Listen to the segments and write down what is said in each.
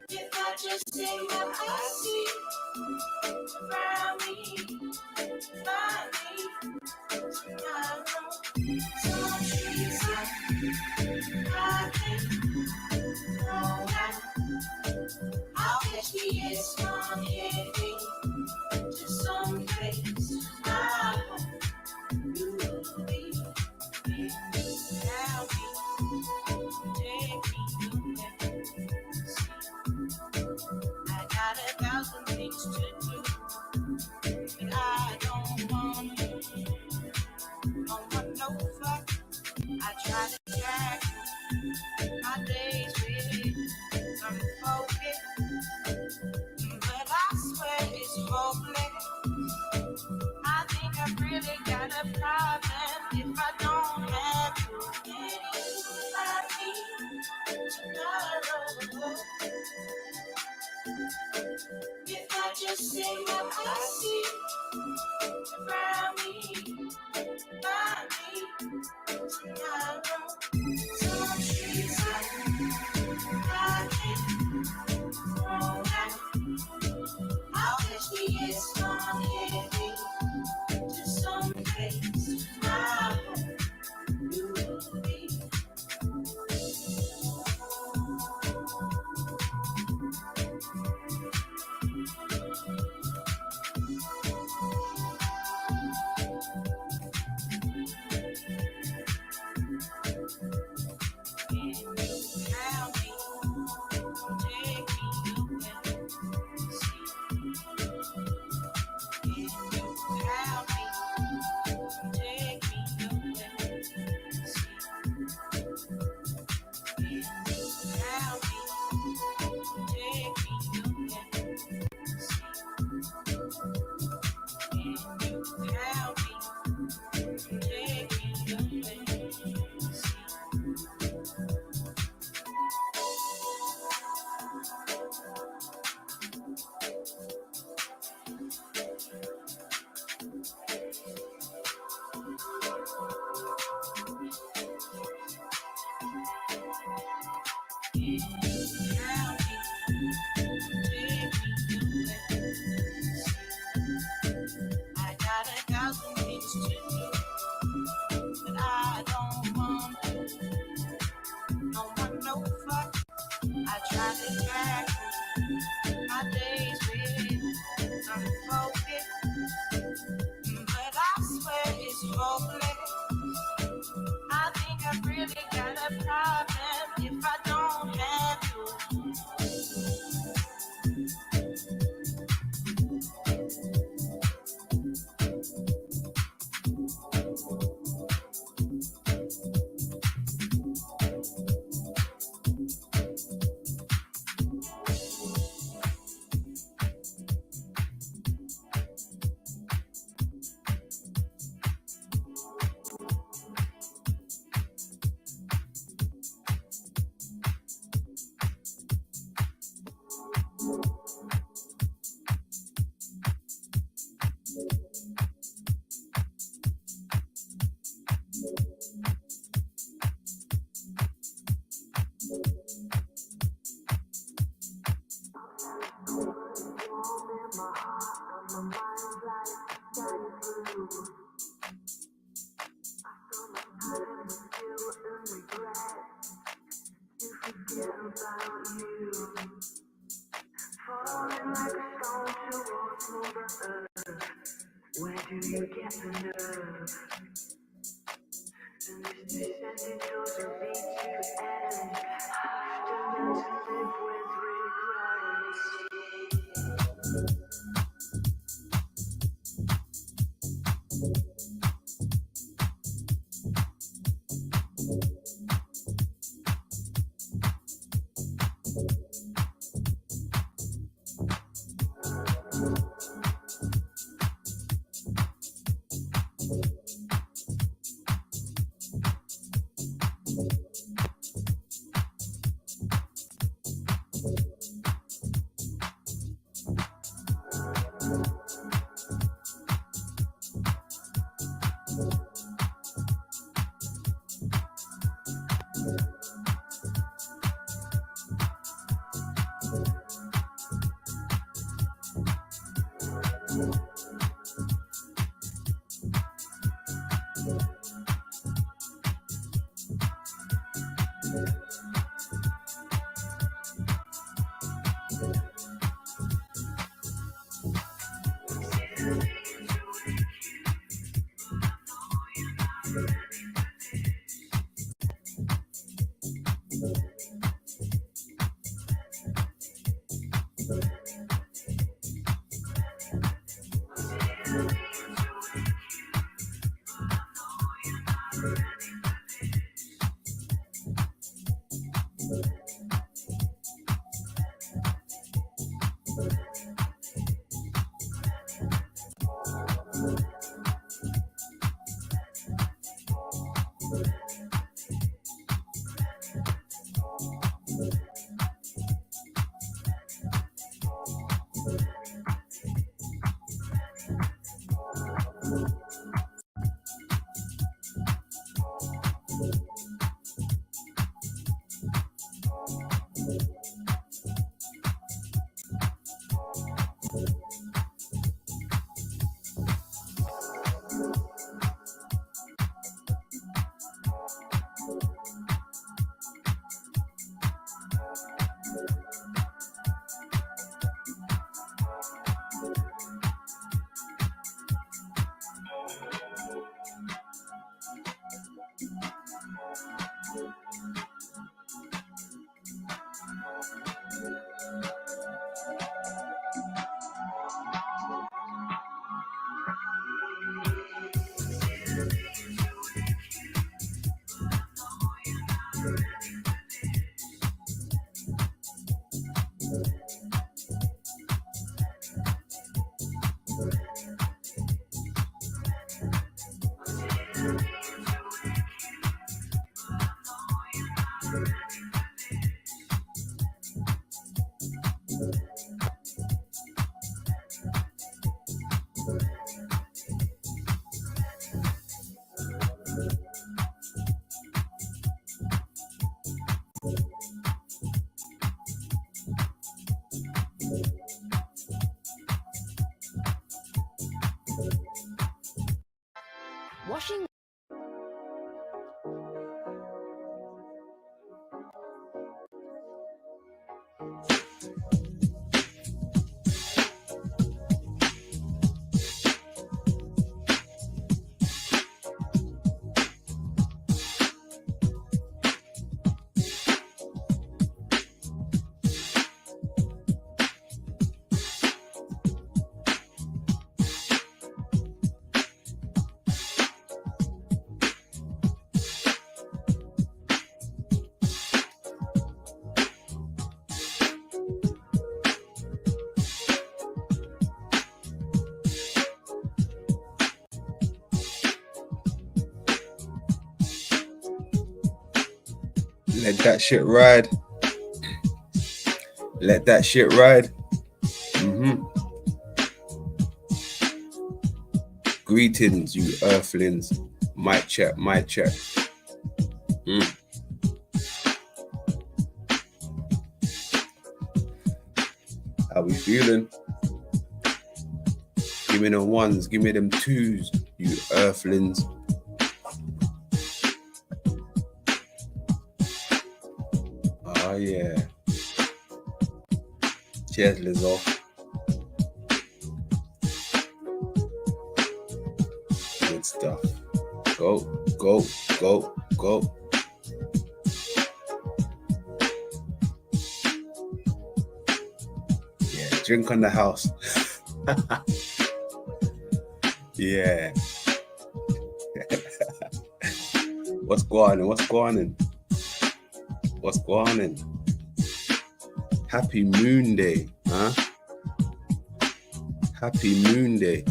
If I just say what I see around me, find me tomorrow. Some trees I can throw out. I'll catch me as one heading to some place. I hope you will be without me. Take me I got 1,000 things to do, but I don't want no fuck. I try to drag my days with some focus, but I swear it's hopeless. I think I've really got a problem if I don't have you. Tomorrow. If I just say what I see around me, find me tomorrow. Some trees I can throw out. I'll catch me as one heading to some place. I hope you will be. Washing. Let that shit ride. Let that shit ride. Greetings, you earthlings. Mic check, mic check. How we feeling? Give me them ones, give me them twos, you earthlings. Oh yeah. Cheers, Lizzo. Good stuff. Go, go, go, go. Yeah, drink on the house. Yeah. What's going on? What's going on? What's going on? Happy Moon Day, huh? Happy Moon Day.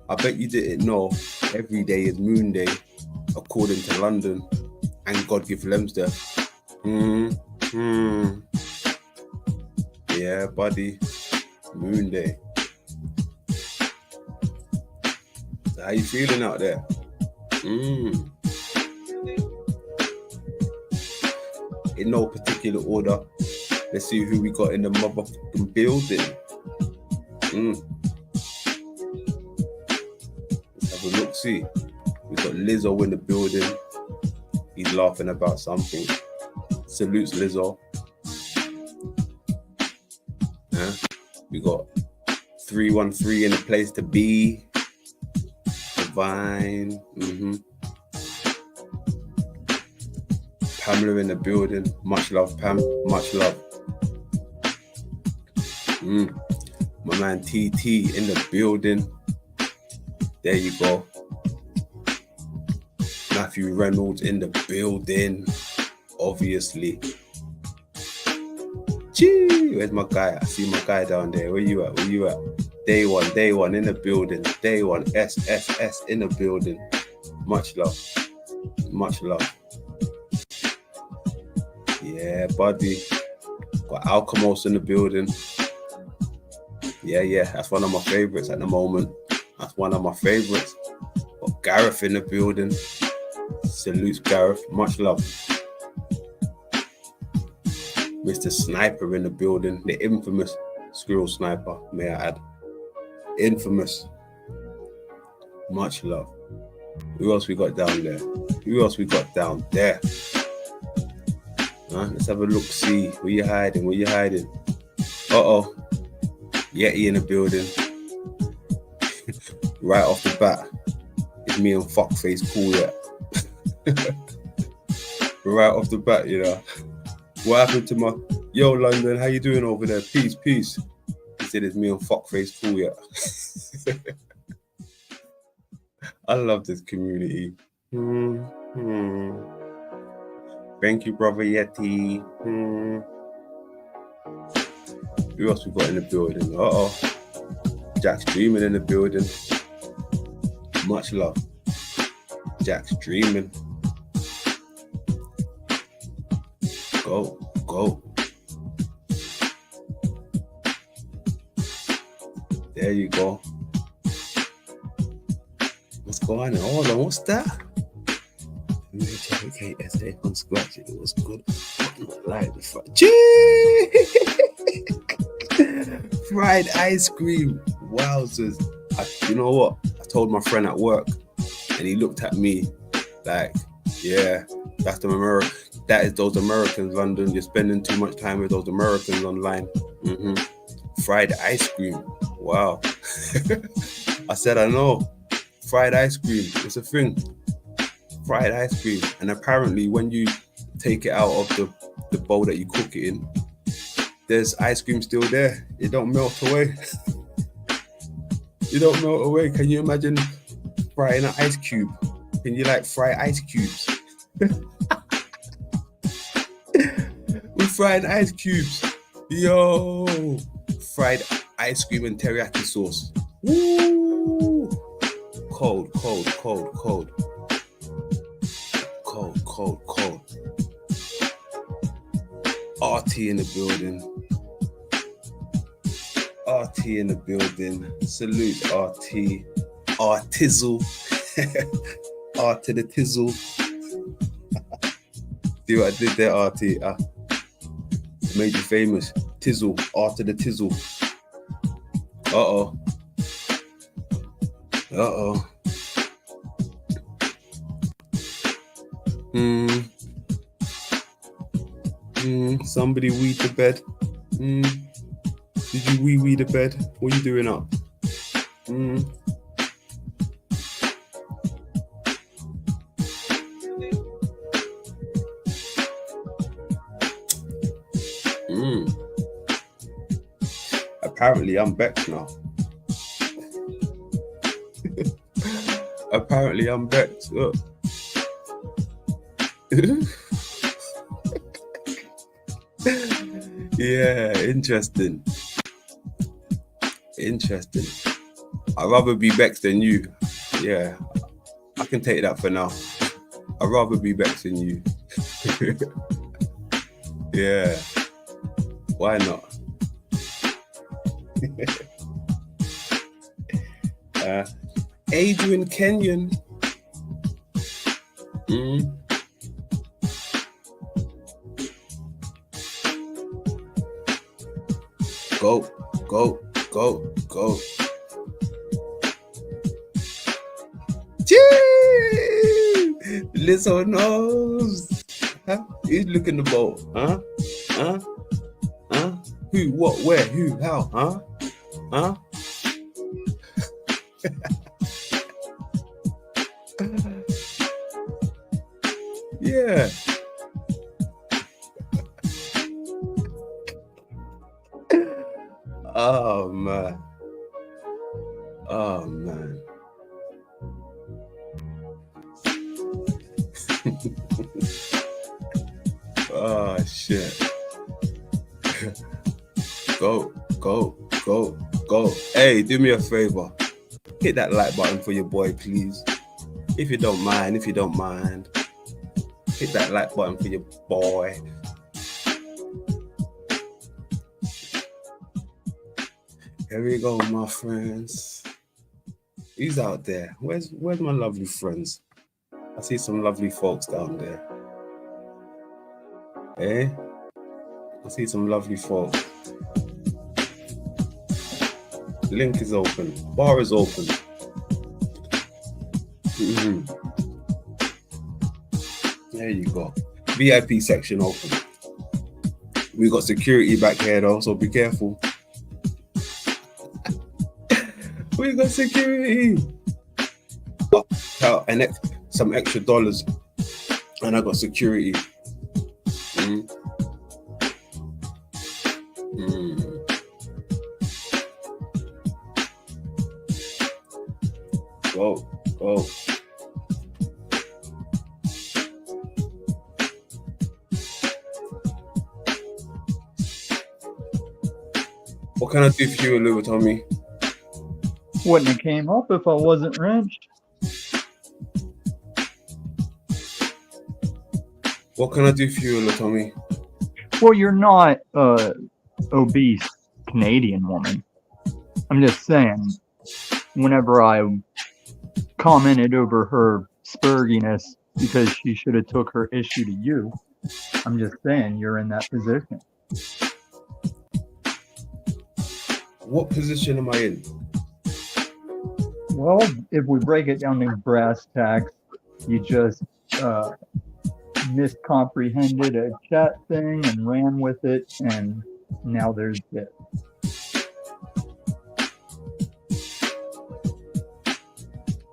I bet you didn't know every day is Moon Day, according to London and God give Lemster. Yeah, buddy. Moon Day. So how you feeling out there? In no particular order. Let's see who we got in the motherfucking building. see. We got Lizzo in the building. He's laughing about something. Salutes Lizzo. We got 313 in the place to be. Divine. Pamela in the building. Much love, Pam. Much love. My man TT in the building. There you go. Matthew Reynolds in the building. Obviously. Gee, where's my guy? I see my guy down there. Where you at? Day one in the building. Day one, SSS in the building. Much love. Yeah, buddy. Got Alchemos in the building. Yeah, that's one of my favorites at the moment. Got Gareth in the building. Salutes Gareth. Much love. Mr. Sniper in the building. The infamous Squirrel Sniper, may I add. Infamous. Much love. Who else we got down there? Let's have a look, see. Where you hiding? Uh-oh. Yeti in the building. Right off the bat. Is me and fuckface cool yet? Right off the bat, you know. What happened to my... Yo, London, how you doing over there? Peace. He said, is me and fuckface cool yet? I love this community. Thank you, brother Yeti. Who else we got in the building? Uh-oh. Jack's dreaming in the building. Much love. Jack's dreaming. Go. There you go. What's going on? Hold on, what's that? KSA on scratch. It was good. Like the fried ice cream. Wowzers. You know what? I told my friend at work, and he looked at me like, yeah, that's that is those Americans, London. You're spending too much time with those Americans online. Fried ice cream. Wow. I said, I know. Fried ice cream. It's a thing. Fried ice cream. And apparently when you take it out of the bowl that you cook it in, there's ice cream still there. It don't melt away. Can you imagine frying an ice cube? Can you fry ice cubes? We fried ice cubes. Yo, fried ice cream and teriyaki sauce. Woo! Cold. RT in the building. Salute RT. Artizzle. R to the tizzle. See what I did there, RT? Made you famous. Tizzle. R to the tizzle. Uh-oh. Somebody weed the bed. Did you wee the bed? What are you doing up? Apparently I'm back now. Look. Yeah, interesting. I'd rather be vexed than you. Yeah, I can take that for now. I'd rather be vexed than you. Yeah, why not? Adrian Kenyon. Go. Lizzo knows. Huh? Who's looking the boat? Huh? Huh? Huh? Who? What? Where? Who? How? Huh? Huh? Yeah. Oh man. Oh man. Oh shit. Go. Hey, do me a favor. Hit that like button for your boy, please. If you don't mind. Hit that like button for your boy. Here we go, my friends. Who's out there? Where's my lovely friends? I see some lovely folks down there. Eh? I see some lovely folks. Link is open. Bar is open. There you go. VIP section open. We got security back here though, so be careful. We got security. And some extra dollars, and I got security. Go. What can I do for you, Louis, Tommy? Wouldn't have came up if I wasn't wrenched. What can I do for you, Tommy? Well, you're not obese Canadian woman. I'm just saying, whenever I commented over her spurginess because she should have took her issue to you, I'm just saying you're in that position. What position am I in? Well, if we break it down to brass tacks, you just miscomprehended a chat thing and ran with it, and now there's this.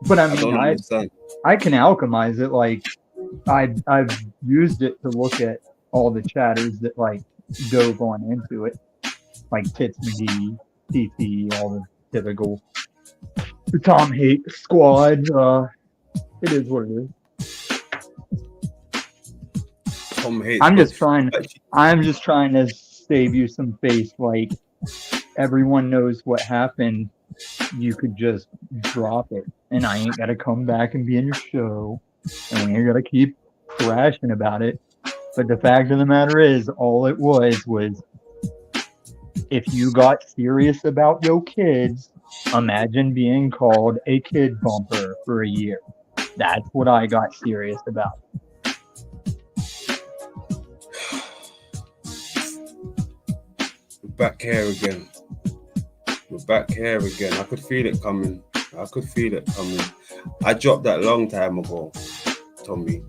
But I mean, I can alchemize it. Like I've used it to look at all the chatters that like dove on into it, like Tits McGee, TT, all the typical Tom Hate squad. It is what it is. Tom Hate. I'm just trying to save you some face. Like everyone knows what happened. You could just drop it, and I ain't gotta come back and be in your show, and we ain't gotta keep thrashing about it. But the fact of the matter is, all it was if you got serious about your kids, imagine being called a kid bumper for a year. That's what I got serious about. We're back here again. I could feel it coming. I dropped that long time ago, Tommy.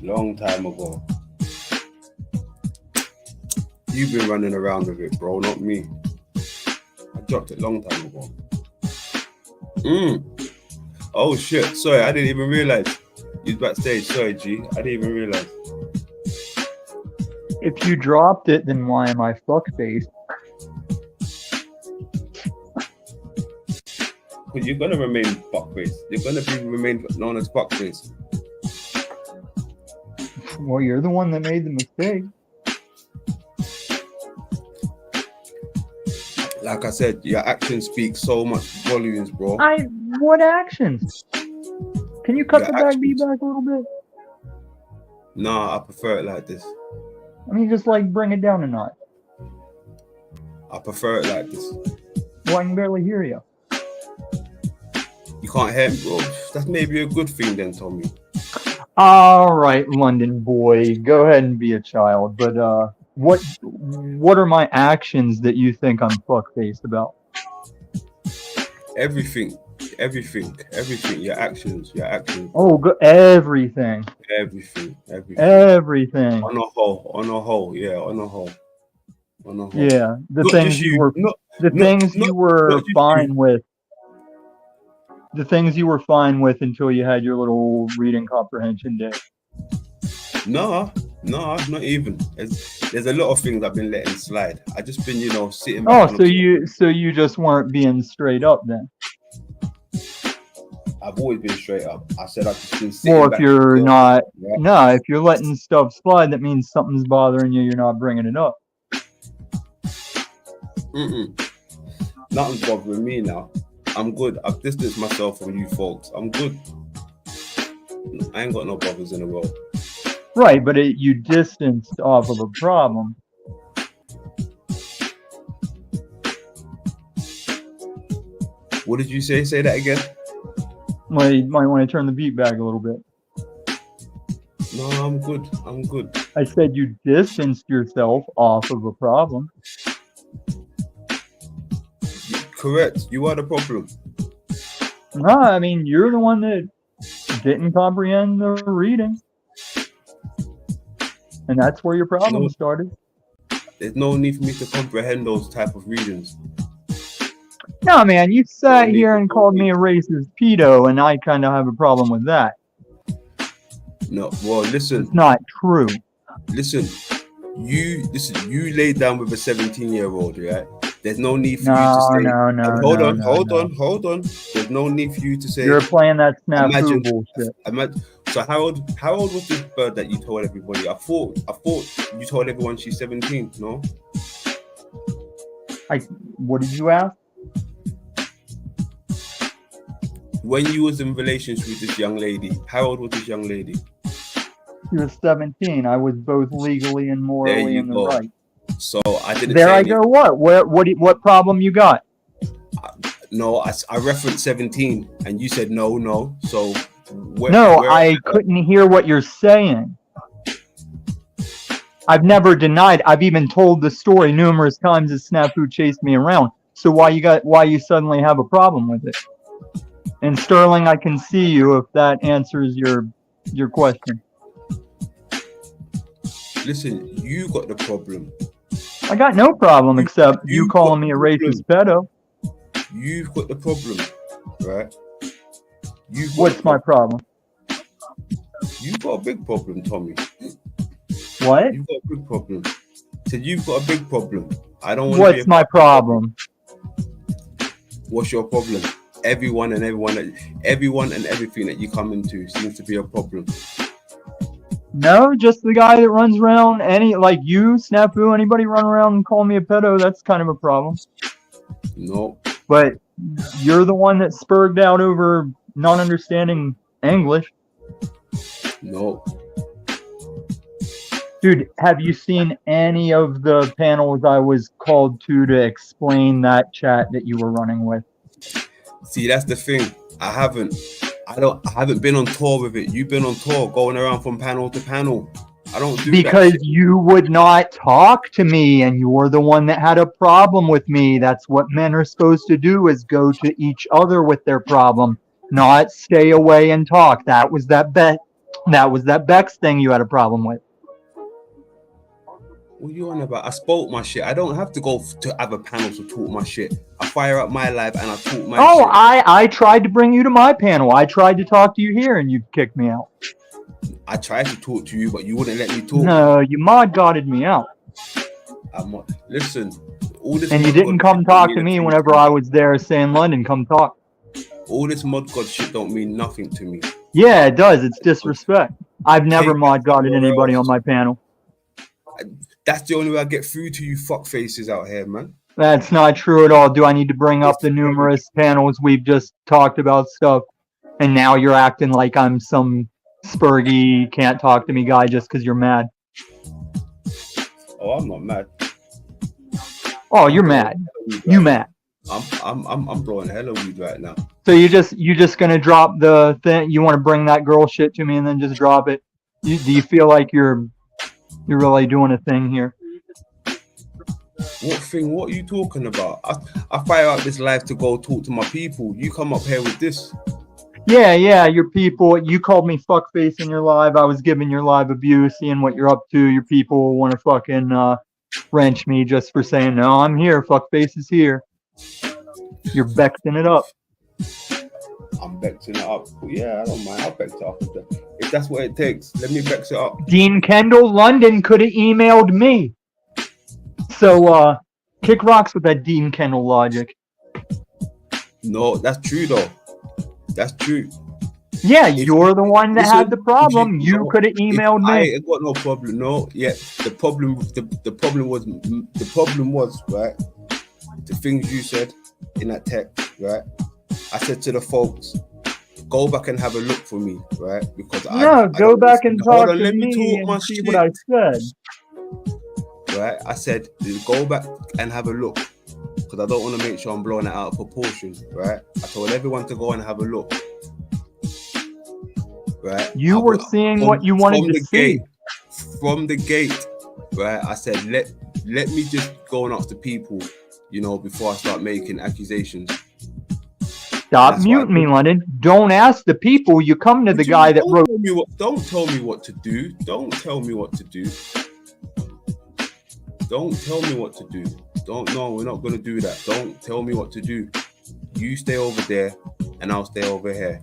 Long time ago. You've been running around with it, bro, not me. I dropped it long time ago. Oh shit, sorry, I didn't even realize you was backstage. Sorry, G, I didn't even realize. If you dropped it, then why am I fuckface? But you're gonna remain fuckface. You're gonna remain known as fuckface. Well, you're the one that made the mistake. Like I said, your actions speak so much volumes, bro. What actions? Can you cut Your the back actions. beat back a little bit? Nah, I prefer it like this. I mean, just like bring it down a notch. I prefer it like this. Well, I can barely hear you. You can't hear me, bro. That's maybe a good thing then, Tommy. All right, London boy, go ahead and be a child. But What are my actions that you think I'm fuck-faced about? Everything. Your actions. Oh, everything. Everything. Everything. On a whole. Yeah, on a whole. Yeah, the Not just things you you. were, the things you were not just you. fine with, the things you were fine with until you had your little reading comprehension day. No, not even. There's a lot of things I've been letting slide. I just been, sitting back. Oh, so you just weren't being straight up then? I've always been straight up. I said I've just been sitting Well, back. if you're not, no, if you're letting stuff slide, that means something's bothering you. You're not bringing it up. Nothing's bothering me now. I'm good. I've distanced myself from you folks. I'm good. I ain't got no brothers in the world. Right, but you distanced off of a problem. What did you say? Say that again. Well, you might want to turn the beat back a little bit. No, I'm good. I said you distanced yourself off of a problem. Correct. You are the problem. No, I mean, you're the one that didn't comprehend the reading. And that's where your problem started. There's no need for me to comprehend those type of readings. No, man, you sat here and called me a racist pedo, and I kind of have a problem with that. No, well, listen. It's not true. Listen, you laid down with a 17-year-old, right? There's no need for you to say. Hold on. There's no need for you to say. You're playing that snafu bullshit. So how old was this bird that you told everybody? I thought you told everyone she's 17. No. What did you ask? When you was in relations with this young lady, how old was this young lady? She was 17. I was both legally and morally in the right. So I didn't. There I go. What problem you got? No, I referenced 17, and you said no. So I couldn't hear what you're saying. I've never denied. I've even told the story numerous times that Snafu chased me around. So why you suddenly have a problem with it? And Sterling, I can see you if that answers your question. Listen, you got the problem. I got no problem except you calling me a racist pedo. You've got the problem, right? What's my problem? You've got a big problem, Tommy. What? You've got a big problem. So you've got a big problem. I don't want. What's my problem? What's your problem? Everyone and everything that you come into seems to be a problem. No, just the guy that runs around, like you, Snafu, anybody run around and call me a pedo, that's kind of a problem. No. But you're the one that spurred out over not understanding English. No. Dude, have you seen any of the panels I was called to explain that chat that you were running with? See, that's the thing. I haven't been on tour with it. You've been on tour, going around from panel to panel. I don't do because that you would not talk to me, and you were the one that had a problem with me. That's what men are supposed to do: is go to each other with their problem, not stay away and talk. That was that Bex thing you had a problem with. What are you on about? I spoke my shit. I don't have to go to other panels to talk my shit. I fire up my live and I talk my shit. I tried to bring you to my panel. I tried to talk to you here and you kicked me out. I tried to talk to you, but you wouldn't let me talk. No, you mod-godded me out. Listen, all this. And you didn't come talk to me whenever I was there saying, London, come talk. All this mod god shit don't mean nothing to me. Yeah, it does. It's disrespect. I've never mod-godded anybody on my panel. That's the only way I get through to you fuck faces out here, man. That's not true at all. Do I need to bring up the numerous panels we've just talked about stuff, and now you're acting like I'm some spurgy, can't talk to me guy just because you're mad? Oh, I'm not mad. Oh, you're mad. You mad. I'm blowing hella weed right now. So you just gonna drop the thing? You want to bring that girl shit to me and then just drop it? Do you feel like you're really doing a thing here? What thing? What are you talking about? I fire out this live to go talk to my people. You come up here with this. Yeah, your people. You called me fuckface in your live. I was giving your live abuse, seeing what you're up to. Your people want to fucking wrench me just for saying, no, I'm here. Fuckface is here. You're vexing it up. I'm vexing it up. Yeah, I don't mind. I'll vex it up. If that's what it takes, let me vex it up. Dean Kendall London could have emailed me. So, kick rocks with that Dean Kendall logic. No, that's true though. That's true. Yeah, you're the one that had the problem. You could have emailed me. I ain't got no problem. No, yeah. The problem was right. The things you said in that text, right? I said to the folks, go back and have a look for me, right? Because go back and talk to let me talk and my see shit. what I said. Right? I said, go back and have a look. Because I don't want to make sure I'm blowing it out of proportion, right? I told everyone to go and have a look. Right? You were seeing what you wanted to see. From the gate, right? I said, let me just go and ask the people, before I start making accusations. Stop muting me, London. Don't ask the people. You come to the guy that wrote. Don't tell me what to do. Don't tell me what to do. Don't tell me what to do. No, we're not going to do that. Don't tell me what to do. You stay over there and I'll stay over here.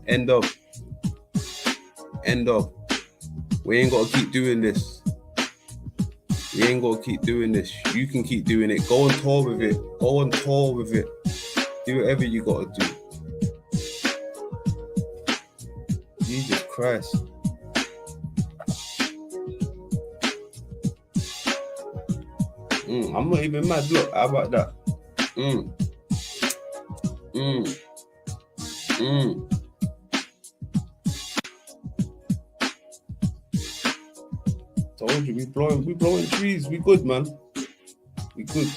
End of. We ain't got to keep doing this. You can keep doing it. Go on tour with it. Do whatever you got to do. Jesus Christ. I'm not even mad. Look, how about that? Told you, we blowing trees. We good, man. We good.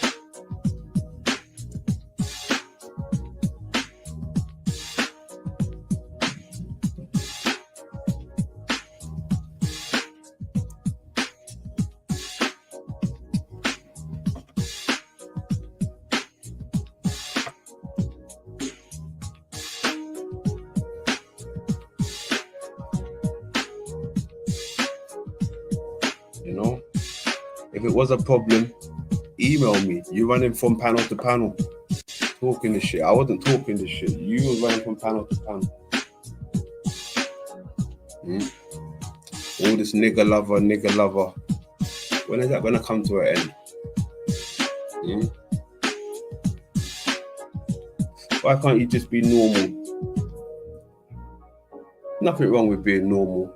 If it was a problem, email me. You running from panel to panel, talking this shit. I wasn't talking this shit. You was running from panel to panel. All this nigger lover. When is that gonna come to an end? Why can't you just be normal? Nothing wrong with being normal.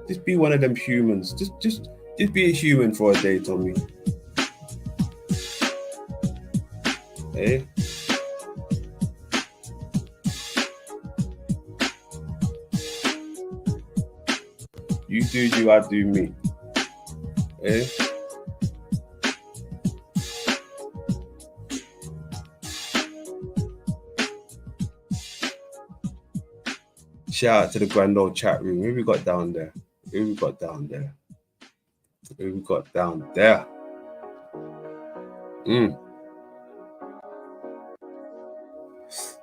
Just be one of them humans. Just be a human for a day, Tommy. Hey? You do you, I do me. Hey? Shout out to the grand old chat room. Who we got down there?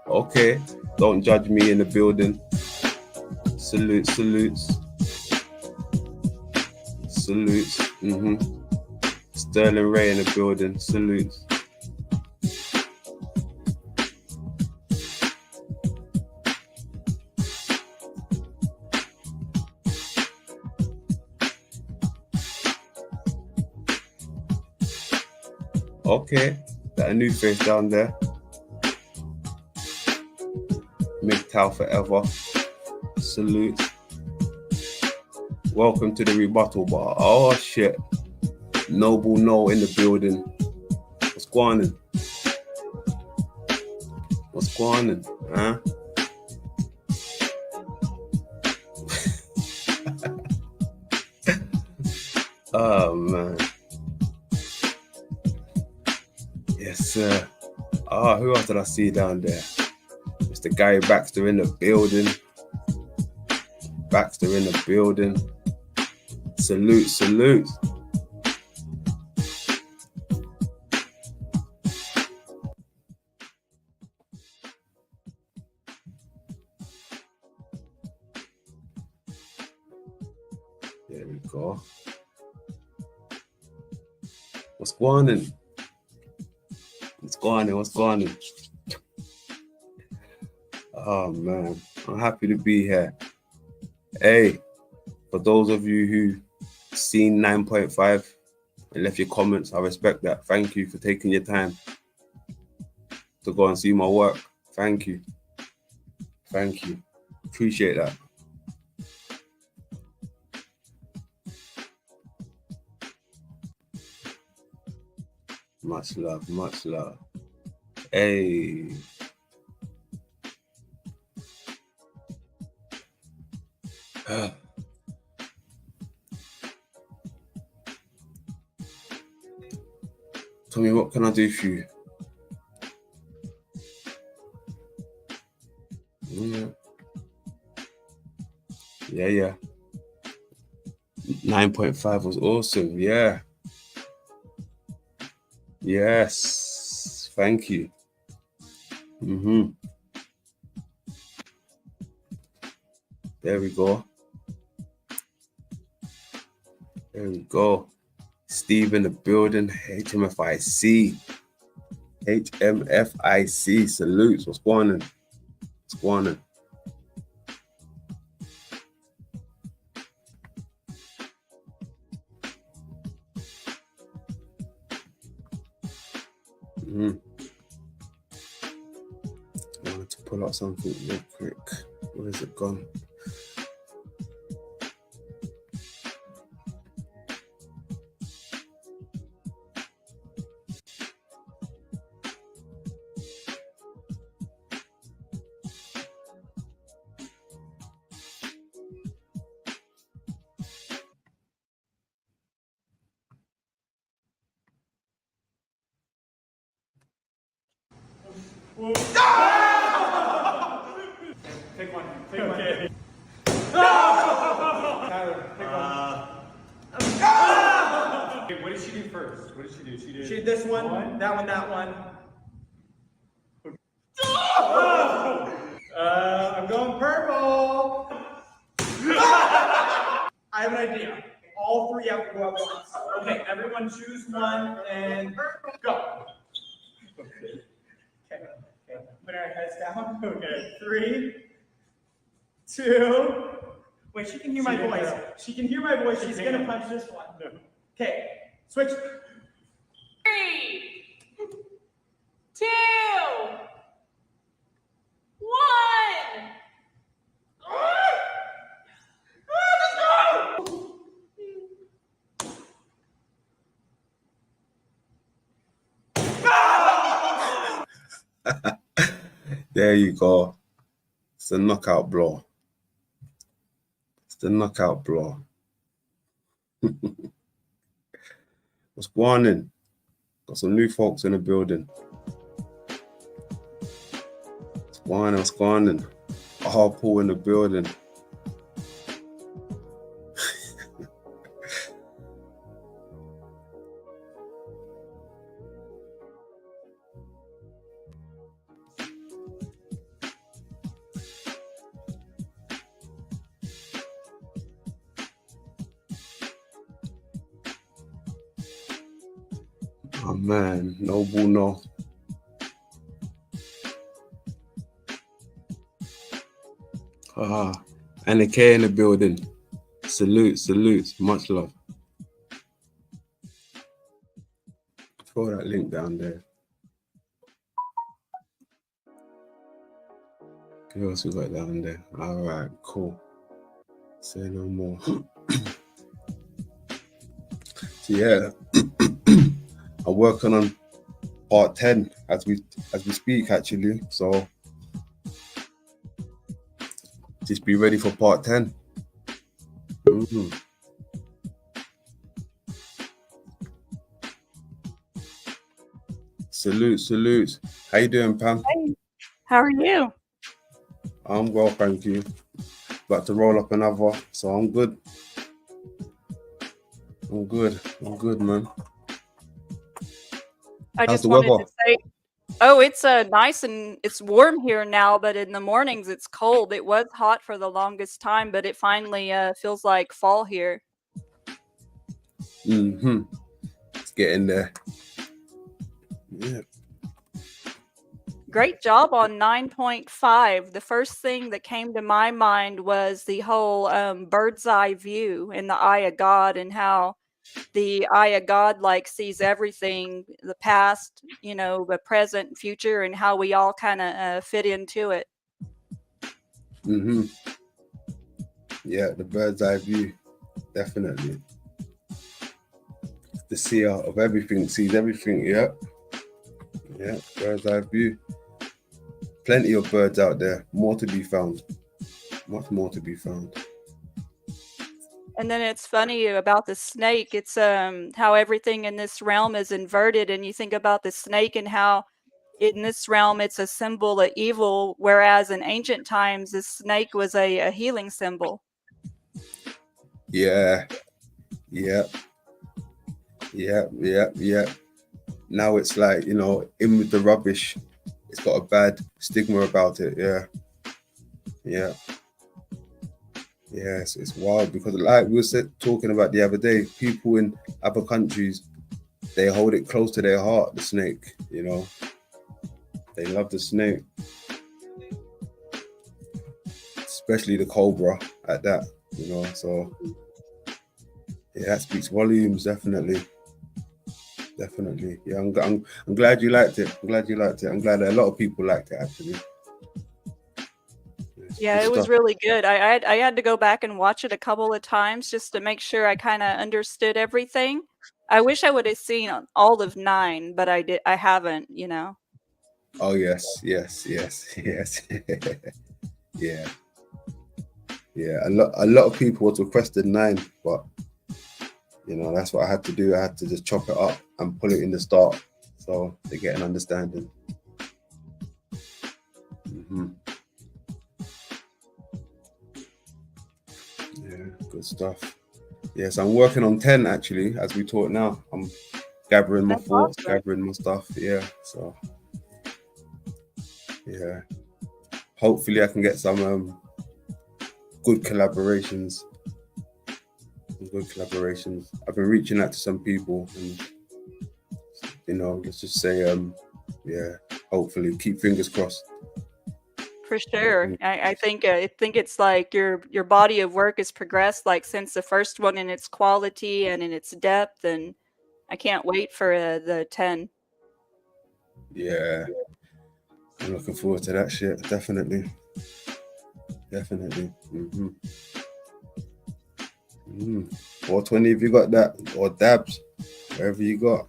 Okay. Don't judge me in the building. Salutes. Sterling Ray in the building. Salutes. Okay, got a new face down there. MGTOW forever. Salute. Welcome to the Rebuttal Bar. Oh shit. Noble No in the building. What's going on? Huh? Oh man. Yes, sir. Who else did I see down there? Mr. Gary Baxter in the building. Salute. There we go. What's going on? What's going on? What's going on? Oh man, I'm happy to be here. Hey, for those of you who seen 9.5 and left your comments, I respect that. Thank you for taking your time to go and see my work. Thank you. Thank you. Appreciate that. Much love, much love. Hey. Tommy, what can I do for you? Yeah. 9.5 was awesome. Yeah. Yes. Thank you. There we go. There we go. Steve in the building. HMFIC. HMFIC. Salutes. What's going on? What's going on? I wanted to pull out something real quick. Where is it gone? Pick one. Okay. Tyler, pick one. What did she do first? What did she do? She did this one, that one, that one. I'm going purple. I have an idea. All three have to go up once. Okay, everyone choose one and go. Okay. Put our heads down. Okay. 3, 2. Wait, she can hear my voice. She can hear my voice. She's gonna punch this one. Okay. Switch. 3, 2, 1. There you go. It's the knockout blow. It's the knockout blow. What's going on? Got some new folks in the building. What's going on? What's going on? Paul in the building. Oh man, no Bruno. And the K in the building. Salutes. Much love. Throw that link down there. Who else we got down there? All right, cool. Say no more. So yeah, I'm working on part 10 as we speak actually. So just be ready for part 10. Salutes. How you doing, Pam? Hey, how are you? I'm well, thank you. About to roll up another, so I'm good. I'm good, man. I How's just the wanted weather? to say, oh, it's nice and it's warm here now, but in the mornings it's cold. It was hot for the longest time, but it finally feels like fall here. It's getting there. Yeah. Great job on 9.5. The first thing that came to my mind was the whole bird's eye view in the eye of God, and how the eye of God like sees everything, the past, the present, future, and how we all kind of fit into it. Yeah, the bird's eye view, definitely. The seer of everything, sees everything. Yeah, bird's eye view. Plenty of birds out there, more to be found. Much more to be found. And then it's funny about the snake. It's how everything in this realm is inverted, and you think about the snake and how in this realm it's a symbol of evil, whereas in ancient times the snake was a healing symbol. Yeah. Now it's like, in with the rubbish. It's got a bad stigma about it. Yeah, it's wild, because like we were talking about the other day, people in other countries, they hold it close to their heart, the snake, They love the snake. Especially the cobra at that, so yeah, that speaks volumes, definitely. Yeah, I'm glad you liked it. I'm glad that a lot of people liked it, actually. Yeah, it was really good. I had to go back and watch it a couple of times just to make sure I kind of understood everything. I wish I would have seen all of 9, but I haven't, Oh yes. Yeah. A lot of people was requested 9, but that's what I had to do. I had to just chop it up and pull it in the start, so they get an understanding. Yeah, good stuff. Yes, I'm working on 10 actually as we talk now. I'm gathering my thoughts, gathering my stuff. Yeah, so yeah, hopefully I can get some good collaborations. I've been reaching out to some people, and let's just say hopefully keep fingers crossed. For sure. I think it's like your body of work has progressed like since the first one in its quality and in its depth, and I can't wait for the 10. Yeah, I'm looking forward to that shit. Definitely. Or 20 if you got that, or dabs, wherever you got.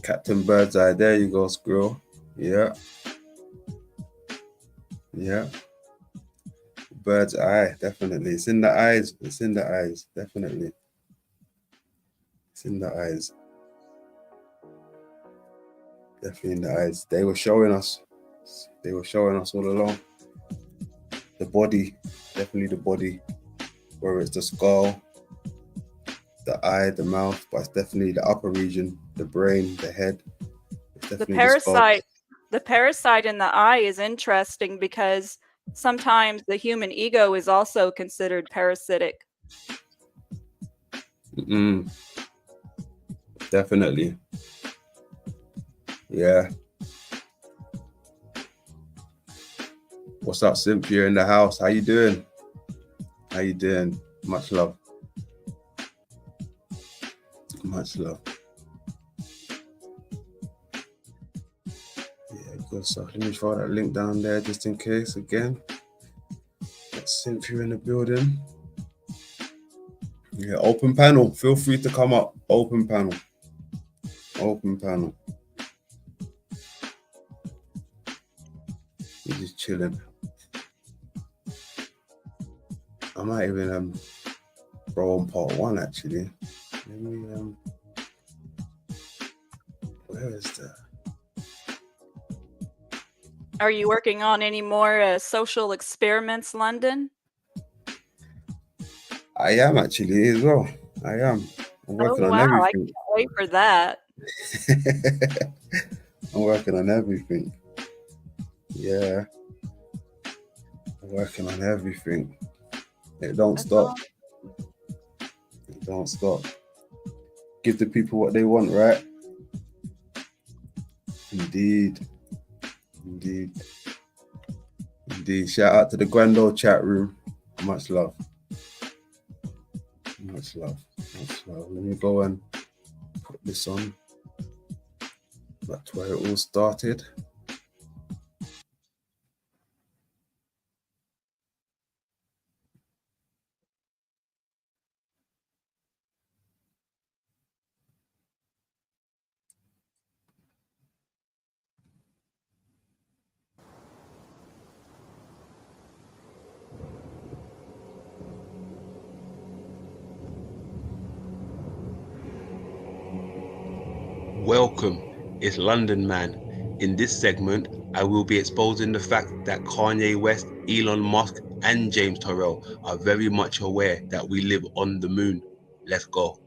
Captain Birdseye, there you go, squirrel. Yeah. Bird's eye, definitely. It's in the eyes. Definitely. It's in the eyes. Definitely in the eyes. They were showing us all along. The body, definitely the body. Whether it's the skull, the eye, the mouth, but it's definitely the upper region, the brain, the head. The parasite in the eye is interesting because sometimes the human ego is also considered parasitic. Definitely. Yeah. What's up, Cynthia in the house? How you doing? Much love. Yeah, good stuff. Let me throw that link down there just in case again. Got Cynthia in the building. Yeah, open panel. Feel free to come up. Open panel. You're just chilling. I might even throw on part 1 actually. Let me where is that? Are you working on any more social experiments, London? I am actually as well. I'm working on everything. I can't wait for that. I'm working on everything. Yeah. I'm Working on everything. It don't That's stop. all. It don't stop. Give the people what they want, right? Indeed. Indeed. Indeed. Shout out to the grand old chat room. Much love. Much love. Much love. Let me go and put this on. That's where it all started. Welcome, it's London Man. In this segment, I will be exposing the fact that Kanye West, Elon Musk, and James Turrell are very much aware that we live on the moon. Let's go.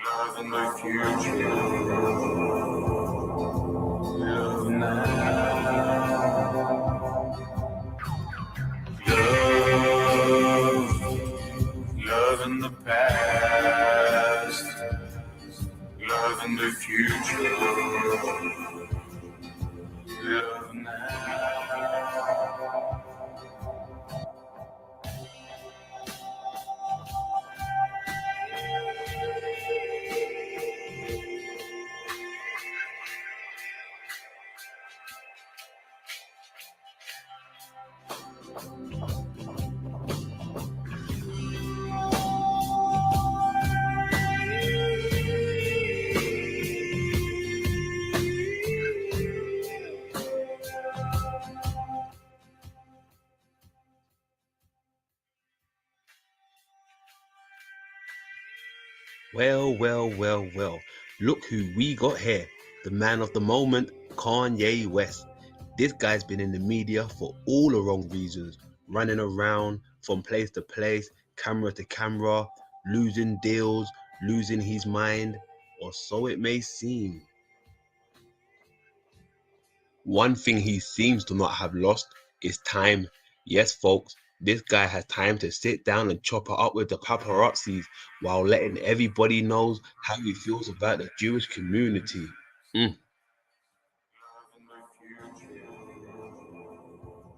Love in the future. Love now. Love in the past. Love in the future. Love now. Well. Look who we got here. The man of the moment, Kanye West. This guy's been in the media for all the wrong reasons. Running around from place to place, camera to camera, losing deals, losing his mind, or so it may seem. One thing he seems to not have lost is time. Yes, folks, this guy has time to sit down and chop it up with the paparazzis while letting everybody know how he feels about the Jewish community.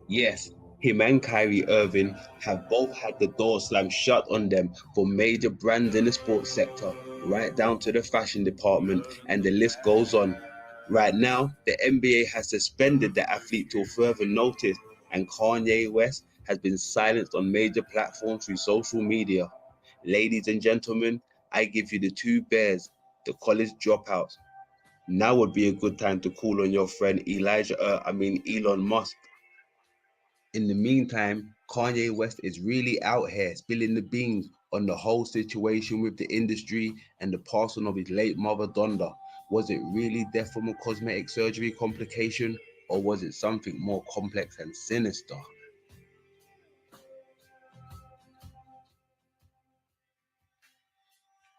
Yes, him and Kyrie Irving have both had the door slammed shut on them for major brands in the sports sector, right down to the fashion department, and the list goes on. Right now, the NBA has suspended the athlete till further notice, and Kanye West has been silenced on major platforms through social media. Ladies and gentlemen, I give you the two bears, the college dropouts. Now would be a good time to call on your friend Elon Musk. In the meantime, Kanye West is really out here spilling the beans on the whole situation with the industry and the passing of his late mother Donda. Was it really death from a cosmetic surgery complication, or was it something more complex and sinister?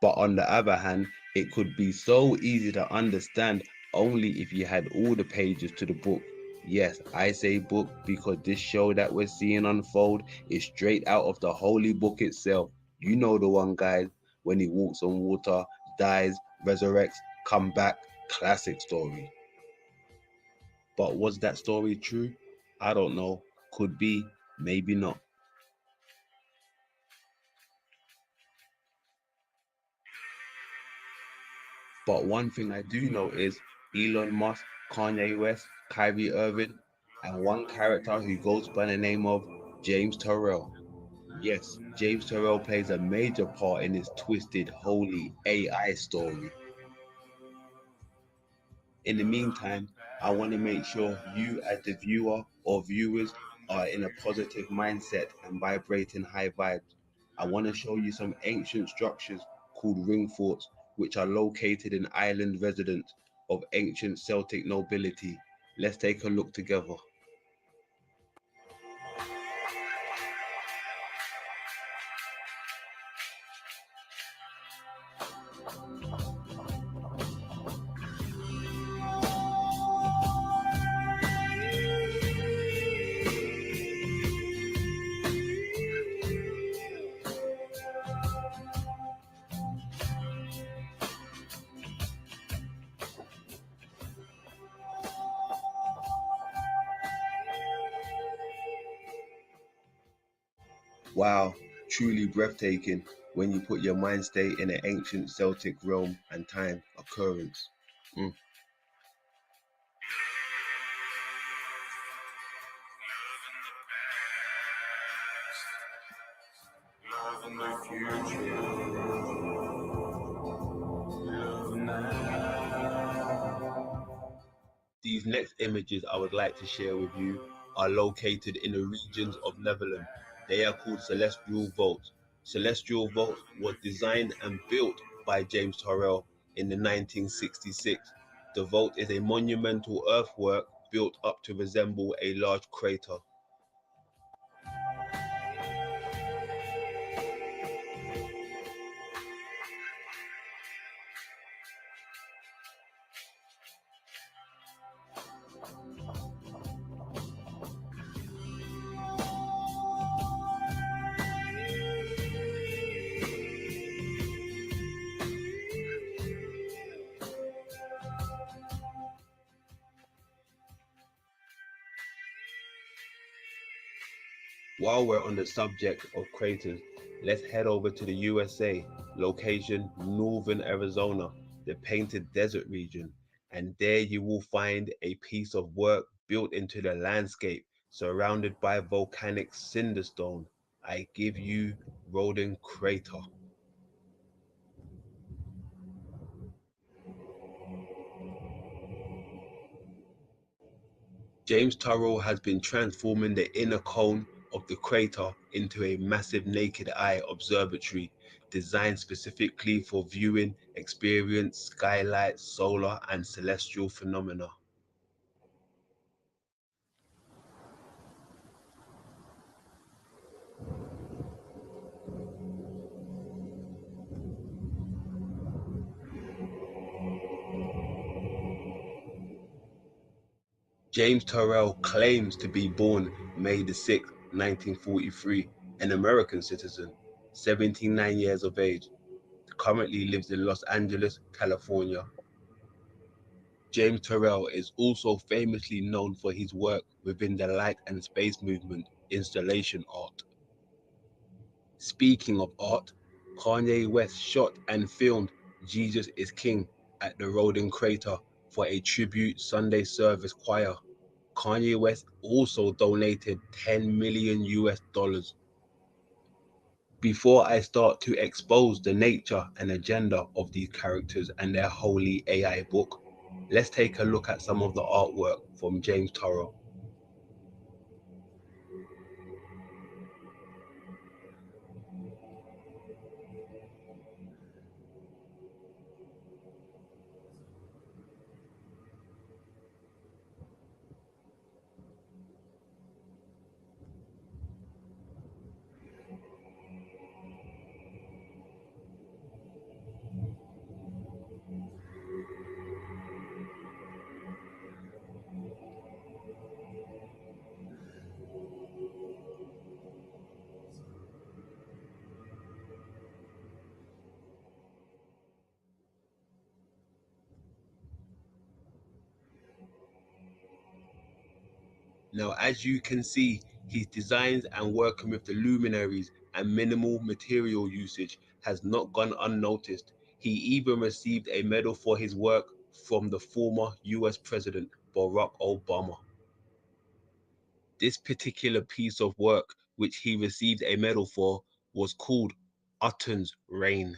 But on the other hand, it could be so easy to understand only if you had all the pages to the book. Yes, I say book because this show that we're seeing unfold is straight out of the holy book itself. You know the one, guys, when he walks on water, dies, resurrects, come back, classic story. But was that story true? I don't know. Could be, maybe not. But one thing I do know is Elon Musk, Kanye West, Kyrie Irving, and one character who goes by the name of James Turrell. Yes, James Turrell plays a major part in this twisted, holy AI story. In the meantime, I want to make sure you, as the viewer or viewers, are in a positive mindset and vibrating high vibes. I want to show you some ancient structures called ring forts, which are located in island residents of ancient Celtic nobility. Let's take a look together. Wow, truly breathtaking when you put your mind state in an ancient Celtic realm and time occurrence. Mm. These next images I would like to share with you are located in the regions of Netherlands. They are called celestial vaults. Celestial vaults was designed and built by James Turrell in the 1966. The vault is a monumental earthwork built up to resemble a large crater. While we're on the subject of craters, let's head over to the USA, location northern Arizona, the Painted Desert region. And there you will find a piece of work built into the landscape, surrounded by volcanic cinderstone. I give you Roden Crater. James Turrell has been transforming the inner cone of the crater into a massive naked eye observatory designed specifically for viewing, experience, skylight, solar, and celestial phenomena. James Turrell claims to be born May the 6th, 1943, an American citizen, 79 years of age, currently lives in Los Angeles, California. James Turrell is also famously known for his work within the light and space movement installation art. Speaking of art, Kanye West shot and filmed Jesus is King at the Roden Crater for a tribute Sunday service choir. Kanye West also donated 10 million US dollars. Before I start to expose the nature and agenda of these characters and their holy AI book, let's take a look at some of the artwork from James Turrell. Now, as you can see, his designs and working with the luminaries and minimal material usage has not gone unnoticed. He even received a medal for his work from the former US President Barack Obama. This particular piece of work which he received a medal for, was called Utton's Reign.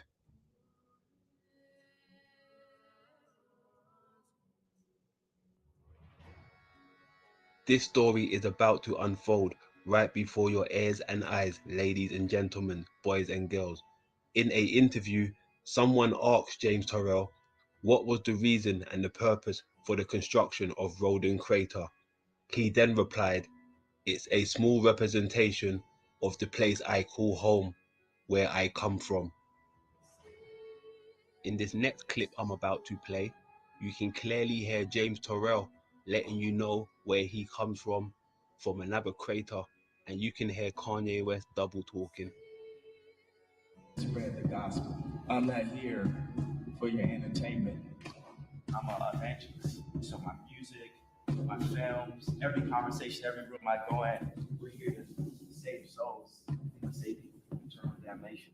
This story is about to unfold right before your ears and eyes, ladies and gentlemen, boys and girls. In an interview, someone asked James Turrell what was the reason and the purpose for the construction of Roden Crater. He then replied, "It's a small representation of the place I call home, where I come from." In this next clip I'm about to play, you can clearly hear James Turrell letting you know where he comes from another crater, and you can hear Kanye West double talking. Spread the gospel. I'm not here for your entertainment. I'm an evangelist. So my music, my films, every conversation, every room I go in, we're here to save souls and save people from eternal damnation.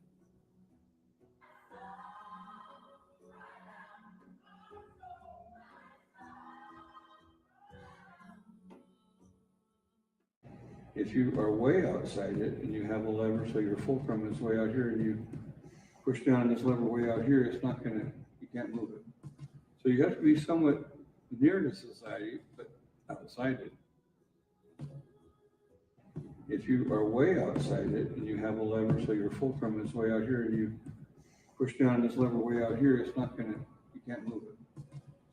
If you are way outside it and you have a lever, so your fulcrum is way out here and you push down this lever way out here, it's not gonna, you can't move it. So you have to be somewhat near to society, but outside it. If you are way outside it and you have a lever, so your fulcrum is way out here and you push down this lever way out here, it's not gonna, you can't move it.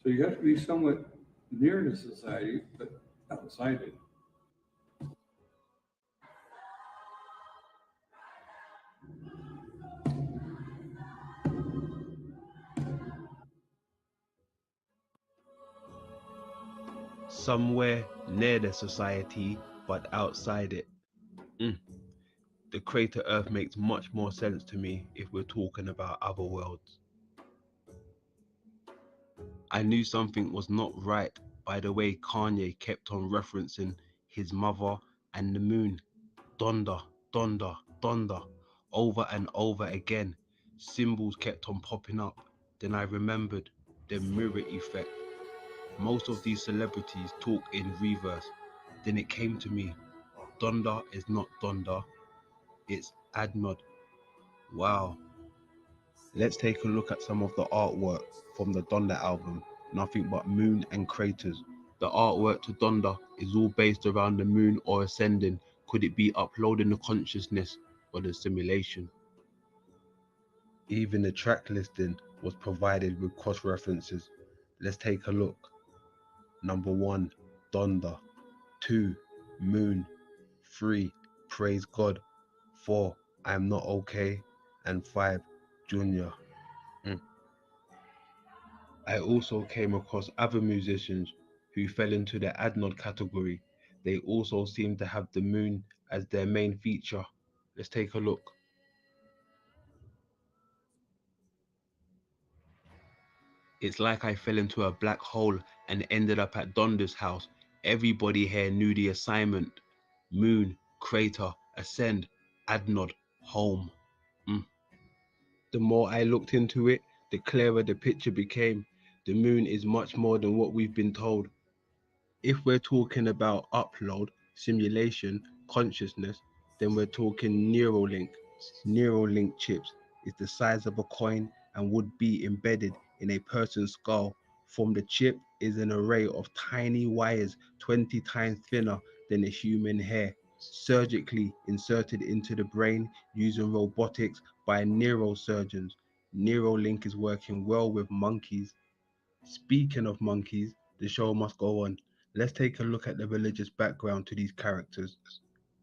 So you have to be somewhat near to society, but outside it. Somewhere near the society, but outside it. The crater Earth makes much more sense to me if we're talking about other worlds. I knew something was not right by the way Kanye kept on referencing his mother and the moon. Donda, Donda, Donda, over and over again. Symbols kept on popping up. Then I remembered the mirror effect. Most of these celebrities talk in reverse. Then it came to me, Donda is not Donda, it's Adnod. Wow. Let's take a look at some of the artwork from the Donda album, Nothing But Moon and Craters. The artwork to Donda is all based around the moon or ascending. Could it be uploading the consciousness or the simulation? Even the track listing was provided with cross references. Let's take a look. Number 1, Donda. 2, Moon. 3, Praise God. 4, I'm Not Okay. And 5, Junior. I also came across other musicians who fell into the Adnod category. They also seem to have the moon as their main feature. Let's take a look. It's like I fell into a black hole and ended up at Donda's house. Everybody here knew the assignment. Moon, crater, ascend, Adnod, home. The more I looked into it, the clearer the picture became. The moon is much more than what we've been told. If we're talking about upload, simulation, consciousness, then we're talking Neuralink. Neuralink chips is the size of a coin and would be embedded in a person's skull. From the chip is an array of tiny wires 20 times thinner than a human hair, surgically inserted into the brain using robotics by neurosurgeons. Neuralink is working well with monkeys. Speaking of monkeys, the show must go on. Let's take a look at the religious background to these characters.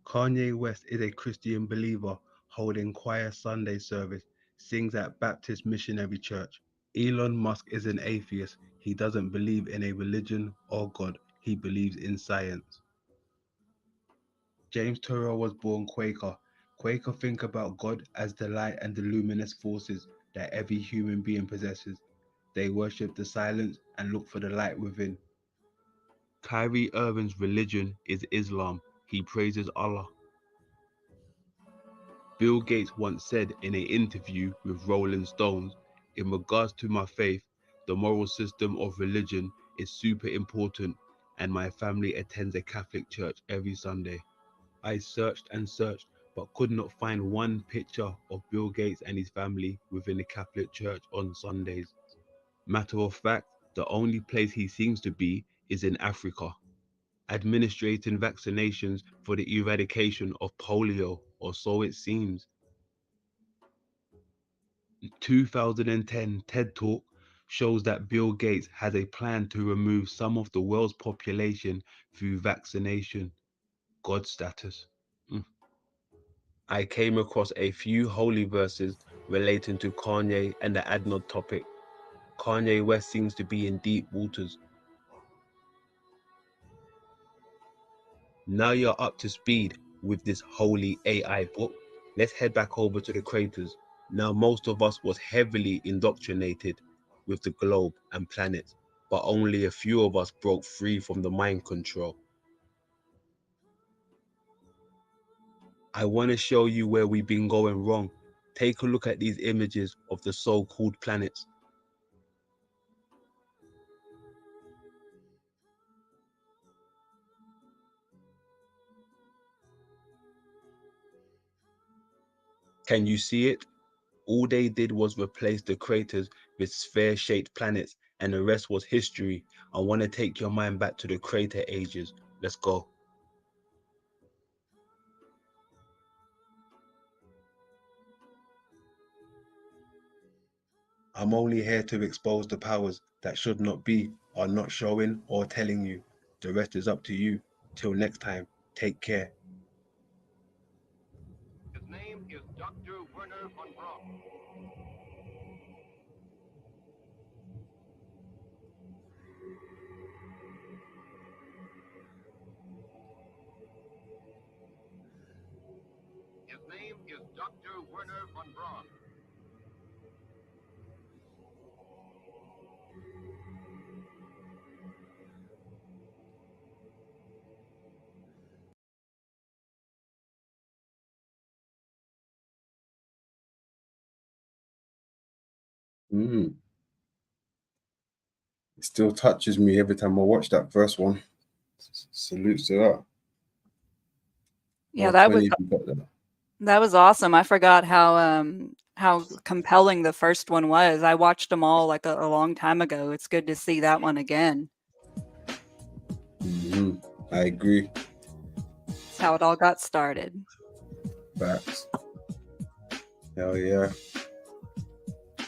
Kanye West is a Christian believer holding choir Sunday service, sings at Baptist Missionary Church. Elon Musk is an atheist. He doesn't believe in a religion or God. He believes in science. James Turrell was born Quaker. Quaker think about God as the light and the luminous forces that every human being possesses. They worship the silence and look for the light within. Kyrie Irving's religion is Islam. He praises Allah. Bill Gates once said in an interview with Rolling Stones, in regards to my faith, the moral system of religion is super important, and my family attends a Catholic church every Sunday. I searched and searched, but could not find one picture of Bill Gates and his family within the Catholic Church on Sundays. Matter of fact, the only place he seems to be is in Africa, administrating vaccinations for the eradication of polio, or so it seems. 2010 TED Talk shows that Bill Gates has a plan to remove some of the world's population through vaccination. God status. I came across a few holy verses relating to Kanye and the Adnod topic. Kanye West seems to be in deep waters. Now you're up to speed with this holy AI book. Let's head back over to the craters. Now most of us was heavily indoctrinated with the globe and planets, but only a few of us broke free from the mind control. I want to show you where we've been going wrong. Take a look at these images of the so-called planets. Can you see it? All they did was replace the craters with sphere-shaped planets, and the rest was history. I want to take your mind back to the crater ages. Let's go. I'm only here to expose the powers that should not be, are not showing or telling you. The rest is up to you. Till next time, take care. His name is Dr. Werner von Braun. His name is Dr. Werner von Braun. It still touches me every time I watch that first one. Salutes to that. Yeah, that was awesome. I forgot how compelling the first one was. I watched them all like a long time ago. It's good to see that one again. I agree. That's how it all got started. Facts. Hell yeah.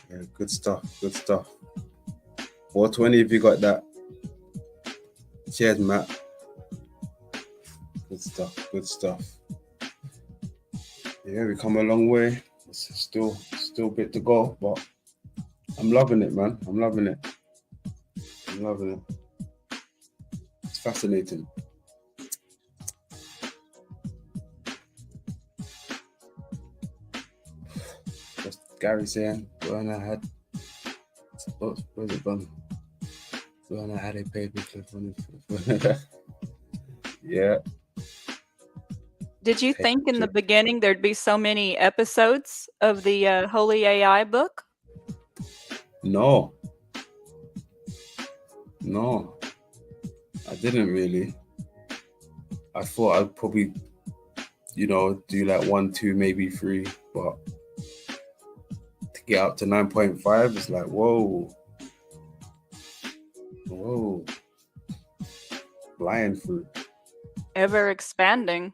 Yeah, good stuff. Good stuff. 420 if you got that. Cheers, Matt. Good stuff. Good stuff. Yeah, we come a long way. It's still a bit to go, but I'm loving it, man. I'm loving it. It's fascinating. What's Gary saying? Werner had. Where's it gone? Werner had a paperclip on it. Yeah. Did you think in the beginning there'd be so many episodes of the Holy AI book? No, I didn't really. I thought I'd probably, do like 1, 2, maybe 3, but to get up to 9.5, it's like, whoa, flying through. Ever expanding.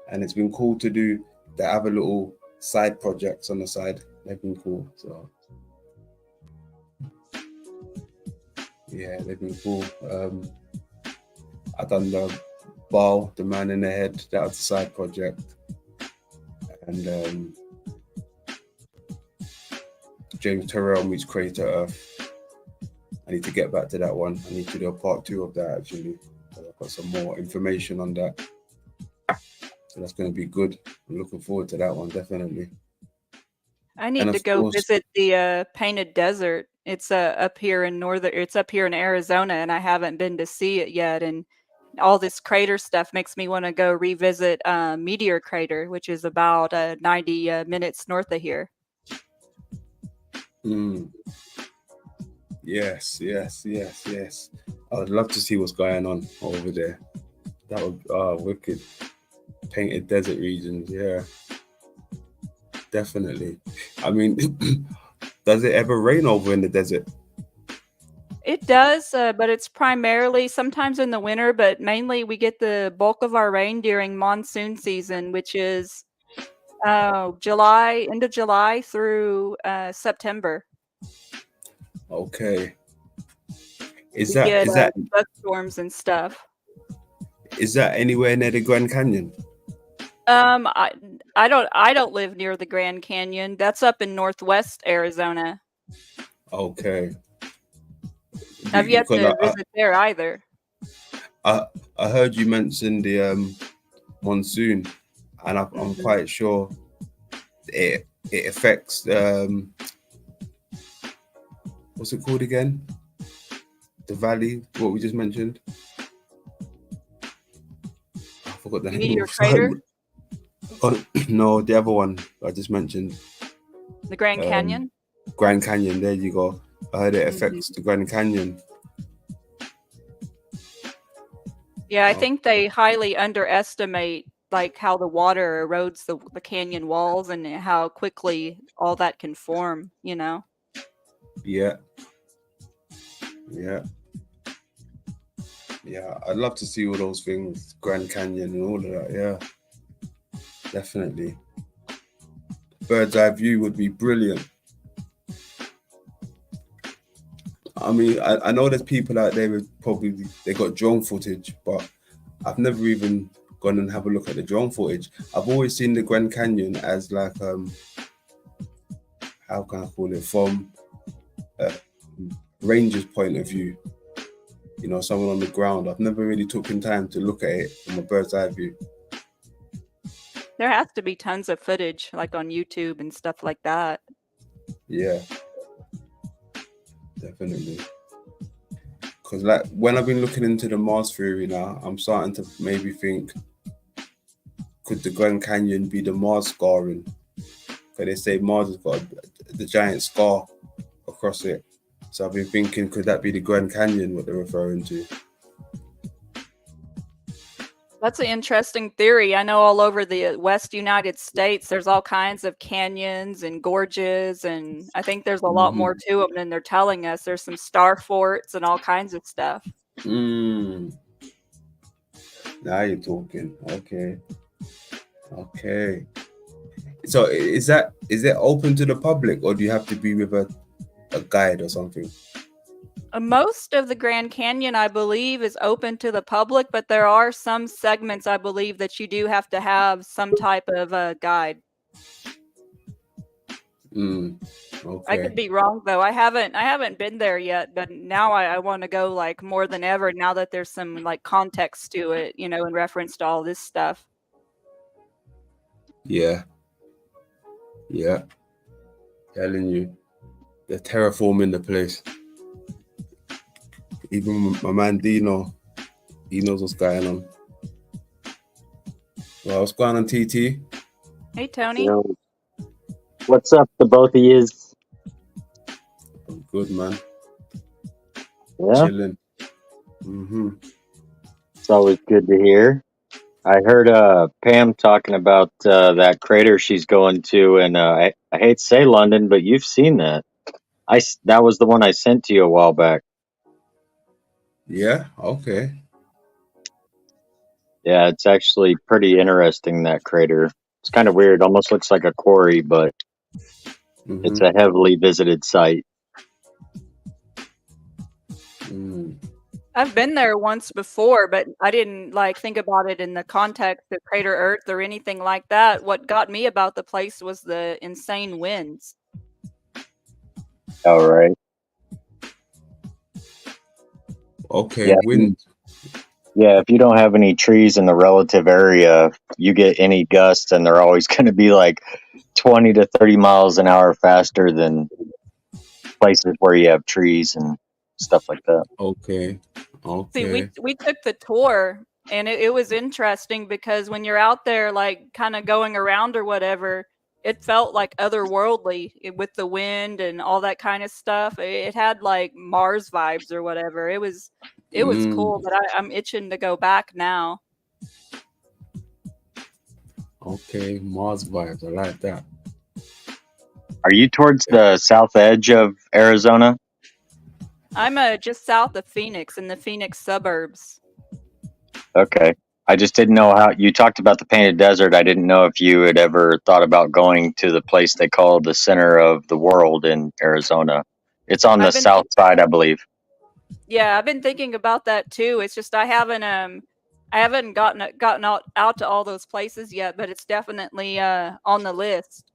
And it's been cool to do the other little side projects on the side. They've been cool. So yeah, they've been cool. I done the Ball, the Man in the Head. That was a side project. And James Terrell meets Crater Earth. I need to get back to that one. I need to do a part 2 of that actually. I've got some more information on that. So that's going to be good. I'm looking forward to that one, definitely. I need to go visit the Painted Desert. It's up here in Arizona, and I haven't been to see it yet. And all this crater stuff makes me want to go revisit Meteor Crater, which is about 90 minutes north of here. Yeah, Yes. I'd love to see what's going on over there. That would wicked. Painted desert regions, yeah. Definitely. I mean, does it ever rain over in the desert? It does, but it's primarily sometimes in the winter, but mainly we get the bulk of our rain during monsoon season, which is July, end of July through September. Okay. Is We get that dust storms and stuff. is that anywhere near the Grand Canyon? I don't live near the Grand Canyon. That's up in northwest Arizona. Okay. I've yet Because to visit there either. I heard you mention the monsoon, and I'm quite sure it affects what's it called again? The valley, what we just mentioned. I forgot the name. Meteor Crater? Oh, no, the other one I just mentioned. The Grand Canyon? Grand Canyon, there you go. I heard it affects the Grand Canyon. Yeah, I think they highly underestimate like how the water erodes the canyon walls and how quickly all that can form, you know? Yeah. I'd love to see all those things, Grand Canyon and all of that. Yeah, definitely. Bird's eye view would be brilliant. I mean, I know there's people out there with they got drone footage, but I've never even gone and have a look at the drone footage. I've always seen the Grand Canyon as like how can I call it, from a ranger's point of view. You know, someone on the ground. I've never really taken time to look at it from a bird's eye view. There has to be tons of footage like on YouTube and stuff like that. Yeah, definitely. Because like when I've been looking into the Mars theory now, I'm starting to maybe think, could the Grand Canyon be the Mars scarring? Because they say Mars has got the giant scar across it. So I've been thinking, could that be the Grand Canyon, what they're referring to? That's an interesting theory. I know all over the West United States, there's all kinds of canyons and gorges, and I think there's a lot more to them than they're telling us. There's some star forts and all kinds of stuff. Now you're talking. Okay. So is it open to the public, or do you have to be with a guide or something? Most of the Grand Canyon, I believe, is open to the public, but there are some segments, I believe, that you do have to have some type of a guide. Okay. I could be wrong though. I haven't been there yet, but now I want to go like more than ever now that there's some like context to it, you know, in reference to all this stuff. Yeah. Telling you, they're terraforming the place. Even my man Dino, he knows what's going on. Well, what's going on, TT? Hey, Tony. Yo. What's up to both of yous? I'm good, man. Yeah. Chilling. It's always good to hear. I heard Pam talking about that crater she's going to, and I hate to say London, but you've seen that. That was the one I sent to you a while back. Yeah. Okay. Yeah, it's actually pretty interesting, that crater. It's kind of weird. Almost looks like a quarry, but it's a heavily visited site. I've been there once before, but I didn't like think about it in the context of Crater Earth or anything like that. What got me about the place was the insane winds. All right. Okay, yeah, wind. Yeah, if you don't have any trees in the relative area, you get any gusts, and they're always going to be like 20 to 30 miles an hour faster than places where you have trees and stuff like that. Okay. See, we took the tour, and it was interesting because when you're out there, like kind of going around or whatever, it felt like otherworldly with the wind and all that kind of stuff. It had like Mars vibes or whatever. It was cool, but I'm itching to go back now. Okay, Mars vibes. I like that. Are you towards the south edge of Arizona? I'm just south of Phoenix in the Phoenix suburbs. Okay. I just didn't know how you talked about the Painted Desert. I didn't know if you had ever thought about going to the place they call the center of the world in Arizona. It's on the I've been south side, I believe. Yeah, I've been thinking about that too. It's just I haven't gotten out to all those places yet, but it's definitely on the list.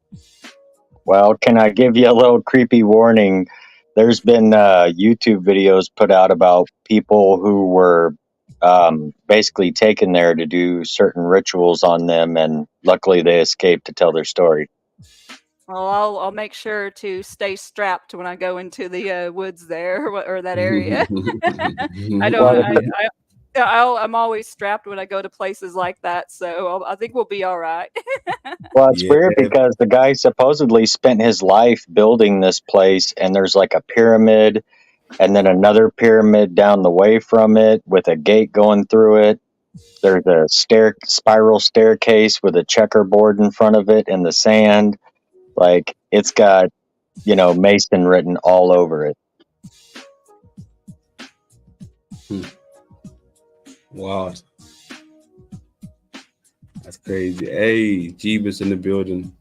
Well, can I give you a little creepy warning? There's been YouTube videos put out about people who were basically taken there to do certain rituals on them, and luckily they escaped to tell their story. Well, I'll make sure to stay strapped when I go into the woods there or that area. I don't. Well, I'm always strapped when I go to places like that, so I think we'll be all right. well, it's Yeah. weird because the guy supposedly spent his life building this place, and there's like a pyramid and then another pyramid down the way from it with a gate going through it. There's a spiral staircase with a checkerboard in front of it in the sand. Like it's got, Mason written all over it. Wow. That's crazy. Hey, Jeebus in the building.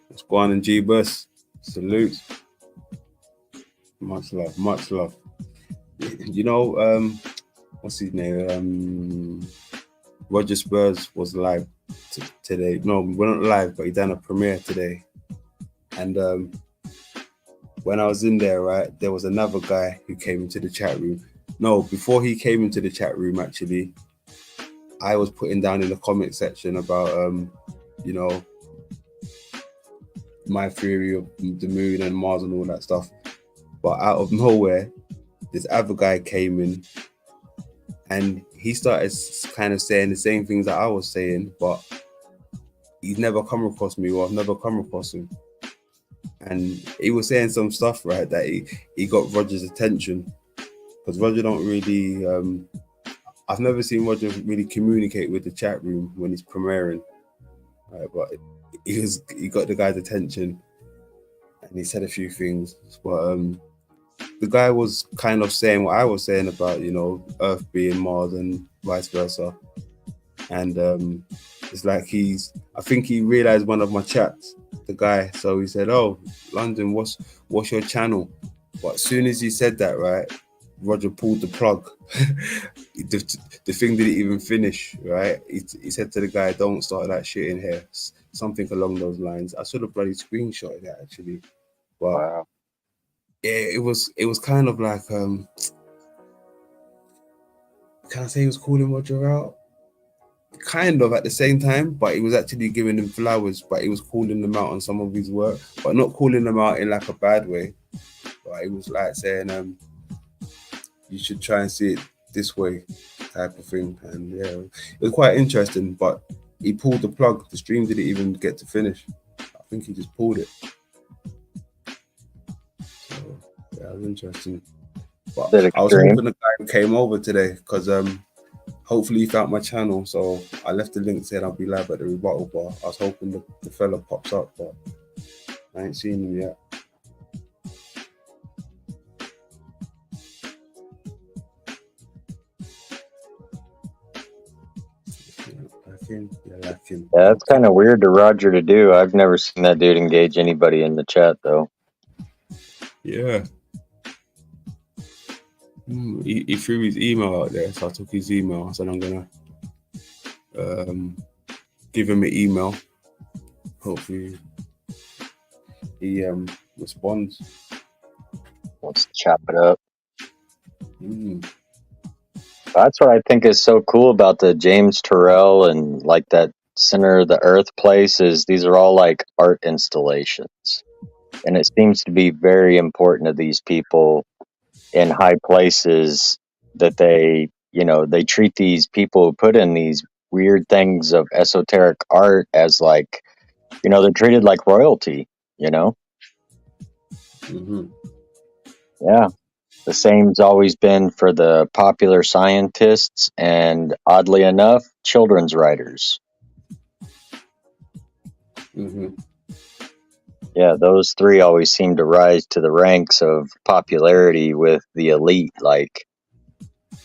What's going on, Jeebus? Salute. Much love, much love. What's his name? Roger Spurs was live today. No, we're not live, but he done a premiere today. And when I was in there, right, there was another guy who came into the chat room. No, before he came into the chat room, actually, I was putting down in the comment section about, my theory of the moon and Mars and all that stuff. But out of nowhere, this other guy came in and he started kind of saying the same things that I was saying, but he's never come across me or I've never come across him. And he was saying some stuff, right, that he got Roger's attention. Because Roger don't really, I've never seen Roger really communicate with the chat room when he's premiering. Right, but he got the guy's attention and he said a few things. But the guy was kind of saying what I was saying about, Earth being Mars and vice versa. And it's like I think he realized one of my chats, the guy. So he said, "Oh, London, what's your channel?" But as soon as he said that, right, Roger pulled the plug. the thing didn't even finish, right? He said to the guy, "Don't start that shit in here." Something along those lines. I should have bloody screenshotted that actually. But wow. Yeah, it was kind of like can I say he was calling Roger out? Kind of at the same time, but he was actually giving him flowers, but he was calling them out on some of his work, but not calling them out in like a bad way. But he was like saying, you should try and see it this way, type of thing. And yeah, it was quite interesting, but he pulled the plug. The stream didn't even get to finish. I think he just pulled it. So yeah, it was interesting. But I was hoping the guy came over today because hopefully he found my channel. So I left the link saying I'll be live at the Rebuttal Bar. I was hoping the fella pops up, but I ain't seen him yet. Yeah, that's kind of weird to Roger to do. I've never seen that dude engage anybody in the chat though. Yeah. He threw his email out there, so I took his email. I said I'm gonna give him an email. Hopefully he responds. Wants to chop it up. That's what I think is so cool about the James Turrell and like that center of the earth place is these are all like art installations. And it seems to be very important to these people in high places that they treat these people who put in these weird things of esoteric art as like, they're treated like royalty, Mm-hmm. Yeah. The same's always been for the popular scientists and, oddly enough, children's writers. Mm-hmm. Yeah, those three always seem to rise to the ranks of popularity with the elite. Like,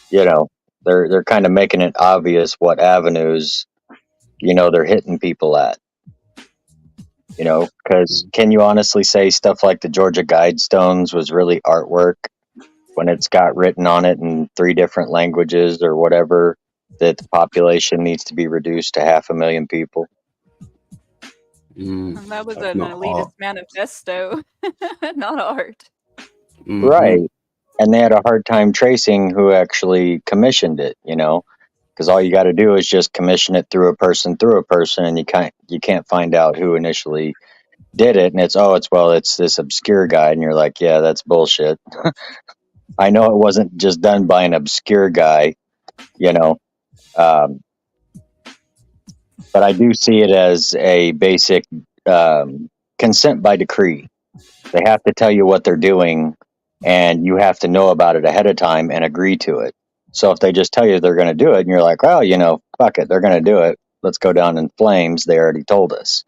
they're kind of making it obvious what avenues, they're hitting people at. Because can you honestly say stuff like the Georgia Guidestones was really artwork when it's got written on it in 3 different languages or whatever, that the population needs to be reduced to 500,000 people? Mm. And that was That's an not art. elitist manifesto, not art. Mm-hmm. Right. And they had a hard time tracing who actually commissioned it, because all you got to do is just commission it through a person, and you can't find out who initially did it. And it's this obscure guy, and you're like, yeah, that's bullshit. I know it wasn't just done by an obscure guy, um, but I do see it as a basic consent by decree. They have to tell you what they're doing, and you have to know about it ahead of time and agree to it. So if they just tell you they're going to do it, and you're like, well, fuck it, they're going to do it. Let's go down in flames. They already told us.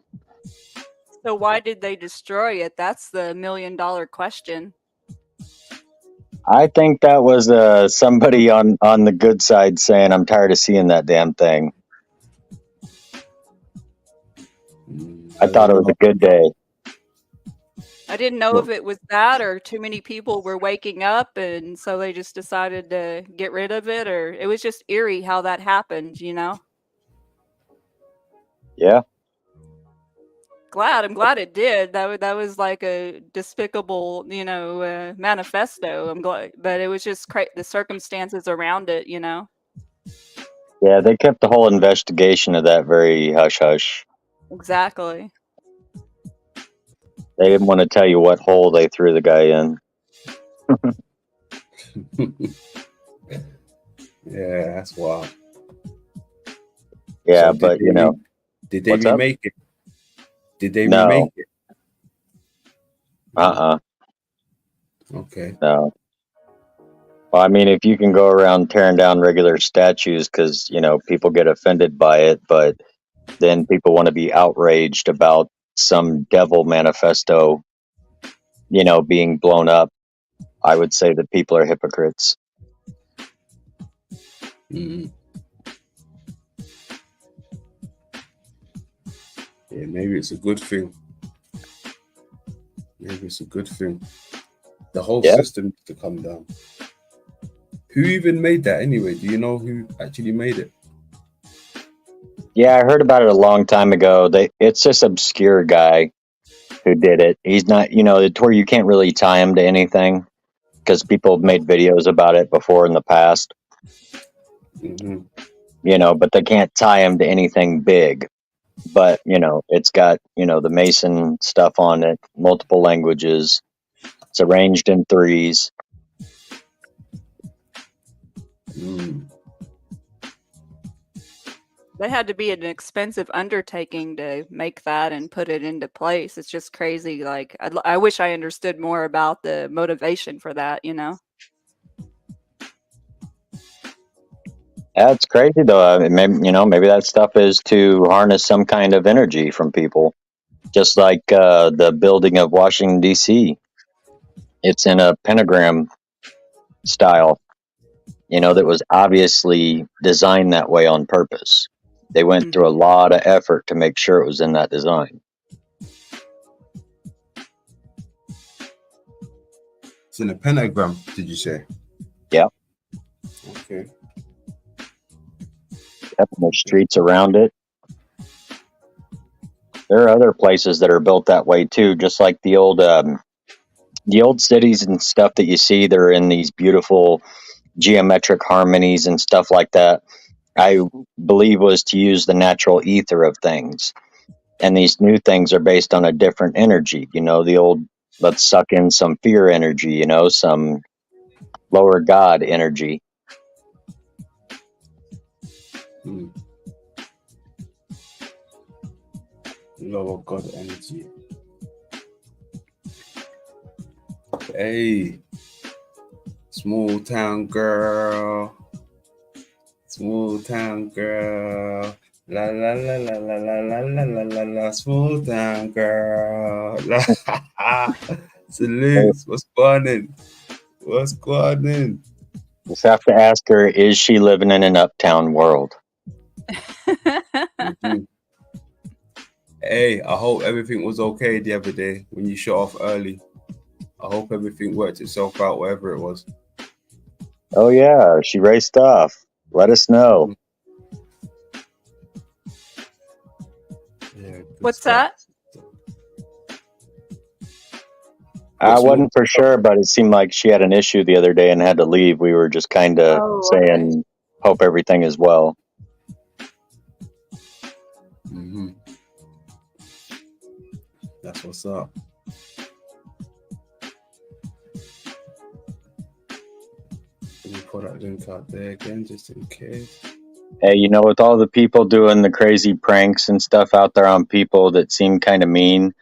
So why did they destroy it? That's the $1 million question. I think that was somebody on the good side saying, I'm tired of seeing that damn thing. I thought it was a good day. I didn't know if it was that or too many people were waking up, and so they just decided to get rid of it, or it was just eerie how that happened, Yeah. I'm glad it did. That was like a despicable, manifesto. I'm glad, but it was just the circumstances around it, Yeah, they kept the whole investigation of that very hush hush. Exactly. They didn't want to tell you what hole they threw the guy in. Yeah, that's wild. Yeah, So but did they what's up? remake it? Did they No. remake it? Okay. No. Well, I mean, if you can go around tearing down regular statues because, people get offended by it, but then people want to be outraged about some devil manifesto, being blown up, I would say that people are hypocrites. Mm-hmm. Yeah, maybe it's a good thing. Maybe it's a good thing. The whole system needs to come down. Who even made that anyway? Do you know who actually made it? Yeah, I heard about it a long time ago. It's this obscure guy who did it. He's not, to where you can't really tie him to anything because people have made videos about it before in the past. Mm-hmm. But they can't tie him to anything big. But, it's got, the Mason stuff on it, multiple languages. It's arranged in 3s. Mm. That had to be an expensive undertaking to make that and put it into place. It's just crazy. Like, I wish I understood more about the motivation for that, That's crazy though. I mean, maybe that stuff is to harness some kind of energy from people. Just like the building of Washington, D.C. It's in a pentagram style, that was obviously designed that way on purpose. They went through a lot of effort to make sure it was in that design. It's in a pentagram, did you say? Yeah. Okay. Yep, and there's streets around it. There are other places that are built that way too, just like the old cities and stuff that you see. They're in these beautiful geometric harmonies and stuff like that. I believe was to use the natural ether of things. And these new things are based on a different energy. The old, let's suck in some fear energy, some lower God energy. Love of God energy. Hey, small town girl. Small town girl. La la la la la la la la la la la. Small town girl. Salutes. What's going on? What's going on? Just have to ask her, is she living in an uptown world? Mhm. Hey, I hope everything was okay the other day when you shut off early. I hope everything worked itself out, whatever it was. Oh yeah, she raced off. Let us know. Yeah, good What's stuff. that? I What's wasn't for sure, but it seemed like she had an issue the other day and had to leave. We were just kind of Oh, okay. saying, hope everything is well. Mm-hmm. That's what's up. Let me put that link out there again, just in case. Hey, you know, with all the people doing the crazy pranks and stuff out there on people that seem kind of mean,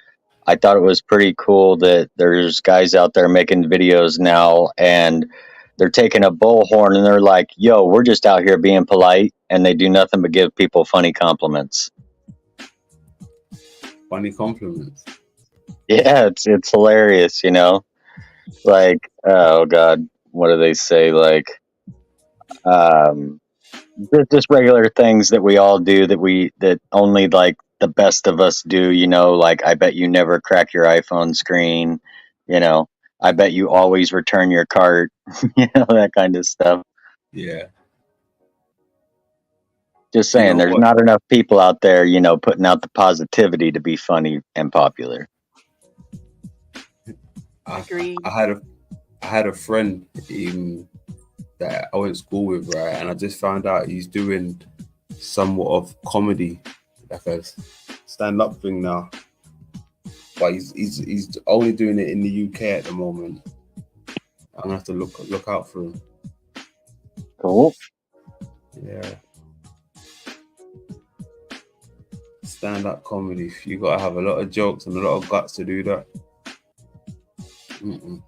I thought it was pretty cool that there's guys out there making videos now and they're taking a bullhorn and they're like, yo, we're just out here being polite. And they do nothing but give people funny compliments. Funny compliments. Yeah, it's hilarious, you know? Like, oh God, what do they say? Like, um, just regular things that we all do that only like the best of us do, you know, like I bet you never crack your iPhone screen, you know, I bet you always return your cart, you know, that kind of stuff. Yeah. Just You saying, know there's what? not enough people out there, you know, putting out the positivity to be funny and popular. Agreed. I had a friend that I went to school with, right? And I just found out he's doing somewhat of comedy, like a stand-up thing now. But he's only doing it in the UK at the moment. I'm gonna have to look out for him. Cool. Yeah. Stand-up comedy. You gotta have a lot of jokes and a lot of guts to do that. Mm-mm.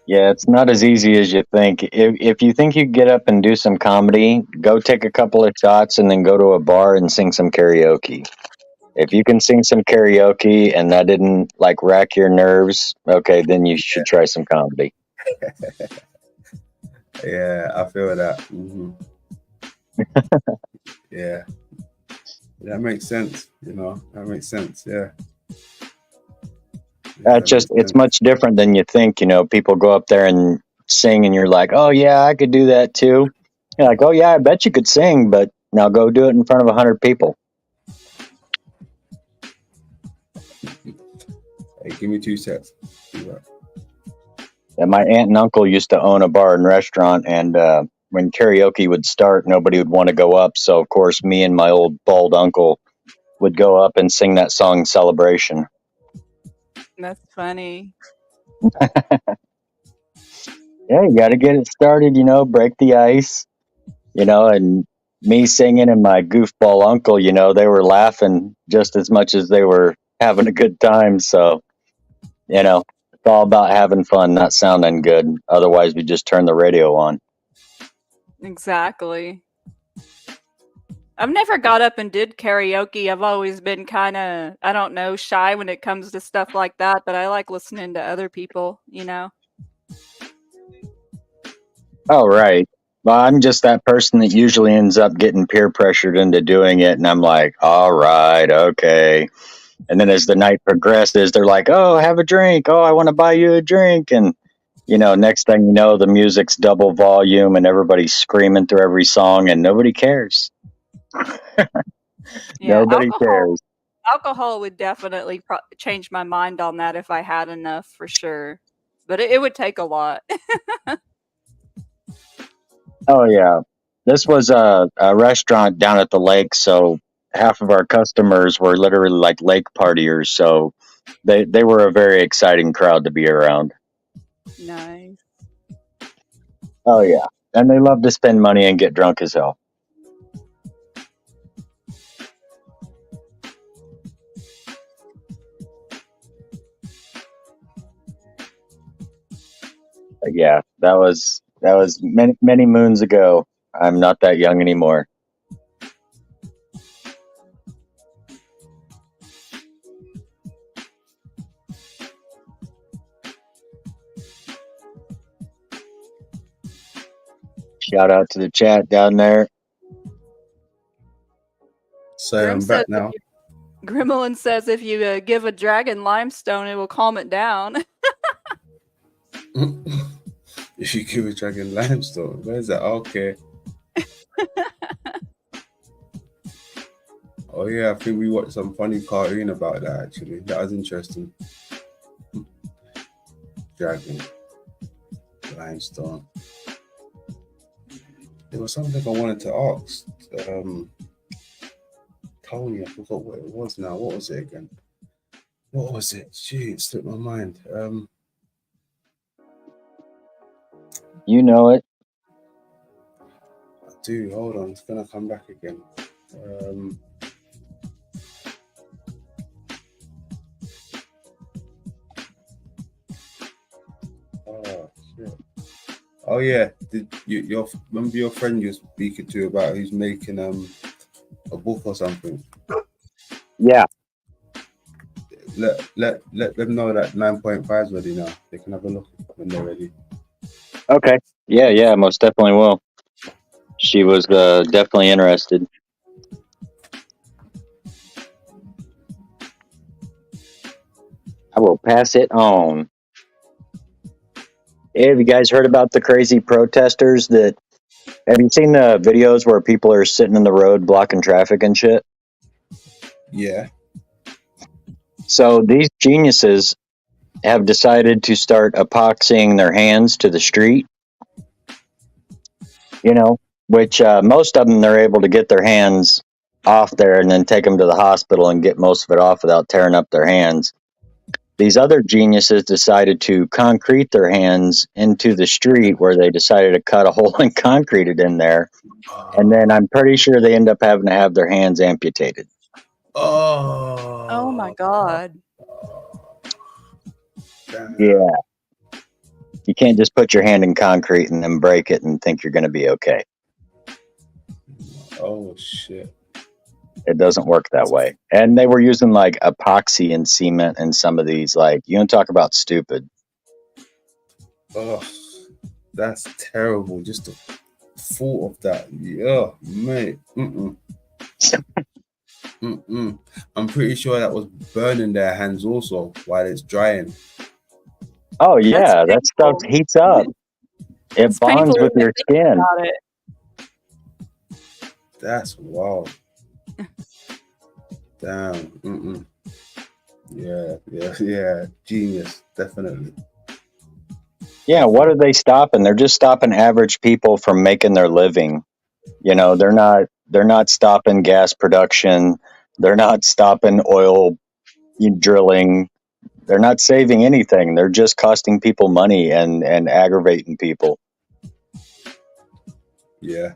Yeah, it's not as easy as you think. If you think you can get up and do some comedy, go take a couple of shots and then go to a bar and sing some karaoke. If you can sing some karaoke and that didn't like rack your nerves, okay, then you should try some comedy. Yeah, I feel that. Mm-hmm. Yeah, that makes sense. You know, that makes sense. Yeah. Yeah, that makes It's sense. much different than you think. You know, people go up there and sing, and you're like, oh yeah, I could do that too. You're like, oh yeah, I bet you could sing, but now go do it in front of 100 people. Hey, give me 2 sets. And my aunt and uncle used to own a bar and restaurant, and when karaoke would start, nobody would want to go up. So of course, me and my old bald uncle would go up and sing that song "Celebration." That's funny. Yeah, you got to get it started. You know, break the ice. You know, and me singing and my goofball uncle, you know, they were laughing just as much as they were having a good time. So, you know, it's all about having fun, not sounding good. Otherwise, we just turn the radio on. Exactly. I've never got up and did karaoke. I've always been kind of, I don't know, shy when it comes to stuff like that, but I like listening to other people, you know? Oh, right. Well, I'm just that person that usually ends up getting peer pressured into doing it. And I'm like, all right, okay. And then as the night progresses, they're like, oh, have a drink. Oh, I want to buy you a drink. And, you know, next thing you know, the music's double volume and everybody's screaming through every song and nobody cares. Yeah, Nobody cares. alcohol would definitely change my mind on that if I had enough for sure. But it would take a lot. Oh, yeah. This was a restaurant down at the lake. So half of our customers were literally like lake partiers. So they were a very exciting crowd to be around. Nice. Oh, yeah. And they love to spend money and get drunk as hell. Yeah, that was many moons ago. I'm not that young anymore. Shout out to the chat down there. So Grim I'm says back now. Grimmelin says if you give a dragon limestone, it will calm it down. If you give a dragon limestone, where's that? Okay. Oh yeah, I think we watched some funny cartoon about that actually. That was interesting. Dragon limestone. There was something I wanted to ask. Tony, I forgot what it was now. What was it again? What was it? Gee, it slipped my mind. You know it. I do. Hold on, it's gonna come back again. Oh shit. Oh yeah. Did you remember your friend you were speaking to about who's making a book or something? Yeah. Let them know that 9.5 is ready now. They can have a look when they're ready. Okay. Yeah, most definitely will. She was definitely interested. I will pass it on. Hey, have you guys heard about the crazy protesters have you seen the videos where people are sitting in the road blocking traffic and shit? Yeah. So these geniuses have decided to start epoxying their hands to the street, which most of them they're able to get their hands off there and then take them to the hospital and get most of it off without tearing up their hands. These other geniuses decided to concrete their hands into the street where they decided to cut a hole and concrete it in there. And then I'm pretty sure they end up having to have their hands amputated. Oh my God. Yeah. You can't just put your hand in concrete and then break it and think you're going to be okay. Oh shit. It doesn't work that way. And they were using like epoxy and cement and some of these, like, you don't talk about stupid. Oh, that's terrible. Just the thought of that. Yeah, mate. I'm pretty sure that was burning their hands also while it's drying. Oh yeah, that stuff heats up. It bonds with your skin. That's wild. Damn. Yeah. Genius, definitely. Yeah, what are they stopping? They're just stopping average people from making their living. They're not stopping gas production. They're not stopping oil drilling. They're not saving anything. They're just costing people money and aggravating people. Yeah.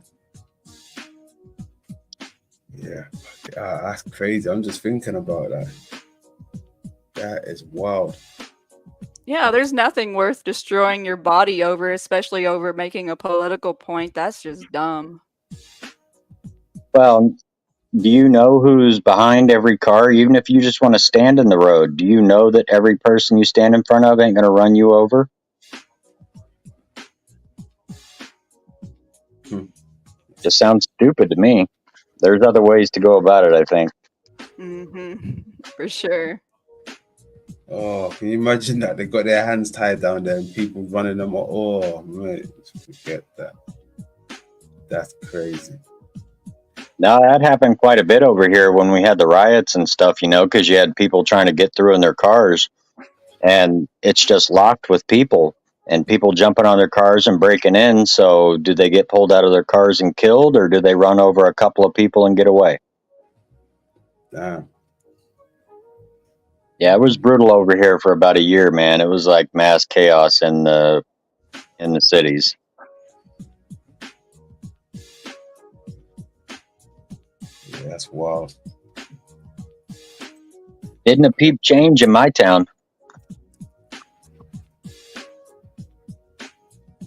That's crazy. I'm just thinking about that. That is wild. Yeah, there's nothing worth destroying your body over, especially over making a political point. That's just dumb. Well, do you know who's behind every car? Even if you just want to stand in the road, do you know that every person you stand in front of ain't going to run you over? Just sounds stupid to me. There's other ways to go about it, I think. For sure. Oh, can you imagine that? They got their hands tied down there and people running them. Oh, mate, forget that. That's crazy. Now, that happened quite a bit over here when we had the riots and stuff, because you had people trying to get through in their cars, and it's just locked with people, and people jumping on their cars and breaking in. So do they get pulled out of their cars and killed, or do they run over a couple of people and get away? Damn. Yeah, it was brutal over here for about a year, man. It was like mass chaos in the cities. Yeah, that's wild. Didn't a peep change in my town?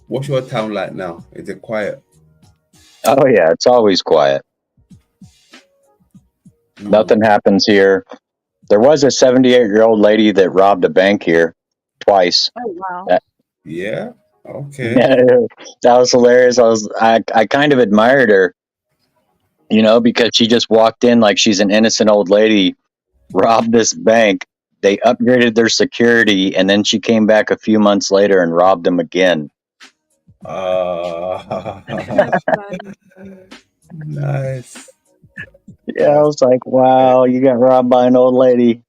What's your town like now? Is it quiet? Oh yeah, it's always quiet. Nothing happens here. There was a 78-year-old lady that robbed a bank here twice. Oh wow. That, Yeah. Okay. that was hilarious. I kind of admired her, because she just walked in like she's an innocent old lady, robbed this bank. They upgraded their security, and then she came back a few months later and robbed them again. That's funny. Nice. Yeah, I was like, wow, you got robbed by an old lady.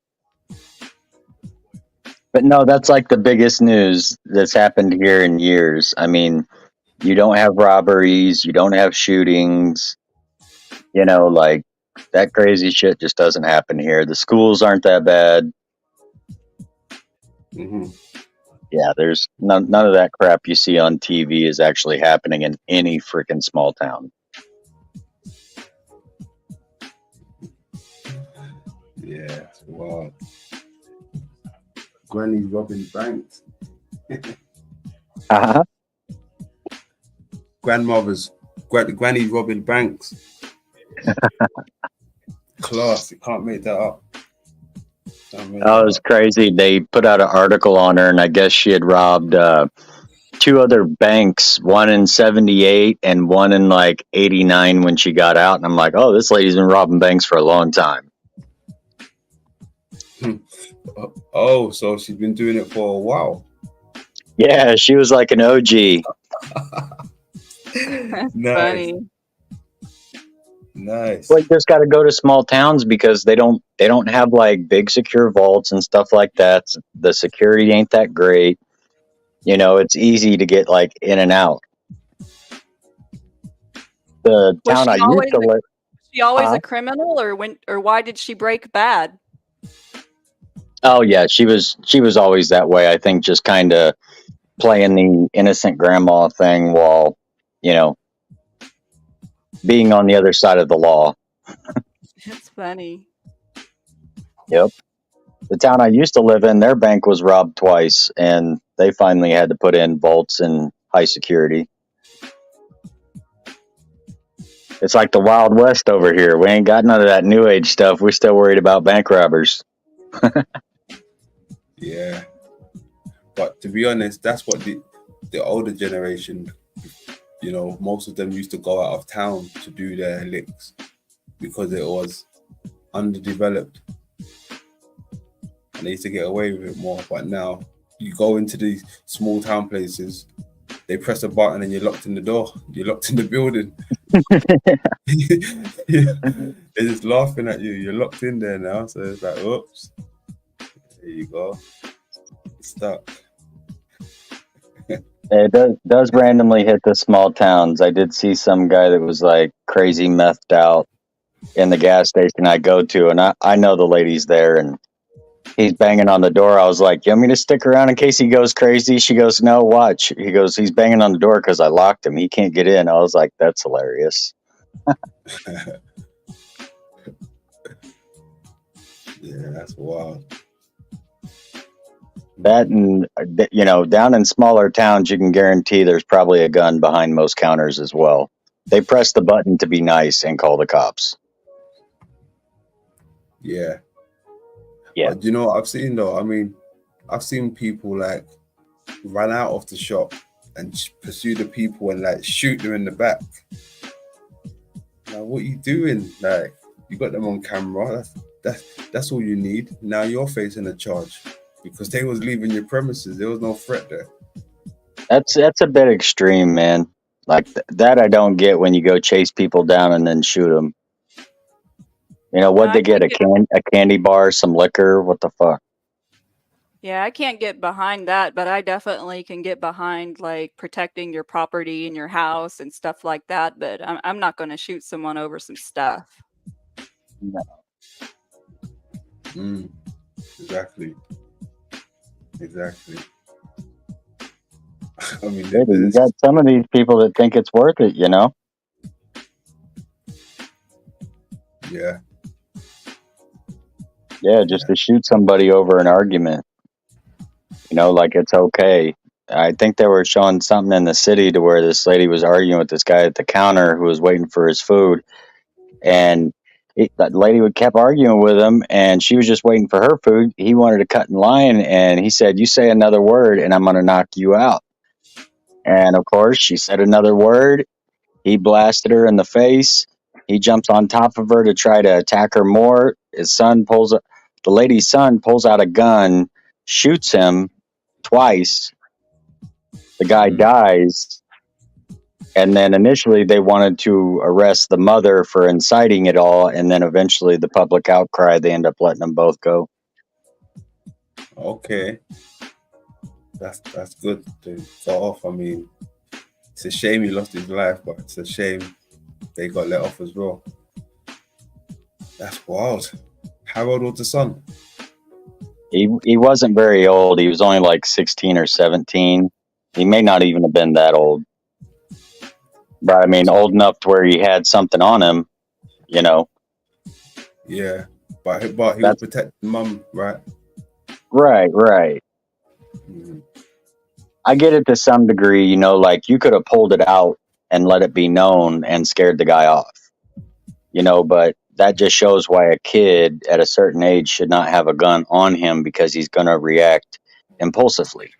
But no, that's like the biggest news that's happened here in years. I mean, you don't have robberies, you don't have shootings, like that crazy shit just doesn't happen here. The schools aren't that bad. Mm-hmm. Yeah, there's none of that crap you see on TV is actually happening in any freaking small town. Yeah. Wow. Granny's robbing banks. Uh-huh. Grandmothers. Granny's robbing banks. Class. You can't make that up. Oh, it was crazy. They put out an article on her, and I guess she had robbed 2 other banks, one in 78 and one in like 89 when she got out. And I'm like, oh, this lady's been robbing banks for a long time. Oh, so she's been doing it for a while. Yeah, she was like an OG. That's Nice. funny. Nice. Well, you just got to go to small towns because they don't have like big secure vaults and stuff like that. The security ain't that great. It's easy to get like in and out. The Was town I she used always to live. she always Huh? a criminal, or why did she break bad? Oh yeah, she was always that way. I think just kind of playing the innocent grandma thing while, being on the other side of the law. That's funny. Yep. The town I used to live in, their bank was robbed twice, and they finally had to put in vaults and high security. It's like the Wild West over here. We ain't got none of that new age stuff. We're still worried about bank robbers. Yeah. But to be honest, that's what the older generation, most of them used to go out of town to do their licks because it was underdeveloped. And they used to get away with it more. But now you go into these small town places, they press a button and you're locked in the door. You're locked in the building. They're just laughing at you. You're locked in there now. So it's like, oops. There you go. Stuck. It does randomly hit the small towns. I did see some guy that was like crazy methed out in the gas station I go to, and I know the lady's there, and he's banging on the door. I was like, you want me to stick around in case he goes crazy? She goes, no, watch. He goes, he's banging on the door because I locked him. He can't get in. I was like, that's hilarious. Yeah, that's wild. That, and down in smaller towns, you can guarantee there's probably a gun behind most counters as well. They press the button to be nice and call the cops. Yeah. Yeah. But you know what I've seen though? I mean, I've seen people like run out of the shop and pursue the people and like shoot them in the back. Now, what are you doing? Like, you got them on camera. That's all you need. Now you're facing a charge because they was leaving your premises. There was no threat there. That's a bit extreme, man. Like that I don't get when you go chase people down and then shoot them. What'd they get? A candy bar, some liquor? What the fuck? Yeah, I can't get behind that, but I definitely can get behind like protecting your property and your house and stuff like that. But I'm not going to shoot someone over some stuff. No. Exactly. I mean, you got some of these people that think it's worth it, Yeah. Yeah, just to shoot somebody over an argument. Like it's okay. I think they were showing something in the city to where this lady was arguing with this guy at the counter who was waiting for his food, and that lady would kept arguing with him, and she was just waiting for her food. He wanted to cut in line, and he said, "You say another word, and I'm going to knock you out." And of course, she said another word. He blasted her in the face. He jumps on top of her to try to attack her more. The lady's son pulls out a gun, shoots him twice. The guy dies. And then initially they wanted to arrest the mother for inciting it all. And then eventually the public outcry, they end up letting them both go. Okay. That's good to go off. I mean, it's a shame he lost his life, but it's a shame they got let off as well. That's wild. How old was the son? He wasn't very old. He was only like 16 or 17. He may not even have been that old. But I mean, old enough to where he had something on him, you know. Yeah, but he was protecting mum, right? Right. Mm. I get it to some degree, you know, like you could have pulled it out and let it be known and scared the guy off, you know, but that just shows why a kid at a certain age should not have a gun on him, because he's going to react impulsively.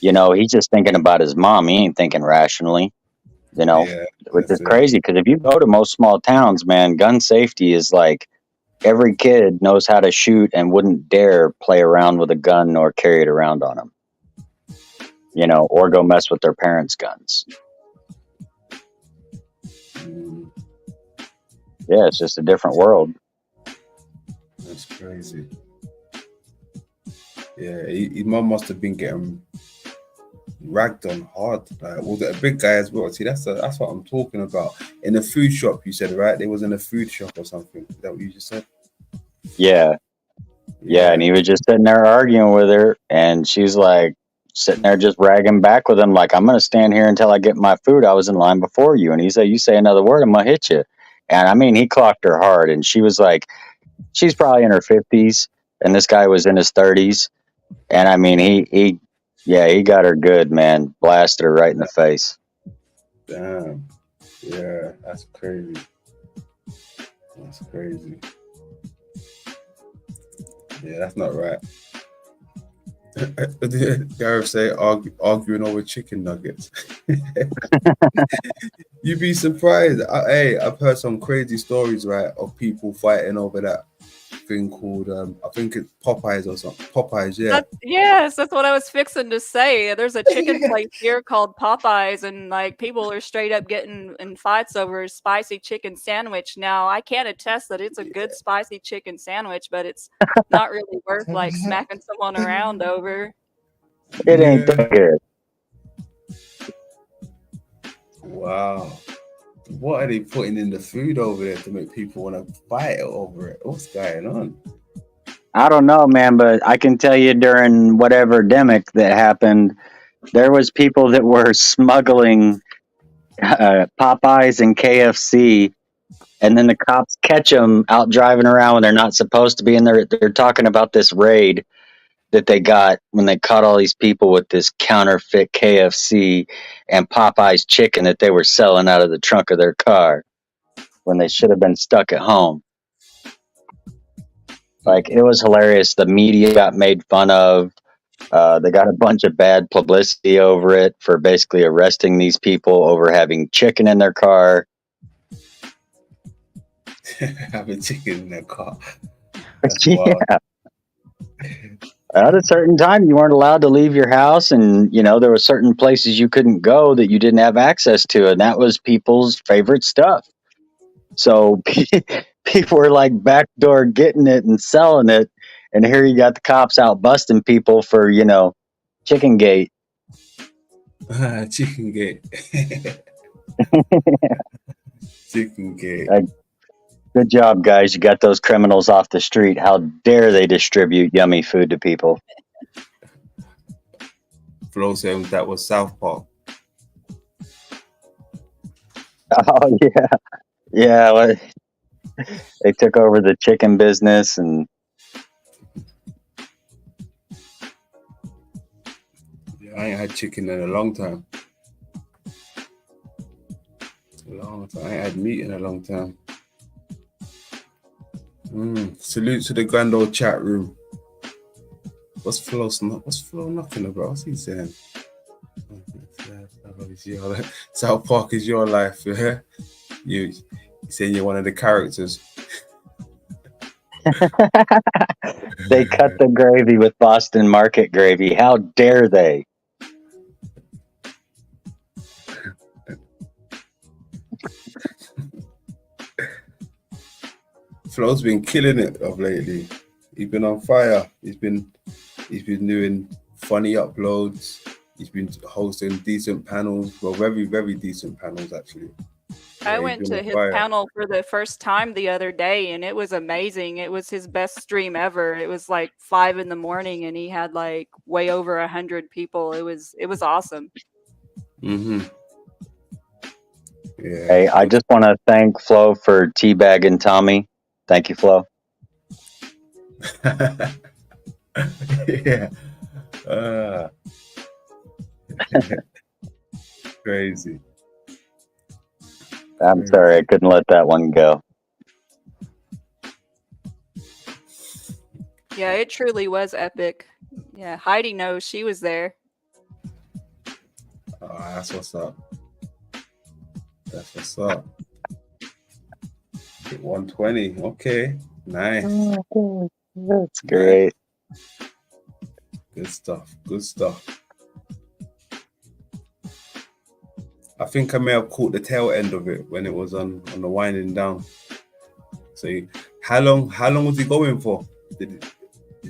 You know, he's just thinking about his mom. He ain't thinking rationally, you know, Yeah, which is that's it. crazy, because if you go to most small towns, man, gun safety is like every kid knows how to shoot and wouldn't dare play around with a gun or carry it around on them, you know, or go mess with their parents' guns. Mm, Yeah, it's just a different world. that's crazy. Yeah, his mum must have been getting ragged on hard. Like, was it a big guy as well? See, that's what I'm talking about. In a food shop, you said, right? They was in a food shop or something. Is that what you just said? Yeah, and he was just sitting there arguing with her, and she's like sitting there just ragging back with him, like, "I'm gonna stand here until I get my food. I was in line before you." And he said, "You say another word, I'm gonna hit you." And I mean, he clocked her hard, and she was like, she's probably in her 50s, and this guy was in his 30s, and I mean, he got her good, man. Blasted her right in the face. Damn. Yeah, that's crazy. That's crazy. Yeah, that's not right. Gareth say arguing over chicken nuggets. You'd be surprised. I've heard some crazy stories, right, of people fighting over that thing called I think it's Popeyes or something. Popeyes, yeah. Yes, that's what I was fixing to say. There's a chicken place here called Popeyes, and like people are straight up getting in fights over a spicy chicken sandwich. Now, I can't attest that it's a good spicy chicken sandwich, but it's not really worth like smacking someone around over. It ain't that good. Wow. What are they putting in the food over there to make people want to fight over it? What's going on? I don't know, man, but I can tell you during whatever demic that happened, there was people that were smuggling Popeyes and KFC, and then the cops catch them out driving around when they're not supposed to be. And they're talking about this raid that they got when they caught all these people with this counterfeit KFC and Popeyes chicken that they were selling out of the trunk of their car when they should have been stuck at home. Like, it was hilarious. The media got made fun of. They got a bunch of bad publicity over it for basically arresting these people over having chicken in their car. Having chicken in their car. Yeah. At a certain time, you weren't allowed to leave your house, and you know there were certain places you couldn't go that you didn't have access to, and that was people's favorite stuff. So people were like backdoor getting it and selling it, and here you got the cops out busting people for, you know, chicken gate. Chicken gate. Chicken gate. Good job, guys. You got those criminals off the street. How dare they distribute yummy food to people? Flo said that was South Park. Oh, yeah. Yeah, well, they took over the chicken business, and I ain't had chicken in a long time. I ain't had meat in a long time. Salute to the grand old chat room. What's Flo knocking about? What's he saying? South Park is your life, yeah? You saying you're one of the characters. They cut the gravy with Boston Market gravy. How dare they? Flo's been killing it of lately. He's been on fire. He's been doing funny uploads. He's been hosting decent panels. Well, very, very decent panels actually. I went to his panel for the first time the other day, and it was amazing. It was his best stream ever. It was like 5 a.m, and he had like way over 100 people. It was awesome. Yeah. Hey, I just want to thank Flo for teabagging Tommy. Thank you, Flo. Yeah. Crazy. I'm sorry, I couldn't let that one go. Yeah, it truly was epic. Yeah, Heidi knows, she was there. Oh, that's what's up. That's what's up. 120. Okay. Nice. Oh, that's great. Good stuff. Good stuff. I think I may have caught the tail end of it when it was on the winding down. So how long was he going for?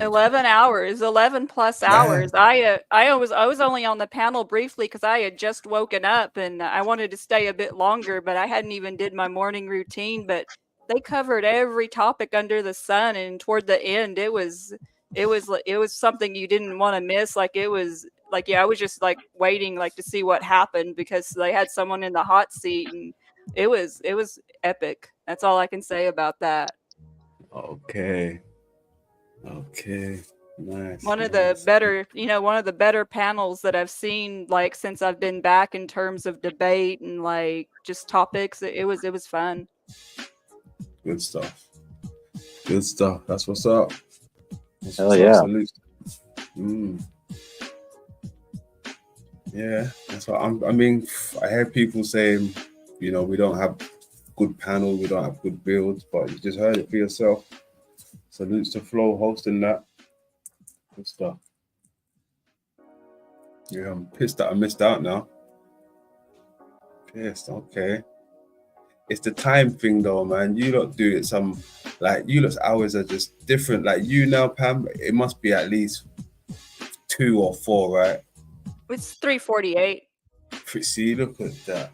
11 hours, 11 plus hours. I was only on the panel briefly because I had just woken up and I wanted to stay a bit longer, but I hadn't even did my morning routine. But they covered every topic under the sun, and toward the end, it was something you didn't want to miss. Like it was like, yeah, I was just like waiting like to see what happened because they had someone in the hot seat, and it was epic. That's all I can say about that. Okay. Nice. One of the better panels that I've seen like since I've been back in terms of debate and like just topics. It was fun. Good stuff. That's what's up. Hell yeah. Yeah, that's what I mean, I hear people saying, we don't have good panels, we don't have good builds, but you just heard it for yourself. Salutes to Flo hosting that. Good stuff. Yeah, I'm pissed that I missed out now. Pissed, okay. It's the time thing though, man. You lot do it you lot's hours are just different. Like you now, Pam, it must be at least 2 or 4, right? It's 3:48. See, look at that.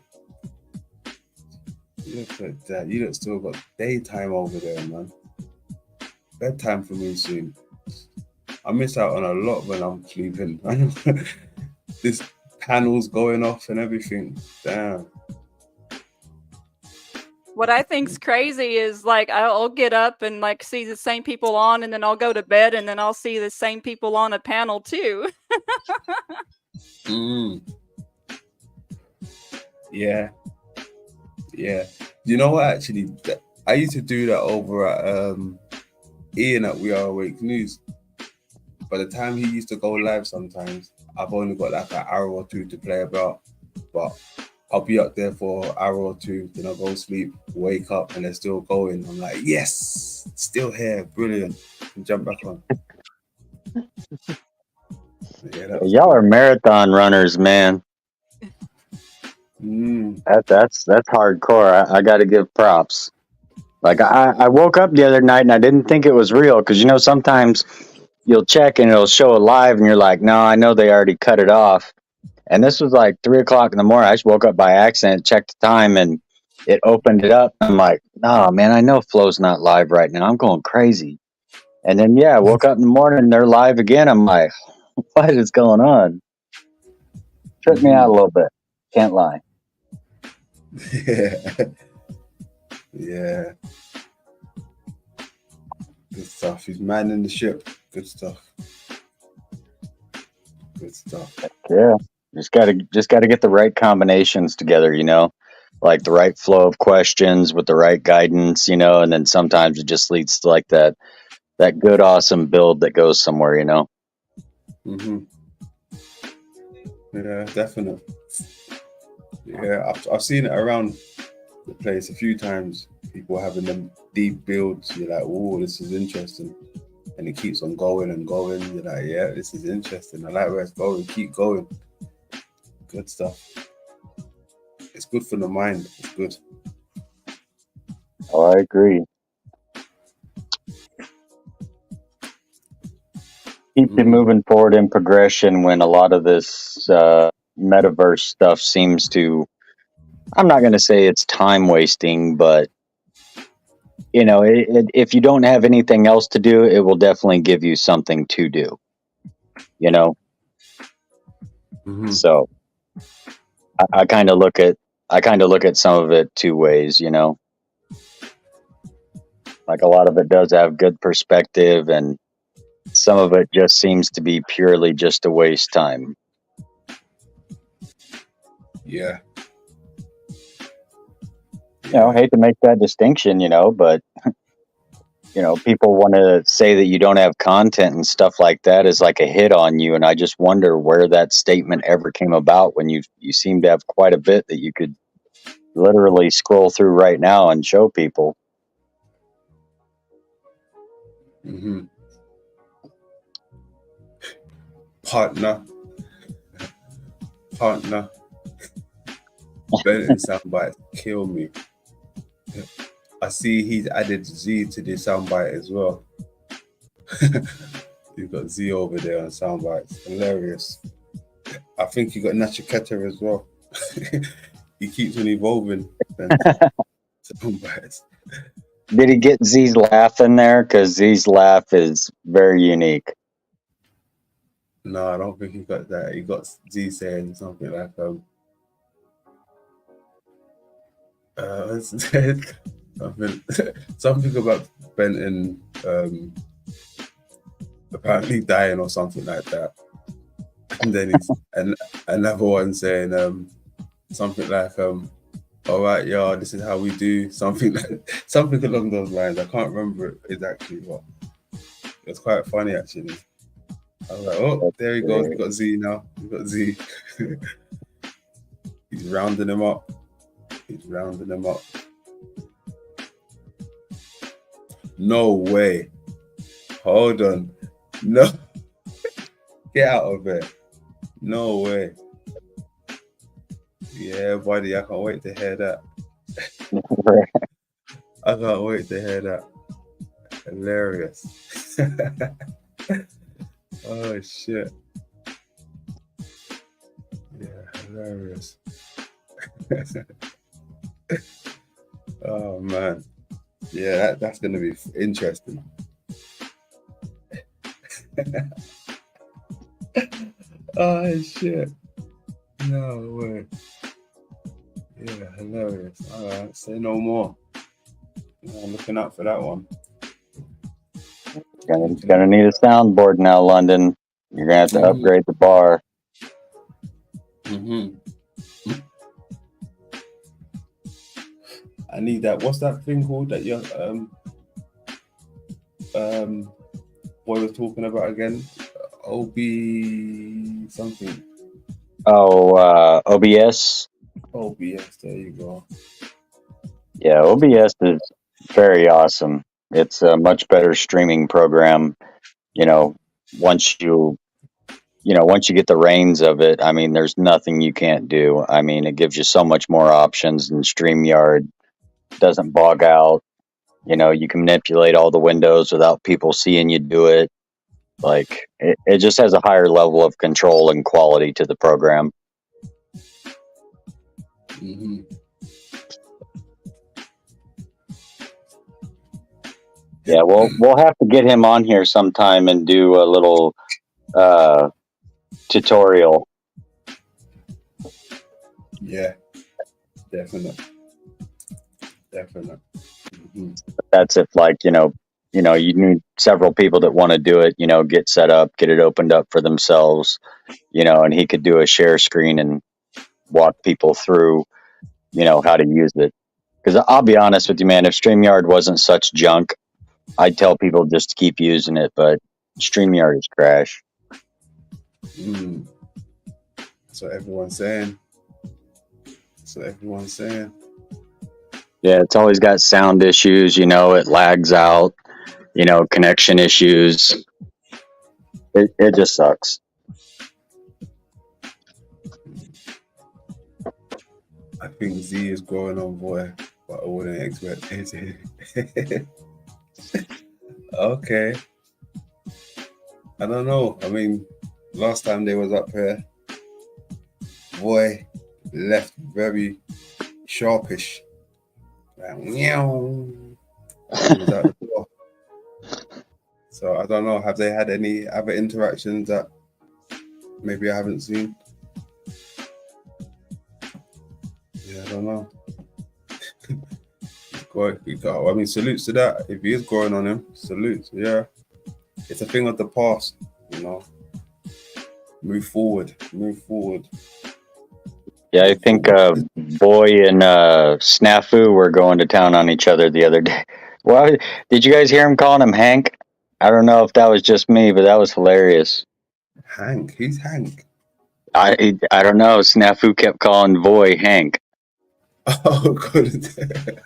You lot still got daytime over there, man. Bedtime for me soon. I miss out on a lot when I'm sleeping. This panel's going off and everything. Damn. What I think's crazy is like I'll get up and like see the same people on, and then I'll go to bed, and then I'll see the same people on a panel too. Yeah. You know what? Actually, I used to do that over at Ian at We Are Awake News. By the time he used to go live, sometimes I've only got like an hour or 2 to play about, but I'll be up there for an hour or 2, then I'll go sleep, wake up, and they're still going. I'm like, yes, still here, brilliant, and jump back on. Yeah, y'all are marathon runners, man. That's hardcore. I got to give props. Like I woke up the other night and I didn't think it was real because sometimes you'll check and it'll show it live and you're like, no, I know they already cut it off. And this was like 3:00 in the morning. I just woke up by accident, checked the time, and it opened it up. I'm like, no, man, I know Flo's not live right now. I'm going crazy. And then I woke up in the morning and they're live again. I'm like, what is going on? Tripped me out a little bit. Can't lie. Yeah. Good stuff. He's manning the ship. Good stuff. Good stuff. Yeah, just gotta get the right combinations together, like the right flow of questions with the right guidance, and then sometimes it just leads to like that good awesome build that goes somewhere. Hmm. Yeah, definitely. Yeah, I've seen it around the place a few times. People having them deep builds. You're like, oh, this is interesting, and it keeps on going and going. You're like, yeah, this is interesting. I like where it's going. Keep going. Good stuff. It's good for the mind. It's good. Oh, I agree. Keep it Mm, moving forward in progression when a lot of this metaverse stuff seems to. I'm not going to say it's time wasting, but if you don't have anything else to do, it will definitely give you something to do. You know, hmm. so I kind of look at some of it two ways. Like a lot of it does have good perspective, and some of it just seems to be purely just a waste time. Yeah. I hate to make that distinction, but people want to say that you don't have content and stuff like that is like a hit on you, and I just wonder where that statement ever came about when you seem to have quite a bit that you could literally scroll through right now and show people. Hmm. Partner. Benton soundbite kill me. I see he's added Z to the soundbite as well. You've got Z over there on soundbites. Hilarious. I think you got Nachiketa as well. He keeps on evolving. Soundbites. Did he get Z's laugh in there? Because Z's laugh is very unique. No, I don't think he got that. He got Z saying something like something about Benton apparently dying or something like that. And then he's and another one saying something like all right, y'all, this is how we do something along those lines. I can't remember exactly what. It's quite funny actually. I was like, oh, there he goes. We got Z now. We got Z. He's rounding him up. No way. Hold on. No. Get out of there. No way. Yeah, buddy, I can't wait to hear that. I can't wait to hear that. Hilarious. Oh, shit. Yeah, hilarious. Oh, man. Yeah, that's going to be interesting. Oh, shit. No way. Yeah, hilarious. All right, say no more. I'm looking out for that one. Gonna need a soundboard now, London. You're gonna have to upgrade the bar. Mm-hmm. I need that. What's that thing called that your boy was talking about again? OB something. Oh, OBS. OBS. There you go. Yeah, OBS is very awesome. It's a much better streaming program. Once you get the reins of it, I mean, there's nothing you can't do. I mean, it gives you so much more options than StreamYard. Doesn't bog out. You can manipulate all the windows without people seeing you do it. Like, it just has a higher level of control and quality to the program. Mm-hmm. Yeah, we'll have to get him on here sometime and do a little tutorial. Yeah, definitely. Mm-hmm. That's if, like, you know, you need several people that want to do it, you know, get set up, get it opened up for themselves, you know, and he could do a share screen and walk people through, you know, how to use it. Because I'll be honest with you, man, if StreamYard wasn't such junk, I'd tell people just to keep using it, but StreamYard is trash. That's what everyone's saying. Yeah, it's always got sound issues, you know, it lags out, you know, connection issues. It just sucks. I think Z is growing on, boy, but I wouldn't expect it. Okay. I don't know. I mean, last time they was up here, boy left very sharpish. Like, meow. He was out the door. So I don't know. Have they had any other interactions that maybe I haven't seen? Yeah, I don't know. I mean, salutes to that. If he is growing on him, salutes. Yeah, it's a thing of the past, you know. Move forward. Yeah, I think Boy and Snafu were going to town on each other the other day. Well, did you guys hear him calling him Hank? I don't know if that was just me, but that was hilarious. Hank? Who's Hank? I don't know. Snafu kept calling Boy Hank. Oh, God.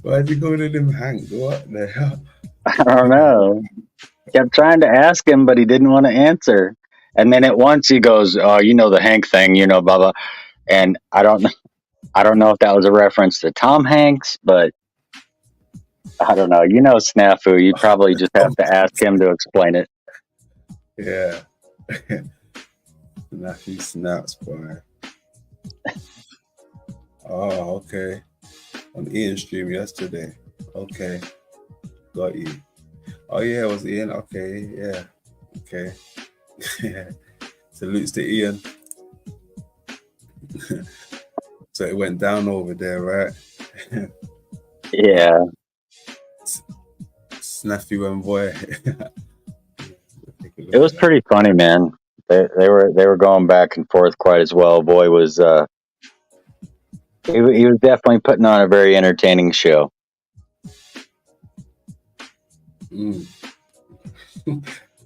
Why is he calling him Hank? What the hell? I don't know. Kept trying to ask him, but he didn't want to answer. And then at once he goes, "Oh, you know the Hank thing, you know, blah blah." And I don't know if that was a reference to Tom Hanks, but I don't know. You know, Snafu. You'd probably just have to ask him to explain it. Yeah. Snafu snaps, boy. Oh, okay. On Ian's stream yesterday. Okay. Got you. Oh, yeah, it was Ian. Okay, yeah. Okay. Yeah. Salutes to Ian. So it went down over there, right? Yeah. Snafu and Boy. It was pretty funny, man. They were going back and forth quite as well. Boy was he was definitely putting on a very entertaining show.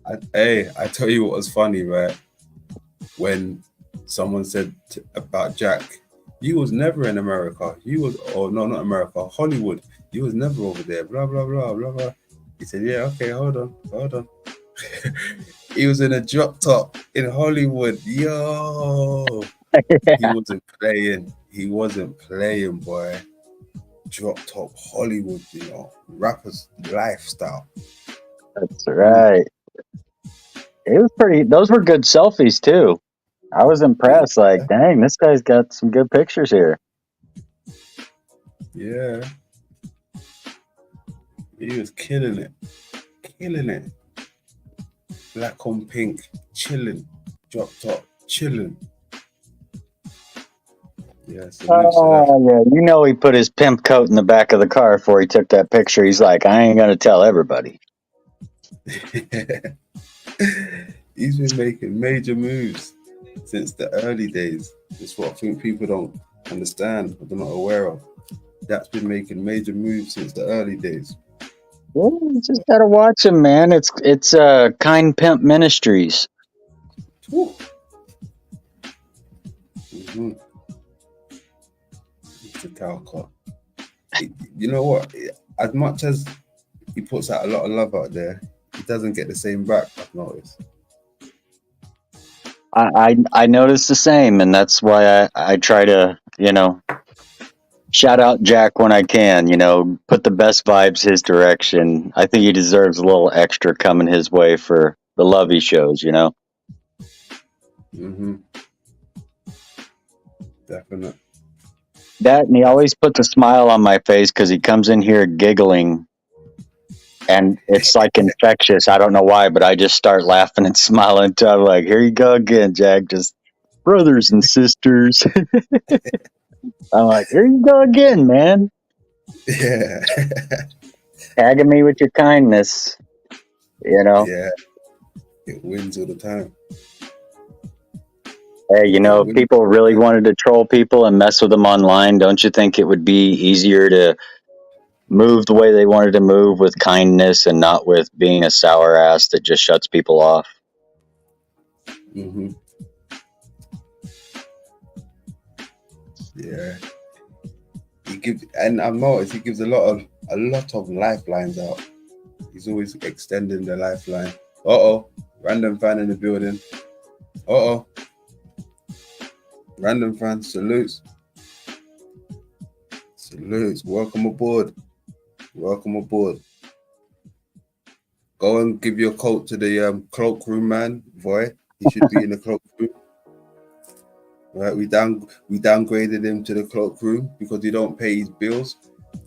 I tell you what was funny, right? When someone said about Jack, you was never in America. Not America, Hollywood. You was never over there. Blah blah blah blah blah. He said, "Yeah, okay, hold on." He was in a drop top in Hollywood. Yo, He wasn't playing, boy. Drop top Hollywood, you know, rappers lifestyle. That's right. It was pretty. Those were good selfies too. I was impressed. Like, dang, this guy's got some good pictures here. Yeah. He was killing it. Black on pink, chilling. Drop top, chilling. Yeah, yeah. You know, he put his pimp coat in the back of the car before he took that picture. He's like, I ain't gonna tell everybody. He's been making major moves since the early days. It's what I think people don't understand, or they're not aware of. That's been making major moves since the early days. Well, you just gotta watch him, man. It's Kind Pimp Ministries. Mm-hmm. It's a talker. You know what? As much as he puts out a lot of love out there, he doesn't get the same back, I've noticed. I noticed the same, and that's why I try to, you know, shout out Jack when I can, you know, put the best vibes his direction. I think he deserves a little extra coming his way for the love he shows, you know? Mm-hmm. Definitely. That, and he always puts a smile on my face because he comes in here giggling, and it's like infectious. I don't know why, but I just start laughing and smiling until I'm like, here you go again, Jack, just brothers and sisters. I'm like, here you go again, man. Yeah. Tagging me with your kindness, Yeah, it wins all the time. Hey, It if wins people all the really time. wanted to troll people and mess with them online, don't you think it would be easier to move the way they wanted to move with kindness and not with being a sour ass that just shuts people off? Mm-hmm. Yeah. And I've noticed he gives a lot of lifelines out. He's always extending the lifeline. Random fan in the building. Random fan, salutes. Welcome aboard. Go and give your coat to the cloakroom man, boy. He should be in the cloakroom. Right, we downgraded him to the cloakroom because he don't pay his bills.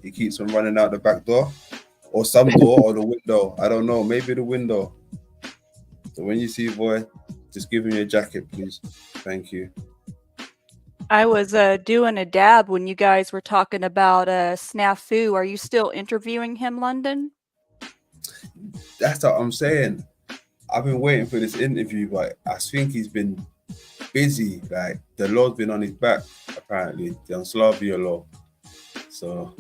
He keeps on running out the back door, or some door, or the window. I don't know. Maybe the window. So when you see boy, just give him your jacket, please. Thank you. I was doing a dab when you guys were talking about Snafu. Are you still interviewing him, London? That's what I'm saying. I've been waiting for this interview, but I think he's been busy. Like the Lord's been on his back, apparently, the Unslavia law. So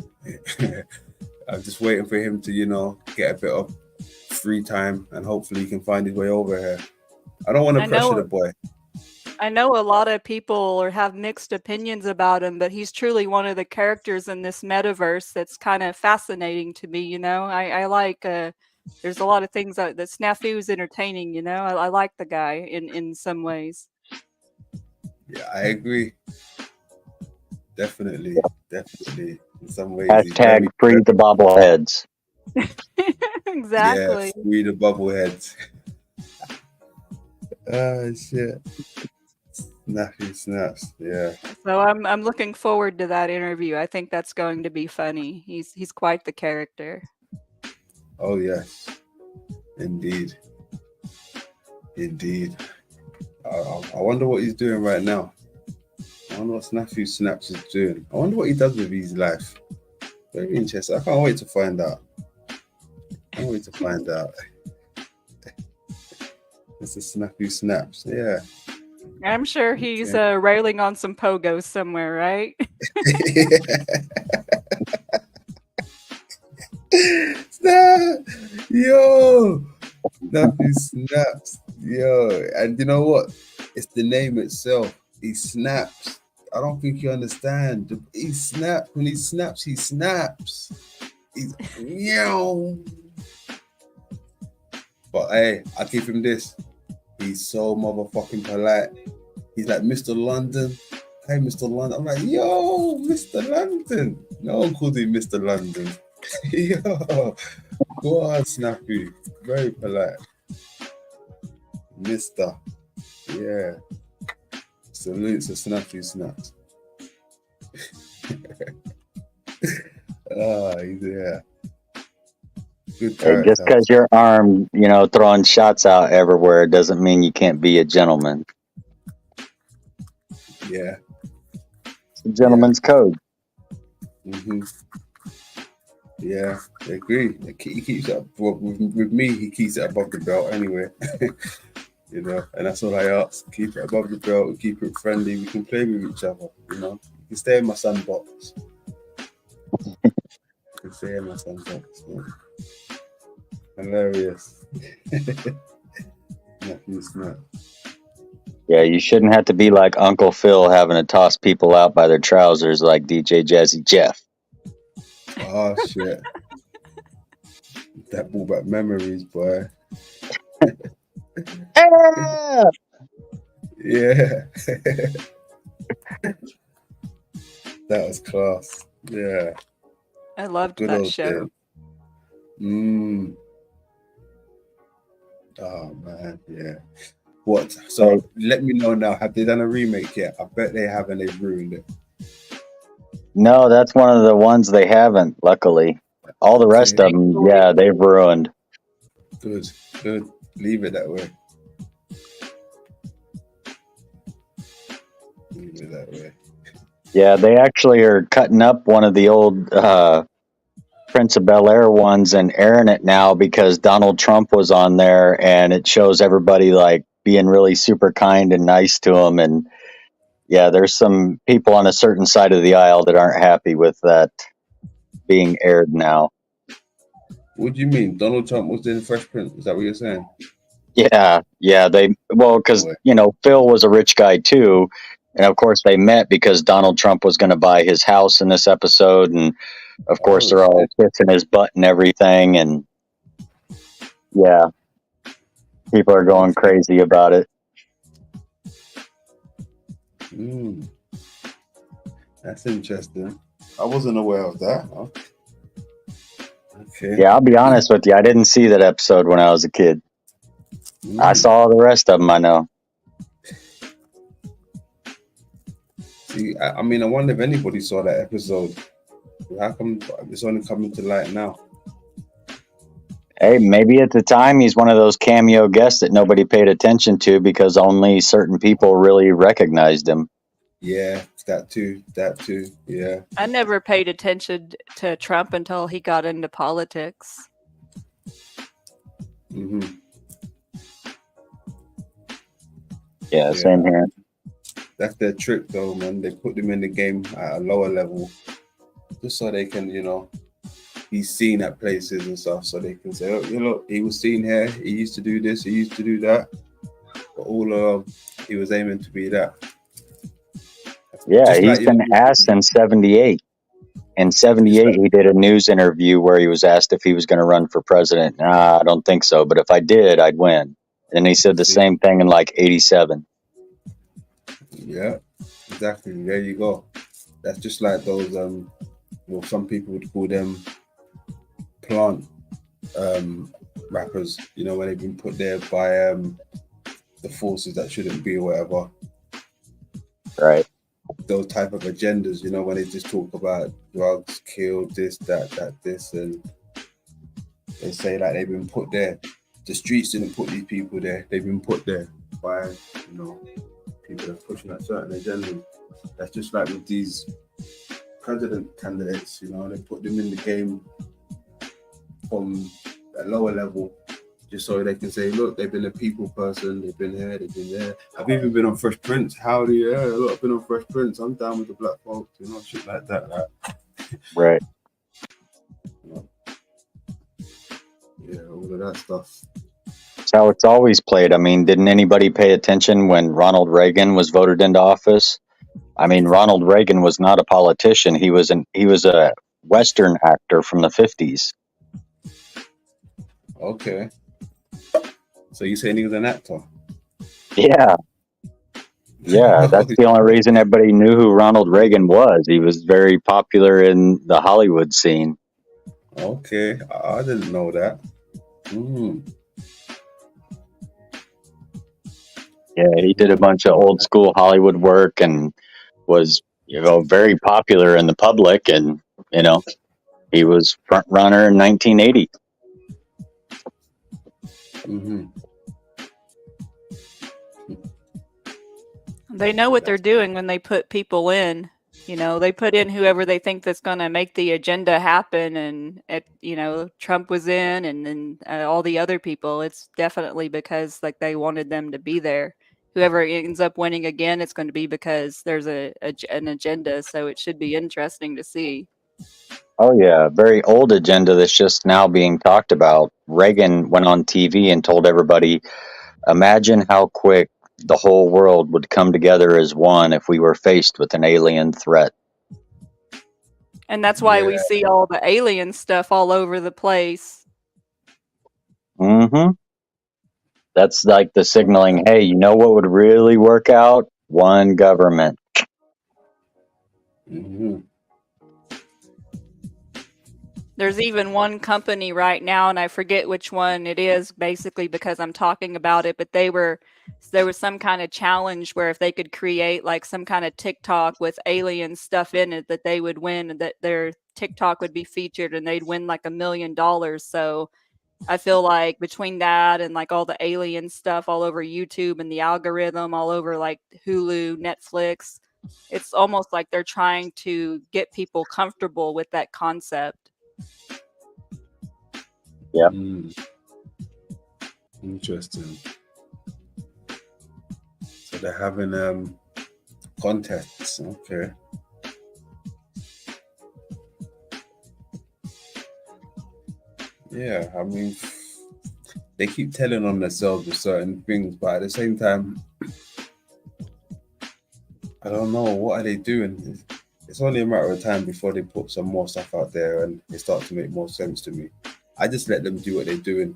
I'm just waiting for him to, get a bit of free time, and hopefully he can find his way over here. I don't want to pressure the boy. I know a lot of people have mixed opinions about him, but he's truly one of the characters in this metaverse that's kind of fascinating to me. I like. There's a lot of things that Snafu is entertaining. I like the guy in some ways. Yeah, I agree. Definitely. In some ways, Hashtag free the bobbleheads. Exactly. Yeah, free the bubbleheads. Oh shit. Snaps. Yeah. So I'm looking forward to that interview. I think that's going to be funny. He's quite the character. Oh yes, indeed. I wonder what he's doing right now. I wonder what Snafu Snaps is doing. I wonder what he does with his life. Very interesting. I can't wait to find out. It's a Snafu Snaps. Yeah. I'm sure he's railing on some pogos somewhere, right? Yo, Snappy Snaps. Yo, and you know what? It's the name itself. He snaps. I don't think you understand. He snaps. When he snaps, he snaps. He's meow. But hey, I give him this. He's so motherfucking polite. He's like, Mr. London. Hey, Mr. London. I'm like, yo, Mr. London. No one calls him Mr. London. Yo, go on, Snappy. Very polite. Mister. Yeah. Salutes to Snappy Snaps. He's there. Good character. Just because you're armed, throwing shots out everywhere doesn't mean you can't be a gentleman. Yeah. It's a gentleman's code. Mm-hmm. Yeah, I agree. He keeps it with me. He keeps it above the belt anyway. And that's all I ask. Keep it above the belt. We keep it friendly. We can play with each other. You can stay in my sandbox. Man. Hilarious. Yeah, you shouldn't have to be like Uncle Phil having to toss people out by their trousers like DJ Jazzy Jeff. Oh shit. That brought back memories, boy. Yeah. That was class. Yeah. I loved that show. Oh man, yeah. What? So let me know now. Have they done a remake yet? I bet they haven't. They've ruined it. No, that's one of the ones they haven't. Luckily, all the rest of them, yeah, they've ruined. Good. Leave it that way. Yeah, they actually are cutting up one of the old Prince of Bel Air ones and airing it now because Donald Trump was on there, and it shows everybody like being really super kind and nice to him. And yeah, there's some people on a certain side of the aisle that aren't happy with that being aired now. What do you mean? Donald Trump was in Fresh Prince? Is that what you're saying? Yeah, because Phil was a rich guy too, and of course they met because Donald Trump was going to buy his house in this episode, and of course Oh they're all shit. kissing his butt and everything, and yeah, people are going Okay. crazy about it. Mm, that's interesting. I wasn't aware of that. Huh? Okay. Yeah, I'll be honest with you, I didn't see that episode when I was a kid. I Mm. saw the rest of them. I know. See, I mean, I wonder if anybody saw that episode. How come it's only coming to light now? Hey, maybe at the time he's one of those cameo guests that nobody paid attention to because only certain people really recognized him. Yeah, that too. That too. Yeah. I never paid attention to Trump until he got into politics. Mm-hmm. Yeah, same here. That's their trick, though, man. They put them in the game at a lower level, just so they can, be seen at places and stuff. So they can say, "Oh, he was seen here. He used to do this. He used to do that." But all he was aiming to be that. Yeah, Just he's like, been asked since 78. In 78, he did a news interview where he was asked if he was going to run for president. Nah, I don't think so, but if I did, I'd win. And he said the same thing in like 87. Yeah, exactly. There you go. That's just like those, some people would call them plant rappers, when they've been put there by the forces that shouldn't be or whatever. Right. Those type of agendas, when they just talk about drugs, kill, this, that, this, and they say like they've been put there. The streets didn't put these people there. They've been put there by, people that are pushing a certain agenda. That's just like with these president candidates, they put them in the game from a lower level just so they can say, look, they've been a people person, they've been here, they've been there. I've even been on Fresh Prince. Howdy, yeah, look, I've been on Fresh Prince. I'm down with the black folks, shit like that. Right. Yeah, all of that stuff. That's how it's always played. I mean, didn't anybody pay attention when Ronald Reagan was voted into office? I mean, Ronald Reagan was not a politician. He was a Western actor from the 50s. Okay. So you saying he was an actor? Yeah. Yeah, that's the only reason everybody knew who Ronald Reagan was. He was very popular in the Hollywood scene. Okay, I didn't know that. Yeah, he did a bunch of old school Hollywood work and was, very popular in the public, and, he was front runner in 1980. Mm-hmm. They know what they're doing when they put people in. They put in whoever they think that's going to make the agenda happen. And, Trump was in, and then all the other people. It's definitely because like they wanted them to be there. Whoever ends up winning again, it's going to be because there's an agenda. So it should be interesting to see. Oh, yeah. Very old agenda that's just now being talked about. Reagan went on TV and told everybody, imagine how quick the whole world would come together as one if we were faced with an alien threat. And that's why we see all the alien stuff all over the place. Mm-hmm. That's like the signaling, hey, you know what would really work out? One government. Mm-hmm. There's even one company right now, and I forget which one it is, basically because I'm talking about it, but there was some kind of challenge where if they could create like some kind of TikTok with alien stuff in it, that they would win, and that their TikTok would be featured and they'd win like $1 million. So I feel like between that and like all the alien stuff all over YouTube and the algorithm all over like Hulu, Netflix, it's almost like they're trying to get people comfortable with that concept. Yeah. Interesting. So they're having contests. Okay. Yeah, I mean, they keep telling on themselves with certain things, but at the same time, I don't know, what are they doing? It's only a matter of time before they put some more stuff out there and they start to make more sense to me. I just let them do what they're doing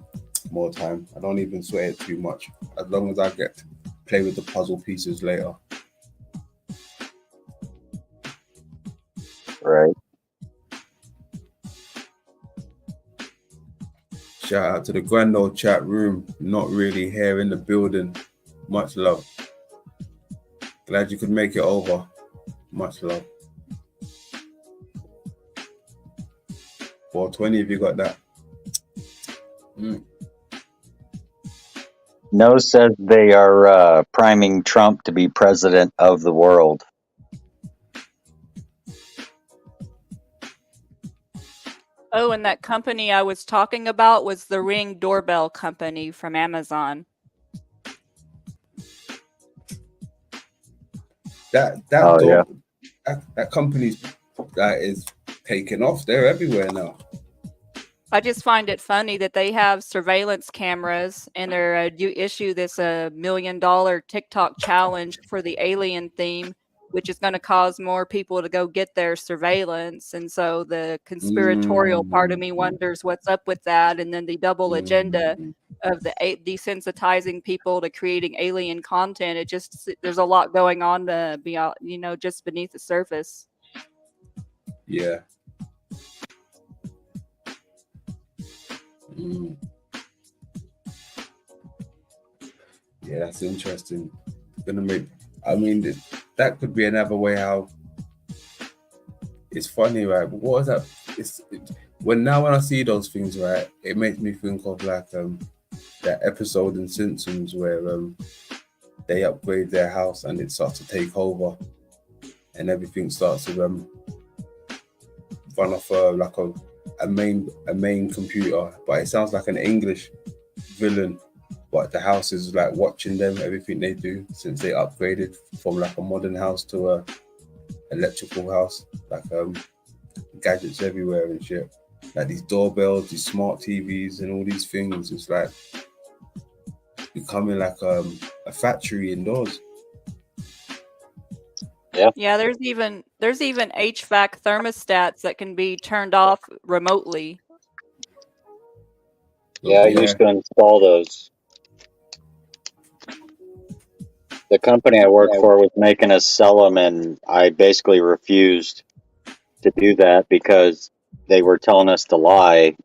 more time. I don't even sweat it too much, as long as I get to play with the puzzle pieces later. Right. Shout out to the grand old chat room. Not really here in the building. Much love. Glad you could make it over. Much love. 420 if you got that. No says they are priming Trump to be president of the world. Oh, and that company I was talking about was the Ring doorbell company from Amazon. That company's that is taking off. They're everywhere now. I just find it funny that they have surveillance cameras and they're you issue this $1 million TikTok challenge for the alien theme, which is going to cause more people to go get their surveillance. And so the conspiratorial part of me wonders what's up with that. And then the double agenda of the desensitizing people to creating alien content. It just, there's a lot going on to be, just beneath the surface. Yeah. Yeah, that's interesting. That could be another way how it's funny, right? But what is that? When I see those things, right, it makes me think of like that episode in Simpsons where they upgrade their house and it starts to take over and everything starts to run off like a main computer, but it sounds like an English villain, but the house is like watching them, everything they do, since they upgraded from like a modern house to a electrical house, like gadgets everywhere and shit, like these doorbells, these smart TVs and all these things. It's like becoming like a factory indoors. Yeah, there's even HVAC thermostats that can be turned off remotely. Yeah, I used to install those. The company I worked for was making us sell them, and I basically refused to do that because they were telling us to lie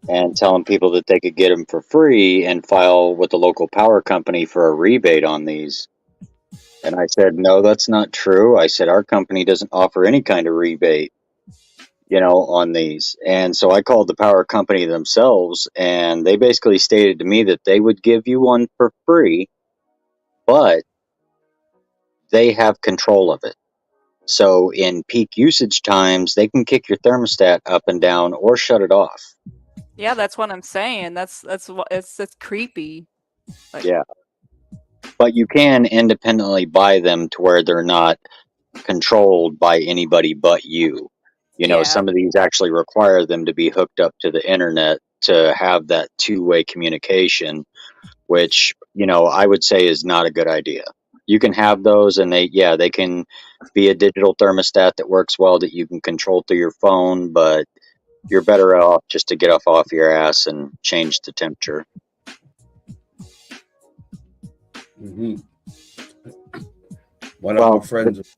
and telling people that they could get them for free and file with the local power company for a rebate on these. And I said, no, that's not true. I said, our company doesn't offer any kind of rebate, on these. And so I called the power company themselves, and they basically stated to me that they would give you one for free, but they have control of it. So in peak usage times, they can kick your thermostat up and down or shut it off. Yeah, that's what I'm saying. That's creepy. Yeah. But you can independently buy them to where they're not controlled by anybody but you. Some of these actually require them to be hooked up to the internet to have that two-way communication, which, I would say is not a good idea. You can have those and they can be a digital thermostat that works well that you can control through your phone, but you're better off just to get off your ass and change the temperature. Mm-hmm. One of my friends,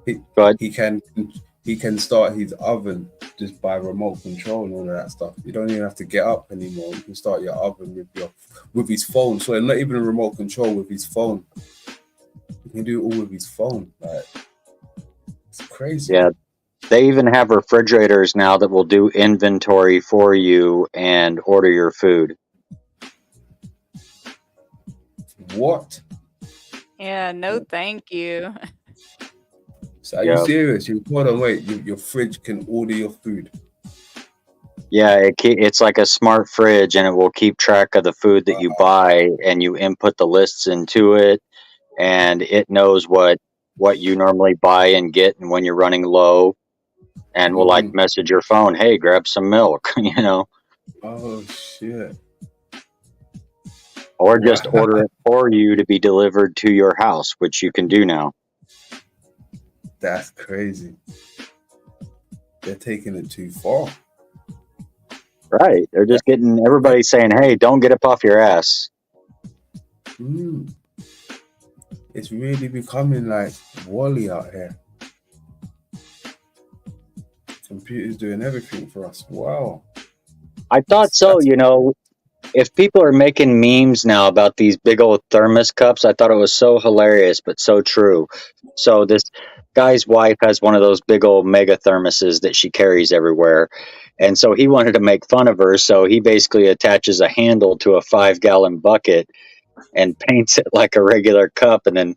he can start his oven just by remote control and all of that stuff. You don't even have to get up anymore. You can start your oven with his phone. So not even a remote control, with his phone. You can do it all with his phone. Like, it's crazy. Yeah. They even have refrigerators now that will do inventory for you and order your food. What? Yeah, no thank you. So are you serious? Hold on, wait. Your fridge can order your food? Yeah, it's like a smart fridge, and it will keep track of the food that you buy, and you input the lists into it, and it knows what you normally buy and get, and when you're running low, and will like Mm-hmm. message your phone, "Hey, grab some milk," Oh shit! or just Wow, order it for you to be delivered to your house, which you can do now. that's crazy. They're taking it too far. Right? They're just getting everybody saying, "Hey, don't get up off your ass." Mm. It's really becoming like Wally out here. Computers doing everything for us. Wow. I thought so. If people are making memes now about these big old thermos cups, I thought it was so hilarious, but so true. So this guy's wife has one of those big old mega thermoses that she carries everywhere. And so he wanted to make fun of her. So he basically attaches a handle to a 5-gallon bucket and paints it like a regular cup. And then,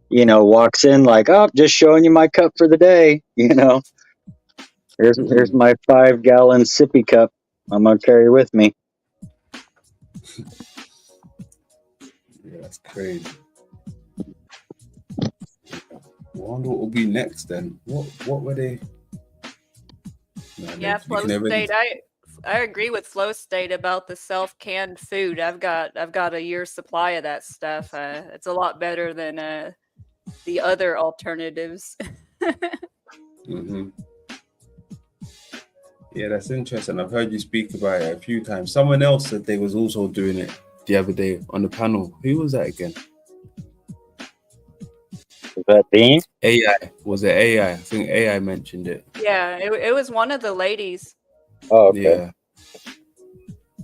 walks in like, oh, just showing you my cup for the day. Here's my 5-gallon sippy cup I'm going to carry with me. Yeah, that's crazy. I wonder what will be next then. What were they? No, Yeah, you flow can never. state. I agree with flow state about the self-canned food. I've got a year's supply of that stuff. It's a lot better than the other alternatives. Mm-hmm. Yeah, that's interesting. I've heard you speak about it a few times. Someone else said they was also doing it the other day on the panel. Who was that again? Is that Dean? AI. Was it AI? I think AI mentioned it. Yeah, it was one of the ladies. Oh, okay.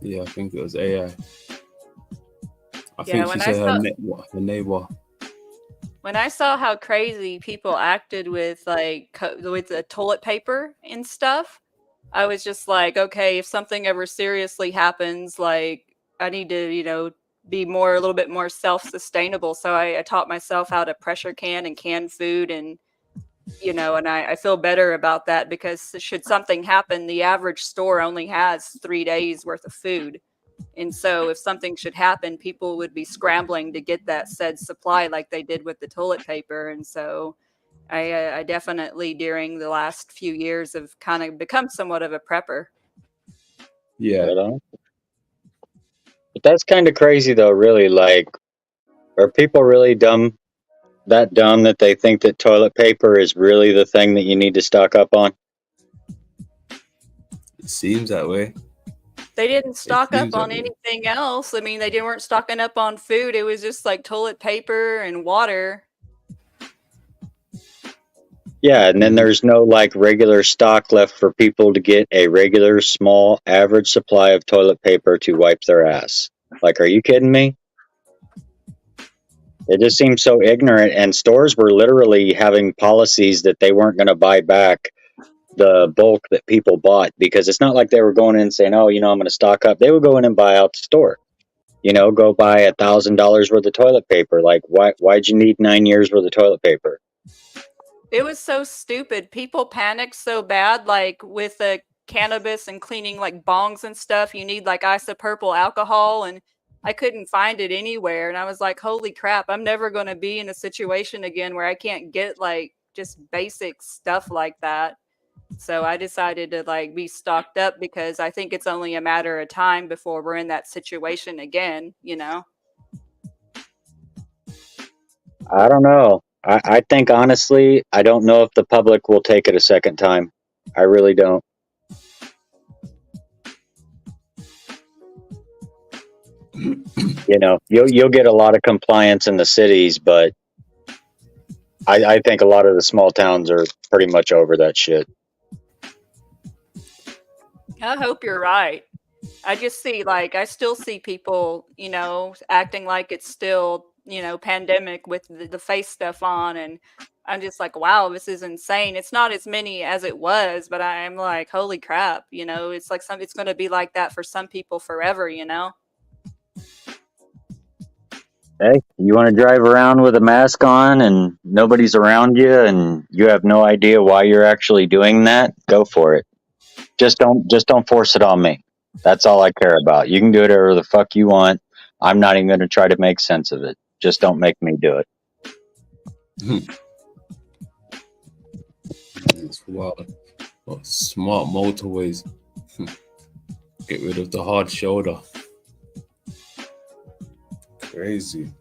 Yeah, I think it was AI. I Yeah, think she said her neighbor. When I saw how crazy people acted with with the toilet paper and stuff, I was just like, okay, if something ever seriously happens, like I need to, be a little bit more self-sustainable. So I taught myself how to pressure can and can food, and and I feel better about that because should something happen, the average store only has 3 days worth of food. And so if something should happen, people would be scrambling to get that said supply like they did with the toilet paper. And so I definitely, during the last few years, have kind of become somewhat of a prepper. Yeah. But that's kind of crazy though, really. Like, are people really dumb that they think that toilet paper is really the thing that you need to stock up on? It seems that way. They didn't stock up on anything else. I mean, they weren't stocking up on food. It was just like toilet paper and water. Yeah, and then there's no like regular stock left for people to get a regular small average supply of toilet paper to wipe their ass. Like, are you kidding me? It just seems so ignorant, and stores were literally having policies that they weren't going to buy back the bulk that people bought, because it's not like they were going in and saying, oh, I'm going to stock up. They would go in and buy out the store. Go buy $1,000 worth of toilet paper. Like, why'd you need 9 years worth of toilet paper? It was so stupid. People panicked so bad, like with the cannabis and cleaning like bongs and stuff. You need like isopropyl alcohol, and I couldn't find it anywhere. And I was like, holy crap, I'm never going to be in a situation again where I can't get like just basic stuff like that. So I decided to like be stocked up because I think it's only a matter of time before we're in that situation again, I don't know. I think honestly, I don't know if the public will take it a second time. I really don't. You'll get a lot of compliance in the cities, but I think a lot of the small towns are pretty much over that shit. I hope you're right. I still see people, acting like it's still, pandemic with the face stuff on. And I'm just like, wow, this is insane. It's not as many as it was, but I'm like, holy crap, it's like it's going to be like that for some people forever, Hey, you want to drive around with a mask on and nobody's around you and you have no idea why you're actually doing that? Go for it. Just don't force it on me. That's all I care about. You can do whatever the fuck you want. I'm not even going to try to make sense of it. Just don't make me do it. It's wild. Got smart motorways. Get rid of the hard shoulder. Crazy.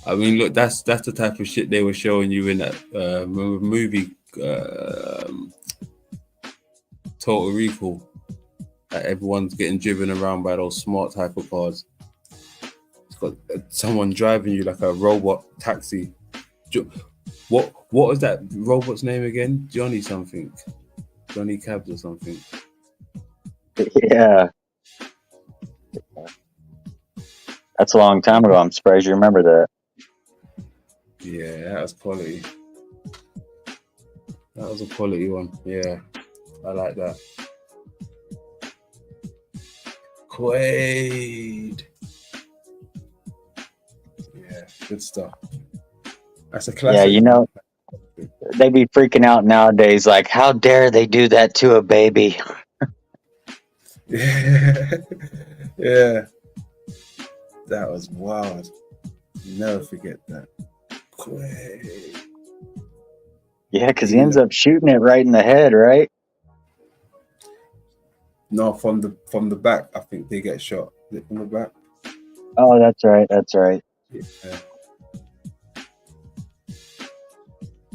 I mean, look, that's the type of shit they were showing you in that movie, Total Recall. That everyone's getting driven around by those smart type of cars. It's got someone driving you like a robot taxi. What was that robot's name again? Johnny something. Johnny Cabs or something. Yeah. That's a long time ago. I'm surprised you remember that. Yeah, that was quality. That was a quality one. Yeah, I like that. Quaid. Yeah, good stuff. That's a classic. Yeah, you know, they be freaking out nowadays. Like, how dare they do that to a baby? Yeah, yeah. That was wild. Never forget that. Quaid. Yeah, because he ends up shooting it right in the head, right? No, from the back. I think they get shot. Is it from the back? Oh, that's right. That's right.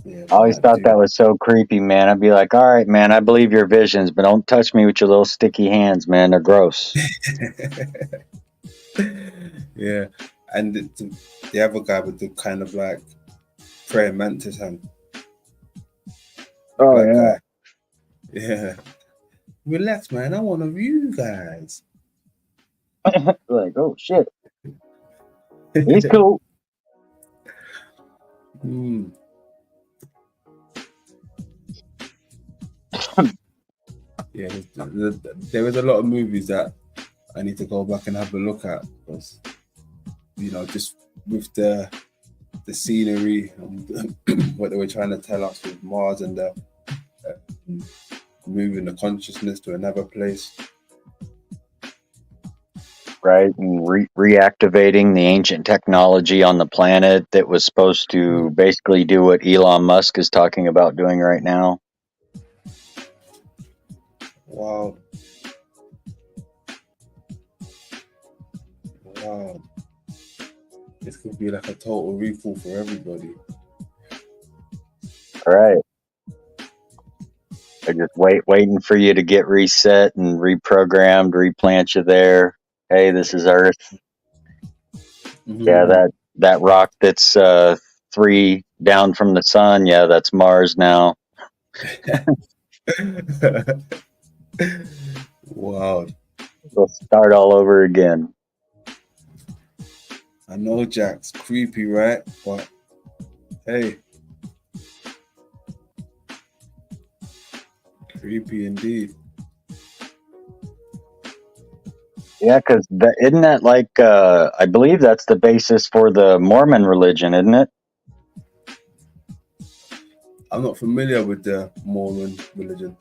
Yeah, I always thought that was so creepy, man. I'd be like, all right, man, I believe your visions, but don't touch me with your little sticky hands, man. They're gross. Yeah, and the other guy with the kind of like praying mantis hand. Oh, yeah. Guy. Yeah. Relax, man. I'm one of you guys. Like, oh, shit. He's cool. Yeah, there is a lot of movies that I need to go back and have a look at because, you know, just with the scenery and what they were trying to tell us with Mars and the moving the consciousness to another place. Right, and reactivating the ancient technology on the planet that was supposed to basically do what Elon Musk is talking about doing right now. Wow. This could be like a total recall for everybody. All right. They're just waiting for you to get reset and reprogrammed, replant you there. Hey, this is Earth. Mm-hmm. Yeah, that rock that's 3 down from the sun. Yeah, that's Mars now. Wow. We'll start all over again. I know, Jack's creepy, right? But hey, creepy indeed. Yeah, because isn't that like, I believe that's the basis for the Mormon religion, isn't it? I'm not familiar with the Mormon religion.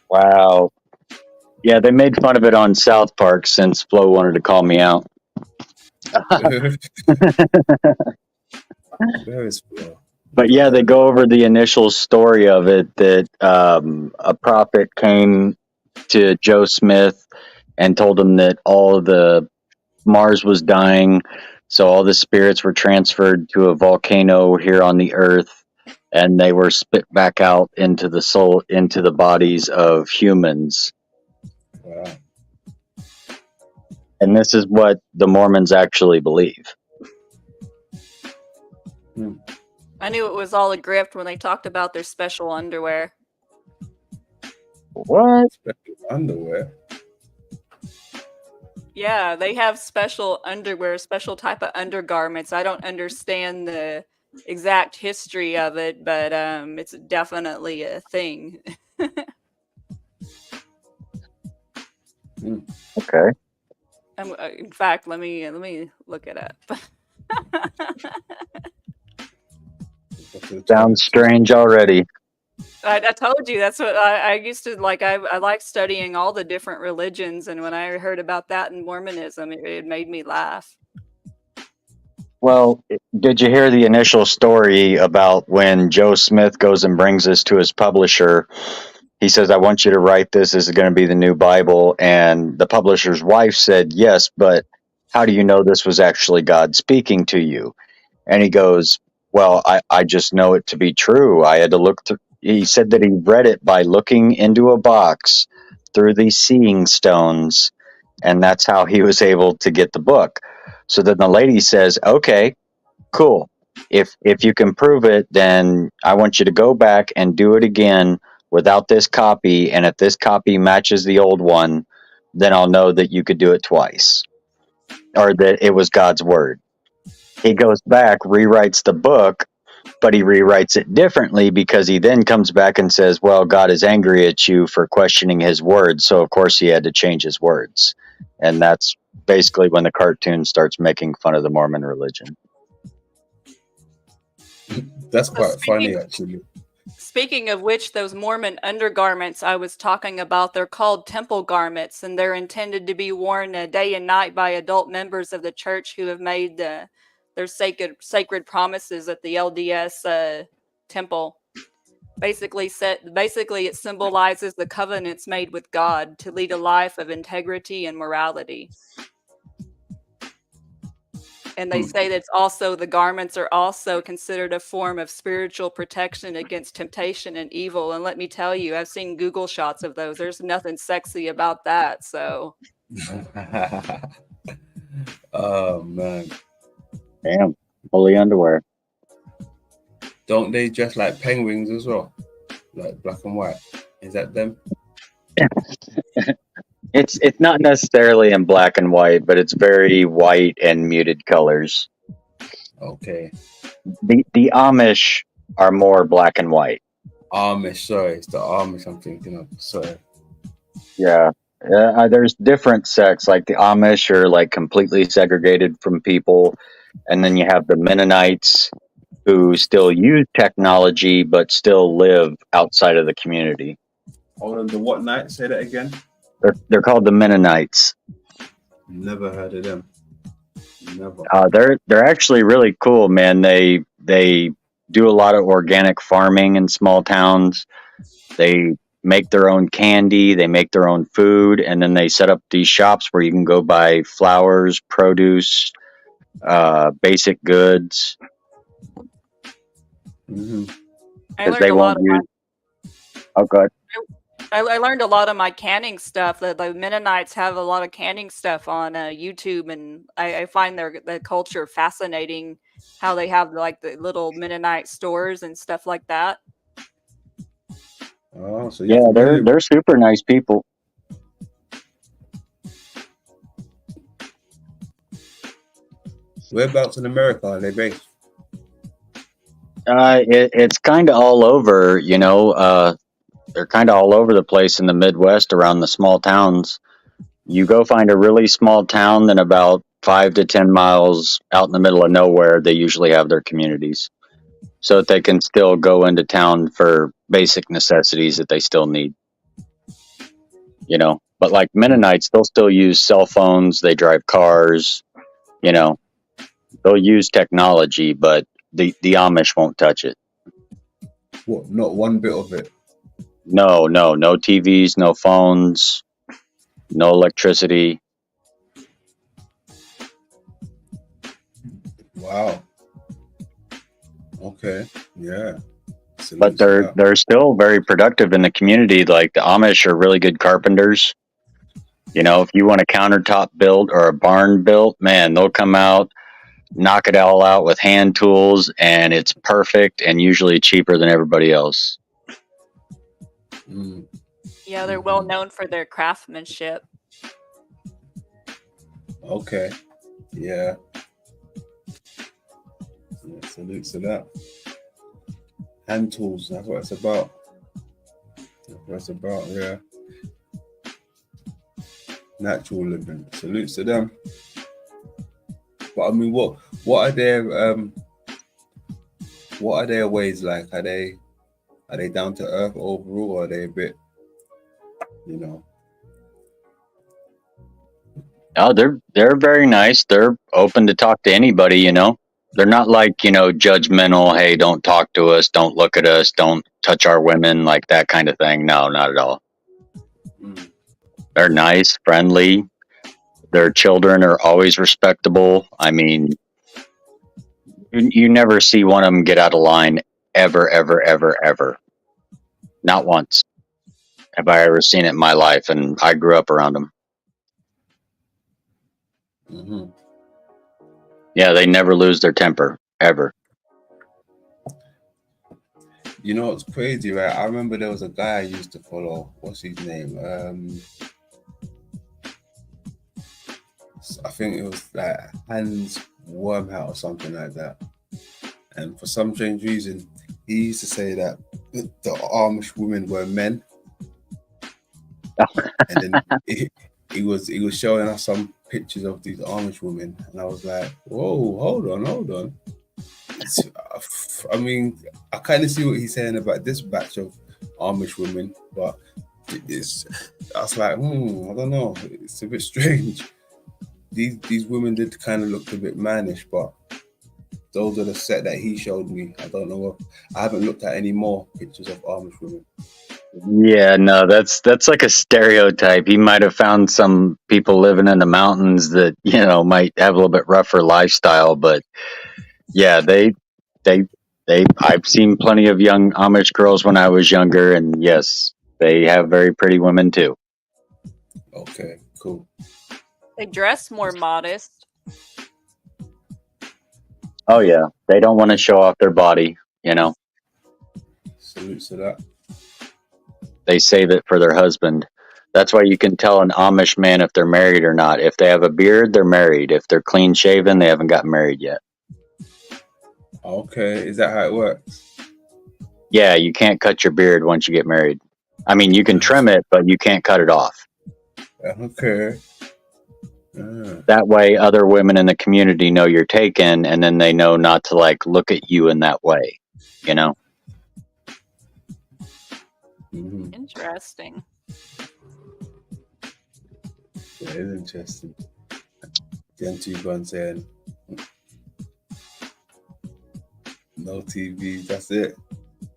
Wow. Yeah, they made fun of it on South Park since Flo wanted to call me out. But yeah, they go over the initial story of it that a prophet came to Joe Smith and told him that all of the Mars was dying, so all the spirits were transferred to a volcano here on the Earth, and they were spit back out into the bodies of humans. Wow. And this is what the Mormons actually believe. I knew it was all a grift when they talked about their special underwear. What? Special underwear? Yeah, they have special underwear, special type of undergarments. I don't understand the exact history of it, but it's definitely a thing. Okay. In fact, let me look it up. Sounds strange already. I told you that's what I used to like. I like studying all the different religions, and when I heard about that in Mormonism, it made me laugh. Well, did you hear the initial story about when Joe Smith goes and brings this to his publisher? He says, I want you to write this. This is going to be the new Bible. And the publisher's wife said, yes, but how do you know this was actually God speaking to you? And he goes, well, I just know it to be true. I had to look through. He said that he read it by looking into a box through these seeing stones. And that's how he was able to get the book. So then the lady says, okay, cool. If you can prove it, then I want you to go back and do it again without this copy. And if this copy matches the old one, then I'll know that you could do it twice, or that it was God's word. He goes back, rewrites the book, but he rewrites it differently because he then comes back and says, well, God is angry at you for questioning his words. So of course he had to change his words. And that's basically when the cartoon starts making fun of the Mormon religion. That's quite funny, actually. Speaking of which, those Mormon undergarments I was talking about, they're called temple garments, and they're intended to be worn day and night by adult members of the church who have made their sacred promises at the LDS temple. Basically, it symbolizes the covenants made with God to lead a life of integrity and morality. And they say that the garments are also considered a form of spiritual protection against temptation and evil. And let me tell you, I've seen Google shots of those. There's nothing sexy about that. So. Oh, man. Damn, fully underwear. Don't they dress like penguins as well? Like black and white? Is that them? It's not necessarily in black and white, but it's very white and muted colors. Okay. The Amish are more black and white. Amish, sorry, it's the Amish I'm thinking of. Sorry. Yeah. There's different sects, like the Amish are like completely segregated from people, and then you have the Mennonites who still use technology but still live outside of the community. Hold on, the what night? Say that again. They're called the Mennonites. Never heard of them. Never. They're actually really cool, man. They do a lot of organic farming in small towns. They make their own candy, they make their own food, and then they set up these shops where you can go buy flowers, produce, basic goods. Mm-hmm. I learned a lot of Oh, God. I learned a lot of my canning stuff. The Mennonites have a lot of canning stuff on YouTube, and I find their culture fascinating. How they have like the little Mennonite stores and stuff like that. Oh, so yeah, they're super nice people. Whereabouts in America are they based? It's kind of all over, you know. They're kind of all over the place in the Midwest around the small towns. You go find a really small town, then about 5 to 10 miles out in the middle of nowhere, they usually have their communities so that they can still go into town for basic necessities that they still need. You know, but like Mennonites, they'll still use cell phones, they drive cars, you know, they'll use technology, but the Amish won't touch it. What? Not one bit of it? No TVs, no phones, no electricity. Wow. Okay. Yeah. But they're still very productive in the community. Like the Amish are really good carpenters. You know, if you want a countertop built or a barn built, man, they'll come out, knock it all out with hand tools, and it's perfect and usually cheaper than everybody else. Yeah, they're well known for their craftsmanship. Okay. Yeah. Salute to that. Hand tools, that's what it's about. That's what it's about, yeah. Natural living. Salutes to them. But I mean, what are their ways like? Are Are they down to earth overall, or are they a bit, you know? Oh, they're very nice. They're open to talk to anybody, you know. They're not like, you know, judgmental, hey, don't talk to us, don't look at us, don't touch our women, like that kind of thing. No, not at all. Mm. They're nice, friendly. Their children are always respectable. I mean, you never see one of them get out of line ever, ever, ever, ever. Not once have I ever seen it in my life, and I grew up around them. Mm-hmm. Yeah, they never lose their temper, ever. You know what's crazy, right? I remember there was a guy I used to follow. What's his name? I think it was like Hans Wormhout or something like that. And for some strange reason, he used to say that the Amish women were men. And then he was showing us some pictures of these Amish women, and I was like, "Whoa, hold on." I mean, I kind of see what he's saying about this batch of Amish women, but I was like, I don't know. It's a bit strange. These women did kind of look a bit mannish, but those are the set that he showed me. I don't know. I haven't looked at any more pictures of Amish women. Yeah, no, that's like a stereotype. He might have found some people living in the mountains that, you know, might have a little bit rougher lifestyle, but yeah, I've seen plenty of young Amish girls when I was younger, and yes, they have very pretty women too. Okay, cool. They dress more modest. Oh yeah, they don't want to show off their body, you know. Salute to that. They save it for their husband. That's why you can tell an Amish man if they're married or not. If they have a beard, they're married. If they're clean shaven, they haven't gotten married yet. Okay, is that how it works? Yeah, you can't cut your beard once you get married. I mean, you can trim it, but you can't cut it off. Okay. That way other women in the community know you're taken, and then they know not to like look at you in that way, you know? Mm-hmm. Interesting. Yeah, it is interesting. Them two gone saying no TVs, that's it.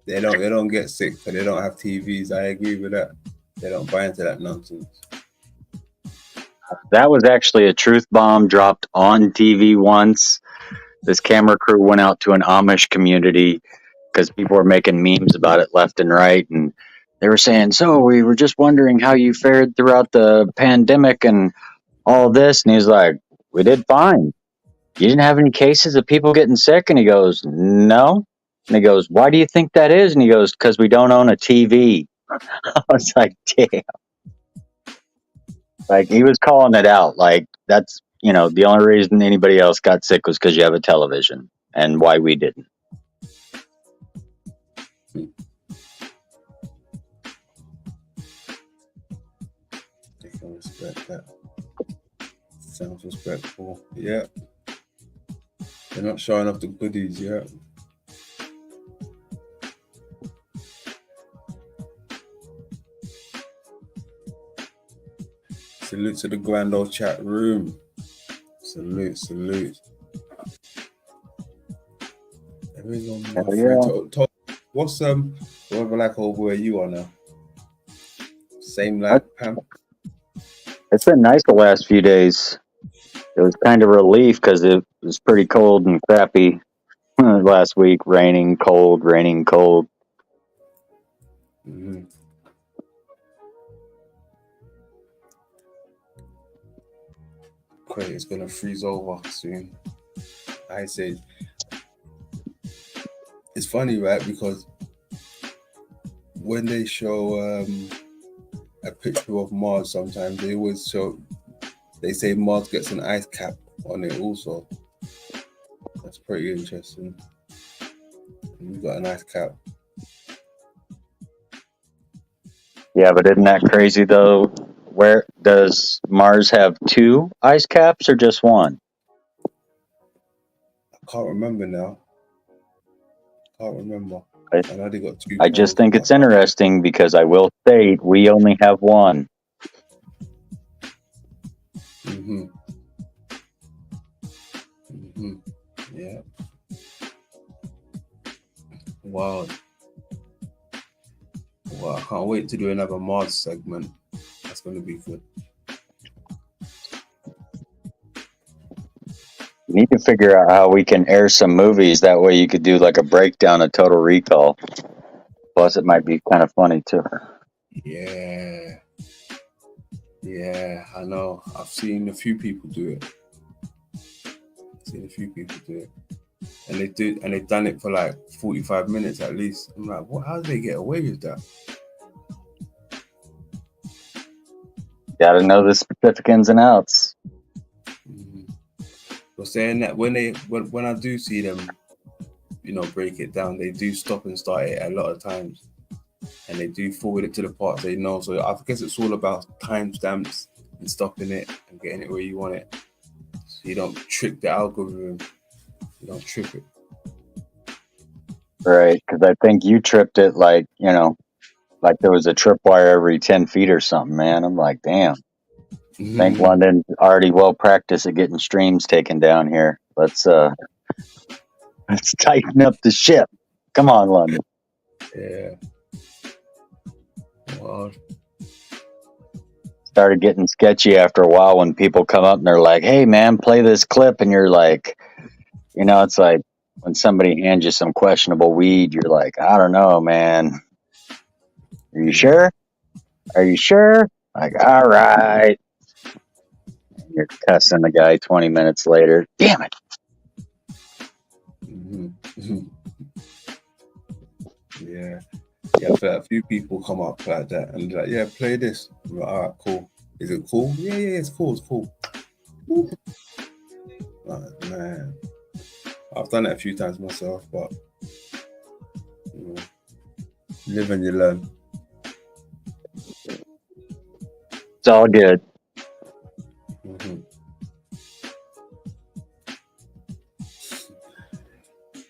They don't get sick because they don't have TVs. I agree with that. They don't buy into that nonsense. That was actually a truth bomb dropped on TV once. This camera crew went out to an Amish community because people were making memes about it left and right, and they were saying, so we were just wondering how you fared throughout the pandemic and all this. And he's like, we did fine. You didn't have any cases of people getting sick? And he goes, no. And he goes, why do you think that is? And he goes, because we don't own a TV. I was like, damn. Like, he was calling it out. Like, that's, you know, the only reason anybody else got sick was because you have a television, and why we didn't. I can respect that. Sounds respectful. Yeah. They're not showing off the goodies yet. Salute to the grand old chat room. Salute. Everyone, what's weather like over where you are now? Same like Pam? It's been nice the last few days. It was kind of a relief because it was pretty cold and crappy last week. Raining, cold. Mm-hmm. Great, it's gonna freeze over soon. I say it's funny, right? Because when they show a picture of Mars, sometimes they say Mars gets an ice cap on it also. That's pretty interesting. We've got an ice cap. Yeah, but isn't that crazy though? Where does Mars have 2 ice caps or just 1? I can't remember now. Can't remember. I know they got 2 I just phones, think but it's interesting because I will state we only have one. Yeah. Wow. Well, I can't wait to do another Mars segment. That's going to be good. We need to figure out how we can air some movies. That way you could do like a breakdown of Total Recall. Plus, it might be kind of funny too. Yeah. Yeah, I know. I've seen a few people do it. And they've done it for like 45 minutes at least. I'm like, what? How do they get away with that? Got to know the specific ins and outs. But saying that when I do see them, break it down, they do stop and start it a lot of times, and they do forward it to the parts they know. So I guess it's all about timestamps and stopping it and getting it where you want it. So you don't trick the algorithm. You don't trip it. Right, because I think you tripped it like there was a tripwire every 10 feet or something, man. I'm like, damn. I think London's already well practiced at getting streams taken down here. Let's tighten up the ship. Come on, London. Yeah. Well, started getting sketchy after a while when people come up and they're like, hey, man, play this clip. And you're like, it's like when somebody hands you some questionable weed, you're like, I don't know, man. Are you sure? Are you sure? Like, all right. And you're cussing the guy 20 minutes later. Damn it. Yeah. Yeah, I've had a few people come up like that and like, yeah, play this. I'm like, all right, cool. Is it cool? Yeah, it's cool. It's cool. Like, man, I've done it a few times myself, but live and you learn. It's all good.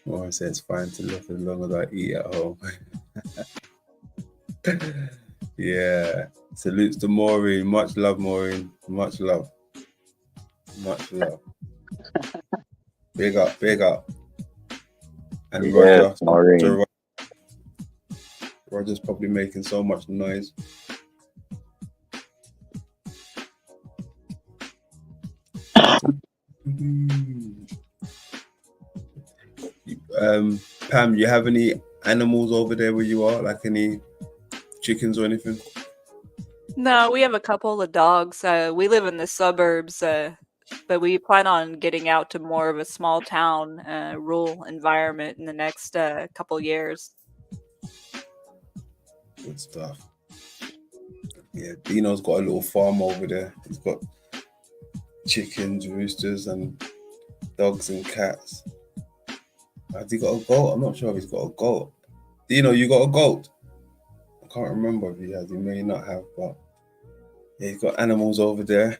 Well, I say it's fine to live as long as I eat at home. Yeah. Salutes to Maureen. Much love, Maureen. Much love. Much love. Big up, big up. And Yeah, Roger. Roger's probably making so much noise. Pam, you have any animals over there where you are? Like any chickens or anything? No, we have a couple of dogs. We live in the suburbs, but we plan on getting out to more of a small town, rural environment in the next couple years. Good stuff. Yeah, Dino's got a little farm over there. He's got chickens, roosters, and dogs and cats. Has he got a goat? I'm not sure if he's got a goat. Dino, you got a goat? I can't remember if he has. He may not have, but yeah, he's got animals over there.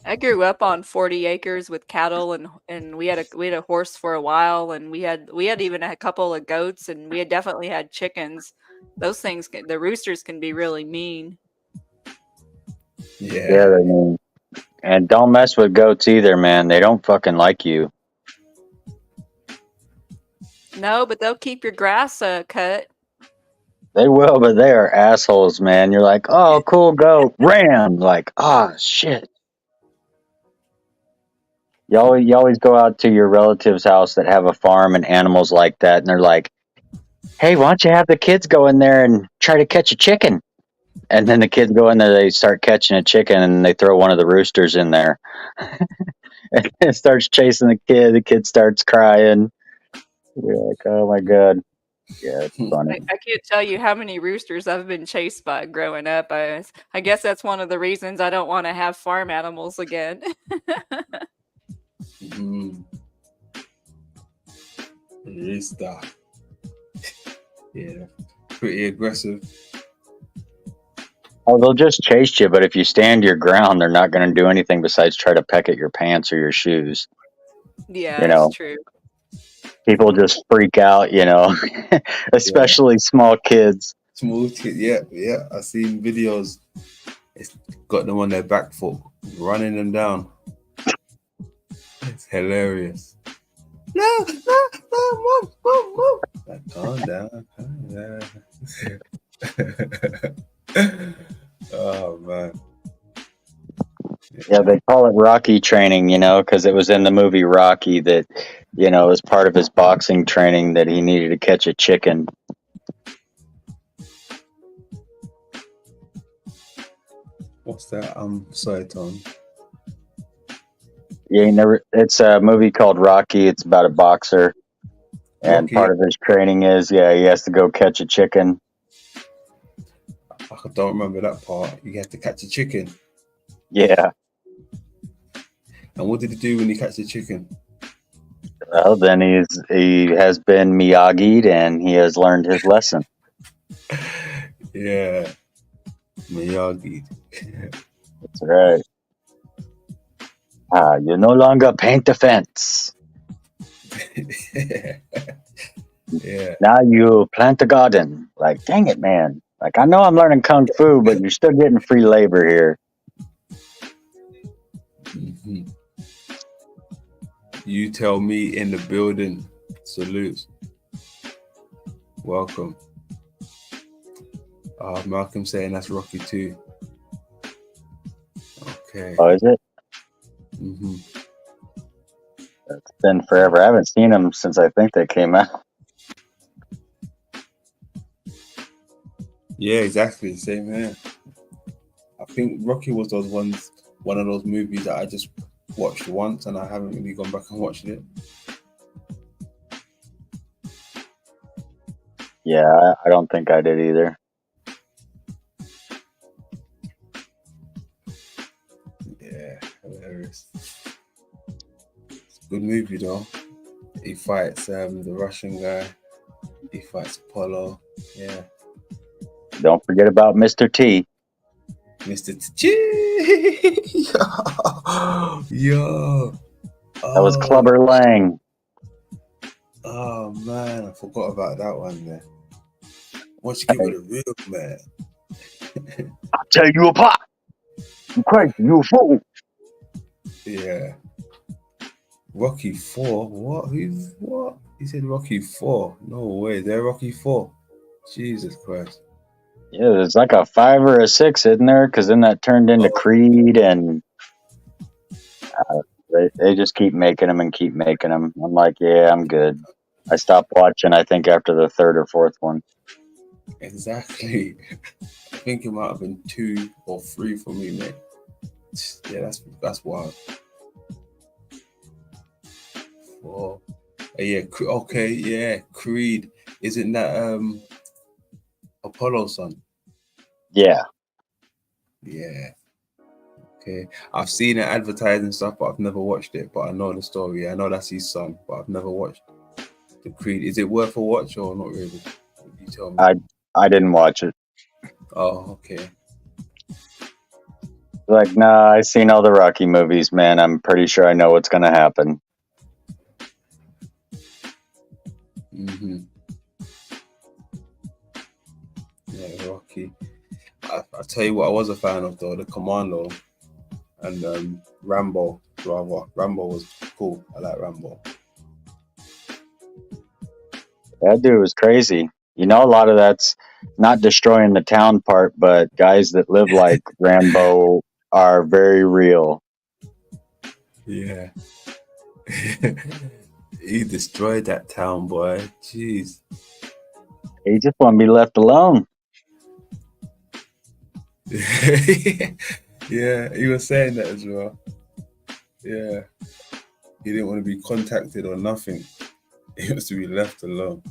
I grew up on 40 acres with cattle, and we had a horse for a while, and we had even a couple of goats, and we had definitely had chickens. Those things, the roosters can be really mean. Yeah, they mean. And don't mess with goats either, man. They don't fucking like you. No, but they'll keep your grass cut. They will, but they are assholes, man. You're like, oh, cool goat. Ram. Like, shit. You always go out to your relative's house that have a farm and animals like that, and they're like, hey, why don't you have the kids go in there and try to catch a chicken? And then the kids go in there, they start catching a chicken, and they throw one of the roosters in there. And it starts chasing the kid. The kid starts crying. You're like, oh my God. Yeah, it's funny. I can't tell you how many roosters I've been chased by growing up. I guess that's one of the reasons I don't want to have farm animals again. It is that. Yeah, pretty aggressive. Oh, they'll just chase you, but if you stand your ground, they're not going to do anything besides try to peck at your pants or your shoes. Yeah, that's true. People just freak out, Yeah, especially small kids. small kid. Yeah, yeah. I seen videos. It's got them on their back foot, running them down. It's hilarious. No, no, no, move. Like, calm down. Oh man. Yeah, they call it Rocky training, because it was in the movie Rocky that, as part of his boxing training that he needed to catch a chicken. What's that? I'm sorry, Tom. It's a movie called Rocky. It's about a boxer. And Rocky. part of his training is, he has to go catch a chicken. I don't remember that part. You had to catch a chicken. Yeah. And what did he do when he catch the chicken? Well, then he has been Miyagi'd and he has learned his lesson. Yeah. Miyagi. That's right. You no longer paint the fence. Yeah. Now you plant the garden. Like, dang it, man. Like, I know I'm learning Kung Fu, but you're still getting free labor here. Mm-hmm. You tell me in the building. Salute. Welcome. Malcolm saying that's Rocky 2. Okay. Oh, is it? Mm-hmm. It's been forever. I haven't seen them since I think they came out. Yeah, exactly. Same here. I think Rocky was one of those movies that I just watched once and I haven't really gone back and watched it. Yeah, I don't think I did either. Yeah, hilarious. It's a good movie though. He fights the Russian guy. He fights Apollo. Yeah. Don't forget about Mr. T. Mr. T. Yo. That was Clubber Lang. Oh man, I forgot about that one there. Once you give it a real man. I'll tell you apart. You crazy, you a fool. Yeah. Rocky 4? What? What? He said Rocky 4. No way. They're Rocky 4. Jesus Christ. Yeah, there's like a 5 or a 6, isn't there? Because then that turned into Creed, and they just keep making them and keep making them. I'm like, yeah, I'm good. I stopped watching, I think, after the 3rd or 4th one. Exactly. I think it might have been 2 or 3 for me, mate. Yeah, that's wild. 4. Yeah, okay, yeah, Creed. Isn't that Apollo's son? Yeah. Yeah. Okay. I've seen it advertised and stuff, but I've never watched it. But I know the story. I know that's his son, but I've never watched the Creed. Is it worth a watch or not really? You tell me. I didn't watch it. Oh, okay. Like, nah, I've seen all the Rocky movies, man. I'm pretty sure I know what's gonna happen. Mm-hmm. Yeah, Rocky. I'll tell you what I was a fan of though, the Commando and Rambo rather. Rambo was cool. I like Rambo. That dude was crazy. A lot of that's not destroying the town part, but guys that live like Rambo are very real. Yeah. He destroyed that town, boy. Jeez. He just want to be left alone. Yeah, he was saying that as well. Yeah. He didn't want to be contacted or nothing. He wants to be left alone.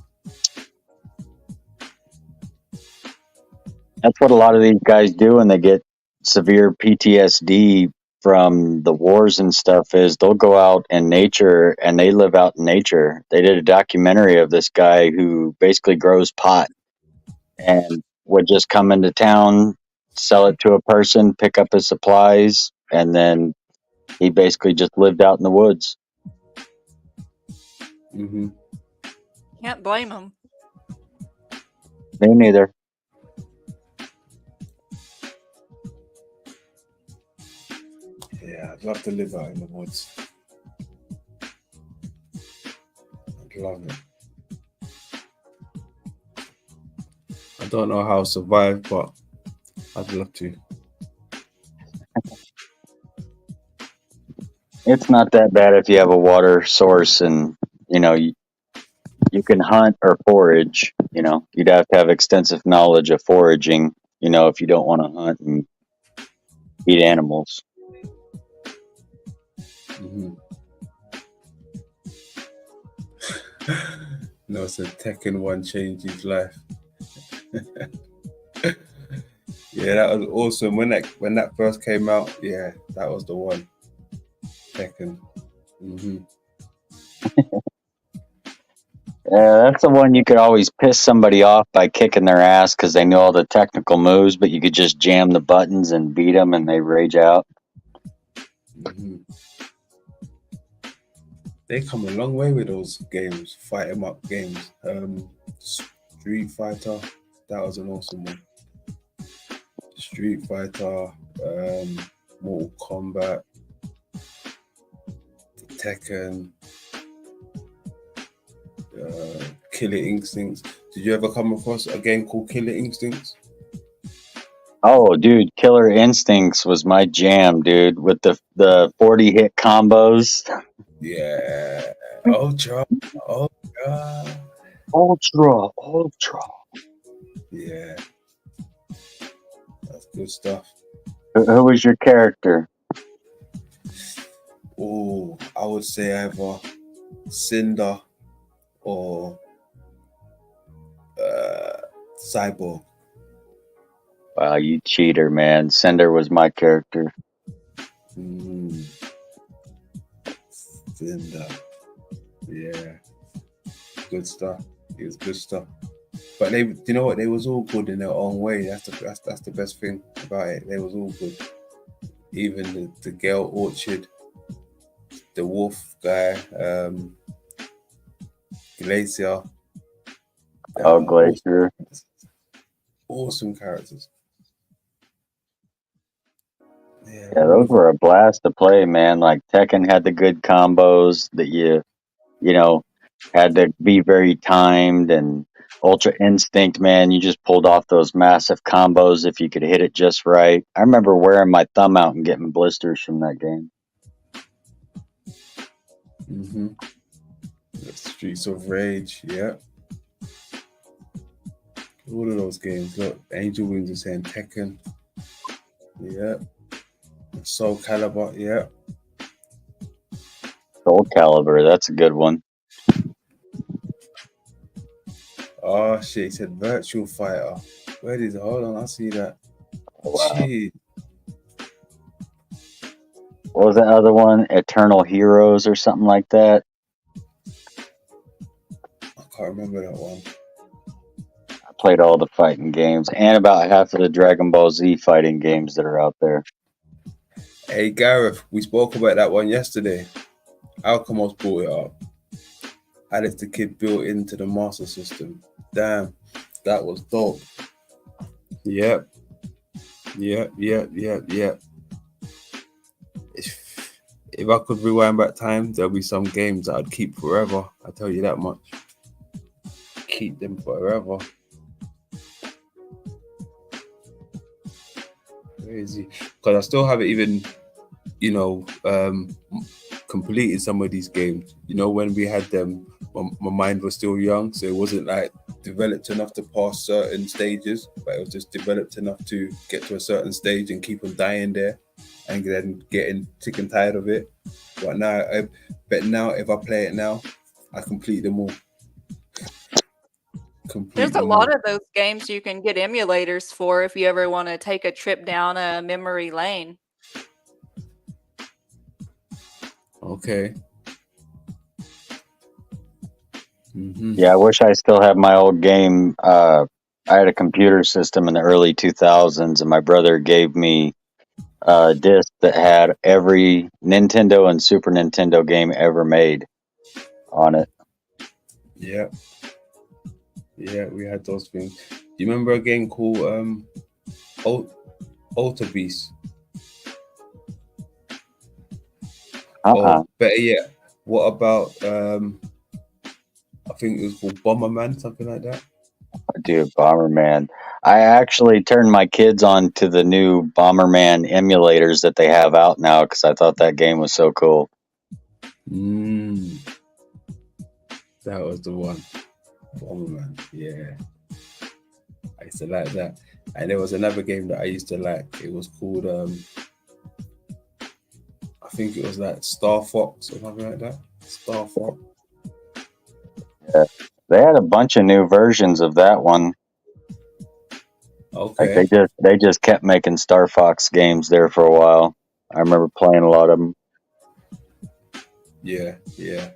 That's what a lot of these guys do when they get severe PTSD from the wars and stuff is they'll go out in nature and they live out in nature. They did a documentary of this guy who basically grows pot and would just come into town, sell it to a person, pick up his supplies, and then he basically just lived out in the woods. Mm-hmm. Can't blame them. Me neither. Yeah, I'd love to live out in the woods. I'd love it. I don't know how I'll survive, but I'd love to. It's not that bad if you have a water source and, you can hunt or forage. You'd have to have extensive knowledge of foraging, if you don't want to hunt and eat animals. Mm-hmm. No, so Tekken 1 changed his life. Yeah, that was awesome. When that first came out, yeah, that was the one. Tekken. Mm-hmm. Yeah, that's the one you could always piss somebody off by kicking their ass because they know all the technical moves, but you could just jam the buttons and beat them and they rage out. Mm-hmm. They come a long way with those games, fight 'em up games. Street Fighter, that was an awesome one. Street Fighter, Mortal Kombat, Tekken, Killer Instincts. Did you ever come across a game called Killer Instincts? Oh, dude, Killer Instincts was my jam, dude, with the 40 hit combos. Yeah. Ultra. Ultra. Yeah. That's good stuff. Who was your character? Oh, I would say either Cinder or Cyborg. Wow, you cheater, man. Cinder was my character. Cinder. Yeah. Good stuff. It was good stuff. But you know what? They was all good in their own way. That's the best thing about it. They was all good. Even the Gale Orchard, the Wolf guy, Glacier. Oh, Glacier. Awesome characters. Yeah, those were a blast to play, man. Like Tekken had the good combos that you had to be very timed, and Ultra Instinct, man, you just pulled off those massive combos if you could hit it just right. I remember wearing my thumb out and getting blisters from that game. Mm-hmm. Streets of Rage, yeah. All of those games. Look, Angel Wings is saying Tekken. Yeah. Soul Calibur, yeah. Soul Calibur, that's a good one. Oh shit, he said Virtual Fighter. Where is it? Hold on, I see that. Oh, wow. Jeez. What was that other one? Eternal Heroes or something like that? I can't remember that one. I played all the fighting games and about half of the Dragon Ball Z fighting games that are out there. Hey Gareth, we spoke about that one yesterday. Alchemos brought it up. Alex the Kid built into the Master System. Damn, that was dope. Yep. If I could rewind back time, there'll be some games that I'd keep forever. I tell you that much. Keep them forever. Crazy. Because I still haven't even, completed some of these games. When we had them, my mind was still young, so it wasn't like developed enough to pass certain stages, but it was just developed enough to get to a certain stage and keep on dying there and then getting sick and tired of it. But now if I play it now, I complete them all. There's a lot of those games you can get emulators for if you ever want to take a trip down a memory lane. Okay. Mm-hmm. Yeah, I wish I still had my old game. I had a computer system in the early 2000s, and my brother gave me a disc that had every Nintendo and Super Nintendo game ever made on it. Yeah. Yeah, we had those things. Do you remember a game called Alter Beast? Or better yet, what about I think it was called Bomberman, something like that. Dude, Bomberman. I actually turned my kids on to the new Bomberman emulators that they have out now because I thought that game was so cool. That was the one. Bomberman, yeah. I used to like that. And there was another game that I used to like. It was called I think it was like Star Fox or something like that. Star Fox. Yeah. They had a bunch of new versions of that one. Okay. Like they just kept making Star Fox games there for a while. I remember playing a lot of them. Yeah, yeah.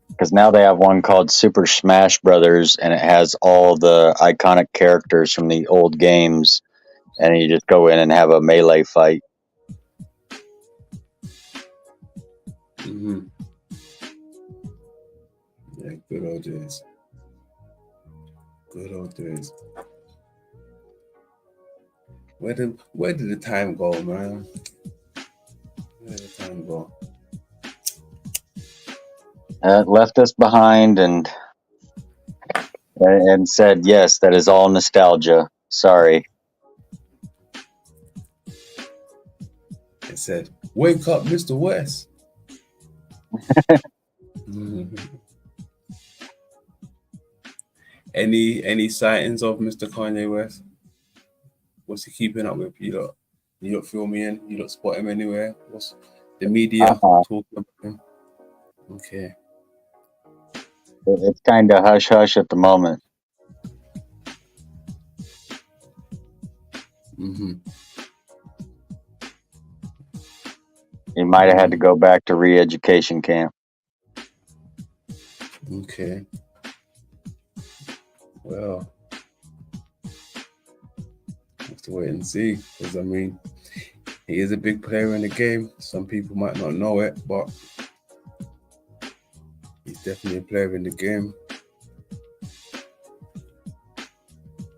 Because now they have one called Super Smash Brothers, and it has all the iconic characters from the old games, and you just go in and have a melee fight. Yeah, good old days. Good old days. Where did the time go, man? Where did the time go? It left us behind and said, yes, that is all nostalgia. Sorry. It said, "Wake up, Mr. West." Any sightings of Mr. Kanye West? What's he keeping up with? You don't feel me in? You don't spot him anywhere? What's the media talking about him? Okay. It's kind of hush hush at the moment. He might have had to go back to re-education camp. Okay. Well, have to wait and see. Because, I mean, he is a big player in the game. Some people might not know it, but he's definitely a player in the game.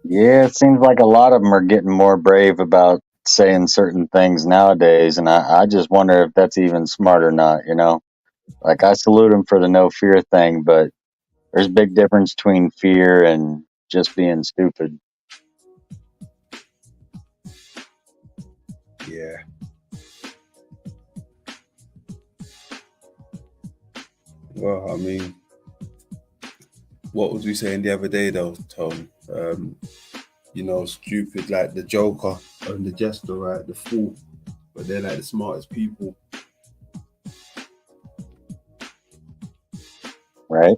Yeah, it seems like a lot of them are getting more brave about saying certain things nowadays, and I just wonder if that's even smart or not, you know? Like, I salute him for the no fear thing, but there's a big difference between fear and just being stupid. Yeah. Well, I mean, what was we saying the other day, though, Tom? Stupid like the Joker and the Jester, right? The fool, but they're like the smartest people. Right?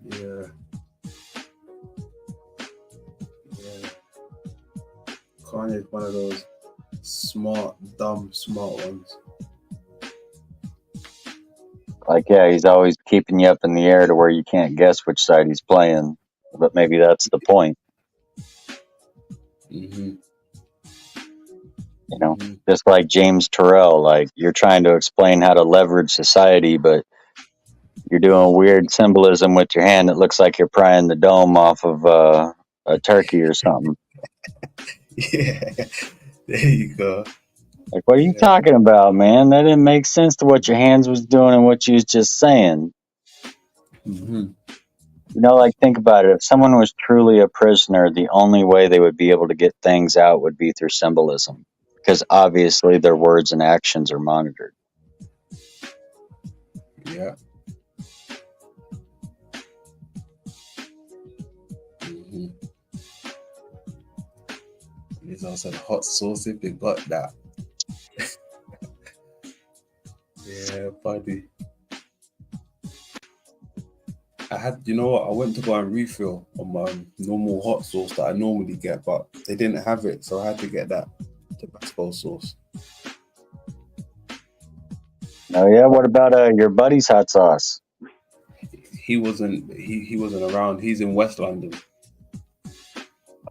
Yeah. Kanye's one of those smart ones. Like, yeah, he's always keeping you up in the air to where you can't guess which side he's playing. But maybe that's the point. You know, just like James Terrell, like you're trying to explain how to leverage society, but you're doing weird symbolism with your hand that looks like you're prying the dome off of a turkey or something. Yeah, there you go. Like, what are you talking about, man? That didn't make sense to what your hands was doing and what you was just saying. You know, like, think about it. If someone was truly a prisoner, the only way they would be able to get things out would be through symbolism, because obviously their words and actions are monitored. Yeah. There's also the hot sauce if they got that. Yeah, buddy. I went to go and refill on my normal hot sauce that I normally get, but they didn't have it, so I had to get that Tabasco sauce. Oh yeah, what about your buddy's hot sauce? He wasn't around. He's in West London.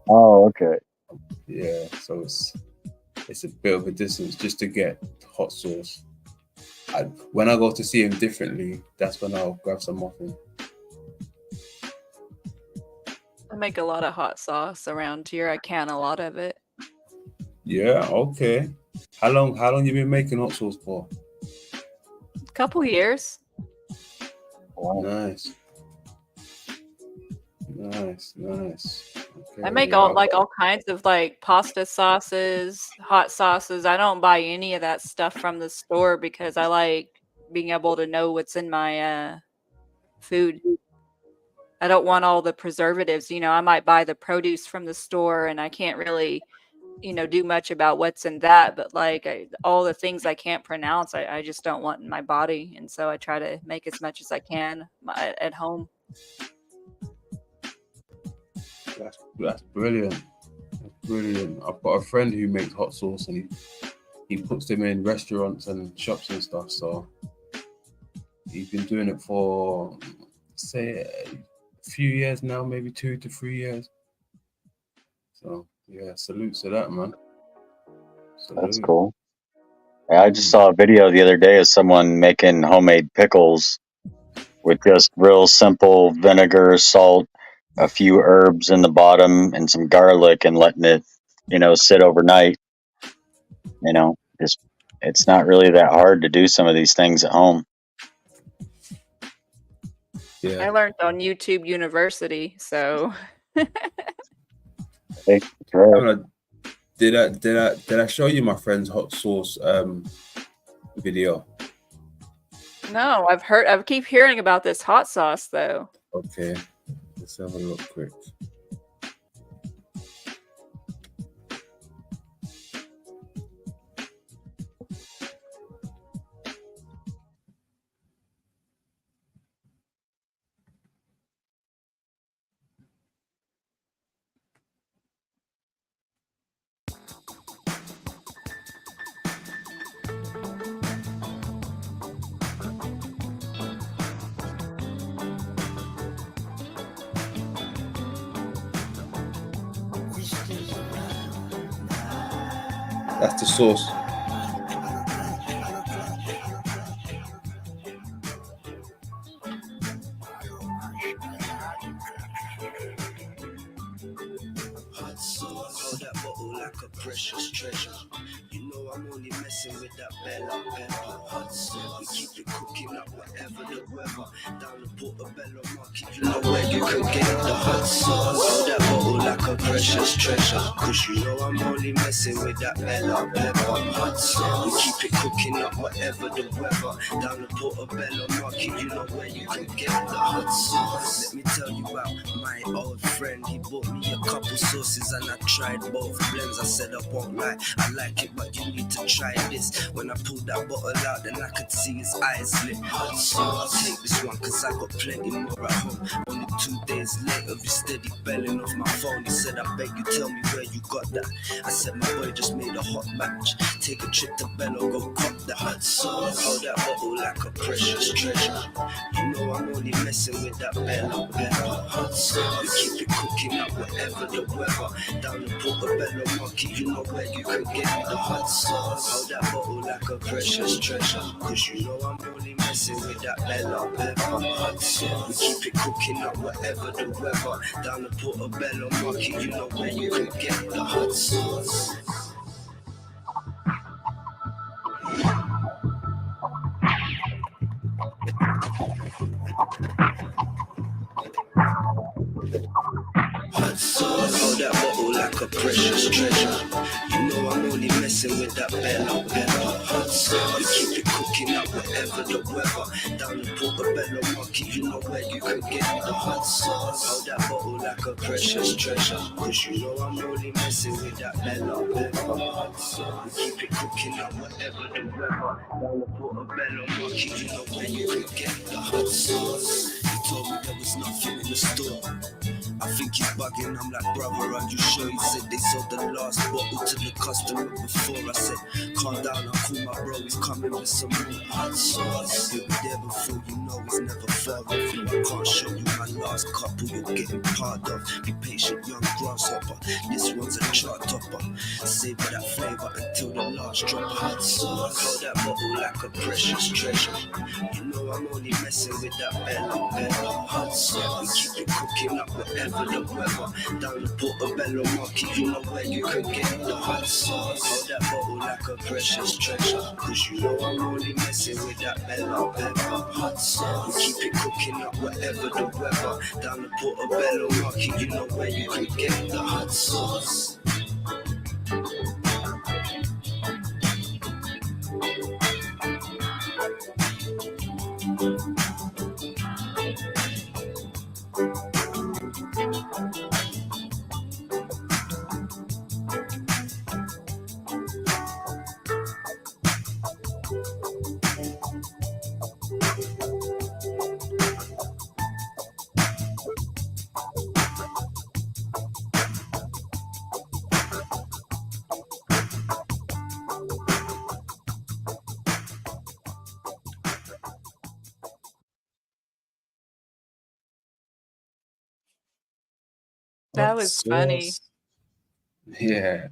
Oh, okay. Yeah, so it's a bit of a distance just to get hot sauce. When I go to see him differently, that's when I'll grab some off him. make a lot of hot sauce around here. I can a lot of it. Yeah, okay. How long you been making hot sauce for? A couple years. Nice. Okay, I make yeah, all kinds of like pasta sauces, hot sauces. I don't buy any of that stuff from the store because I like being able to know what's in my food. I don't want all the preservatives. I might buy the produce from the store and I can't really, do much about what's in that. But like all the things I can't pronounce, I just don't want in my body. And so I try to make as much as I can at home. That's brilliant. Brilliant. I've got a friend who makes hot sauce and he puts them in restaurants and shops and stuff. So he's been doing it for, say, a few years now, maybe 2 to 3 years. So yeah, salute to that, man. Salute. That's cool. Yeah, I just saw a video the other day of someone making homemade pickles with just real simple vinegar, salt, a few herbs in the bottom, and some garlic, and letting it, sit overnight. It's not really that hard to do some of these things at home. Yeah. I learned on YouTube University, so. Hey, right. Did I show you my friend's hot sauce video? No, I keep hearing about this hot sauce though. Okay, let's have a look quick. That's the sauce. Hold that bottle like a precious treasure. You know I'm only messing with that bella pepper. Hot sauce. We keep it cooking up whatever the weather. Down the Portobello Market, you know where you can get the hot sauce. Hold that bottle like a precious treasure. Cause you know I'm only messing with that bella pepper. Hot sauce. We keep it cooking up whatever the weather. Down the Portobello Market, you know where you can get the hot sauce. Let me tell you about my old friend. He bought me a couple sauces and I tried both blends. I said I won't lie, I like it, but you need to try this. When I pulled that bottle out, then I could see his eyes lit. So I'll take this one, cause I got plenty more at home. Only 2 days later, he steady belling off my phone. He said, I beg you, tell me where you got that. I said, my boy just made a hot match. Take a trip to Bello, go cop the hot sauce. Hold that bottle like a precious treasure. You know I'm only messing with that Bello hot sauce. We keep it cooking up whatever the weather. Down the Portobello Market, you know where you can get the hot sauce. Hold that bottle like a precious treasure. Cause you know I'm only messing with that Bello hot sauce. We keep it cooking up whatever the weather. Down the Portobello Market, you know where you can get the hot sauce. Hot sauce. Hold that bottle like a precious treasure. You know I'm only messing with that Bello hot sauce. We keep it cooking up whatever the weather. Down the Portobello Market, you know where you can get the hot sauce. Hold that bottle like a precious treasure. Cause you know I'm only messing with that Bello hot sauce. We keep it cooking up whatever the weather. Down the Portobello Market, you know where you can get the hot sauce. He told me there was nothing in the store. I think he's bugging, I'm like, brother, are you sure? He said they sold the last bottle to the customer before. I said, calm down, I'll call my bro, he's coming with some more hot sauce. He'll be there before you know he's never far off you. I can't show you my last couple, you're getting part of. Be patient, young grasshopper, this one's a chart topper. Savor that flavor until the last drop of hot sauce. Hold that bottle like a precious treasure. You know I'm only messing with that Bello hot sauce. We keep it cooking up whatever whatever the weather. Down the Portobello Market, you know where you could get the hot sauce. Hold that bottle like a precious treasure, cause you know I'm only messing with that bella pepper. Hot sauce, we keep it cooking up whatever the weather. Down the Portobello Market, you know where you could get the hot sauce. That Hot was funny. sauce. Yeah,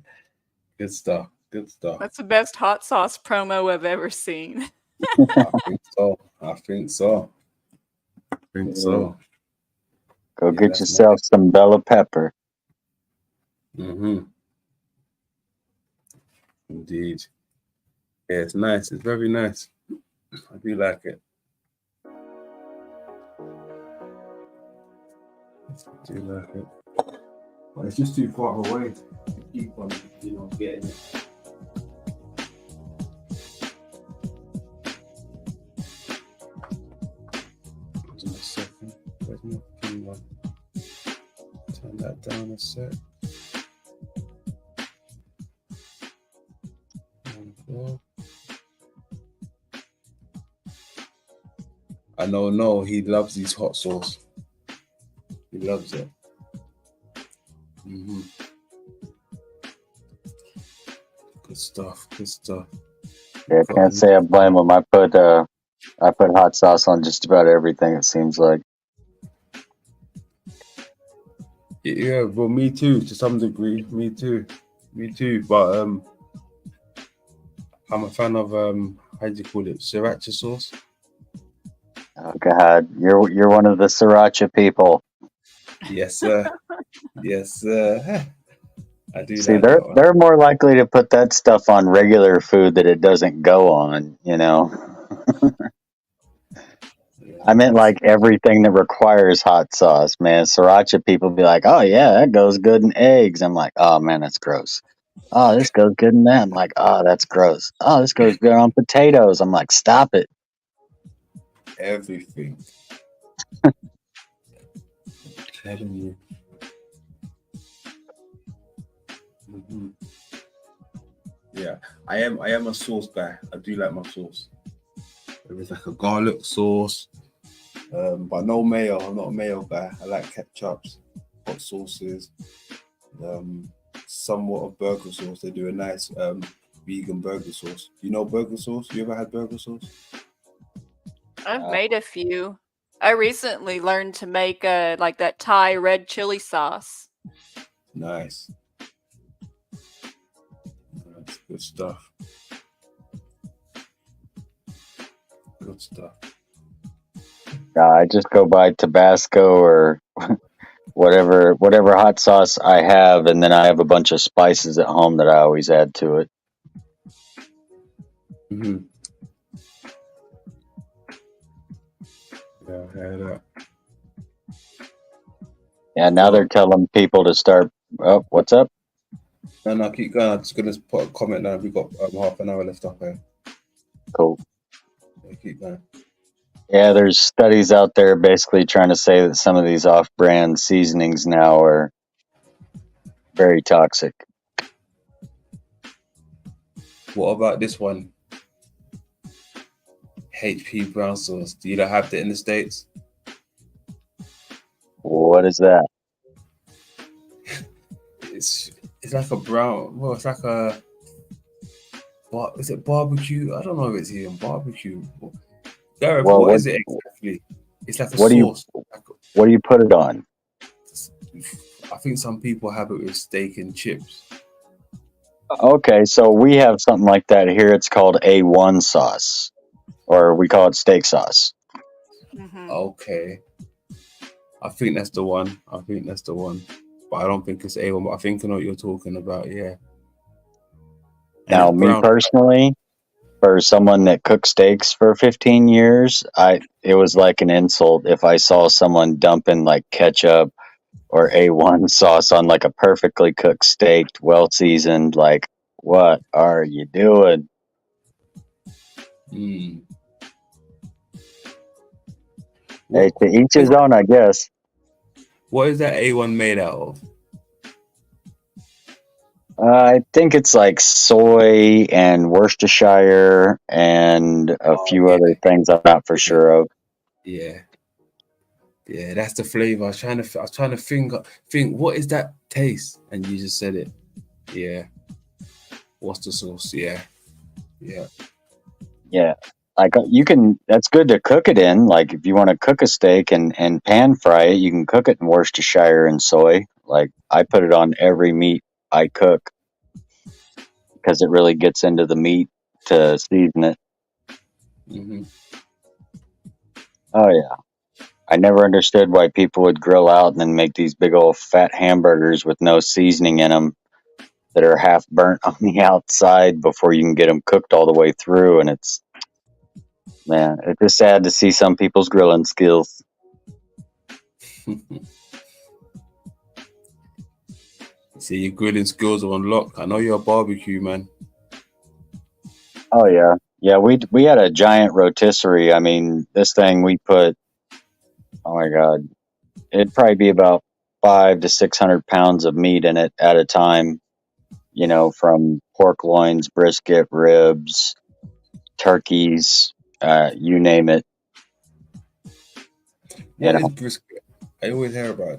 good stuff. Good stuff. That's the best hot sauce promo I've ever seen. I think so. I think so. I think so. Go Yeah, get that's yourself some bella pepper. Mm-hmm. Indeed. Yeah, it's nice. It's very nice. I do like it. I do like it. But it's just too far away to keep on, getting it. Hold on a second. Where's my pin one? Turn that down a sec. I know, no, he loves these hot sauce. He loves it. Mm-hmm. Good stuff. Good stuff. Yeah, I can't say I blame him. I put hot sauce on just about everything. It seems like. Yeah, well, me too, to some degree. Me too. But I'm a fan of how do you call it? Sriracha sauce. Oh God, you're one of the sriracha people. Yes, sir. Yes, sir. I do See, like that one. they're more likely to put that stuff on regular food that it doesn't go on. I meant like everything that requires hot sauce, man. Sriracha people be like, oh yeah, that goes good in eggs. I'm like, oh man, that's gross. Oh, this goes good in that. I'm like, oh, that's gross. Oh, this goes good on potatoes. I'm like, stop it. Everything. Telling you. Mm-hmm. Yeah, I am a sauce guy. I do like my sauce. There is like a garlic sauce, but no mayo. I'm not a mayo guy. I like ketchups, hot sauces, somewhat of burger sauce. They do a nice vegan burger sauce. You know burger sauce? You ever had burger sauce? I've made a few. I recently learned to make like that Thai red chili sauce. Nice. That's good stuff. Good stuff. I just go buy Tabasco or whatever hot sauce I have, and then I have a bunch of spices at home that I always add to it. Mm-hmm. Yeah, I had that. Yeah, now they're telling people to start. Oh, what's up? No, keep going. I'm just gonna put a comment now. We've got half an hour left up here. Cool. Yeah, keep going. Yeah, there's studies out there basically trying to say that some of these off-brand seasonings now are very toxic. What about this one? HP brown sauce. Do you not have that in the States? What is that? It's like a brown. Well, it's like a. What is it? Barbecue? I don't know if it's even barbecue. Gareth, Well, what is it exactly? It's like a what sauce. What do you put it on? I think some people have it with steak and chips. Okay, so we have something like that here. It's called A1 sauce, or we call it steak sauce. Mm-hmm. Okay. I think that's the one. I think that's the one. But I don't think it's A1. But I think I know what you're talking about. Yeah. And Now, it's me brown. personally, for someone that cooked steaks for 15 years, it was like an insult if I saw someone dumping like ketchup or A1 sauce on like a perfectly cooked steak, well seasoned. Like, what are you doing? Mm. Hey, What to each his own, I guess. What is that A1 made out of? I think it's like soy and Worcestershire and a Oh few yeah, other things I'm not for sure of. yeah, yeah. That's the flavor. I was trying to think. What is that taste? And you just said it. Yeah. What's the sauce? Yeah, yeah. Yeah. Like that's good to cook it in. Like if you want to cook a steak and pan fry it, you can cook it in Worcestershire and soy. Like I put it on every meat I cook because it really gets into the meat to season it. Hmm. Oh yeah. I never understood why people would grill out and then make these big old fat hamburgers with no seasoning in them that are half burnt on the outside before you can get them cooked all the way through. And it's just sad to see some people's grilling skills. See, your grilling skills are unlocked. I know you're a barbecue man. Oh yeah. Yeah, we had a giant rotisserie. I mean, this thing we put, oh my God, it'd probably be about 500 to 600 pounds of meat in it at a time, from pork loins, brisket, ribs, turkeys, you name it. You What is know, brisket? I always hear about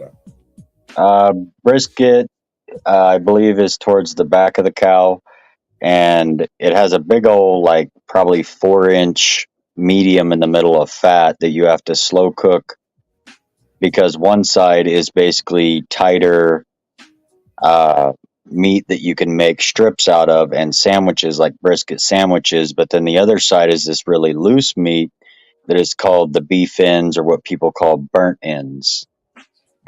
that. brisket, I believe, is towards the back of the cow, and it has a big old, like, probably 4-inch medium in the middle of fat that you have to slow cook because one side is basically tighter meat that you can make strips out of and sandwiches like brisket sandwiches, but then the other side is this really loose meat that is called the beef ends or what people call burnt ends.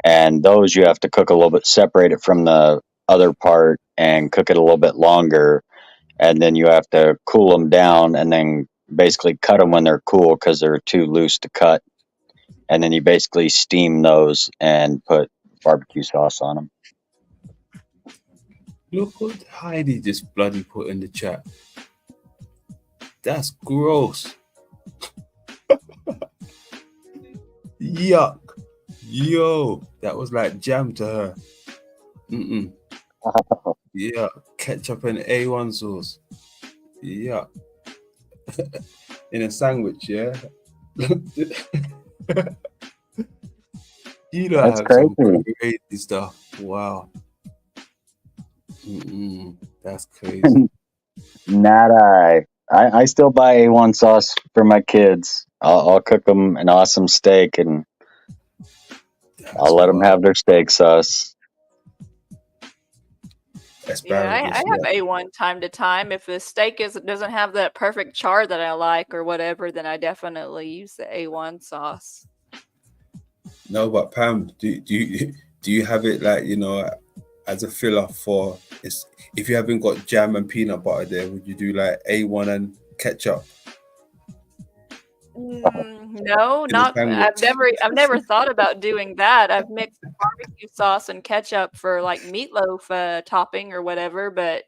And those you have to cook a little bit, separate it from the other part and cook it a little bit longer. And then you have to cool them down and then basically cut them when they're cool because they're too loose to cut. And then you basically steam those and put barbecue sauce on them. Look what Heidi just bloody put in the chat. That's gross. Yuck. Yo, that was like jam to her. Mm-mm. Yeah, ketchup and A1 sauce. Yeah. In a sandwich, yeah. You know, I That's have some crazy. crazy stuff. Wow. That's crazy. Not I still buy A1 sauce for my kids. I'll cook them an awesome steak and That's I'll let them wild. have their steak sauce. Yeah, I Asparagus, have yeah. A1 time to time. If the steak doesn't have that perfect char that I like or whatever, then I definitely use the A1 sauce. No, but Pam, do you have it like, as a filler for if you haven't got jam and peanut butter there, would you do like A1 and ketchup No, in a not. sandwich? I've never thought about doing that. I've mixed barbecue sauce and ketchup for like meatloaf topping or whatever, but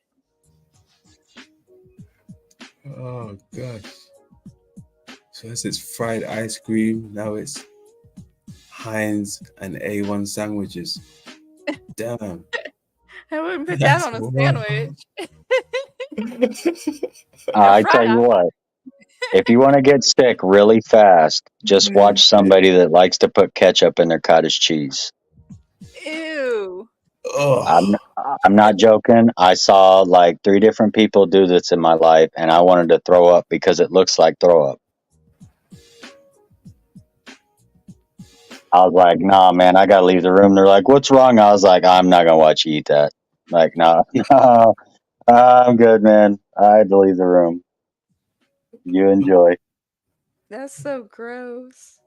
Oh gosh. So this is fried ice cream. Now it's Heinz and A1 sandwiches. Damn. I wouldn't put that That's on a wild. sandwich. I tell Fried you ice. what, if you want to get sick really fast, just watch somebody that likes to put ketchup in their cottage cheese. Ew. I'm Oh, I'm not joking. I saw like 3 different people do this in my life, and I wanted to throw up because it looks like throw up. I was like, nah, man, I gotta leave the room. They're like, what's wrong? I was like, I'm not gonna watch you eat that. Like, no, no, I'm good, man. I had to leave the room. You enjoy. That's so gross.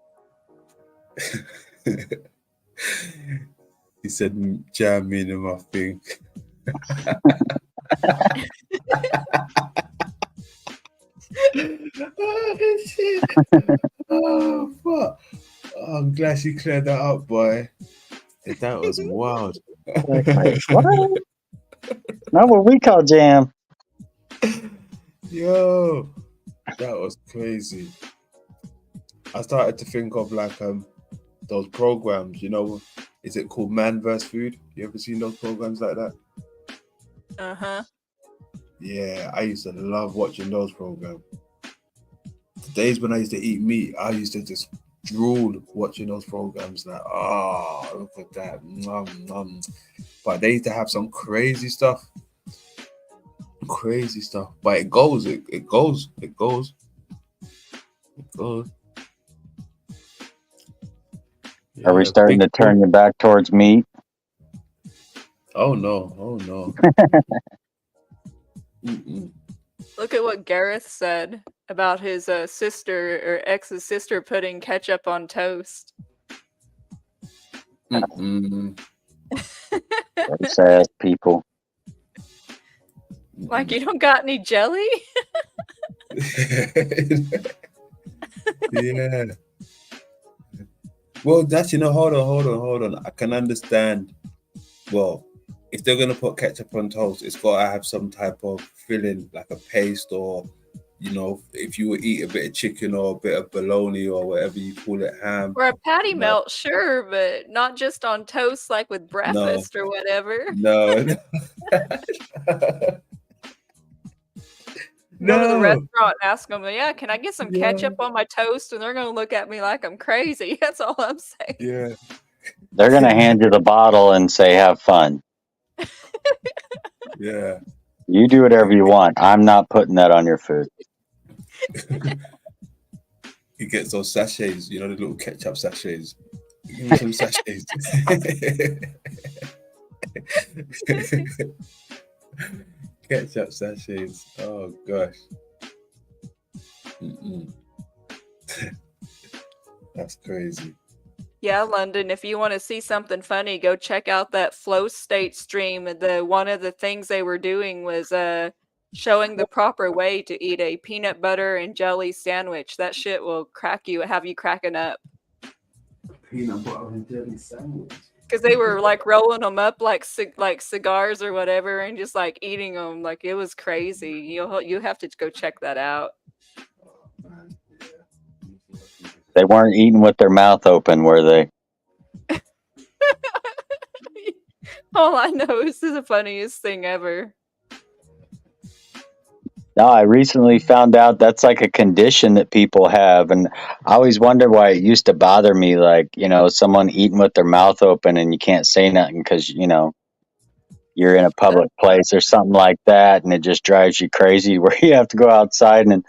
He said, jam me in my thing. Oh, shit. Oh, fuck. Oh, I'm glad you cleared that up, boy. That was wild. Like, wait, what? Not what we call jam. Yo, that was crazy. I started to think of like those programs, you know, is it called Man vs. Food? You ever seen those programs like that? Uh-huh. Yeah, I used to love watching those programs. The days when I used to eat meat, I used to just drool watching those programs. Like, oh, look at that. But they used to have some crazy stuff. Crazy stuff. But it goes. Are we starting to turn you back towards meat? Oh no. Mm-mm. Look at what Gareth said about his sister or ex's sister putting ketchup on toast. Gross ass people. Like, you don't got any jelly? Yeah. Well, that's, you know, hold on. I can understand. Well, if they're gonna put ketchup on toast, it's gotta have some type of filling, like a paste, or, you know, if you would eat a bit of chicken or a bit of bologna or whatever you call it, ham. Or a patty melt, sure, but not just on toast like with breakfast or whatever. No. Go to the restaurant and ask them, yeah, can I get some ketchup on my toast? And they're going to look at me like I'm crazy. That's all I'm saying. Yeah. They're going to hand you the bottle and say, have fun. Yeah. You do whatever you want. I'm not putting that on your food. He gets those sachets, you know, the little ketchup sachets. Give me some sachets. Ketchup sachets. Oh gosh. That's crazy. Yeah, London, if you want to see something funny, go check out that Flow State stream. One of the things they were doing was showing the proper way to eat a peanut butter and jelly sandwich. That shit will have you cracking up. Peanut butter and jelly sandwich. Because they were like rolling them up like cigars or whatever, and just like eating them. Like, it was crazy. You have to go check that out. They weren't eating with their mouth open, were they? All I know is this is the funniest thing ever. No, I recently found out that's like a condition that people have. And I always wondered why it used to bother me. Like, you know, someone eating with their mouth open and you can't say nothing because, you know, you're in a public place or something like that. And it just drives you crazy where you have to go outside. And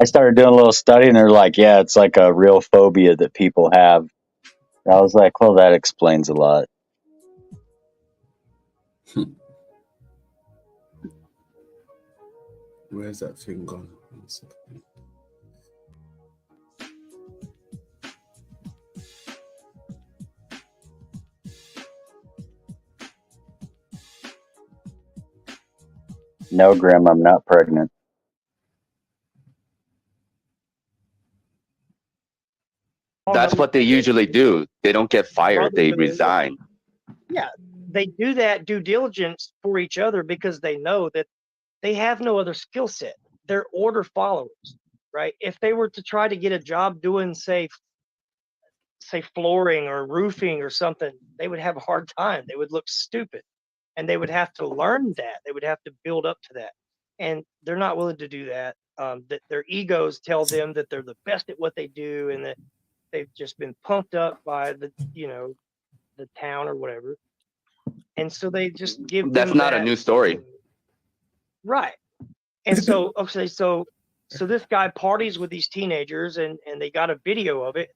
I started doing a little study and they're like, yeah, it's like a real phobia that people have. And I was like, well, that explains a lot. Where's that thing gone? No, Grim, I'm not pregnant. That's what they usually do. They don't get fired. They resign. Yeah, they do that due diligence for each other because they know that they have no other skill set. They're order followers, right? If they were to try to get a job doing, say flooring or roofing or something, they would have a hard time. They would look stupid, and they would have to learn that. They would have to build up to that, and they're not willing to do that. That their egos tell them that they're the best at what they do, and that they've just been pumped up by the town or whatever, and so they just give. That's not a new story. Right. And so, okay, so this guy parties with these teenagers and they got a video of it.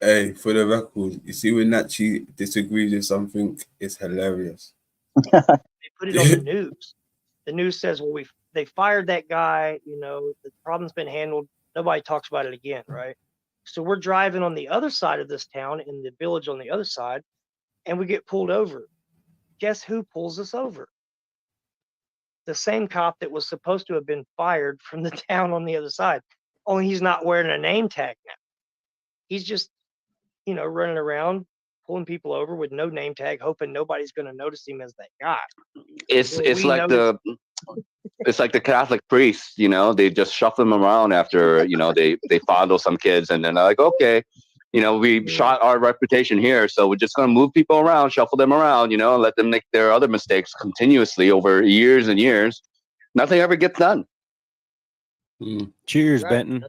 Hey, for the record, you see when Nachi disagrees with something, it's hilarious. They put it on the news. The news says, well, they fired that guy, you know, the problem's been handled. Nobody talks about it again, right? So we're driving on the other side of this town in the village on the other side, and we get pulled over. Guess who pulls us over? The same cop that was supposed to have been fired from the town on the other side. Only he's not wearing a name tag now. He's just, running around pulling people over with no name tag, hoping nobody's going to notice him as that guy. It's like it's like the Catholic priests, they just shuffle them around after, they fondle some kids, and then they're like, okay, we shot our reputation here, so we're just going to move people around, shuffle them around, and let them make their other mistakes continuously over years and years. Nothing ever gets done. Cheers, Benton.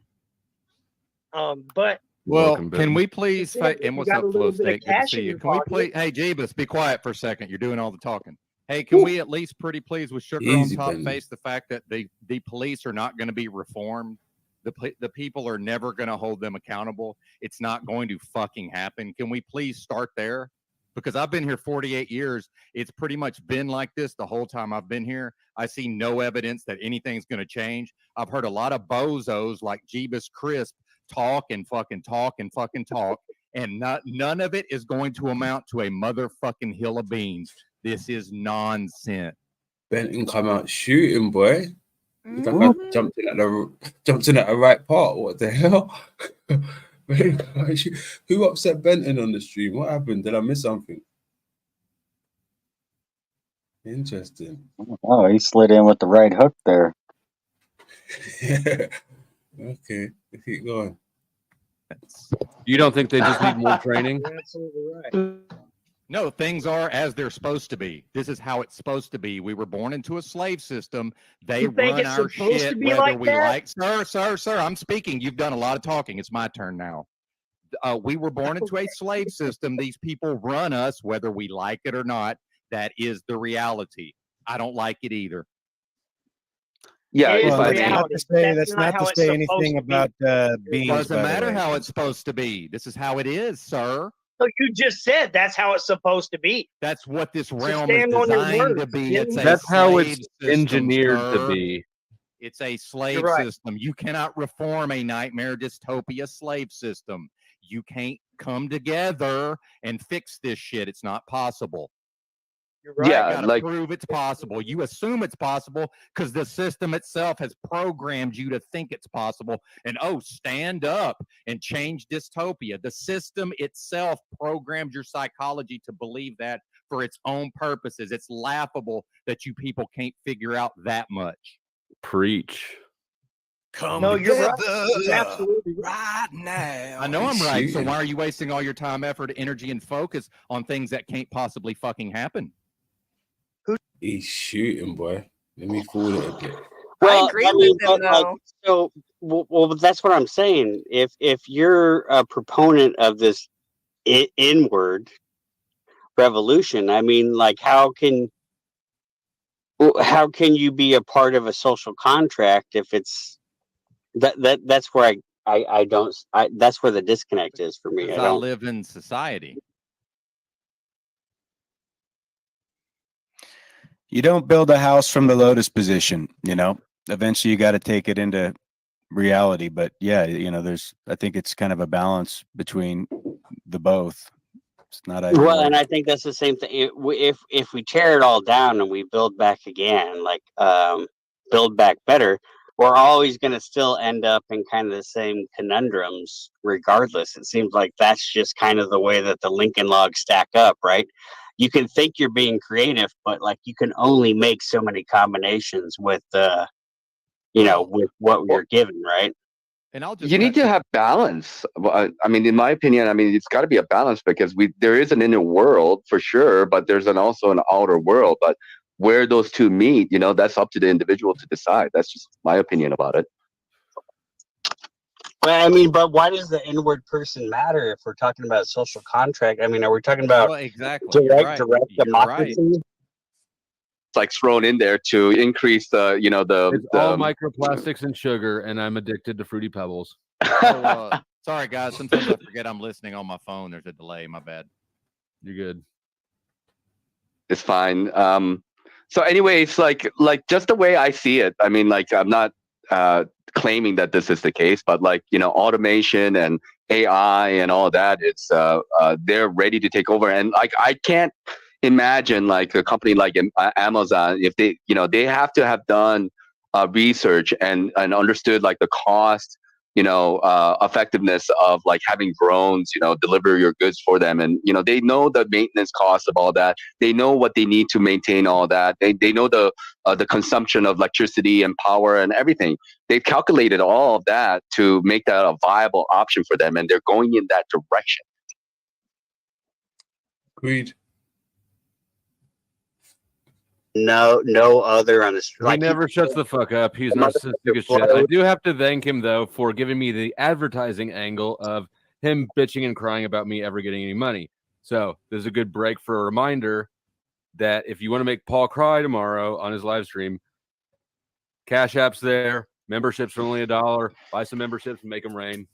But well, can we please? And what's up, Flow State? Good to see you. Can we please? Hey, Jeebus, be quiet for a second. You're doing all the talking. Hey, can we at least pretty please with sugar Easy, on top Benton. face the fact that the police are not going to be reformed? The people are never going to hold them accountable. It's not going to fucking happen. Can we please start there? Because I've been here 48 years. It's pretty much been like this the whole time I've been here. I see no evidence that anything's going to change. I've heard a lot of bozos like Jeebus Crisp talk and fucking talk and fucking talk, and none of it is going to amount to a motherfucking hill of beans. This is nonsense. Benton come out shooting, boy. I jumped in at the right part. What the hell? Who upset Benton on the stream? What happened? Did I miss something? Interesting. Oh, he slid in with the right hook there. Okay, keep going. You don't think they just need more training? You're absolutely right. No, things are as they're supposed to be. This is how it's supposed to be. We were born into a slave system. They run our shit whether like we that? like. Sir, I'm speaking. You've done a lot of talking. It's my turn now. We were born into a slave system. These people run us whether we like it or not. That is the reality. I don't like it either. Yeah, Well, that's not to say anything about beans. Doesn't matter how it's supposed to be. This is how it is, sir. So you just said that's how it's supposed to be. That's what this So realm is stand on your designed to words. be. It's That's how it's system, engineered to sir. be. It's a slave right. system. You cannot reform a nightmare dystopia slave system. You can't come together and fix this shit. It's not possible. You're right. Yeah, You gotta like prove it's possible. You assume it's possible because the system itself has programmed you to think it's possible. And stand up and change dystopia. The system itself programmed your psychology to believe that for its own purposes. It's laughable that you people can't figure out that much. Preach. Come No, you're right. You're absolutely right now. I know I'm right. So why are you wasting all your time, effort, energy, and focus on things that can't possibly fucking happen? He's shooting, boy. Let me fool it a bit. I agree with him, though. Well, that's what I'm saying. If you're a proponent of this inward revolution, I mean, like, how can you be a part of a social contract if it's that's where I don't that's where the disconnect is for me. I live in society. You don't build a house from the lotus position, Eventually you got to take it into reality. But yeah, I think it's kind of a balance between the both. It's not ideal. Well, and I think that's the same thing. If we tear it all down and we build back again, like build back better, we're always going to still end up in kind of the same conundrums regardless. It seems like that's just kind of the way that the Lincoln logs stack up, right? You can think you're being creative, but like you can only make so many combinations with with what you're given, right? And you need to have balance. Well, I mean, in my opinion, it's got to be a balance because there is an inner world for sure, but there's also an outer world. But where those two meet, that's up to the individual to decide. That's just my opinion about it. Well, I mean, but why does the inward person matter if we're talking about social contract? I mean, are we talking about exactly direct democracy? It's like thrown in there to increase the It's all microplastics and sugar, and I'm addicted to Fruity Pebbles. Sorry, guys. Sometimes I forget I'm listening on my phone. There's a delay. My bad. You're good. It's fine. So anyways, like just the way I see it, I mean, like I'm not claiming that this is the case, but like, automation and AI and all that, it's they're ready to take over. And like I can't imagine like a company like Amazon, if they, you know, they have to have done research and understood like the cost, you know, effectiveness of like having drones, you know, deliver your goods for them. And, you know, they know the maintenance cost of all that. They know what they need to maintain all that. They know the consumption of electricity and power and everything. They've calculated all of that to make that a viable option for them. And they're going in that direction. Agreed. No other on this. He never shuts the fuck up. He's narcissistic as shit. I do have to thank him though for giving me the advertising angle of him bitching and crying about me ever getting any money. So this is a good break for a reminder that if you want to make Paul cry tomorrow on his live stream, Cash App's there. Memberships for only $1. Buy some memberships and make them rain.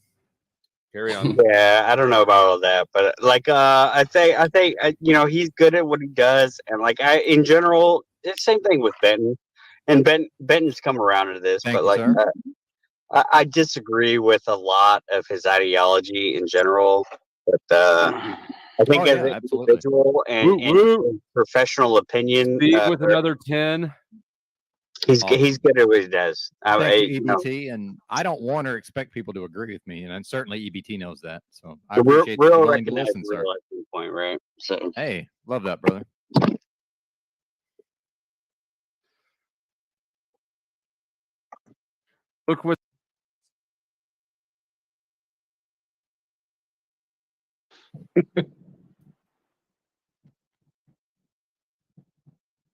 Carry on. Yeah, I don't know about all that, but like I think you know, he's good at what he does, and like in general, it's the same thing with Benton, and Benton's come around to this, Thank but you, like sir. I disagree with a lot of his ideology in general, but I think as an individual and professional opinion, Steve with another 10. He's good at what he does. Thank you, EBT, and I don't want or expect people to agree with me, and certainly EBT knows that. So I appreciate you willing to listen, sir. Point, right? So hey, love that, brother. Look what.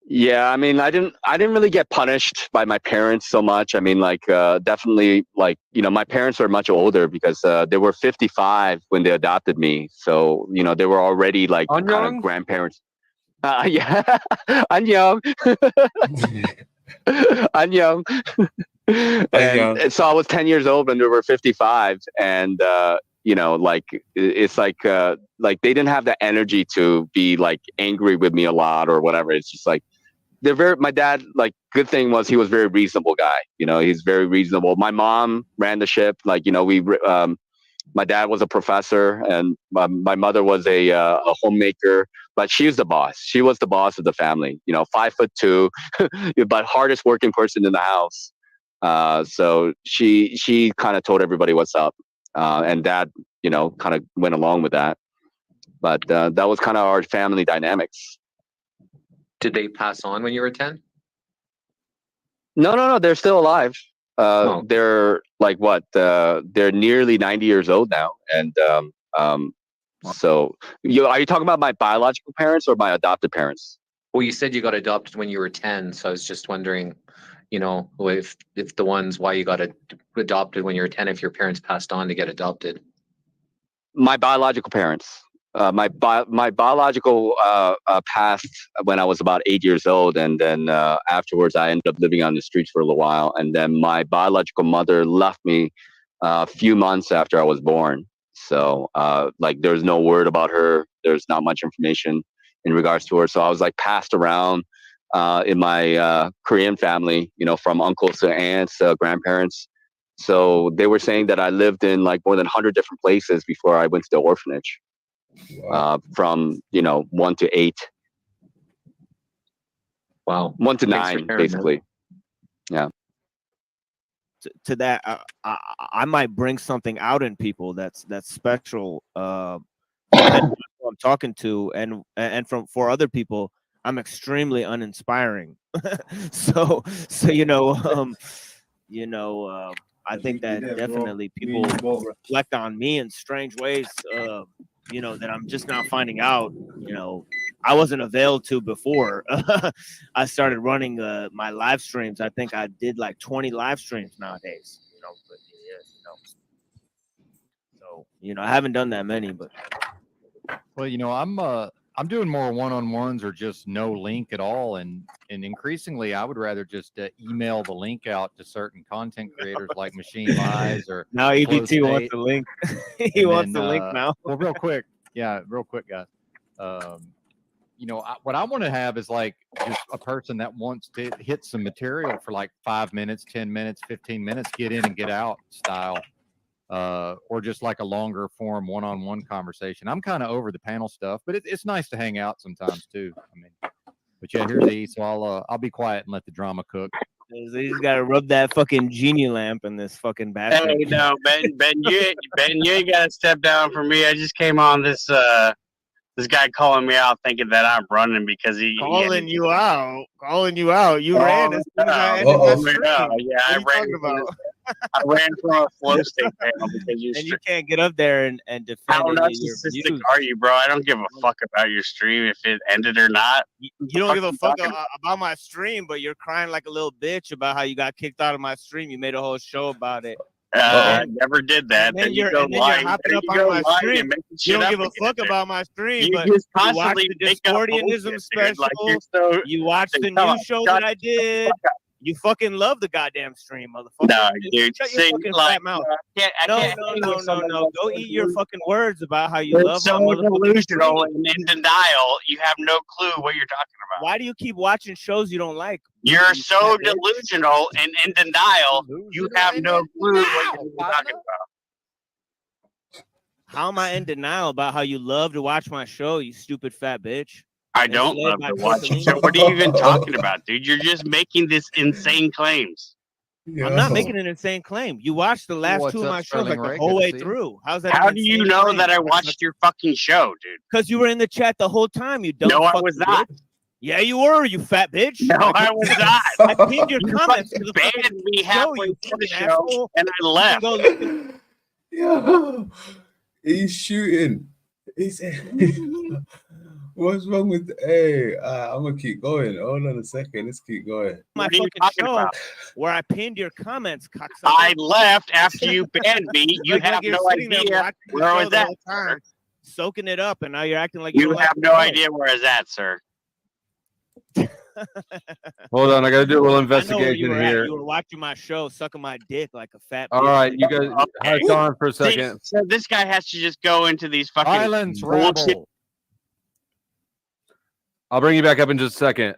Yeah, I mean, I didn't really get punished by my parents so much. I mean, like, definitely, like, you know, my parents are much older because they were 55 when they adopted me. So, you know, they were already like kind of grandparents. Yeah, I'm young. I'm young. And so I was 10 years old when they were 55, and you know, like it's like they didn't have the energy to be like angry with me a lot or whatever. It's just like my dad, like, good thing was he was a very reasonable guy. You know, he's very reasonable. My mom ran the ship. Like, you know, my dad was a professor and my mother was a homemaker, but she was the boss. She was the boss of the family, you know, 5'2", but hardest working person in the house. So she kind of told everybody what's up. And dad, you know, kind of went along with that. But that was kind of our family dynamics. Did they pass on when you were 10? No, they're still alive. They're like what? They're nearly 90 years old now, and so are you talking about my biological parents or my adopted parents? Well, you said you got adopted when you were 10, so I was just wondering, you know, if the ones why you got adopted when you were 10, if your parents passed on to get adopted. My biological parents. My biological passed when I was about 8 years old, and then afterwards I ended up living on the streets for a little while, and then my biological mother left me a few months after I was born. So like there's no word about her. There's not much information in regards to her. So I was like passed around in my Korean family, you know, from uncles to aunts, grandparents. So they were saying that I lived in like more than 100 different places before I went to the orphanage. From, you know, 1 to 8. Wow. 1 to 9, basically. Yeah. To that, I might bring something out in people that's special. Depending on who I'm talking to, and for other people, I'm extremely uninspiring. so you know, I think that definitely people reflect on me in strange ways. You know, that I'm just now finding out, you know, I wasn't availed to before. I started running my live streams. I think I did like 20 live streams nowadays, you know, but yeah, you know. So, you know, I haven't done that many, but. Well, you know, I'm doing more one-on-ones or just no link at all. And increasingly, I would rather just email the link out to certain content creators like Machine Lies or now EBT wants the link. He wants the link now. Well, real quick, guys. You know, what I want to have is like just a person that wants to hit some material for like 5 minutes, 10 minutes, 15 minutes, get in and get out style. or just like a longer form one-on-one conversation. I'm kind of over the panel stuff, but it's nice to hang out sometimes too. I mean, but yeah, here's E, so I'll be quiet and let the drama cook. They just gotta rub that fucking genie lamp in this fucking bathroom. Hey, no, Ben, you ain't gotta step down for me. I just came on this guy calling me out, thinking that I'm running because he calling you out. You ran as soon as I ended my stream. Yeah, I ran from a flow state panel because you. And you can't get up there and defend. How narcissistic are you, bro? I don't give a fuck about your stream if it ended or not. You don't give a fuck about my stream, but you're crying like a little bitch about how you got kicked out of my stream. You made a whole show about it. I never did that. And then you're hopping up on my stream. You don't give a fuck about my stream, but you watch the Discordianism special. You watch the new show that I did. You fucking love the goddamn stream, motherfucker. No, dude. Shut your fucking fat mouth. No. Go eat your fucking words about how you love so delusional and in denial. You have no clue what you're talking about. Why do you keep watching shows you don't like? You're so delusional and in denial. You have no clue what you're talking about. How am I in denial about how you love to watch my show, you stupid fat bitch? I don't love to watch it. So what are you even talking about, dude? You're just making this insane claims. I'm not making an insane claim. You watched the last two of my shows like the whole way through. How's that? How do you know that I watched your fucking show, dude? Because you were in the chat the whole time. You don't. No, I was not. Yeah, you were, you fat bitch. No, I was not. I pinned your comments to the banned me halfway through the show, and I left. Yo, he's shooting. He's. What's wrong with? Hey, I'm gonna keep going. Hold on a second. Let's keep going. My fucking show where I pinned your comments, cocksucker. I left after you banned me. You have no idea where I was at, sir. Soaking it up, and now you're acting like you have no idea where I was at, sir. Hold on, I gotta do a little investigation here. You were watching my show, sucking my dick like a fat. All right, you guys, hold on for a second. So this guy has to just go into these fucking Silence, bullshit. rabble. I'll bring you back up in just a second.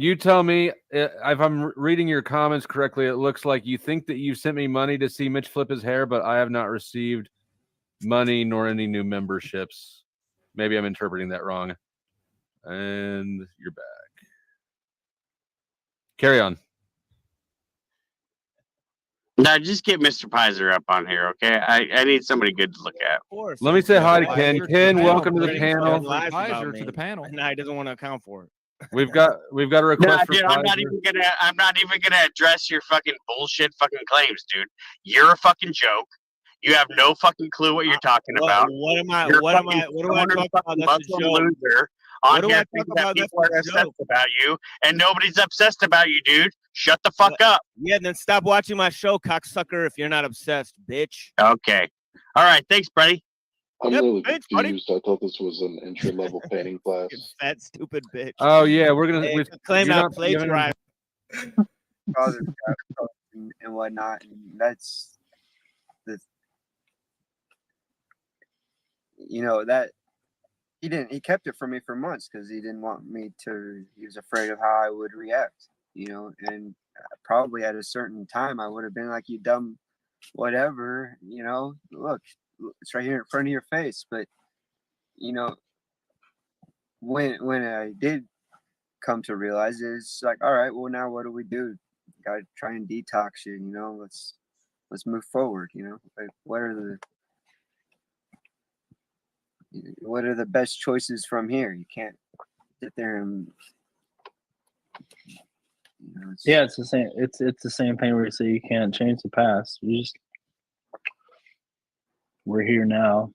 You tell me if I'm reading your comments correctly. It looks like you think that you sent me money to see Mitch flip his hair, but I have not received money nor any new memberships. Maybe I'm interpreting that wrong. And you're back. Carry on. No, just get Mr. Pizer up on here, okay? I need somebody good to look at. Let me say hi to Ken. Ken, welcome to the panel. Pizer to the panel. No, he doesn't want to account for it. We've got a request for dude, I'm not even gonna address your fucking bullshit fucking claims, dude. You're a fucking joke. You have no fucking clue what you're talking about. What do I talk about? That's a joke. Loser on here thinking that people are obsessed about you, and nobody's obsessed about you, dude. Shut the fuck up. Yeah, then stop watching my show, cocksucker, if you're not obsessed, bitch. Okay. All right. Thanks, buddy. I'm really confused. I thought this was an entry-level painting class. That stupid bitch. Oh yeah, we're gonna claim not plagiarized. And whatnot, and that's the that he kept it from me for months because he didn't want me to. He was afraid of how I would react, and probably at a certain time I would have been like, you dumb whatever, look, it's right here in front of your face. But when I did come to realize it, it's like, all right, well, now what do we do? Gotta try and detox you, let's move forward. Like, what are the best choices from here? You can't sit there and it's the same. It's the same thing where you say you can't change the past. We're here now.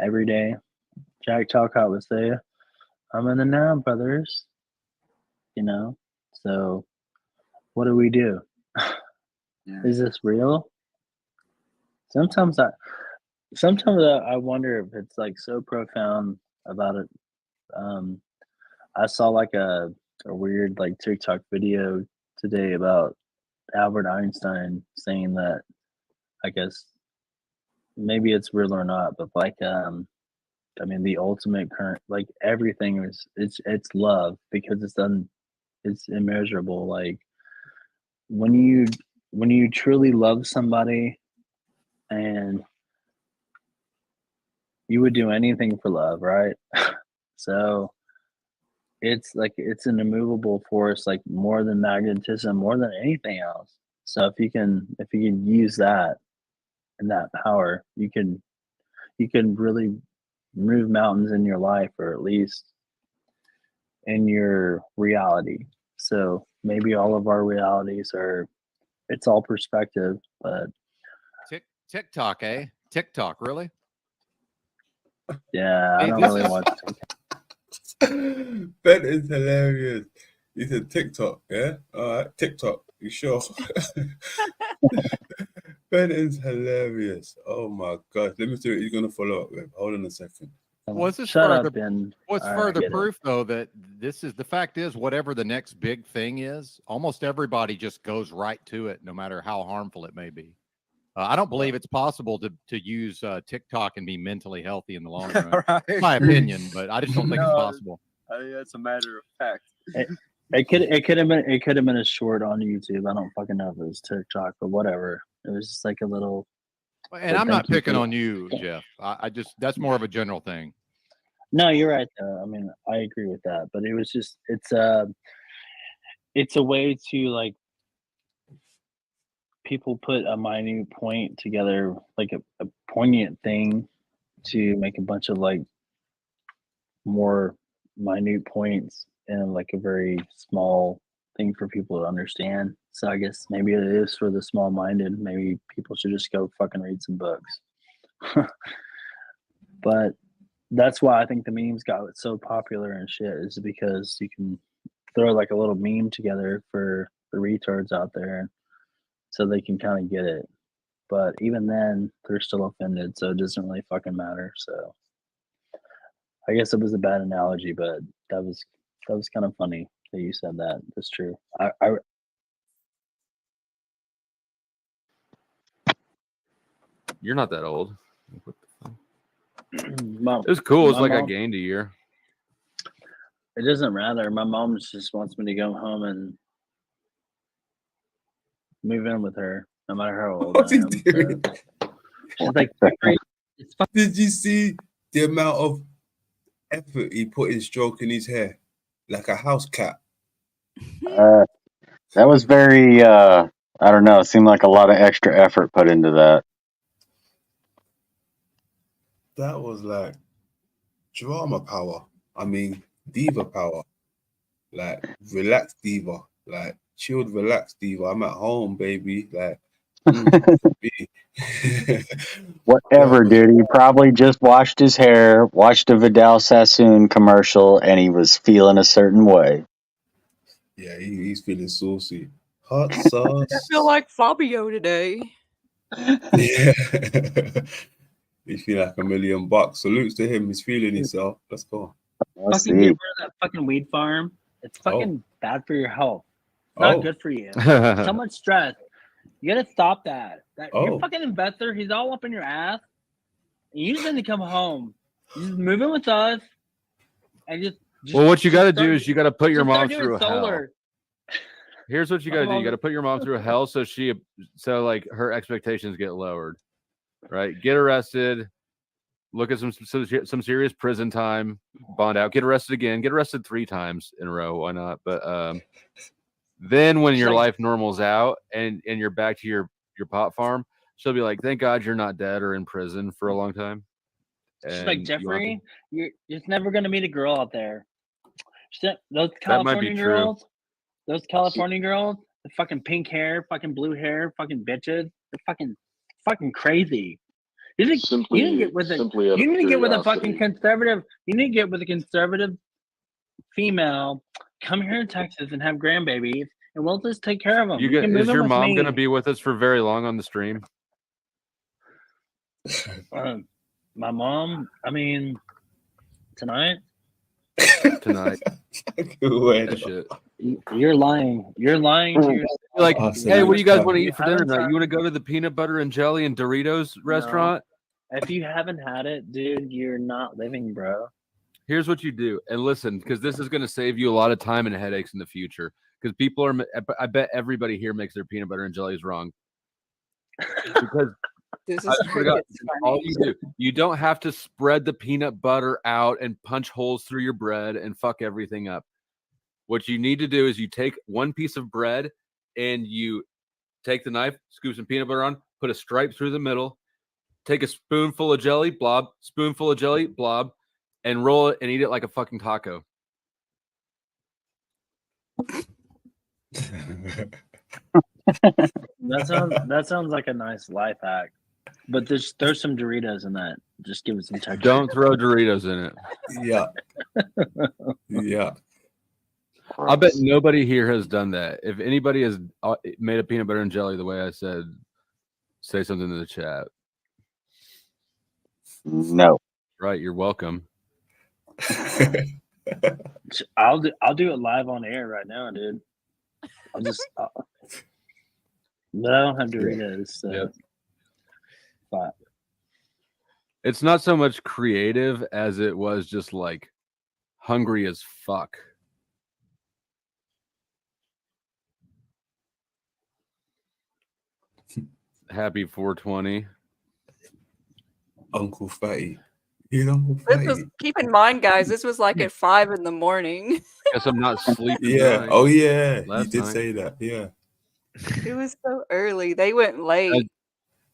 Every day, Jack Talcott would say, "I'm in the now, brothers." So what do we do? Is this real? Sometimes I wonder if it's like so profound about it. I saw like a weird like TikTok video today about Albert Einstein saying that, I guess maybe it's real or not, but like the ultimate current, like everything is it's love, because it's immeasurable. Like when you truly love somebody, and you would do anything for love, right? So it's like it's an immovable force, like more than magnetism, more than anything else. So if you can use that and that power, you can really move mountains in your life, or at least in your reality. So maybe all of our realities are, it's all perspective, but TikTok, eh? TikTok, really? yeah, I Hey, don't this really is watch. Ben is hilarious. He said TikTok, yeah? All right, TikTok. You sure? Ben is hilarious. Oh my gosh. Let me see what he's gonna follow up with. Hold on a second. What's this Shut further? up, Ben. What's I further get it. proof, though, that this is the fact is whatever the next big thing is, almost everybody just goes right to it, no matter how harmful it may be. I don't believe it's possible to use TikTok and be mentally healthy in the long run. Right. My opinion, but I just don't think it's No, possible. I think that's a matter of fact. It could have been a short on YouTube. I don't fucking know if it was TikTok, but whatever. It was just like a little. And but I'm not thank you picking for- on you, Jeff. I just that's more of a general thing. No, you're right. Though. I mean, I agree with that. But it was just it's a way to like people put a minute point together, like a poignant thing, to make a bunch of like more minute points in like a very small thing for people to understand. So I guess maybe it is for the small minded. Maybe people should just go fucking read some books. But that's why I think the memes got so popular and shit, is because you can throw like a little meme together for the retards out there so they can kind of get it. But even then, they're still offended, so it doesn't really fucking matter. So I guess it was a bad analogy, but that was kind of funny that you said that. That's true. You're not that old. Mom, It was cool. It's my like I mom- gained a year. It doesn't matter. My mom just wants me to go home and move in with her, no matter how old What's I he am. doing? So she's like, Did you see the amount of effort he put in stroking his hair? Like a house cat. That was very, I don't know, it seemed like a lot of extra effort put into that. That was like drama power. I mean, diva power. Like, relaxed diva. Like, chilled, relaxed diva. I'm at home, baby. Like, Whatever, dude. He probably just washed his hair, watched a Vidal Sassoon commercial, and he was feeling a certain way. yeah, he's feeling saucy. Hot I sauce. feel like Fabio today. Yeah. He feel like $1 million. Salutes to him. He's feeling himself. Let's go. fucking get rid of that fucking weed farm. It's fucking bad for your health. It's not good for you. So much stress. You gotta stop that. Your fucking investor, he's all up in your ass. You just need to come home. You just move in with us, and just Well, what you got to start- do is you got to put your just start mom doing through hell. solar. Here's what you got to do. Mom- You got to put your mom through hell so like her expectations get lowered, right? Get arrested, look at some serious prison time, bond out, get arrested again, get arrested 3 times in a row. Why not? But then when your life normals out and you're back to your pot farm, she'll be like, "Thank God you're not dead or in prison for a long time." She's And like, you don't have to- Jeffrey, you're just never gonna meet a girl out there. Those That might be California true. girls, the fucking pink hair, fucking blue hair, fucking bitches, they're fucking crazy. You need to get with a fucking conservative. You need to get with a conservative female. Come here in Texas and have grandbabies, and we'll just take care of them. Is your mom going to be with us for very long on the stream? My mom, I mean, tonight. Tonight. Shit. You're lying. You're lying to yourself. You're like, hey, what do you guys want to eat for dinner tonight? You want to go to the peanut butter and jelly and Doritos restaurant? If you haven't had it, dude, you're not living, bro. Here's what you do, and listen, because this is going to save you a lot of time and headaches in the future. Because people are, I bet everybody here makes their peanut butter and jellies wrong. Because This I is swear where to it God, gets this is all funny. you do. You don't have to spread the peanut butter out and punch holes through your bread and fuck everything up. What you need to do is you take one piece of bread and you take the knife, scoop some peanut butter on, put a stripe through the middle, take a spoonful of jelly, blob, spoonful of jelly, blob, and roll it and eat it like a fucking taco. That sounds like a nice life hack. But throw some Doritos in that. Just give it some texture. Don't throw Doritos in it. Yeah. Yeah. I bet nobody here has done that. If anybody has made a peanut butter and jelly the way I said, say something in the chat. No. Right, you're welcome. I'll do it live on air right now, dude. I'll just. But I don't have Doritos, so. Yep. But It's not so much creative as it was just like hungry as fuck. Happy 420. Uncle Fatty. You know, This was, keep in mind, guys, this was like at 5 a.m. Guess I'm not sleeping. Yeah. tonight. Oh, yeah. You Last did night. say that. Yeah. It was so early. They went late.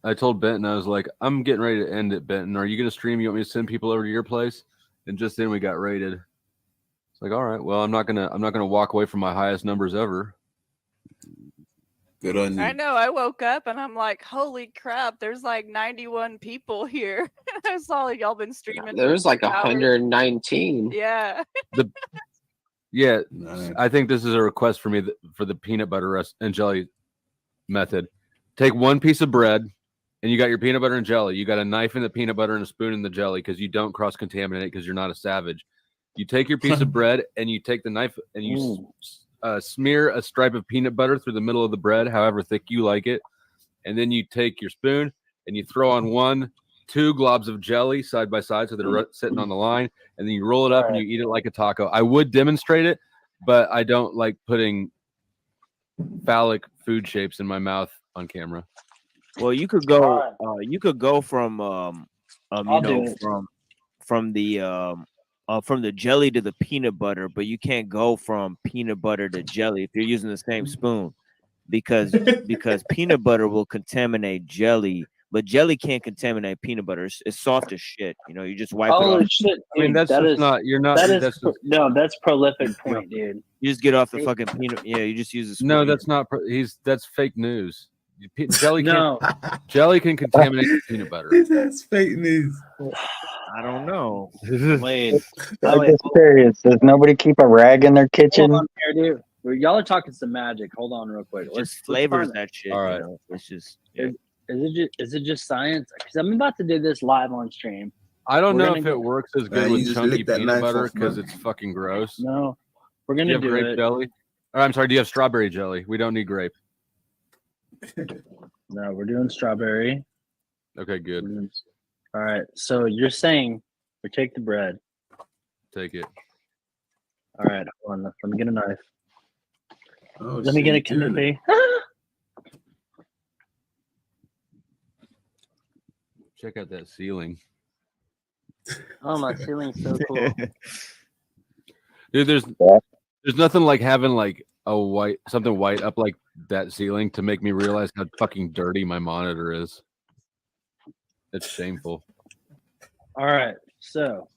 I told Benton, I was like, I'm getting ready to end it, Benton. Are you going to stream? You want me to send people over to your place? And just then we got raided. It's like, all right, well, I'm not gonna walk away from my highest numbers ever. Good on you. I know. I woke up and I'm like, holy crap, there's like 91 people here. I saw y'all been streaming. There was like 6 hours. 119. Yeah. Yeah, Nice. I think this is a request for me for the peanut butter and jelly method. Take one piece of bread, and you got your peanut butter and jelly. You got a knife in the peanut butter and a spoon in the jelly because you don't cross-contaminate because you're not a savage. You take your piece of bread, and you take the knife, and you smear a stripe of peanut butter through the middle of the bread, however thick you like it. And then you take your spoon, and you throw on 2 globs of jelly side by side so they're sitting on the line, and then you roll it up and you eat it like a taco. I would demonstrate it, but I don't like putting phallic food shapes in my mouth on camera. Well, you could go. You could go from from the jelly to the peanut butter, but you can't go from peanut butter to jelly if you're using the same spoon, because peanut butter will contaminate jelly, but jelly can't contaminate peanut butter. It's soft as shit. You know, you just wipe it holy off. shit, dude, I mean, that's just not. You're not. That's just, that's prolific point, dude. You just get off the fucking peanut. Yeah, you just use a spoon. no, that's not. That's fake news. Jelly No. jelly can contaminate the peanut butter. That's fake news. I don't know. Wait. I'm just curious. Does nobody keep a rag in their kitchen? Hold on here, dude. Y'all are talking some magic. Hold on real quick. Just flavors find that shit. All right. You know? It's just. Is it just science? Because I'm about to do this live on stream. I don't We're know gonna if get- it works as good you with just chunky lick that peanut knife butter off, because man. it's fucking gross. No, we're Do gonna you have do grape it. jelly? Or I'm sorry, do you have strawberry jelly? We don't need grape. No, we're doing strawberry. Okay, good. All right. So you're saying we take the bread. Take it. All right. Hold on. Let me get a knife. Oh, Let me get a shit, you're doing canopy. Check out that ceiling. Oh, my ceiling's so cool. Dude, there's nothing like having like something white up like that ceiling to make me realize how fucking dirty my monitor is. It's shameful. All right. So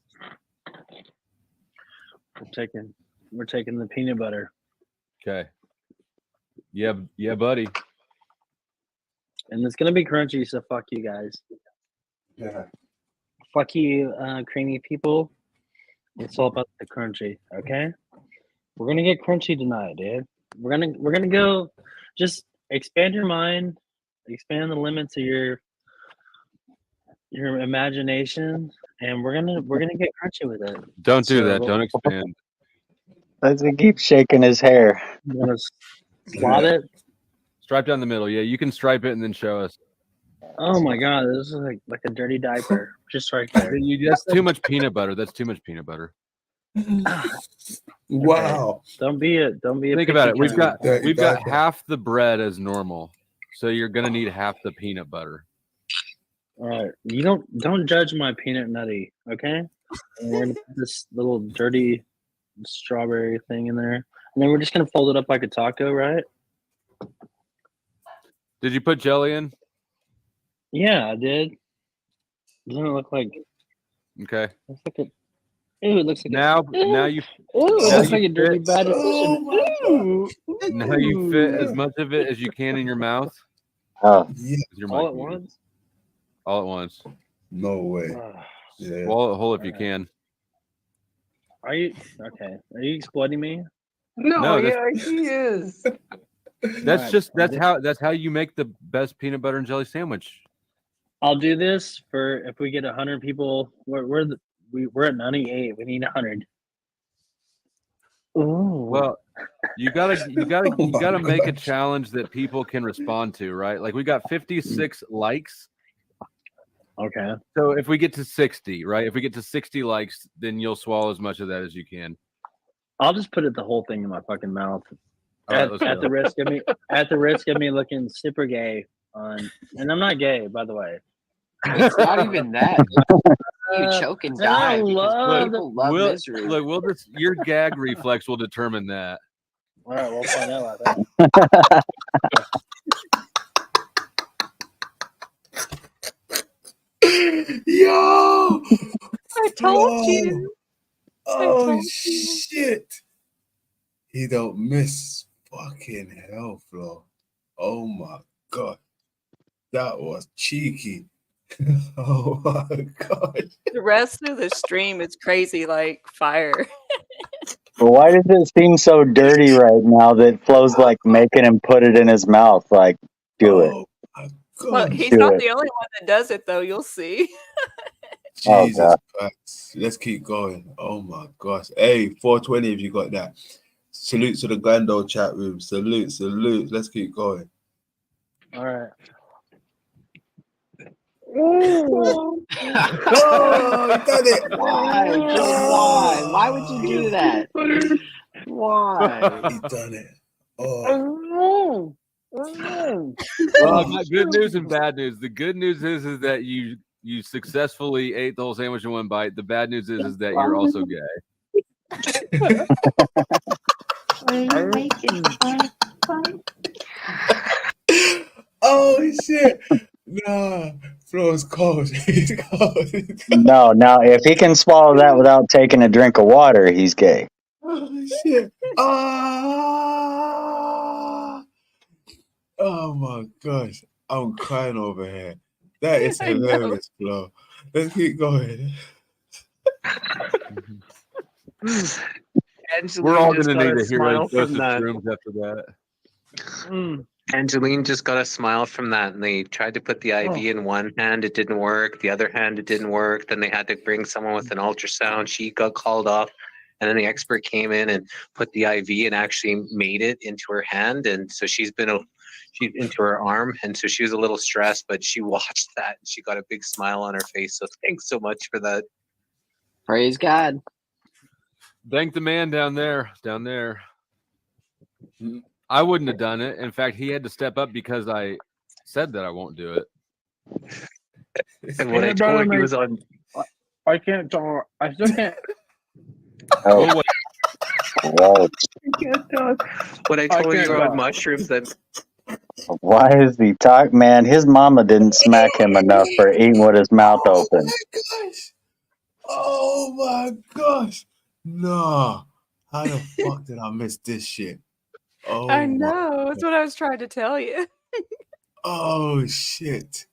we're taking the peanut butter. Okay. Yeah, buddy. And it's gonna be crunchy, so fuck you guys. Yeah. Fuck you, creamy people. It's all about the crunchy, okay? We're gonna get crunchy tonight, dude. We're gonna go. Just expand your mind, expand the limits of your imagination, and we're gonna get crunchy with it. Don't do So- that. Don't expand. As he keeps shaking his hair. You wanna swab it? Stripe down the middle. Yeah, you can stripe it and then show us. Oh my god, this is like a dirty diaper, just right there. That's too much peanut butter. That's too much peanut butter. Wow. Don't be a Think about it. picky We've got cunt. we've got half the bread as normal, so you're gonna need half the peanut butter. All right, you don't judge my peanut nutty, okay? And we're gonna put this little dirty strawberry thing in there, and then we're just gonna fold it up like a taco, right? Did you put jelly in? Yeah, I did. Doesn't it look like? Okay. Looks like a. Ooh, it looks like Now a. Ooh, you it now looks you like a dirty fit bad decision. Ooh, now you fit as ooh. much of it as you can in your mouth. Oh, Yeah. With your All mic at muted. once. All at once. No way. Ugh. Yeah. Swallow it whole if you can. Are you okay? Are you exploiting me? No, that's he is. that's Alright, just I'll that's how you make the best peanut butter and jelly sandwich. I'll do this for if we get 100 people. We're at 98. We need 100. Ooh. Well, you gotta make a challenge that people can respond to, right? Like we got 56 likes. Okay. So if we get to 60, right? If we get to 60 likes, then you'll swallow as much of that as you can. I'll just put the whole thing in my fucking mouth. All right, let's At go. the risk of me looking super gay and I'm not gay, by the way. It's not even that. You choke and And I die because love people love misery. We'll just your gag reflex will determine that. All right, we'll find out about that. Yo! I told Bro! you. Oh told you. shit! He don't miss. Fucking hell, Flo. Oh my god. That was cheeky. Oh my god. The rest of the stream is crazy like fire. But why does it seem so dirty right now that Flo's like making him put it in his mouth? Like, do it. Oh my Well, god. he's Do not it. the only one that does it though, you'll see. Oh, Jesus God. Christ. Let's keep going. Oh my gosh. Hey, 420 if you got that. Salute to the grand old chat room. Salute, salute. Let's keep going. All right. Oh, he done it. Why? Just why? Why would you do that? Why? He done it. Oh. Well, I've got good news and bad news. The good news is that you successfully ate the whole sandwich in one bite. The bad news is that you're also gay. Oh shit. Nah. Flo's cold. He's cold. No, now if he can swallow that without taking a drink of water, he's gay. Oh shit. Ah. Oh my gosh. I'm crying over here. That is I know. hilarious, Flo. Let's keep going. We're all Angeline just gonna got need a to hear smile those from that. rooms after that. Angeline just got a smile from that, and they tried to put the IV in one hand, it didn't work. The other hand, it didn't work. Then they had to bring someone with an ultrasound. She got called off, and then the expert came in and put the IV and actually made it into her hand. And so she's into her arm, and so she was a little stressed, but she watched that and she got a big smile on her face. So thanks so much for that. Praise God. Thank the man down there. I wouldn't have done it. In fact, he had to step up because I said that I won't do it. And when I told her he was on, I can't talk. I still can't. Oh, wait. Whoa. when I told her you were on mushrooms, then Why is he talking? Man, his mama didn't smack him enough for eating with his mouth open. Gosh. Oh my gosh. Nah. How the fuck did I miss this shit? Oh I my know. That's what I was trying to tell you. Oh shit.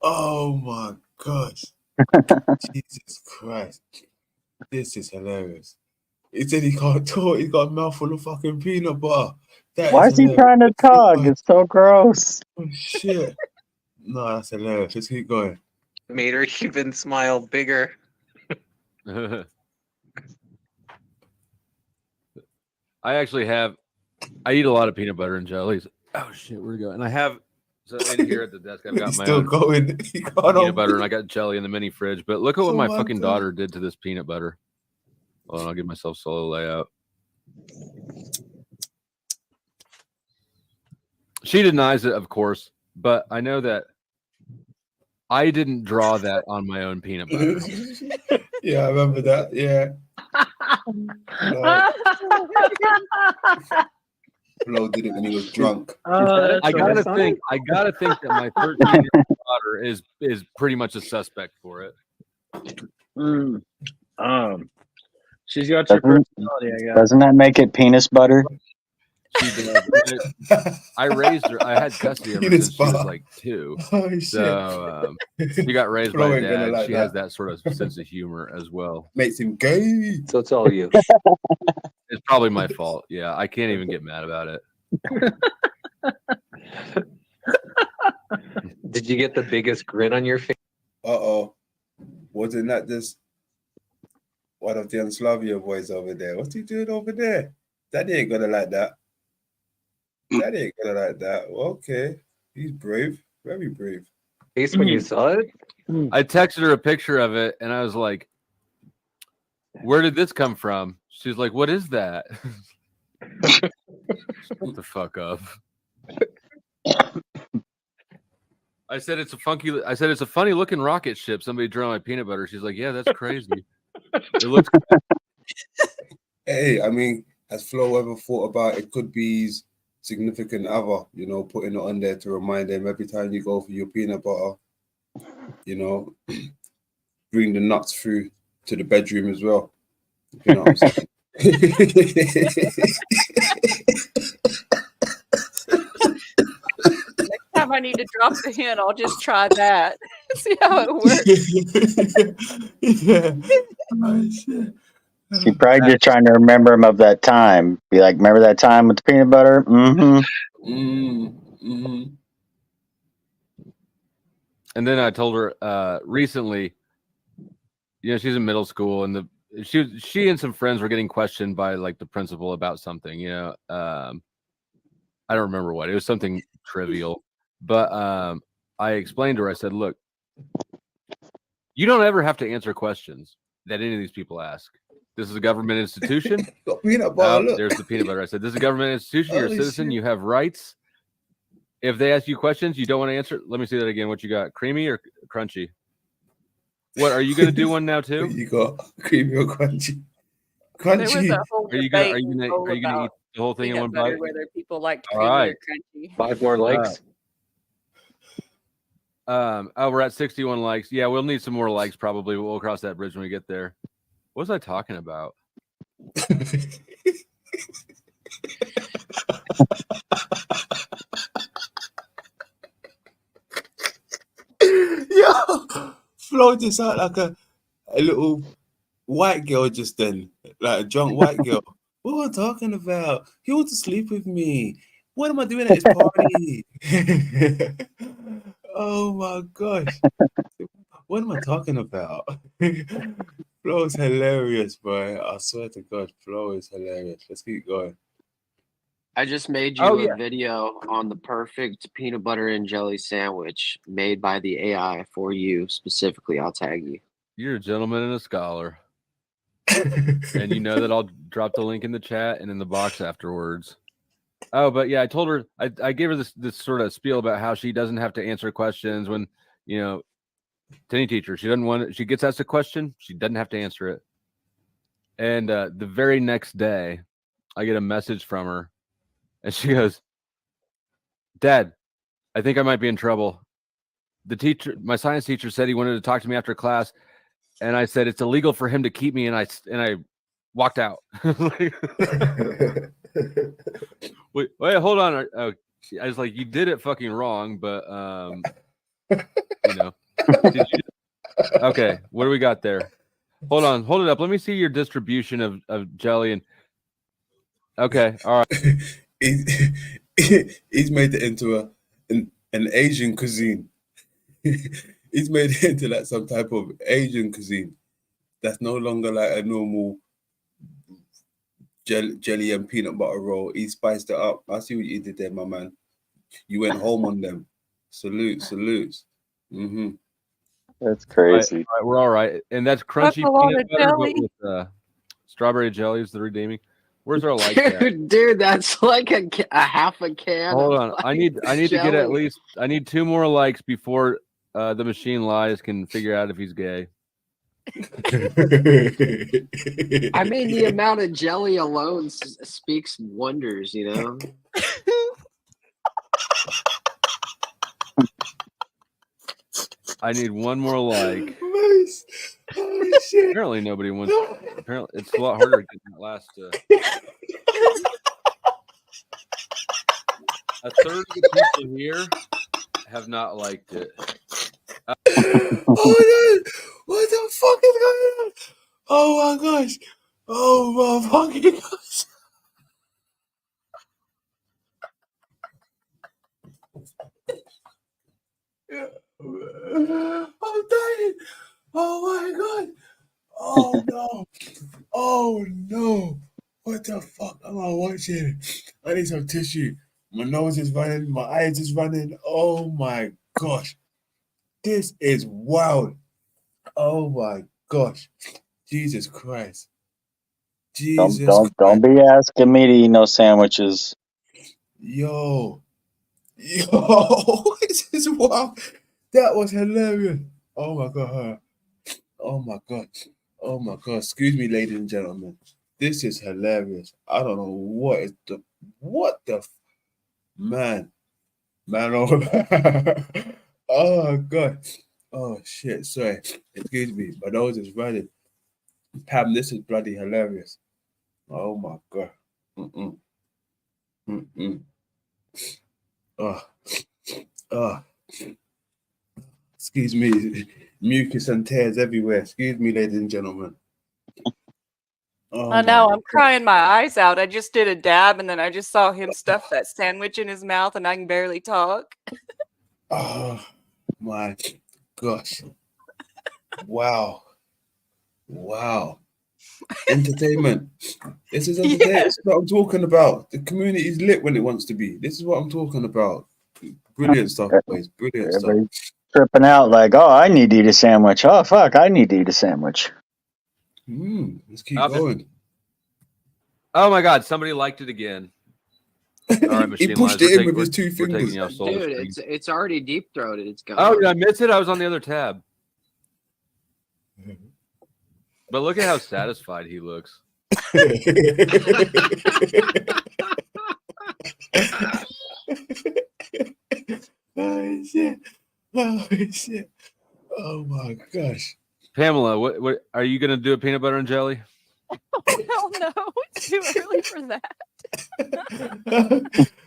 Oh my gosh. Jesus Christ. This is hilarious. He said he can't talk. He's got a mouthful of fucking peanut butter. That Why is he hilarious. trying to talk? It's so gross. Oh shit. No, that's hilarious. Let's keep going. made her even smile bigger. I eat a lot of peanut butter and jellies. Oh shit, where'd it go? And I have in here at the desk. I've got He's my still own going. peanut butter, and I got jelly in the mini fridge. But look at what Oh my my fucking God. daughter did to this peanut butter. Hold on, I'll give myself solo layout. She denies it, of course, but I know that I didn't draw that on my own peanut butter. Yeah, I remember that. Yeah. Flo did it when he was drunk. I gotta think that my 13-year-old daughter is pretty much a suspect for it. She's got your personality, I guess. Doesn't that make it penis butter? She does. I raised her. I had custody of her since she was like 2. Oh, shit. So she got raised Flo by ain't gonna dad. like She that. has that sort of sense of humor as well. Makes him gay. So it's all you. It's probably my fault. Yeah, I can't even get mad about it. Did you get the biggest grin on your face? Uh-oh. Wasn't that just one of the Unslavia boys over there? What's he doing over there? Daddy ain't gonna like that. Daddy ain't gonna like that. Okay. He's brave. Very brave. Face when you saw it? I texted her a picture of it and I was like, where did this come from? She's like, what is that? Shut the fuck up. I said it's a funny looking rocket ship. Somebody drew on my peanut butter. She's like, yeah, that's crazy. It looks Hey, I mean, has Flo ever thought about it could be his significant other, you know, putting it on there to remind them every time you go for your peanut butter, you know, bring the nuts through to the bedroom as well. You know what I'm saying? Next time I need to drop the hint, I'll just try that. See how it works. Yeah. Oh, shit. She's probably just trying to remember him of that time. Be like, remember that time with the peanut butter? And then I told her recently, you know, she's in middle school and she and some friends were getting questioned by like the principal about something, you know. I don't remember what. It was something trivial. But I explained to her, I said, look, you don't ever have to answer questions that any of these people ask. This is a government institution. Peanut butter, look. There's the peanut butter. I said, this is a government institution. You're a Holy citizen. shit. You have rights. If they ask you questions you don't want to answer, let me see that again. What you got? Creamy or crunchy? What, are you going to do one now too? You got creamy or crunchy? There was Crunchy. a whole Are you gonna debate in school eat about the whole thing in one peanut butter, bite? whether people liked All creamy right. or crunchy. 5 more likes. We're at 61 likes. Yeah, we'll need some more likes probably. We'll cross that bridge when we get there. What was I talking about? Yo, Flo just out like a little white girl just then, like a drunk white girl. What am I talking about? He wants to sleep with me. What am I doing at his party? Oh my gosh. What am I talking about? Flo is hilarious, bro. I swear to God, Flo is hilarious. Let's keep going. I just made you a video on the perfect peanut butter and jelly sandwich made by the AI for you specifically. I'll tag you. You're a gentleman and a scholar. And you know that I'll drop the link in the chat and in the box afterwards. Oh, but yeah, I told her, I gave her this sort of spiel about how she doesn't have to answer questions when, you know, to any teacher. She doesn't want it. She gets asked a question, she doesn't have to answer it. And the very next day, I get a message from her, and she goes, "Dad, I think I might be in trouble. The teacher, my science teacher, said he wanted to talk to me after class, and I said it's illegal for him to keep me, and I walked out." Wait, hold on. I was like, you did it fucking wrong, but you know. Okay, what do we got there? Hold it up. Let me see your distribution of jelly and okay, all right. He's made it into an Asian cuisine. He's made it into like some type of Asian cuisine that's no longer like a normal jelly and peanut butter roll. He spiced it up. I see what you did there, my man. You went home on them. Salutes. Mm-hmm. That's crazy. All right, we're all right. And that's crunchy peanut butter but with strawberry jelly is the redeeming. Where's our like Dude, that's like a half a can. Hold on. I need to get at least 2 more likes before the machine lies can figure out if he's gay. I mean, the amount of jelly alone speaks wonders, you know? I need one more like. Holy shit. Apparently nobody wants. Apparently it's a lot harder to get that last. A third of the people here have not liked it. Oh my god! What the fuck is going on? Oh my gosh! Oh my fucking gosh! I'm dying! Oh my god! Oh no! Oh no! What the fuck am I watching? I need some tissue. My nose is running. My eyes is running. Oh my gosh! This is wild. Oh my gosh. Jesus Christ. Jesus Don't Christ. be asking me to eat no sandwiches. Yo. This is wild. That was hilarious. Oh my god. Oh my god. Oh my god. Excuse me, ladies and gentlemen. This is hilarious. I don't know what the man. Oh god. Oh shit. Sorry. Excuse me. My nose is running. Pam, this is bloody hilarious. Oh my god. Oh. Excuse me. Mucus and tears everywhere. Excuse me, ladies and gentlemen. Oh I know, I'm crying my eyes out. I just did a dab and then I just saw him stuff that sandwich in his mouth and I can barely talk. Oh my gosh. Wow. Wow. Entertainment. This is entertainment. Yeah. This is what I'm talking about. The community is lit when it wants to be. This is what I'm talking about. Brilliant stuff, boys. Brilliant stuff. Everybody's tripping out like, oh, I need to eat a sandwich. Oh, fuck, I need to eat a sandwich. Let's keep going. Oh my god, somebody liked it again. All right, machine He pushed lies. it in with his 2 We're taking fingers. you off solo Dude, screen. it's already deep throated. It's gone. Oh, did I miss it? I was on the other tab. But look at how satisfied he looks. Oh shit. Oh shit. Oh my gosh. Pamela, what are you gonna do? A peanut butter and jelly? Hell no, it's too early for that.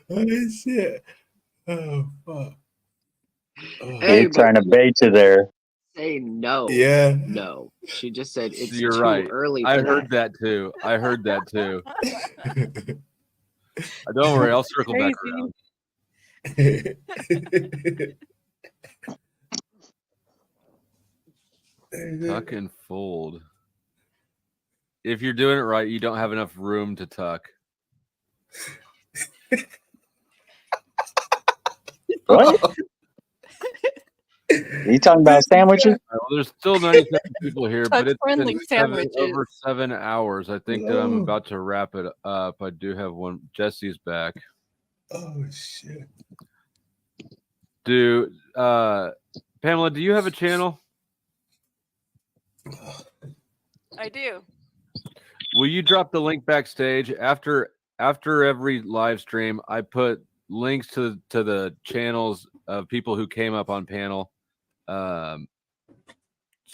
Oh shit. Oh fuck. Oh. Hey, He's trying to bait you there. Say no. Yeah. No. She just said it's You're too right. early. I for heard that too. I heard that too. Don't worry, I'll circle back around. Tuck and fold. If you're doing it right, you don't have enough room to tuck. What? You talking about sandwiches? Well, there's still 97 people here, but it's been Tuck-friendly sandwiches. over 7 hours. I think that I'm about to wrap it up. I do have one. Jesse's back. Oh shit. Pamela, do you have a channel? I do. Will you drop the link backstage after every live stream? I put links to the channels of people who came up on panel, so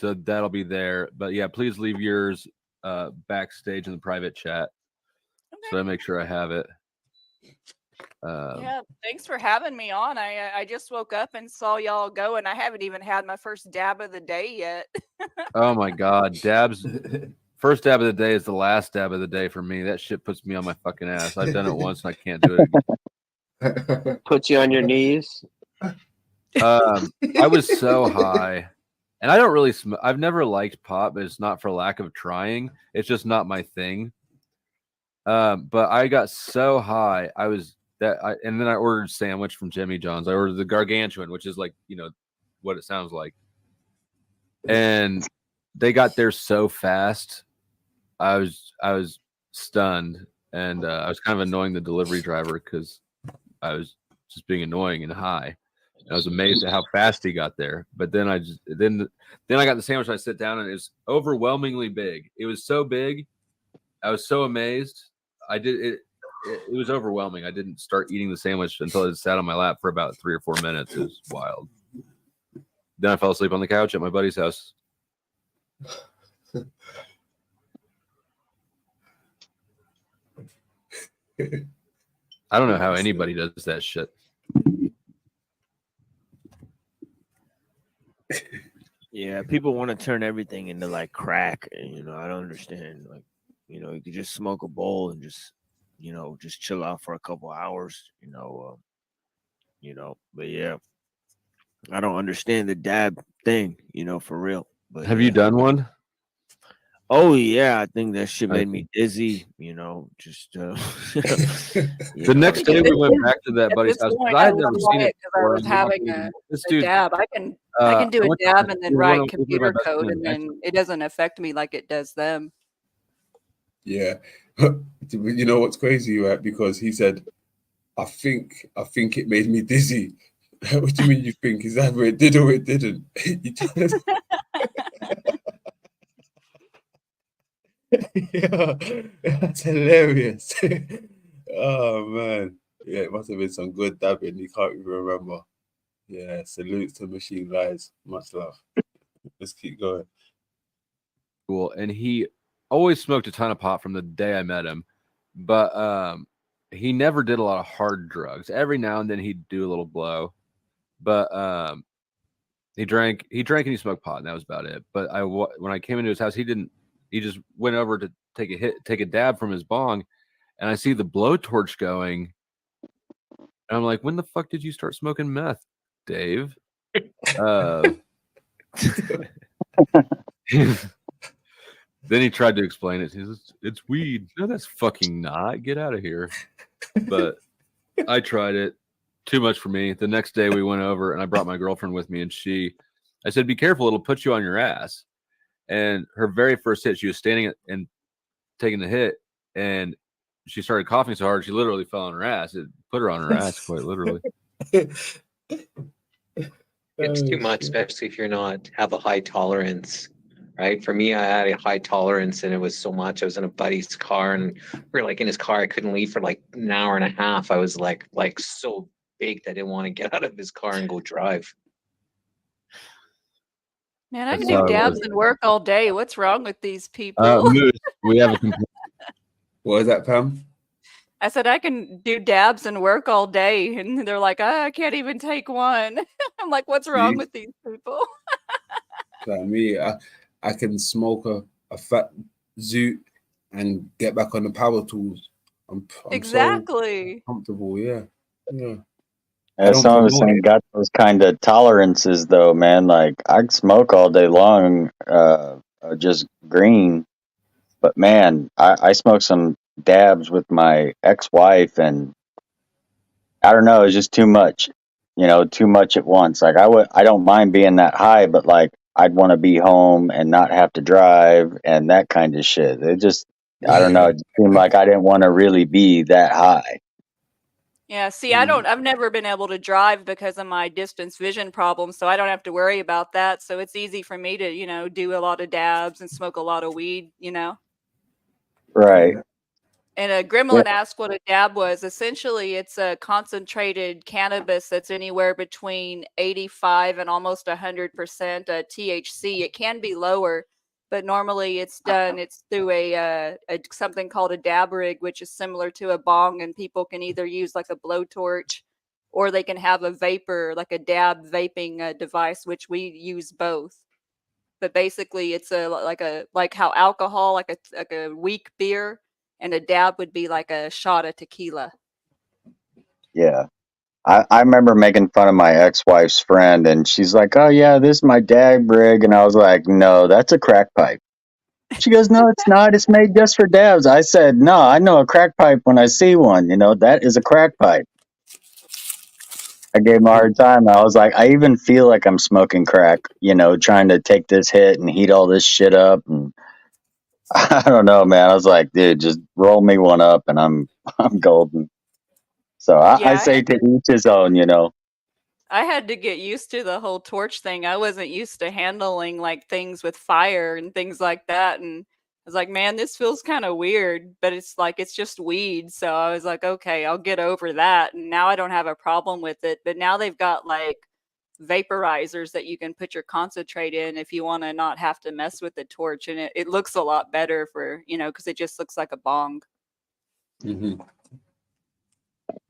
that'll be there. But yeah, please leave yours backstage in the private chat, so I make sure I have it. Yeah, thanks for having me on. I just woke up and saw y'all go, and I haven't even had my first dab of the day yet. Oh my god, dabs! First dab of the day is the last dab of the day for me. That shit puts me on my fucking ass. I've done it once and I can't do it again. Puts you on your knees. I was so high, and I don't really I've never liked pot, but it's not for lack of trying. It's just not my thing. But I got so high, and then I ordered a sandwich from Jimmy John's. I ordered the gargantuan, which is like, what it sounds like. And they got there so fast. I was stunned, and I was kind of annoying the delivery driver because I was just being annoying and high. I was amazed at how fast he got there. But then I got the sandwich. And I sit down, and it was overwhelmingly big. It was so big. I was so amazed. It was overwhelming. I didn't start eating the sandwich until it sat on my lap for about 3 or 4 minutes. It was wild. Then I fell asleep on the couch at my buddy's house. I don't know how anybody does that shit. Yeah, people want to turn everything into like crack, and I don't understand. Like, you could just smoke a bowl and just chill out for a couple hours. But yeah, I don't understand the dab thing. For real. But have you done one? Oh yeah, I think that shit made me dizzy. Just the next day we went back to that buddy's house. I had never seen it because I was having a dab. I can do a dab and then write computer code, and then it doesn't affect me like it does them. Yeah, you know what's crazy, right? Because he said, "I think it made me dizzy." What do you mean? You think is either it did or it didn't? Yeah, that's hilarious. Oh man, yeah, it must have been some good dabbing. You can't even remember. Yeah, salute to Machine Lies. Much love. Let's keep going. Cool. And he always smoked a ton of pot from the day I met him, but he never did a lot of hard drugs. Every now and then he'd do a little blow, but he drank and he smoked pot, and that was about it. But when I came into his house, he didn't. He just went over to take a dab from his bong, and I see the blowtorch going. And I'm like, when the fuck did you start smoking meth, Dave? Then he tried to explain it. He says, it's weed. No, that's fucking not. Get out of here. But I tried it. Too much for me. The next day we went over, and I brought my girlfriend with me, and I said, be careful. It'll put you on your ass. And her very first hit, she was standing and taking the hit, and she started coughing so hard she literally fell on her ass. It put her on her ass, quite literally. It's too much, especially if you're not have a high tolerance, right? For me, I had a high tolerance, and it was so much. I was in a buddy's car, and we were like in his car. I couldn't leave for like an hour and a half. I was like so big that I didn't want to get out of his car and go drive. Man, I can do dabs and work all day. What's wrong with these people? Moose, we have a complaint. What is that, Pam? I said I can do dabs and work all day, and they're like, I can't even take one. I'm like, what's wrong with these people? Like me, I can smoke a fat zoot and get back on the power tools. I'm exactly so comfortable. Yeah. Yeah, some of us ain't got those kind of tolerances though, man. Like I can smoke all day long, just green. But man, I smoked some dabs with my ex-wife, and I don't know, it's just too much. Too much at once. Like I don't mind being that high, but like I'd want to be home and not have to drive and that kind of shit. It just, I don't know. It seemed like I didn't want to really be that high. Yeah, see, I've never been able to drive because of my distance vision problem, so I don't have to worry about that. So it's easy for me to, do a lot of dabs and smoke a lot of weed, Right. And Gremlin asked what a dab was. Essentially, it's a concentrated cannabis that's anywhere between 85 and almost 100% THC. It can be lower, but normally it's through a something called a dab rig, which is similar to a bong, and people can either use like a blowtorch or they can have a vapor, like a dab vaping device, which we use both. But basically, it's like how alcohol, like a weak beer, and a dab would be like a shot of tequila. Yeah. I remember making fun of my ex-wife's friend, and she's like, oh yeah, this is my dab rig. And I was like, no, that's a crack pipe. She goes, no, it's not. It's made just for dabs. I said, no, I know a crack pipe when I see one. That is a crack pipe. I gave him a hard time. I was like, I even feel like I'm smoking crack, trying to take this hit and heat all this shit up. And I don't know, man. I was like, dude, just roll me one up and I'm golden. So I say to each his own, I had to get used to the whole torch thing. I wasn't used to handling like things with fire and things like that. And I was like, man, this feels kind of weird, but it's like it's just weed. So I was like, okay, I'll get over that. And now I don't have a problem with it. But now they've got like vaporizers that you can put your concentrate in if you want to not have to mess with the torch. And it looks a lot better for, because it just looks like a bong. Mm-hmm.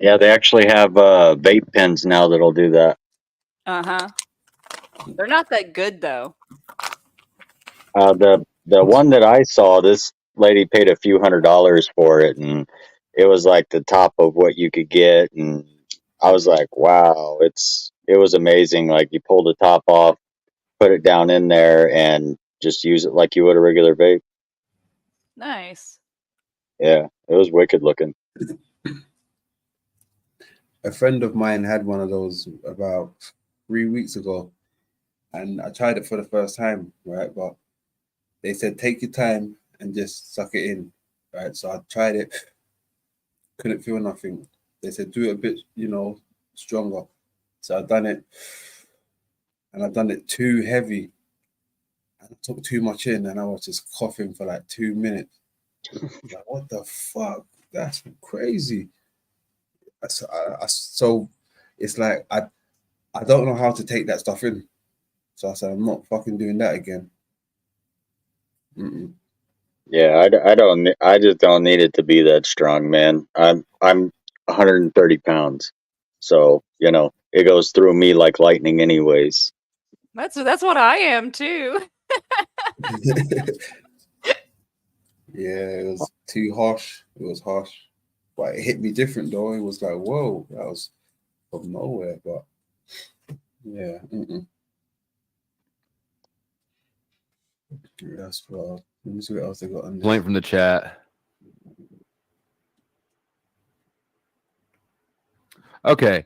Yeah, they actually have vape pens now that'll do that. Uh-huh. They're not that good though. The one that I saw, this lady paid a few $100s for it, and it was like the top of what you could get, and I was like, wow, it was amazing. Like you pull the top off, put it down in there, and just use it like you would a regular vape. Nice. Yeah, it was wicked looking. A friend of mine had one of those about 3 weeks ago, and I tried it for the first time, right? But they said take your time and just suck it in, right? So I tried it, couldn't feel nothing. They said do it a bit, stronger. So I done it, and I done it too heavy, and I took too much in, and I was just coughing for like 2 minutes. Like, what the fuck? That's crazy. So it's like I don't know how to take that stuff in. So I said I'm not fucking doing that again. Mm-mm. Yeah, I just don't need it to be that strong, man. I'm 130 pounds, so it goes through me like lightning, anyways. That's what I am too. Yeah, it was too harsh. It was harsh, but it hit me different though. It was like, whoa, that was from nowhere. But yeah, that's what. Let me see what else they got on. Blank from the chat. Okay,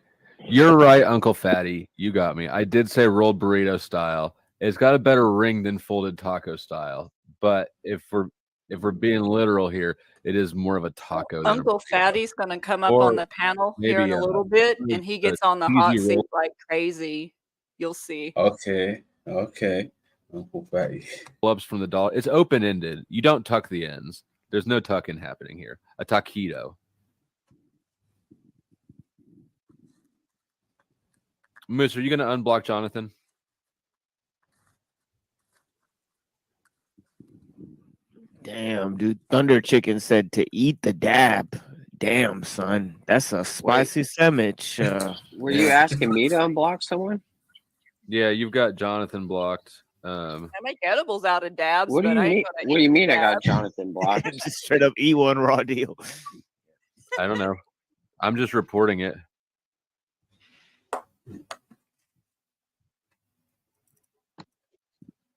you're right, Uncle Fatty. You got me. I did say rolled burrito style. It's got a better ring than folded taco style. But if we're being literal here, it is more of a taco. Uncle Fatty's gonna come up Or on the panel here in maybe a little bit, and he gets on the hot cheesy seat roll. like crazy. You'll see. Okay. Uncle Fatty. Clubs from the dollar. It's open ended. You don't tuck the ends. There's no tucking happening here. A taquito. Moose, are you going to unblock Jonathan? Damn, dude. Thunder Chicken said to eat the dab. Damn, son. That's a spicy sandwich. Were you asking me to unblock someone? Yeah, you've got Jonathan blocked. I make edibles out of dabs. What do but you I ain't mean? gonna What do you eat mean? I got dabs. Jonathan blocked. Just straight up eat one raw deal. I don't know. I'm just reporting it.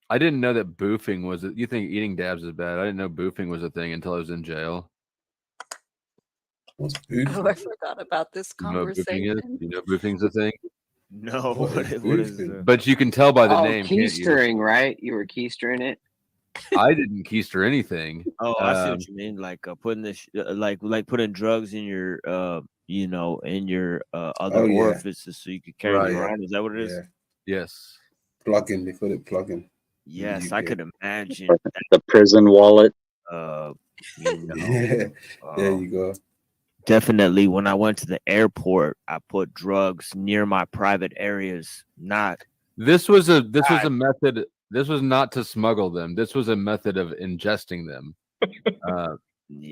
I didn't know that boofing was. You think eating dabs is bad? I didn't know boofing was a thing until I was in jail. What's Oh, I forgot about this You know what boofing is? conversation. You know boofing's a thing? No, what is But you can tell by the Oh, name, can't you? keystering, right? You were keystering it. I didn't keister anything. Oh, I see what you mean. Like putting this, like putting drugs in your, in your other Oh, yeah. orifices so you could carry them Right. around. Is that what it is? Yeah. Yes. Plug-in. They call it plug-in. Yes, I could imagine. The prison wallet. There you go. Definitely, when I went to the airport, I put drugs near my private areas. This was a method. This was not to smuggle them. This was a method of ingesting them.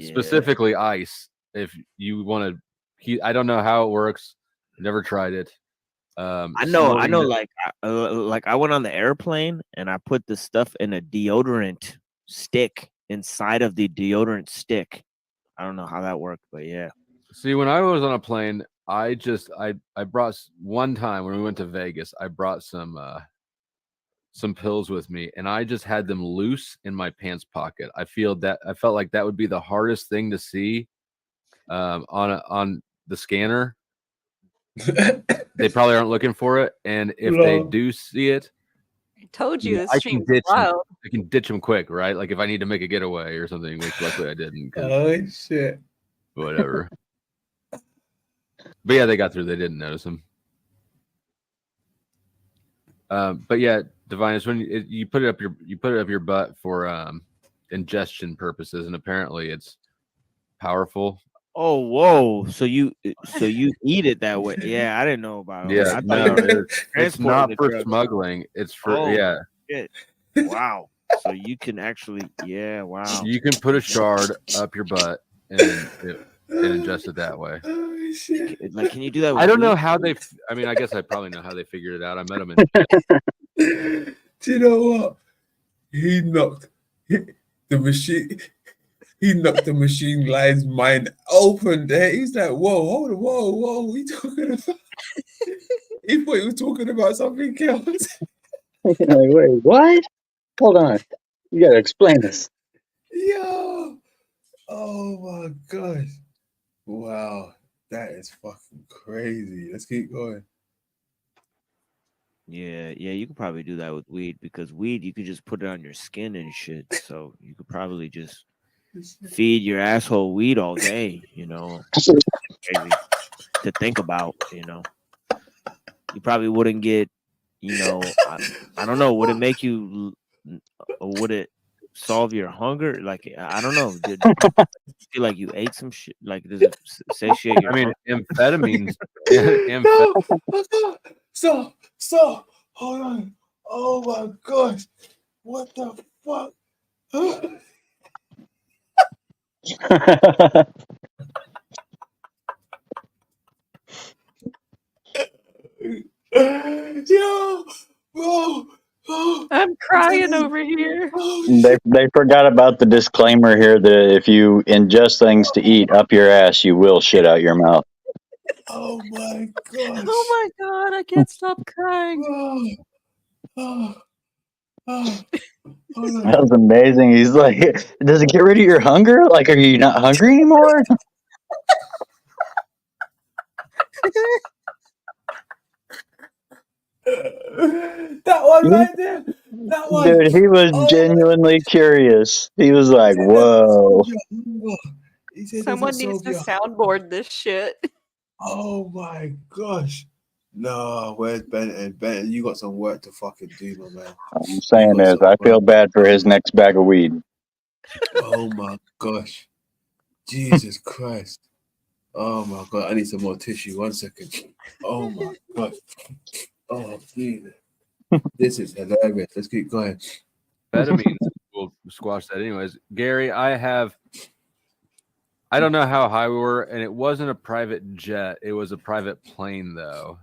Specifically ice. If you want to, I don't know how it works. Never tried it. I know. Like I went on the airplane and I put the stuff in a deodorant stick inside of the deodorant stick. I don't know how that worked, but yeah. See, when I was on a plane, I brought one time when we went to Vegas, I brought some pills with me, and I just had them loose in my pants pocket. I felt like that would be the hardest thing to see on the scanner. They probably aren't looking for it, and if they do see it, I told you this I stream's can ditch them. wild. I can ditch them quick, right? Like if I need to make a getaway or something, which luckily I didn't. Oh shit! Whatever. But yeah, they got through. They didn't notice them. But yeah, Divine, is when you put it up your butt for ingestion purposes, and apparently it's powerful. Oh, whoa! So you eat it that way? Yeah, I didn't know about all that. Yeah, I thought no, you were it's transporting not the for drugs. smuggling. It's for Oh, shit. Wow. So you can actually, yeah, wow. You can put a shard up your butt and ingest it that way. Like, can you do that with I don't know weed? how they. I mean, I guess I probably know how they figured it out. I met them in. Do you know what? He knocked the machine. He knocked the machine guy's mind open there. He's like, whoa, hold on, whoa, what are we talking about? He thought he was talking about something else. Like, wait, what? Hold on. You gotta explain this. Yo. Oh my gosh. Wow. That is fucking crazy. Let's keep going. Yeah, you could probably do that with weed because weed you could just put it on your skin and shit. So you could probably just feed your asshole weed all day, you know. Crazy to think about, you know. You probably wouldn't get, you know, I don't know, would it make you, or would it solve your hunger? Like, I don't know. Did you feel like you ate some shit? Like, does it satiate your I mean, hunger? amphetamines. No, hold on. Oh my gosh. What the fuck? Yo, bro. I'm crying over here. They forgot about the disclaimer here that if you ingest things to eat up your ass, you will shit out your mouth. Oh my gosh. Oh my god, I can't stop crying. That was amazing. He's like, does it get rid of your hunger? Like, are you not hungry anymore? That one right there. That one. Dude, he was genuinely curious. He was like, whoa. He said, Someone needs to soundboard this shit. Oh my gosh. No, where's Benton? Benton, you got some work to fucking do, my man. I'm saying is, I feel bad for his next bag of weed. Oh my gosh. Jesus Christ. Oh my god, I need some more tissue. 1 second. Oh my god. Oh Jesus. This is hilarious. Let's keep going. Amphetamines will squash that anyways. Gary, I don't know how high we were, and it wasn't a private jet. It was a private plane, though.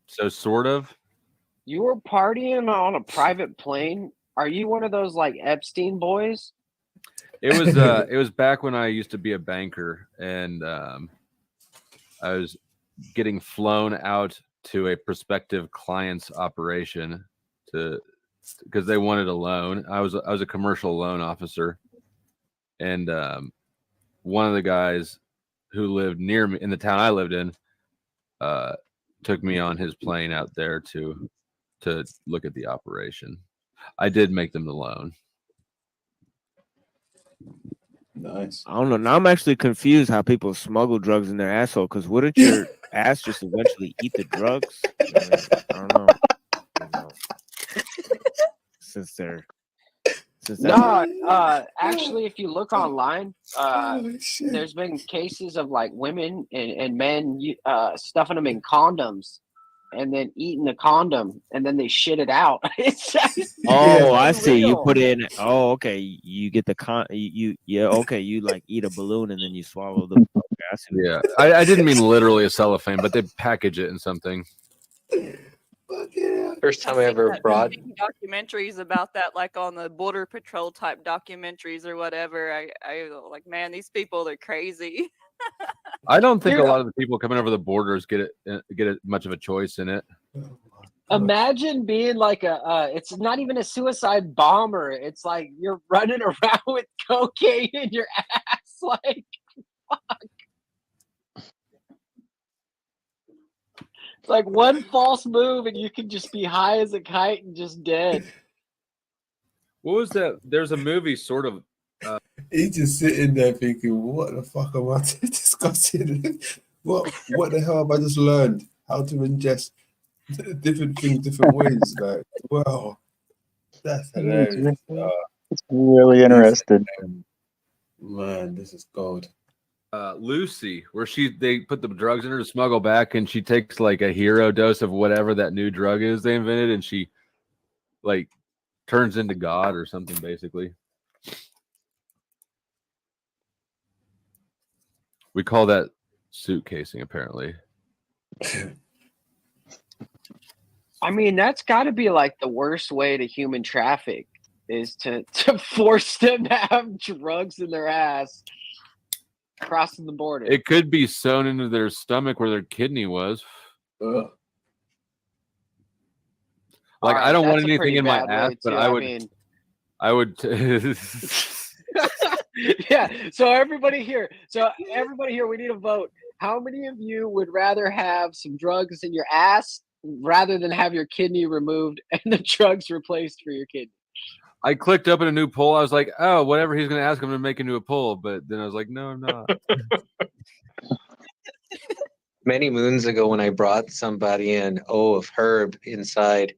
So sort of. You were partying on a private plane? Are you one of those like Epstein boys? It was back when I used to be a banker, and I was getting flown out to a prospective client's operation because they wanted a loan. I was a commercial loan officer, and one of the guys who lived near me in the town I lived in took me on his plane out there to look at the operation. I did make them the loan. Nice. I don't know. Now I'm actually confused how people smuggle drugs in their asshole. Because wouldn't your ass just eventually eat the drugs? I don't know. You know, since actually, if you look online, there's been cases of like women and men stuffing them in condoms and then eating the condom and then they shit it out. I see. You put in. Oh, okay. You get the okay. You like eat a balloon and then you swallow the gas. Yeah, I didn't mean literally a cellophane, but they package it in something. First time I ever brought documentaries about that, like on the Border Patrol type documentaries or whatever. I like, man, these people are crazy. I don't think a lot of the people coming over the borders get much of a choice in it. Imagine being like it's not even a suicide bomber. It's like you're running around with cocaine in your ass. Like, fuck. It's like one false move and you can just be high as a kite and just dead. What was that? There's a movie sort of. He's just sitting there thinking, what the fuck am I discussing? What the hell have I just learned? How to ingest different things, different ways. Like, wow, that's hilarious. It's really interested. Man, this is gold. Lucy, where they put the drugs in her to smuggle back, and she takes like a hero dose of whatever that new drug is they invented, and she like turns into God or something, basically. We call that suitcasing, apparently. I mean, that's got to be like the worst way to human traffic is to force them to have drugs in their ass crossing the border. It could be sewn into their stomach where their kidney was. Ugh. Like, All right, I don't want that's a anything pretty in my bad ass, way, but too. I would. Yeah. So everybody here, we need a vote. How many of you would rather have some drugs in your ass rather than have your kidney removed and the drugs replaced for your kidney? I clicked up in a new poll. I was like, oh, whatever he's going to ask, I'm going to make into a poll. But then I was like, no, I'm not. Many moons ago, when I brought somebody an O of herb inside,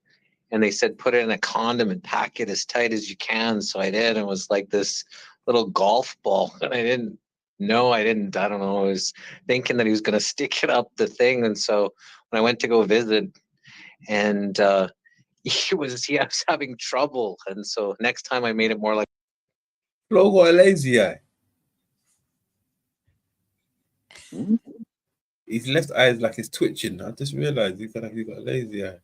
and they said put it in a condom and pack it as tight as you can. So I did, and it was like this little golf ball, and I don't know. I was thinking that he was going to stick it up the thing, and so when I went to go visit, and he was having trouble, and so next time I made it more like. Flo got a lazy eye. His left eye is like it's twitching. I just realized he's got a lazy eye.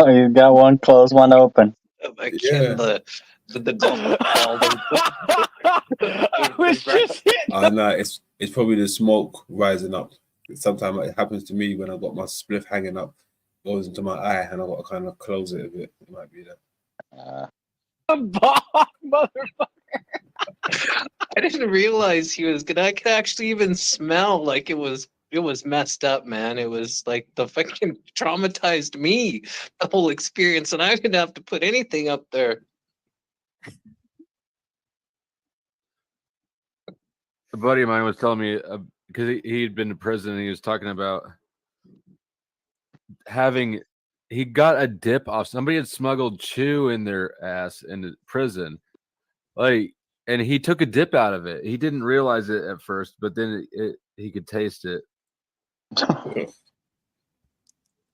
You've got one closed, one open. The golf ball. I was just no, it's probably the smoke rising up. Sometimes it happens to me when I got my spliff hanging up, goes into my eye, and I got to kind of close it a bit. It might be that. Motherfucker. I didn't realize he was gonna. I could actually even smell like it was messed up, man. It was like the fucking traumatized me, the whole experience, and I didn't have to put anything up there. A buddy of mine was telling me because he'd been to prison, and he was talking about he got a dip off. Somebody had smuggled chew in their ass into prison, like, and he took a dip out of it. He didn't realize it at first, but then he could taste it.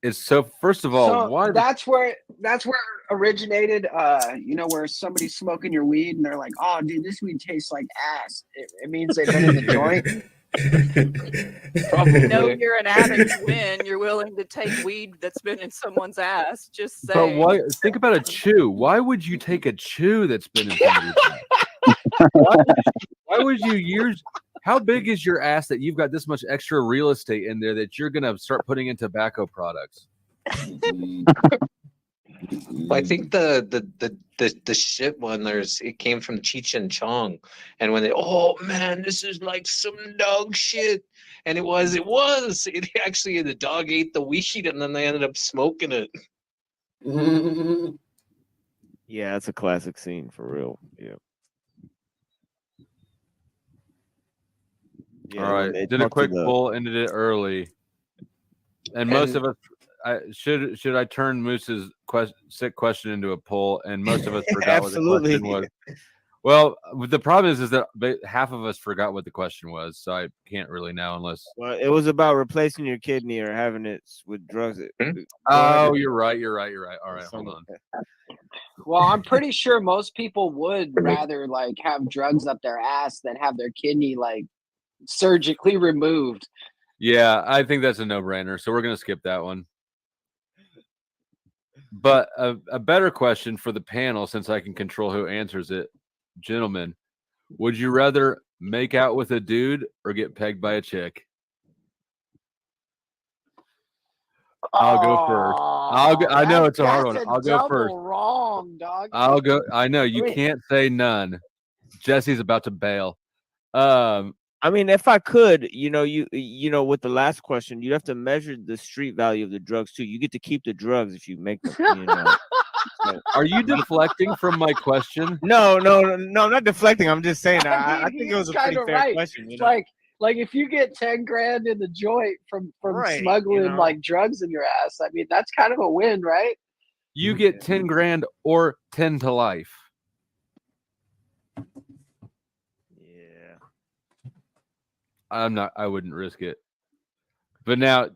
It's so. First of all, why? That's where it originated. Where somebody's smoking your weed and they're like, "Oh, dude, this weed tastes like ass." It means they've been in the joint. You know you're an addict when you're willing to take weed that's been in someone's ass. Just say. But why? Think about a chew. Why would you take a chew that's been in somebody's ass? Why would you use? How big is your ass that you've got this much extra real estate in there that you're gonna start putting in tobacco products? I think the shit one it came from Cheech and Chong, and when oh man, this is like some dog shit, and it was actually the dog ate the weed and then they ended up smoking it. Yeah, it's a classic scene for real. Yeah. All right, did a quick poll, ended it early, and most of us. Should I turn Moose's sick question into a poll? And most of us forgot what the question was. Well, the problem is that half of us forgot what the question was, so I can't really know unless. Well, it was about replacing your kidney or having it with drugs. Oh, you're right. All right, hold on. Well, I'm pretty sure most people would rather like have drugs up their ass than have their kidney like surgically removed. Yeah, I think that's a no-brainer. So we're gonna skip that one. But a better question for the panel, since I can control who answers it, gentlemen, would you rather make out with a dude or get pegged by a chick? I'll go first. I know it's a hard one. I'll go first. Wrong, dog. I'll go. I know you can't say none. Jesse's about to bail. I mean, if I could, you know, with the last question, you have to measure the street value of the drugs too. You get to keep the drugs if you make them. You know. So, are you deflecting from my question? No, I'm not deflecting. I'm just saying. I think it was a pretty fair question. You know? Like if you get 10 grand in the joint from Right, smuggling like drugs in your ass, I mean that's kind of a win, right? You get 10 grand or 10 to life. Yeah. I wouldn't risk it. But now,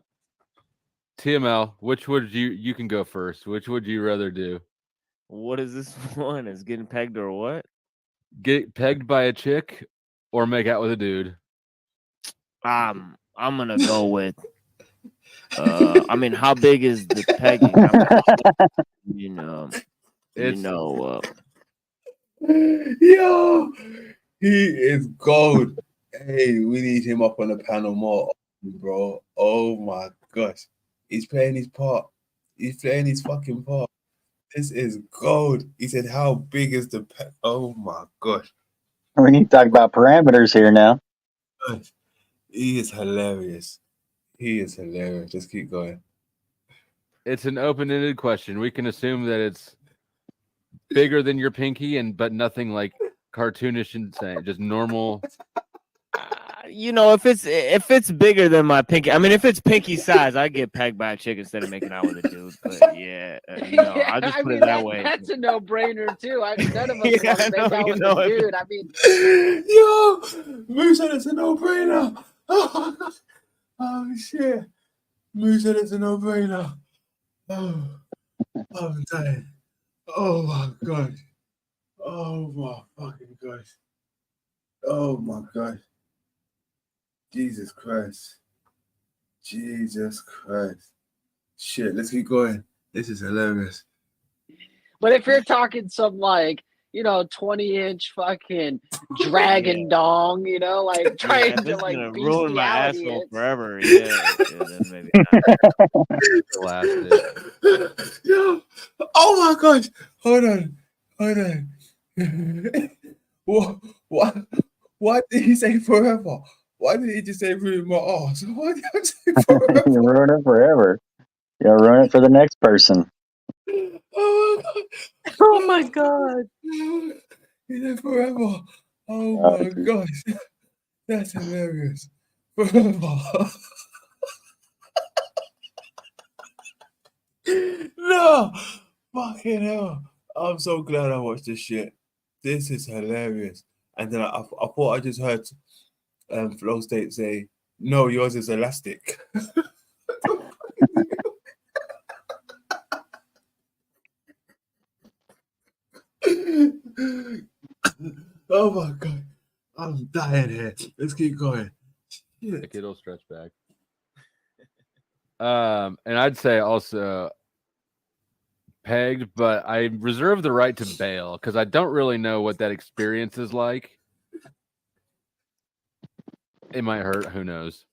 TML, which would you can go first. Which would you rather do? What is this one? Is getting pegged or what? Get pegged by a chick or make out with a dude? I'm gonna go with I mean, how big is the pegging? I mean, Yo, he is gold. Hey, we need him up on the panel more, bro. Oh my gosh. He's playing his part. He's playing his fucking part. This is gold. He said, how big is the peg? Oh my gosh. We need to talk about parameters here now. He is hilarious. He is hilarious. Just keep going. It's an open-ended question. We can assume that it's bigger than your pinky, but nothing like cartoonish insane. Just normal. If it's bigger than my pinky, I mean, if it's pinky size, I get pegged by a chick instead of making out with a dude. But yeah, I'll just put it that way. That's a no-brainer too. None of us want to make out with a dude. I mean, yo, Moo said it's a no-brainer. Oh, oh shit. Moo said it's a no-brainer. Oh, I'm dying. Oh my god. Oh my fucking gosh. Oh my god. Jesus Christ. Jesus Christ. Shit, let's keep going. This is hilarious. but if you're talking some 20-inch fucking dragon dong, like trying to like ruin my bestiality asshole it. forever. Yeah, then maybe not. Yo, oh my gosh. Hold on. What did he say forever? Why did he just say ruin my ass? Why did I say forever? You ruin it forever. You'll ruin it for the next person. Oh my god. He said forever. Oh my gosh. That's hilarious. Forever. No. Fucking hell. I'm so glad I watched this shit. This is hilarious. And then I thought I just heard Flow State say, no, yours is elastic. Oh my god. I'm dying here. Let's keep going. Like it'll stretch back. And I'd say also pegged, but I reserve the right to bail because I don't really know what that experience is like. It might hurt. Who knows?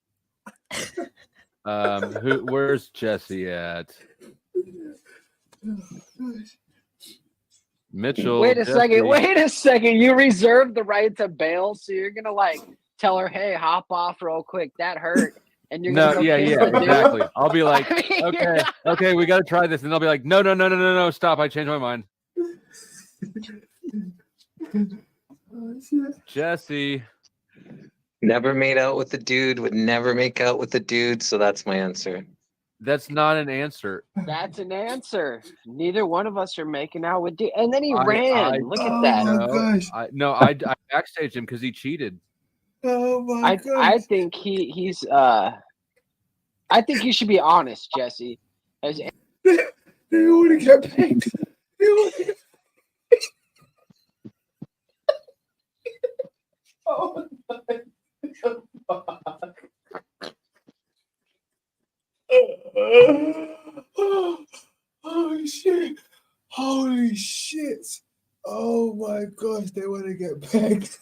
Where's Jesse at? Mitchell. Wait a second. You reserve the right to bail, so you're gonna tell her, "Hey, hop off real quick. That hurt." And you're gonna exactly. I'll be like, okay, we got to try this, and they'll be like, no, stop! I changed my mind. Jesse. Never made out with a dude, would never make out with a dude, so that's my answer. That's not an answer. That's an answer. Neither one of us are making out with dude. And then he ran. Look at that. I backstaged him because he cheated. Oh my god. I think he's I think you should be honest, Jesse. They already get paid. Oh my oh shit. Holy shit. Oh my gosh, they want to get pegged.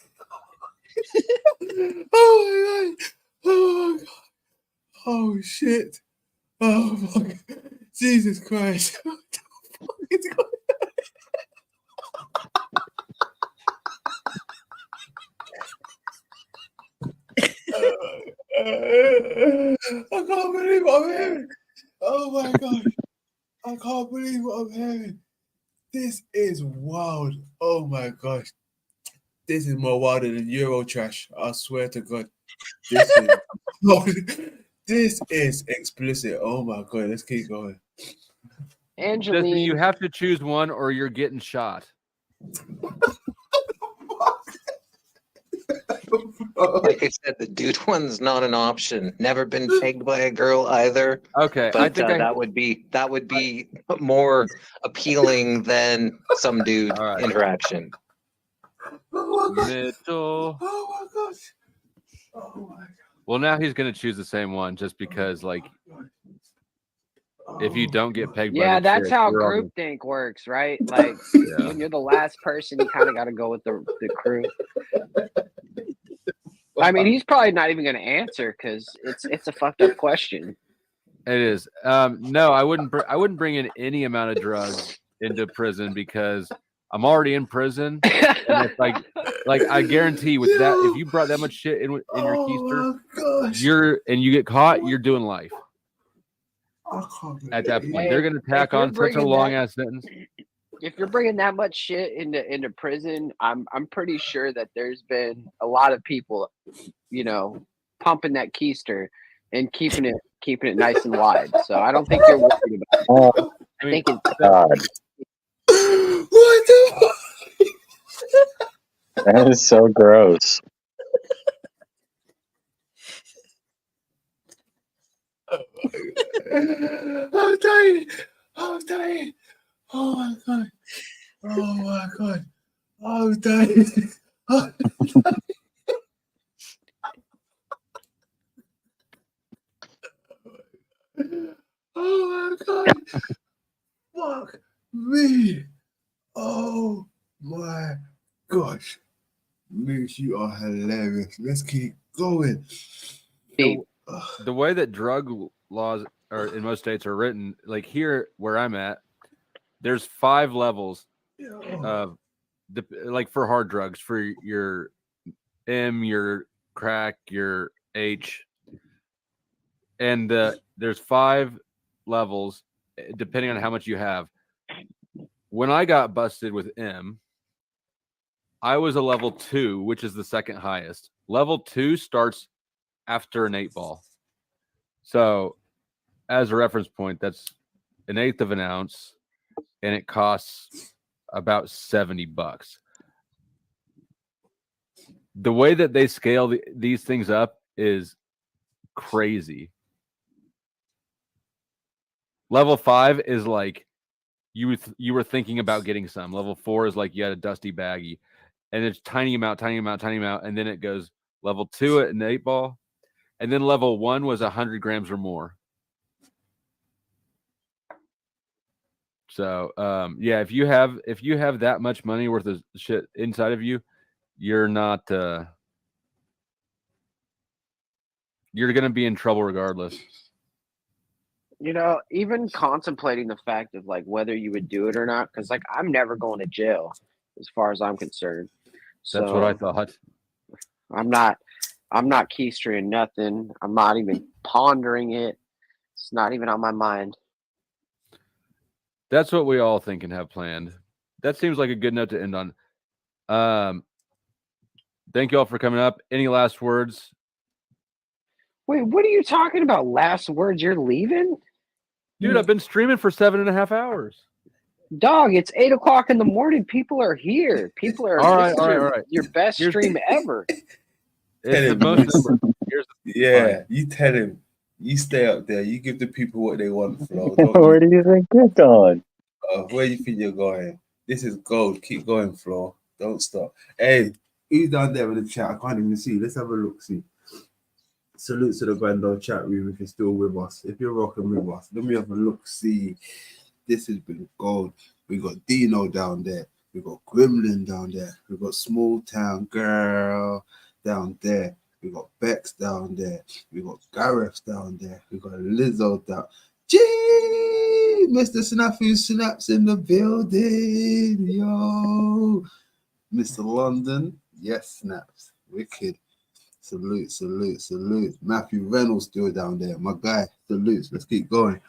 Oh my god. Oh my god. Oh shit. Oh my god. Jesus Christ. What the fuck is going I can't believe what I'm hearing. Oh my god. I can't believe what I'm hearing. This is wild. Oh my gosh. This is more wilder than Euro trash. I swear to God. This is this is explicit. Oh my God. Let's keep going. Justin, you Angeline, have to choose one or you're getting shot. Like I said, the dude one's not an option. Never been pegged by a girl either. Okay, But I think that would be more appealing than some dude All right. interaction. Mitchell. Oh my gosh. Oh my God. Well, now he's going to choose the same one just because, like, if you don't get pegged by yeah, the that's chick, how you're all gonna- groupthink works, right? Like Yeah. when you're the last person, you kind of got to go with the crew. I mean, he's probably not even going to answer because it's a fucked up question. It is. No, I wouldn't bring in any amount of drugs into prison because I'm already in prison, and it's like I guarantee with that, if you brought that much shit in your keister, you get caught, you're doing life. At that point, they're going to tack on such a long ass sentence. If you're bringing that much shit into prison, I'm pretty sure that there's been a lot of people, you know, pumping that keister and keeping it nice and wide. So I don't think you're worried about it. I think it's God. What the fuck? That is so gross. I'm dying. I'm dying. Oh my God. Oh my God. I'm dying. I'm dying. Oh my God. Fuck me. Oh my gosh. Moose, you are hilarious. Let's keep going. The way that drug laws are in most states are written, like here where I'm at, there's 5 levels of like for hard drugs, for your M, your crack, your H, and there's 5 levels depending on how much you have. When I got busted with M, I was a level 2, which is the second highest. Level 2 starts after an 8-ball. So, as a reference point, that's 1/8 of an ounce, and it costs about $70. The way that they scale these things up is crazy. Level 5 is like you were thinking about getting some. Level 4 is like you had a dusty baggie, and it's tiny amount, and then it goes level 2 at an 8-ball, and then level 1 was 100 grams or more. So yeah, if you have that much money worth of shit inside of you, you're not you're gonna be in trouble regardless. You know, even contemplating the fact of like whether you would do it or not, because like I'm never going to jail as far as I'm concerned. So That's what I thought. I'm not keystering nothing. I'm not even pondering it. It's not even on my mind. That's what we all think and have planned. That seems like a good note to end on. Thank you all for coming up. Any last words? Wait, what are you talking about? Last words? You're leaving? Dude, I've been streaming for 7.5 hours. Dog, it's 8 o'clock in the morning. People are here. People are. All right, this is all right, your, all right. your best stream ever. It's the most number. Yeah, you tell him. You stay up there. You give the people what they want, Flo. Where do you think you're going? Where do you think you're going? This is gold. Keep going, Flo. Don't stop. Hey, who's down there in the chat? I can't even see. Let's have a look. See. Salute to the Grand Old chat room if you're still with us. If you're rocking with us, let me have a look. See. This has been gold. We got Dino down there. We got Gremlin down there. We got Small Town Girl down there. We got Bex down there. We got Gareth down there. We got Lizzo down. Gee, Mr. Snafu Snaps in the building. Yo. Mr. London. Yes, Snaps. Wicked. Salute, salute, salute. Matthew Reynolds still down there. My guy. Salutes. Let's keep going.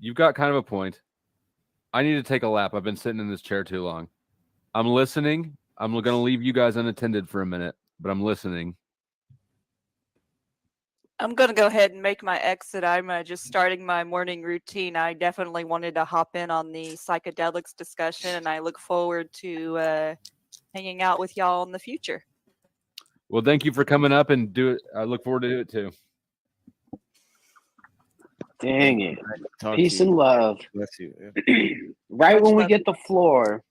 You've got kind of a point. I need to take a lap. I've been sitting in this chair too long. I'm listening. I'm going to leave you guys unattended for a minute, but I'm listening. I'm going to go ahead and make my exit. I'm just starting my morning routine. I definitely wanted to hop in on the psychedelics discussion, and I look forward to hanging out with y'all in the future. Well, thank you for coming up and do it. I look forward to do it too. Dang it. Talk Peace to you. and love. Bless you. Right when we get the floor,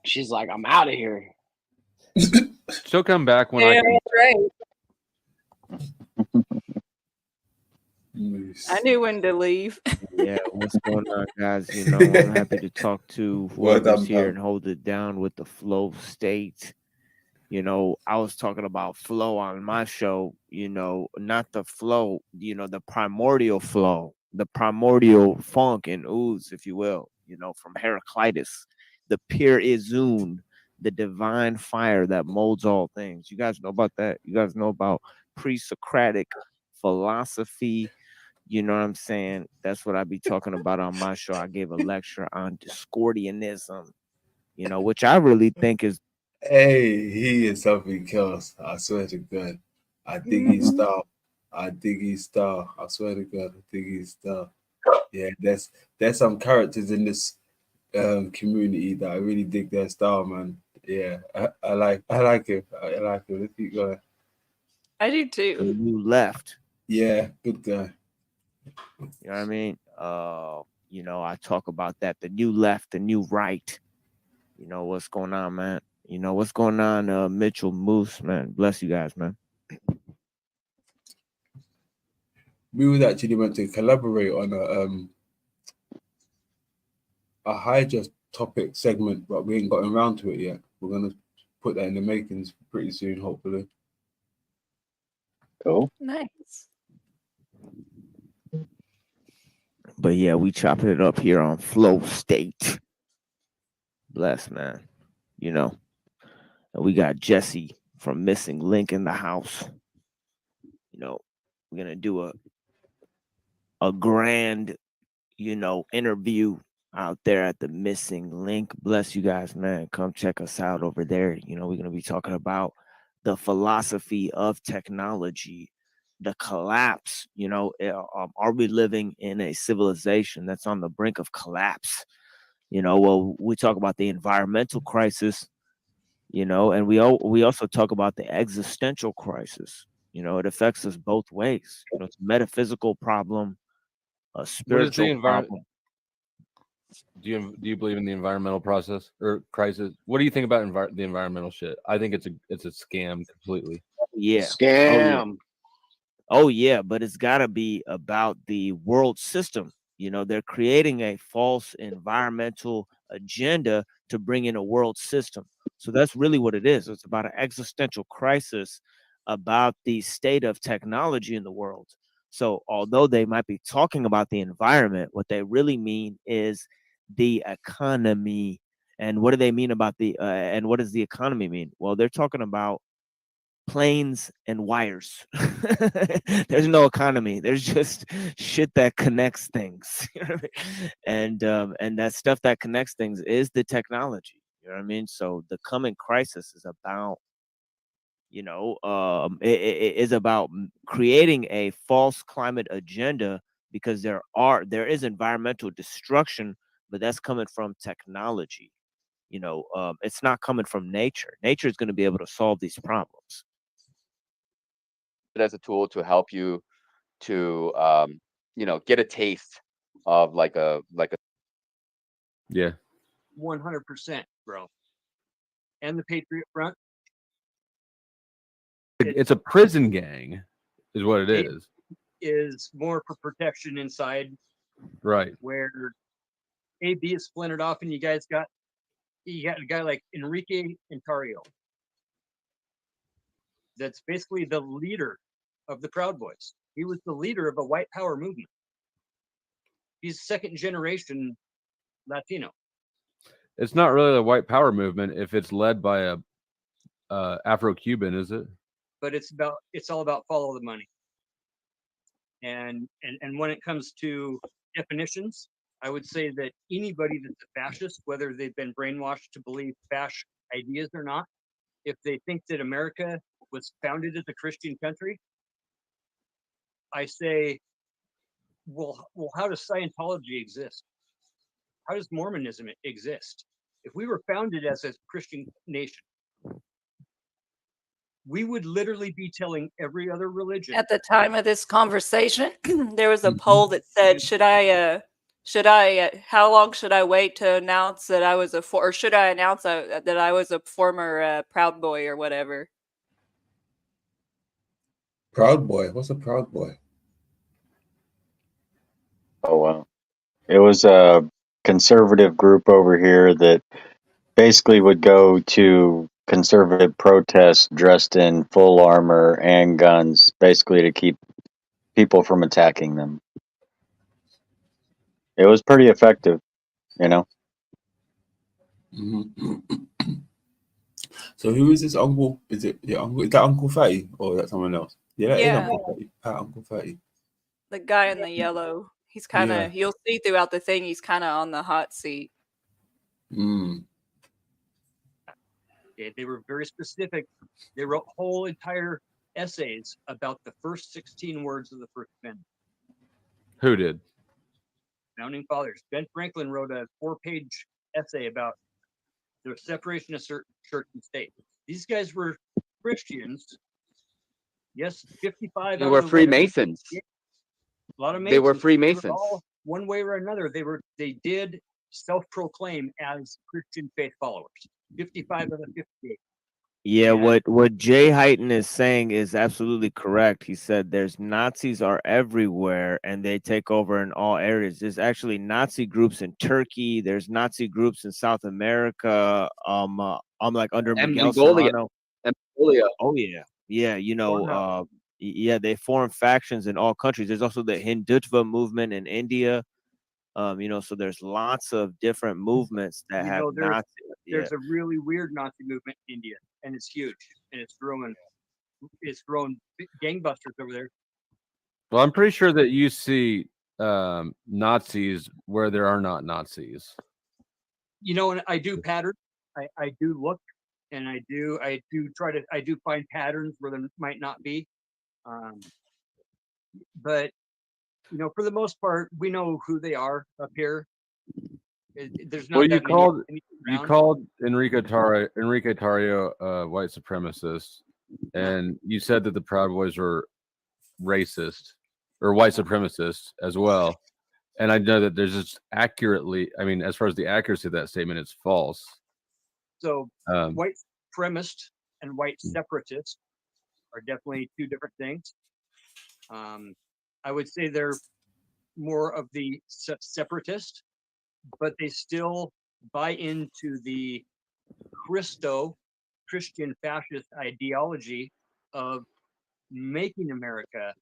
she's like, I'm out of here. She'll come back when Yeah, I can. that's right. I knew when to leave. Yeah, what's going on, guys? You know, I'm happy to talk to Well whoever's done, here pal. and hold it down with the flow state. You know, I was talking about flow on my show, you know, not the flow, you know, the primordial flow, the primordial funk and ooze, if you will, you know, from Heraclitus, the pure Izun, the divine fire that molds all things. You guys know about that? You guys know about pre-Socratic philosophy? You know what I'm saying? That's what I be talking about on my show. I gave a lecture on Discordianism, you know, which I really think is. Hey, he is something else. I swear to God. I dig his style. I dig his style. I swear to God, I dig his style. Yeah, there's some characters in this community that I really dig their style, man. Yeah, I like him. I like him. Let's keep going. I do too. You left. Yeah, good guy. You know what I mean? You know, I talk about that, the new left, the new right. You know what's going on, man. You know what's going on, Mitchell Moose, man. Bless you guys, man. We was actually meant to collaborate on a Hydra topic segment, but we ain't gotten around to it yet. We're gonna put that in the makings pretty soon, hopefully. Cool. Nice. But yeah, we chopping it up here on Flow State. Bless, man. You know, and we got Jesse from Missing Link in the house. You know, we're gonna do a grand, you know, interview out there at the Missing Link. Bless you guys, man. Come check us out over there. You know, we're gonna be talking about the philosophy of technology, the collapse. You know, are we living in a civilization that's on the brink of collapse? You know, well, we talk about the environmental crisis, you know, and we also talk about the existential crisis. You know, it affects us both ways. You know, it's a metaphysical problem, a What is the spiritual environment? problem. Do you believe in the environmental process or crisis? What do you think about the environmental shit? I think it's a scam completely. Yeah. Scam. Oh yeah, but it's got to be about the world system. You know, they're creating a false environmental agenda to bring in a world system. So that's really what it is. It's about an existential crisis about the state of technology in the world. So although they might be talking about the environment, what they really mean is the economy. And what do they mean about and what does the economy mean? Well, they're talking about planes and wires. There's no economy. There's just shit that connects things. You know what I mean? And that stuff that connects things is the technology. You know what I mean? So the coming crisis is about, you know, it is about creating a false climate agenda because there is environmental destruction, but that's coming from technology. You know, it's not coming from nature. Nature is going to be able to solve these problems. It as a tool to help you to you know, get a taste of like a Yeah. 100%, bro. And the Patriot Front. It's a prison gang, is what it is. Is more for protection inside, Right. where AB is splintered off, and you got a guy like Enrique Intario that's basically the leader of the Proud Boys. He was the leader of a white power movement. He's second generation Latino. It's not really a white power movement if it's led by a Afro-Cuban, is it? But it's all about follow the money. And when it comes to definitions, I would say that anybody that's a fascist, whether they've been brainwashed to believe ideas or not, if they think that America was founded as a Christian country, I say, well, how does Scientology exist? How does Mormonism exist? If we were founded as a Christian nation, we would literally be telling every other religion. At the time of this conversation, there was a poll that said, how long should I wait to announce that I was or should I announce that I was a former Proud Boy or whatever? Proud Boy. What's a Proud Boy? Oh wow. It was a conservative group over here that basically would go to conservative protests dressed in full armor and guns, basically to keep people from attacking them. It was pretty effective, you know. So who is this uncle? Is it your uncle? Is that Uncle Fatty or is that someone else? Yeah, that is Yeah. Uncle Fatty. Uncle Fatty. The guy in the yellow. He's kind of, you'll see throughout the thing, he's kind of on the hot seat. They were very specific. They wrote whole entire essays about the first 16 words of the First Amendment. Who did? Founding fathers. Ben Franklin wrote a 4-page essay about the separation of church and state. These guys were Christians. Yes, 55. They were Freemasons. A lot of Masons. They were Freemasons. They were all, one way or another, they did self-proclaim as Christian faith followers. 55 of the 58. Yeah, what Jay Heighton is saying is absolutely correct. He said there's Nazis are everywhere and they take over in all areas. There's actually Nazi groups in Turkey. There's Nazi groups in South America. I'm like under And Miguel Mongolia. Serrano. And Mongolia. Oh yeah, yeah. You know, yeah, they form factions in all countries. There's also the Hindutva movement in India. You know, so there's lots of different movements that have Nazi. There's a really weird Nazi movement in India, and it's huge, and it's growing. It's growing gangbusters over there. Well, I'm pretty sure that you see Nazis where there are not Nazis. You know, and I do pattern. I do look, and I do find patterns where there might not be. But you know, for the most part, we know who they are up here. There's not. Well, that you called Enrique Tarrio a white supremacist, and you said that the Proud Boys were racist or white supremacists as well. And I know that there's just accurately, I mean, as far as the accuracy of that statement, it's false. So white supremacist and white separatist are definitely two different things. I would say they're more of the separatist, but they still buy into the Christian fascist ideology of making America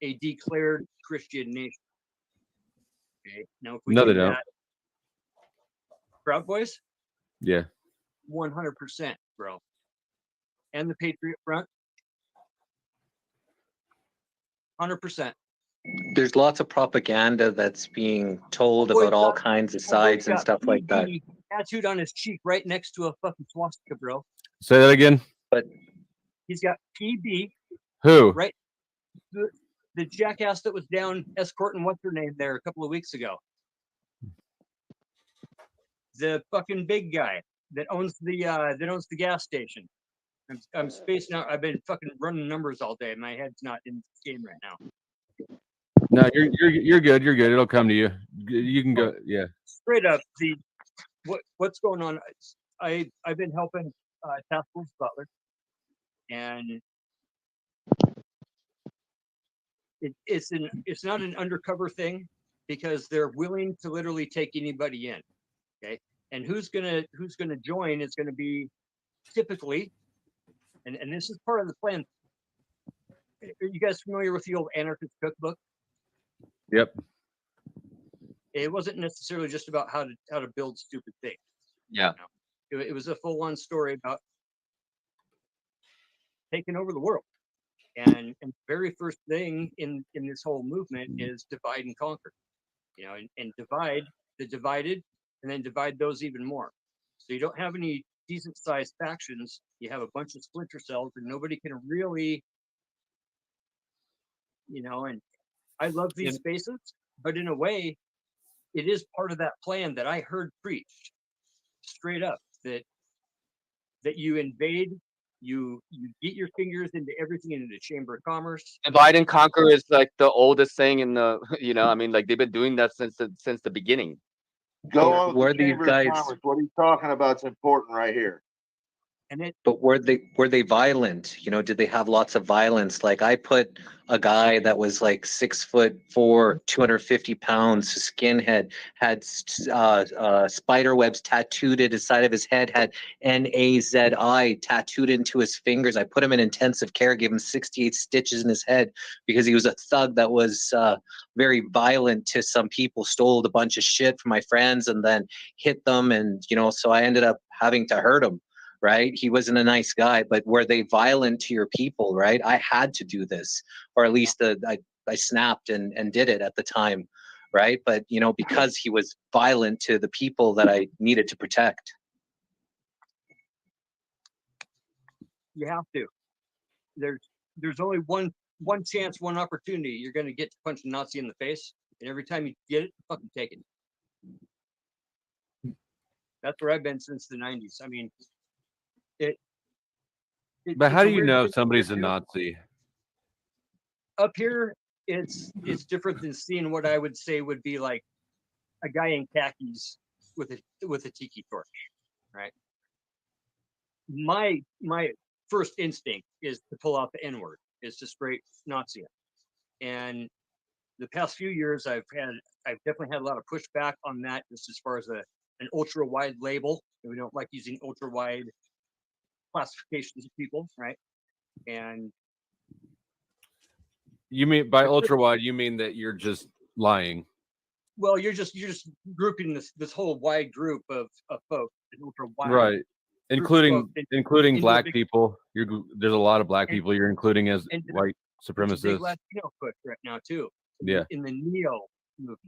a declared Christian nation. Okay, now if we No, they do don't. that, Proud Boys, Yeah. 100%, bro. And the Patriot Front, 100%. There's lots of propaganda that's being told about all kinds of sides and stuff like that. Tattooed on his cheek right next to a fucking swastika, bro. Say that again. But he's got PB. Who? Right. The jackass that was down escorting what's her name there a couple of weeks ago. The fucking big guy that owns the gas station. I'm spacing out. I've been fucking running numbers all day. My head's not in this game right now. No, you're good. You're good. It'll come to you. You can go. Yeah. Straight up, what's going on? I've been helping Task Force Butler, and it's not an undercover thing because they're willing to literally take anybody in. Okay, and who's gonna join is gonna be typically, and this is part of the plan. Are you guys familiar with the old Anarchist Cookbook? Yep. It wasn't necessarily just about how to build stupid things. Yeah. You know? It was a full-on story about taking over the world. And the very first thing in this whole movement is divide and conquer. You know, and divide the divided, and then divide those even more. So you don't have any decent sized factions, you have a bunch of splinter cells and nobody can really, and I love these spaces, but in a way, it is part of that plan that I heard preached straight up that you invade, you get your fingers into everything into the Chamber of Commerce. Divide and conquer is like the oldest thing in the, I mean, like they've been doing that since the beginning. Go on Were with the these Chamber guys? of Commerce. What are you talking about? It's important right here. But were they violent? Did they have lots of violence? Like I put a guy that was like 6'4", 250 pounds, skinhead, had spider webs tattooed at the side of his head, had NAZI tattooed into his fingers. I put him in intensive care, gave him 68 stitches in his head because he was a thug that was very violent to some people, stole a bunch of shit from my friends and then hit them. And, so I ended up having to hurt him. Right? He wasn't a nice guy, but were they violent to your people? Right? I had to do this, or at least I snapped and did it at the time. Right? But, because he was violent to the people that I needed to protect. You have to. There's only one chance, one opportunity. You're going to get to punch a Nazi in the face, and every time you get it, fucking take it. That's where I've been since the 90s. I mean, But how it's do a you weird know thing somebody's to a do. Nazi? Up here, it's different than seeing what I would say would be like a guy in khakis with a tiki torch, right? My first instinct is to pull out the N-word, is to straight Nazi it. And the past few years, I've definitely had a lot of pushback on that, just as far as an ultra wide label. We don't like using ultra wide classifications of people, right? And You mean by ultra wide? You mean that you're just lying? well, you're just grouping this whole wide group of folks, an ultra wide, Right, including into black a big, people. There's a lot of black people you're including as into white it's a big supremacists. Latino push right now too. Yeah. In the neo movement.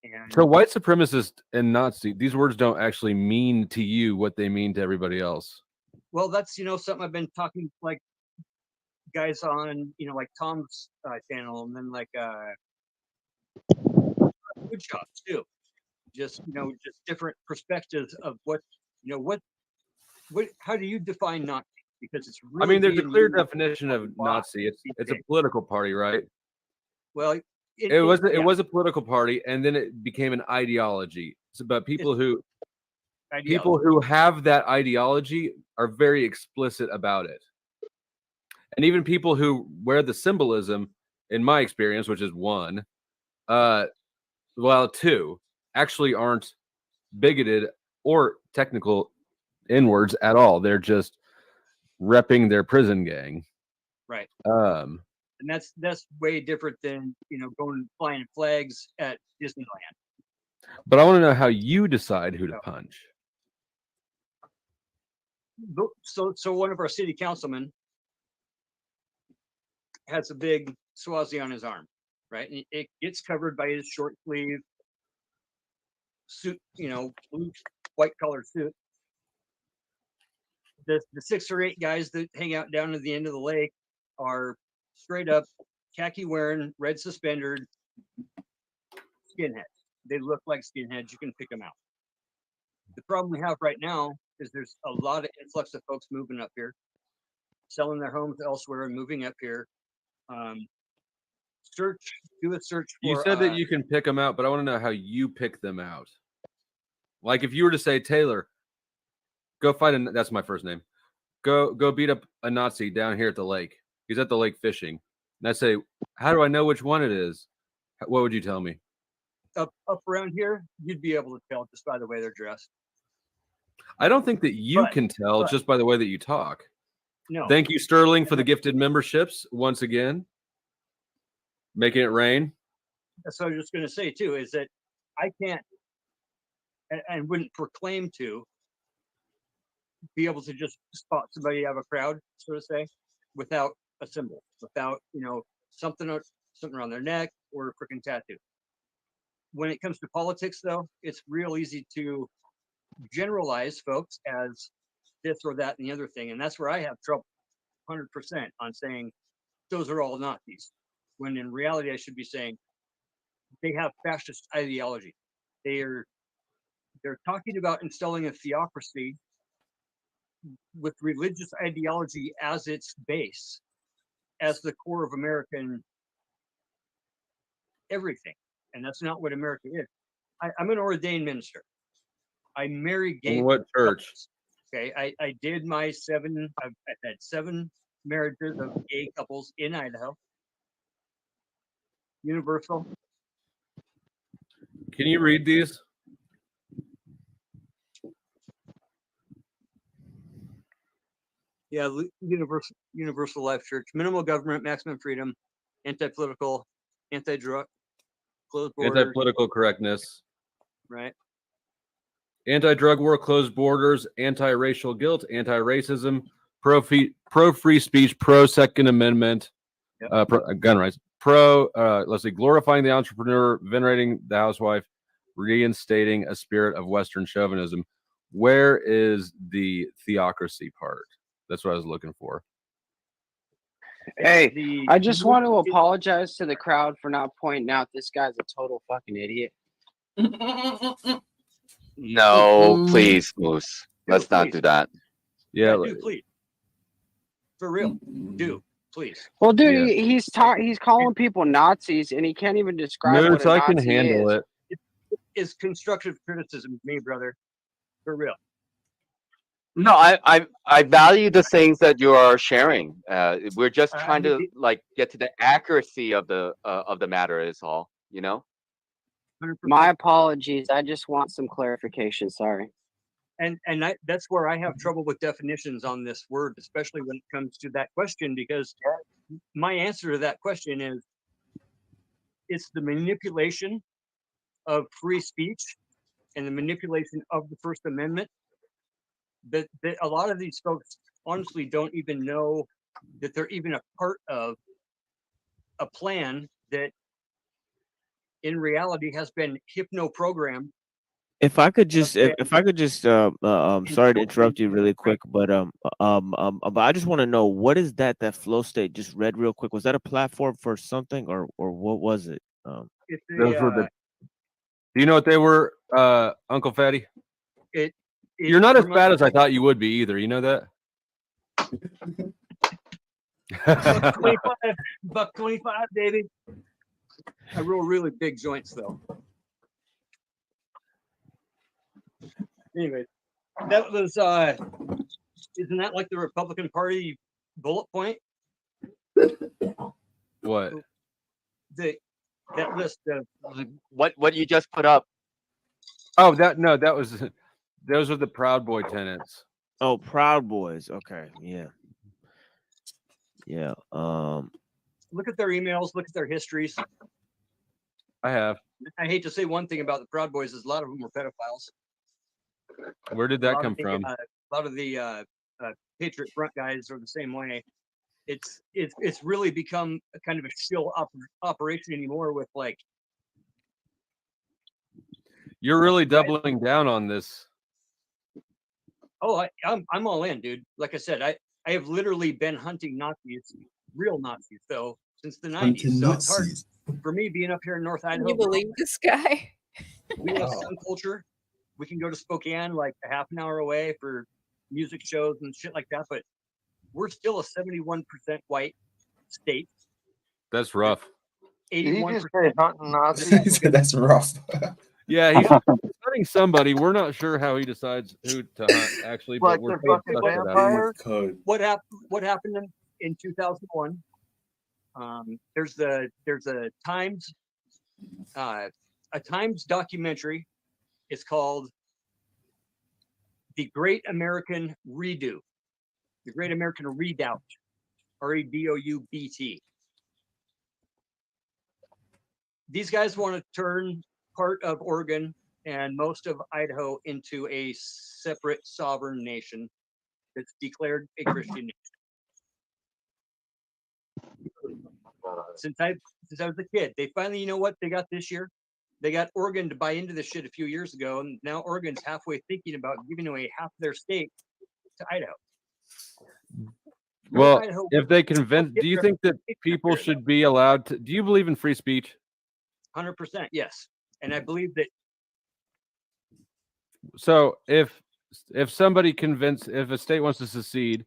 And So white supremacist and Nazi, these words don't actually mean to you what they mean to everybody else. well, that's something I've been talking like guys on like Tom's channel, and then like wood shops too. Just just different perspectives of what how do you define Nazi? Because it's I really mean, there's a being clear used definition of Nazi. It's a political party, right? well. It was a political party, and then it became an ideology. But people who have that ideology are very explicit about it. And even people who wear the symbolism, in my experience, which is one, two, actually aren't bigoted or technical N-words at all. They're just repping their prison gang. Right. And that's way different than going flying flags at Disneyland. But I want to know how you decide who to punch. So one of our city councilmen has a big swazi on his arm, right? And it gets covered by his short sleeve suit, blue white collar suit. The 6 or 8 guys that hang out down at the end of the lake are straight up khaki wearing, red suspendered skinheads. They look like skinheads. You can pick them out. The problem we have right now is there's a lot of influx of folks moving up here, selling their homes elsewhere and moving up here. Do a search for. You said that you can pick them out, but I want to know how you pick them out. Like if you were to say, Taylor, go find that's my first name. Go beat up a Nazi down here at the lake. He's at the lake fishing. And I say, how do I know which one it is? What would you tell me? Up around here, you'd be able to tell just by the way they're dressed. I don't think that you can tell just by the way that you talk. No. Thank you, Sterling, for the gifted memberships once again. Making it rain. That's what I was just going to say too, is that I can't and wouldn't proclaim to be able to just spot somebody out of a crowd, so to say, without a symbol, without something around their neck or a freaking tattoo. When it comes to politics, though, it's real easy to generalize folks as this or that and the other thing. And that's where I have trouble 100% on saying those are all Nazis. When in reality, I should be saying they have fascist ideology. They're talking about installing a theocracy with religious ideology as its base, as the core of American everything. And that's not what America is. I'm an ordained minister. I marry gay In what church? couples. Okay, I did my I've had 7 marriages of gay couples in Idaho. Universal. Can you read these? Yeah, Universal Life Church, minimal government, maximum freedom, anti-political, anti-drug, closed borders. Anti-political correctness. Right. Anti-drug war, closed borders, anti-racial guilt, anti-racism, pro-free speech, pro-Second Amendment, Yep. Gun rights, let's see, glorifying the entrepreneur, venerating the housewife, reinstating a spirit of Western chauvinism. Where is the theocracy part? That's what I was looking for. Hey, I just want to apologize to the crowd for not pointing out this guy's a total fucking idiot. No, please, Moose. Let's not do that. Yeah, do please. For real, do please. Well, dude, he's calling people Nazis, and he can't even describe what Moose, a I Nazi can handle is. it. It's constructive criticism, me brother. For real. No, I value the things that you are sharing. We're just trying to get to the accuracy of the matter. Is all, you know. 100%. My apologies. I just want some clarification. Sorry. And that's where I have trouble with definitions on this word, especially when it comes to that question, because my answer to that question is it's the manipulation of free speech and the manipulation of the First Amendment that a lot of these folks honestly don't even know that they're even a part of a plan that in reality has been hypno-programmed. If I could just, sorry to interrupt you really quick, but I just want to know, what is that Flow State just read real quick? Was that a platform for something, or what was it? Those were the. Do you know what they were, Uncle Fatty? You're not as bad as I thought you would be either. You know that? $1.25, baby. I roll really big joints though. Anyway, that was isn't that like the Republican Party bullet point? What? That list of what you just put up. Oh, that was those are the Proud Boy tenants. Oh, Proud Boys. Okay, yeah. Look at their emails. Look at their histories. I have. I hate to say one thing about the Proud Boys is a lot of them were pedophiles. Where did that come from? A lot of the Patriot Front guys are the same way. It's really become a kind of a shill operation anymore with like. You're really doubling down on this. Oh, I'm all in, dude. Like I said, I have literally been hunting Nazis, real Nazis, though, since the 90s. So it's hard for me being up here in North Idaho. Can you believe this guy? We have sun culture. We can go to Spokane like a half an hour away for music shows and shit like that, but we're still a 71% white state. That's rough. 81%. He said that's rough. Yeah, he's hunting somebody. We're not sure how he decides who to hunt, actually, but we're fucking vampires. What happened in 2001? There's a Times documentary. It's called The Great American Redo. The Great American Redoubt. REDOUBT. These guys want to turn part of Oregon and most of Idaho into a separate sovereign nation that's declared a Christian nation. Since I was a kid, they finally, you know what they got this year? They got Oregon to buy into this shit a few years ago, and now Oregon's halfway thinking about giving away half their state to Idaho. Well, Idaho if they convince, do you think that people should be allowed to? Do you believe in free speech? 100%, yes. And I believe that So if somebody if a state wants to secede,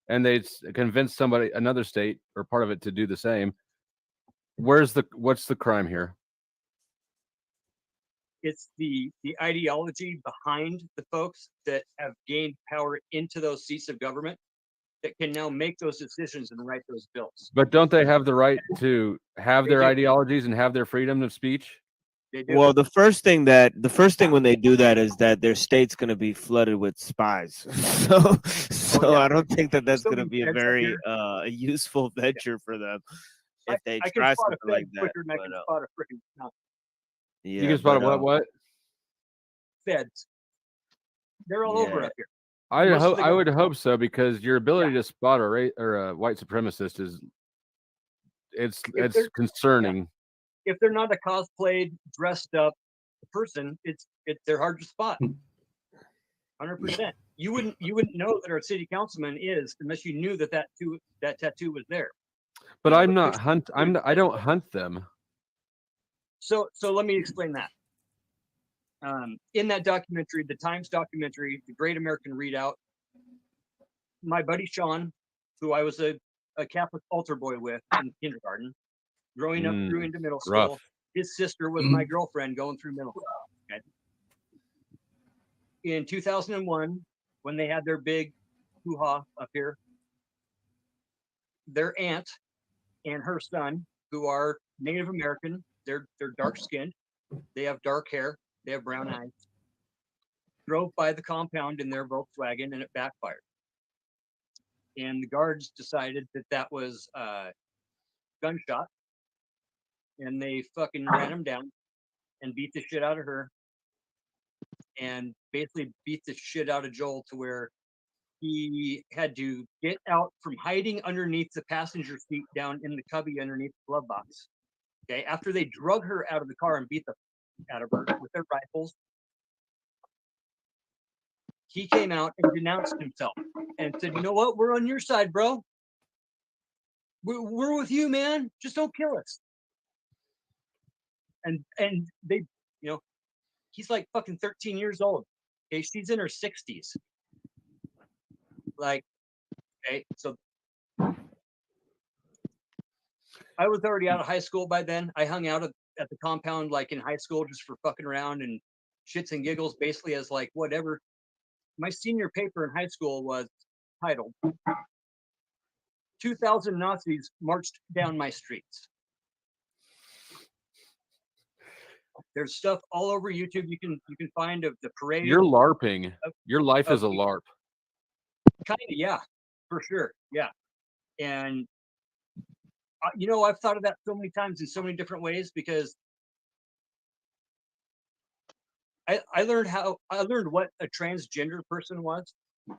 and they convince somebody, another state or part of it, to do the same, what's the crime here? it's the ideology behind the folks that have gained power into those seats of government that can now make those decisions and write those bills. But don't they have the right to have They their do. ideologies and have their freedom of speech? They do. Well, the first thing when they do that is that their state's going to be flooded with spies. So I don't think that that's going to be a very useful venture for them if they I can try spot a something like Fed that. quicker than I can spot a freaking no. Yeah, You can spot what? Feds. They're all over up here. I would hope so, because your ability to spot a white supremacist is it's concerning. If they're not a cosplayed, dressed up person, they're hard to spot. 100%. You wouldn't know that our city councilman is unless you knew that tattoo was there. But I don't hunt them. So let me explain that. In that documentary, the Times documentary, The Great American Readout, my buddy Sean, who I was a Catholic altar boy with in kindergarten, growing up through into middle school, rough. his sister was my girlfriend going through middle school. Okay? In 2001, when they had their big hoo-ha up here, their aunt and her son, who are Native American, they're dark skinned, they have dark hair, they have brown eyes, drove by the compound in their Volkswagen, and it backfired. And the guards decided that was a gunshot, and they fucking ran him down and beat the shit out of her, and basically beat the shit out of Joel to where he had to get out from hiding underneath the passenger seat down in the cubby underneath the glove box. Okay, after they drug her out of the car and beat the out of her with their rifles, he came out and denounced himself and said, "You know what? We're on your side, bro. We're with you, man. Just don't kill us." And they, he's like fucking 13 years old. Okay, she's in her 60s. Like, okay, so I was already out of high school by then. I hung out at the compound like in high school just for fucking around and shits and giggles, basically as like whatever. My senior paper in high school was titled 2,000 Nazis marched down my streets. There's stuff all over YouTube you can find of the parade. You're LARPing. Your life is a LARP. Kind of, yeah, for sure, yeah. And I've thought of that so many times in so many different ways, because I learned what a transgender person was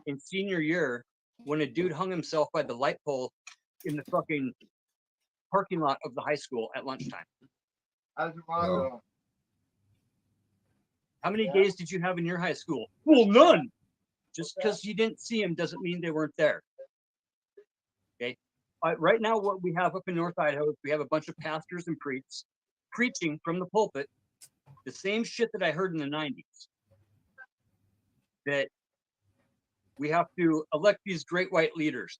in senior year when a dude hung himself by the light pole in the fucking parking lot of the high school at lunchtime. Oh. How many gays did you have in your high school? Well, none. Just because you didn't see them doesn't mean they weren't there. Okay. Right now, what we have up in North Idaho is we have a bunch of pastors and priests preaching from the pulpit the same shit that I heard in the 90s. That we have to elect these great white leaders.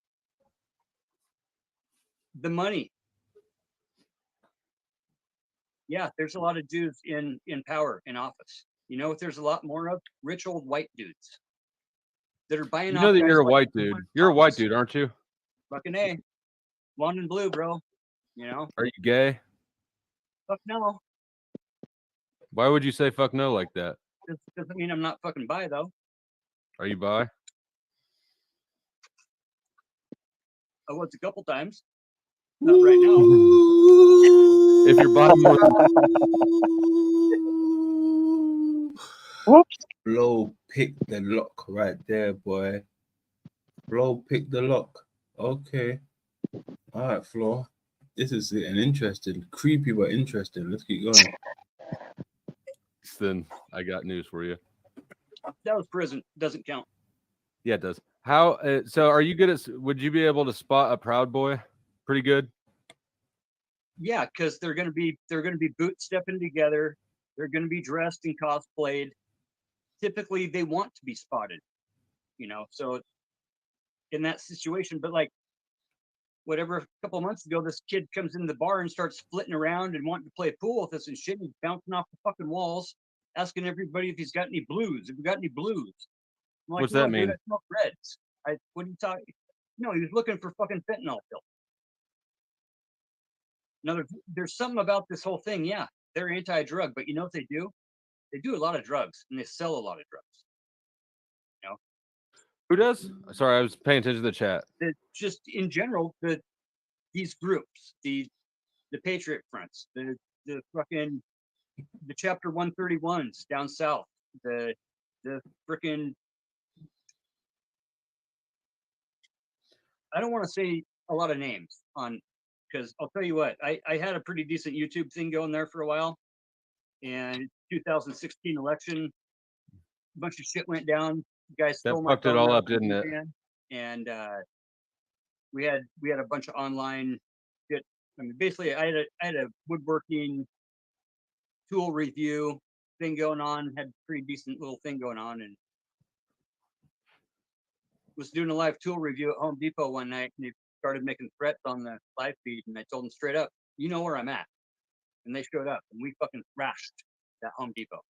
The money. Yeah, there's a lot of dudes in power, in office. You know what there's a lot more of? Rich old white dudes that are buying You know off that guys you're a like white dude. You're a white dude, aren't you? fucking A. Blonde and blue, bro. Are you gay? Fuck no. Why would you say fuck no like that? This doesn't mean I'm not fucking bi, though. Are you bi? I was a couple times. Not right now. If you're bi, Whoops. Blow pick the lock right there, boy. Blow pick the lock. Okay. All right, Flo. This is an interesting, creepy but interesting. Let's keep going. Then I got news for you. That was prison. Doesn't count. Yeah, it does. How? So, are you good at? Would you be able to spot a Proud Boy? Pretty good. Yeah, because they're gonna be boot stepping together. They're gonna be dressed and cosplayed. Typically, they want to be spotted. So in that situation, but like whatever, a couple of months ago, this kid comes into the bar and starts flitting around and wanting to play pool with us and shit. And he's bouncing off the fucking walls, asking everybody if he's got any blues. If we got any blues, I'm like, What's no, that dude, mean? I smoke reds. What are you talking? No, he was looking for fucking fentanyl pill. No, there's something about this whole thing. Yeah, they're anti-drug, but you know what they do? They do a lot of drugs and they sell a lot of drugs. Who does? Sorry, I was paying attention to the chat. Just in general, these groups, the Patriot Fronts, the fucking the Chapter 131s down south, the freaking, I don't want to say a lot of names on, because I'll tell you what, I had a pretty decent YouTube thing going there for a while, and 2016 election, a bunch of shit went down. Guys That stole my fucked it phone all out up, of my didn't it? van, and we had a bunch of online shit. I mean, basically, I had a woodworking tool review thing going on, had a pretty decent little thing going on, and was doing a live tool review at Home Depot one night, and they started making threats on the live feed, and I told them straight up, you know where I'm at. And they showed up, and we fucking thrashed that Home Depot.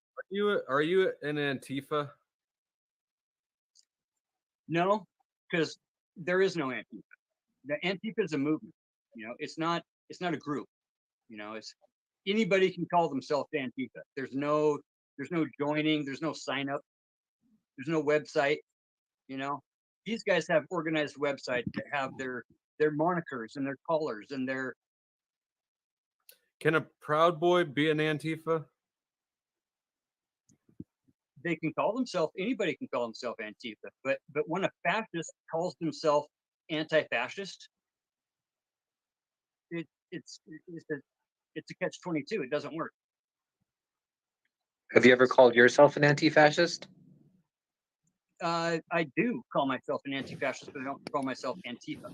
Are you in Antifa? No, because there is no Antifa. The Antifa is a movement. It's not a group. It's anybody can call themselves Antifa. There's no joining. There's no sign up. There's no website. These guys have organized websites that have their monikers and their colors and their. Can a Proud Boy be an Antifa? They can call themselves. Anybody can call themselves Antifa. But when a fascist calls himself anti-fascist, it's a catch-22. It doesn't work. Have you ever called yourself an anti-fascist? I do call myself an anti-fascist, but I don't call myself Antifa.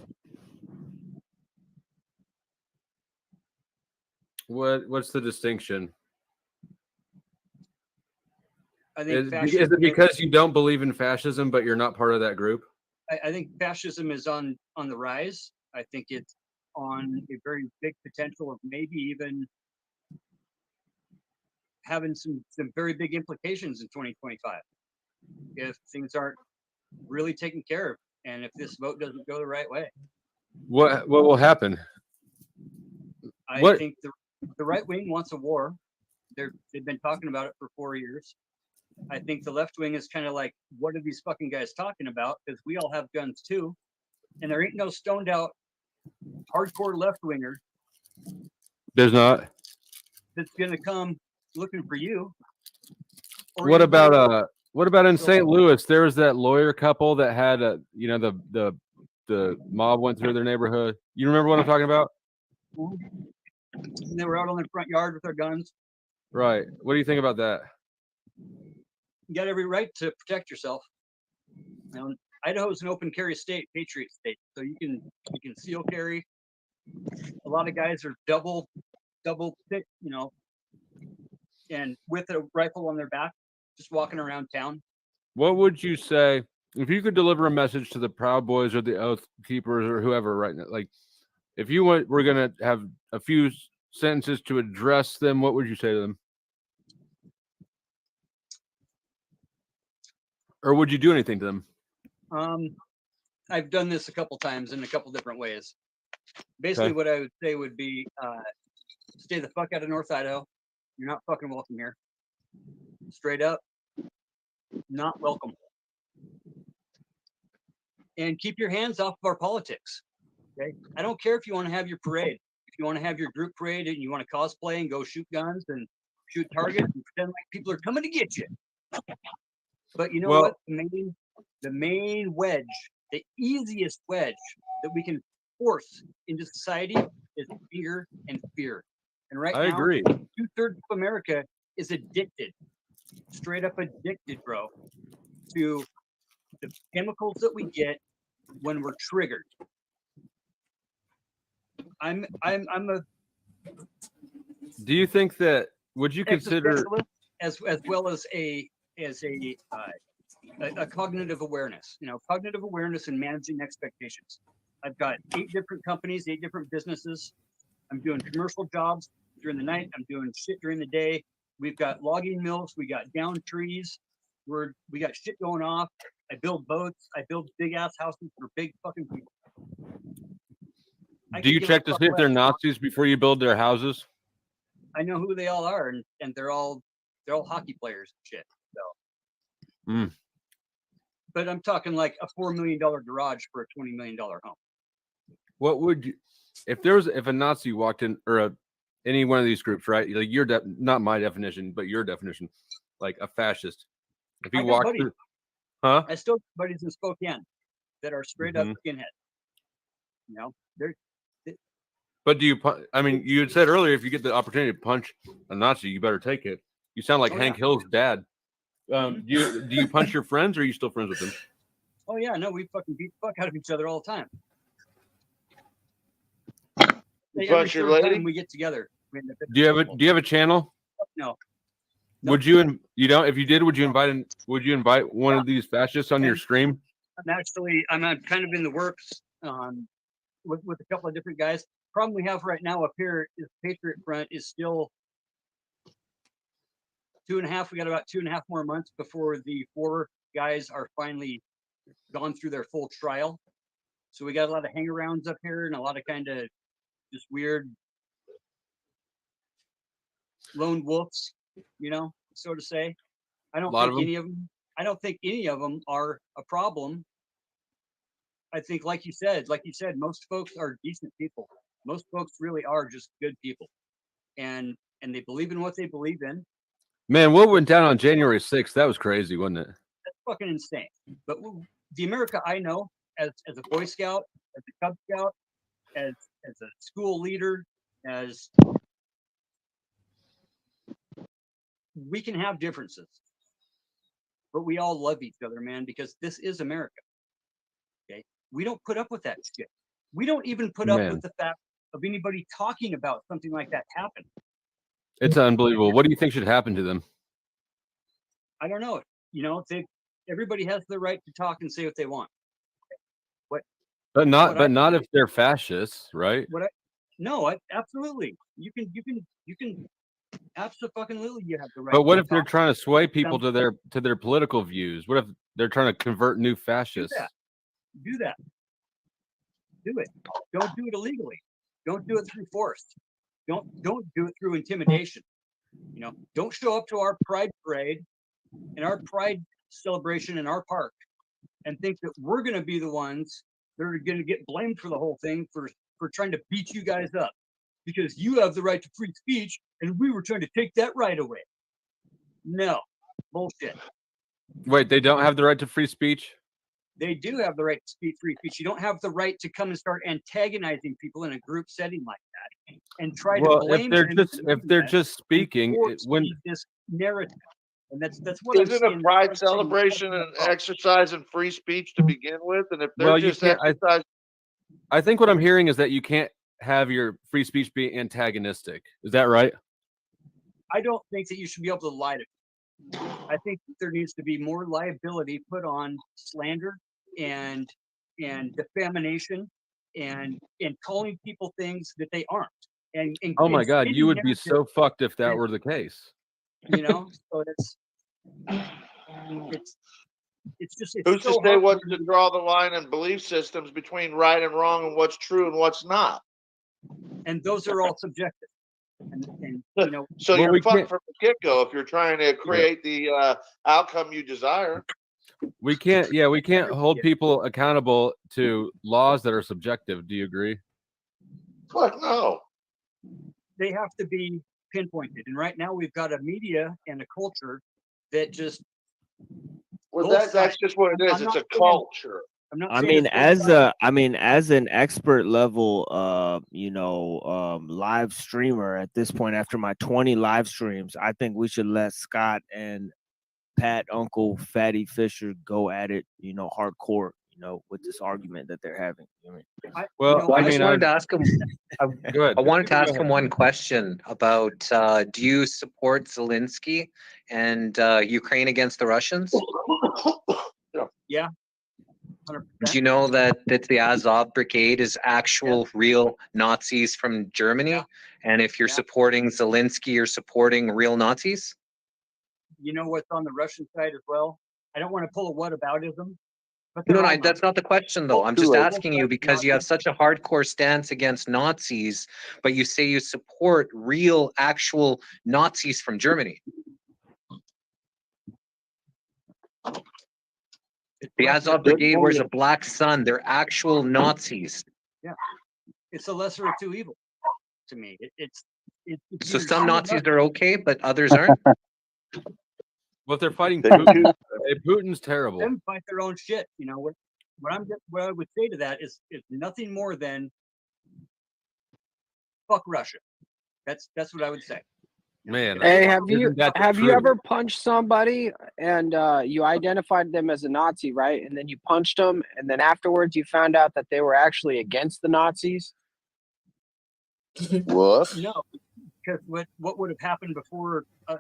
What's the distinction? I think Is it because you don't believe in fascism, but you're not part of that group? I think fascism is on the rise. I think it's on a very big potential of maybe even having some very big implications in 2025 if things aren't really taken care of, and if this vote doesn't go the right way. What will happen? I think the right wing wants a war. They've been talking about it for 4 years. I think the left wing is kind of like, what are these fucking guys talking about? Because we all have guns too, and there ain't no stoned out hardcore left winger. There's not. That's gonna come looking for you. What about in St. Louis? There was that lawyer couple that had the mob went through their neighborhood. You remember what I'm talking about? And they were out on their front yard with their guns. Right. What do you think about that? You got every right to protect yourself. Idaho's an open carry state, patriot state, so you can seal carry. A lot of guys are double thick, and with a rifle on their back, just walking around town. What would you say if you could deliver a message to the Proud Boys or the Oath Keepers or whoever right now? Like, if you were going to have a few sentences to address them, what would you say to them? Or would you do anything to them? I've done this a couple times in a couple different ways. Basically, what I would say would be, stay the fuck out of North Idaho. You're not fucking welcome here. Straight up, not welcome. And keep your hands off of our politics. Okay, I don't care if you want to have your parade. If you want to have your group parade and you want to cosplay and go shoot guns and shoot targets and pretend like people are coming to get you. But you know what? The main wedge, the easiest wedge that we can force into society is fear and fear. And right now, I agree. 2/3 of America is addicted, straight up addicted, bro, to the chemicals that we get when we're triggered. I'm a Do you think that would you consider existentialist as well as a cognitive awareness, cognitive awareness and managing expectations. I've got 8 different companies, 8 different businesses. I'm doing commercial jobs during the night. I'm doing shit during the day. We've got logging mills. We got down trees. We got shit going off. I build boats. I build big ass houses for big fucking people. do you check to see if they're Nazis before you build their houses? I know who they all are, and they're all hockey players and shit. So, but I'm talking like a $4 million garage for a $20 million home. What would you, if a Nazi walked in, or any one of these groups, right? Like not my definition, but your definition, like a fascist. If he walked through, huh? I still got buddies in Spokane that are straight up skinhead. They're. But do you? I mean, you had said earlier, if you get the opportunity to punch a Nazi, you better take it. You sound like Hank Hill's dad. Do you punch your friends, or are you still friends with them? Oh yeah, no, we fucking beat the fuck out of each other all the time. Punch your lady? We get together. Do you have a channel? No. Would you? You don't. If you did, would you invite one of these fascists on your stream? I'm kind of in the works with a couple of different guys. Problem we have right now up here is Patriot Front is still 2.5. We got about 2.5 more months before the 4 guys are finally gone through their full trial. So we got a lot of hang-arounds up here and a lot of kind of just weird lone wolves, so to say. I don't think any of them are a problem. I think, like you said, most folks are decent people. Most folks really are just good people, and they believe in what they believe in. Man, what went down on January 6th? That was crazy, wasn't it? That's fucking insane. But the America I know, as a Boy Scout, as a Cub Scout, as a school leader, as we can have differences, but we all love each other, man, because this is America. Okay, we don't put up with that shit. We don't even put up with the fact of anybody talking about something like that happen. It's unbelievable. What do you think should happen to them? I don't know. Everybody has the right to talk and say what they want. But not if they're fascists, right? Absolutely. You can absolutely you have the right. But what if they're trying to sway people to their political views? What if they're trying to convert new fascists? Do that. Do it. Don't do it illegally. Don't do it through force. Don't do it through intimidation. Don't show up to our pride parade and our pride celebration in our park and think that we're going to be the ones that are going to get blamed for the whole thing for trying to beat you guys up because you have the right to free speech and we were trying to take that right away. No, bullshit. Wait, they don't have the right to free speech? They do have the right to speak free speech. You don't have the right to come and start antagonizing people in a group setting like that and try to blame if they're just speaking when this narrative. And that's what isn't a pride celebration an exercise in free speech to begin with? And if they're I think what I'm hearing is that you can't have your free speech be antagonistic. Is that right? I don't think that you should be able to lie to people. I think that there needs to be more liability put on slander and defamation and calling people things that they aren't. And oh my God, you would be so fucked if that were the case. So it's just who's to say what's to draw the line in belief systems between right and wrong and what's true and what's not. And those are all subjective. And so you're fucked from the get-go if you're trying to create the outcome you desire. We can't hold people accountable to laws that are subjective. Do you agree? Fuck no. They have to be pinpointed. And right now we've got a media and a culture that just that's just what it is. It's a culture. As an expert level live streamer at this point after my 20 live streams, I think we should let Scott and Pat, Uncle, Fatty, Fisher go at it, hardcore, with this argument that they're having. Well, I just wanted to ask him. Go ahead. I wanted to Go ask ahead. him one question about: do you support Zelensky and Ukraine against the Russians? Yeah. Do you know that the Azov Brigade is actual real Nazis from Germany? And if you're supporting Zelensky, you're supporting real Nazis? You know what's on the Russian side as well? I don't want to pull a whataboutism, but No, they're all no, that's not the question though. I'm just asking you because you have such a hardcore stance against Nazis, but you say you support real, actual Nazis from Germany. The Azov Brigade wears a black sun. They're actual Nazis. Yeah, it's the lesser of two evils to me. It's So either some you or Nazis nothing. are okay, but others aren't. Well, if they're fighting Putin, Putin's terrible. Them fight their own shit. You know what I would say to that is nothing more than fuck Russia. That's what I would say. Man, Hey, have isn't that the you truth? ever punched somebody and you identified them as a Nazi, right? And then you punched them, and then afterwards you found out that they were actually against the Nazis? What? No, because what would have happened before a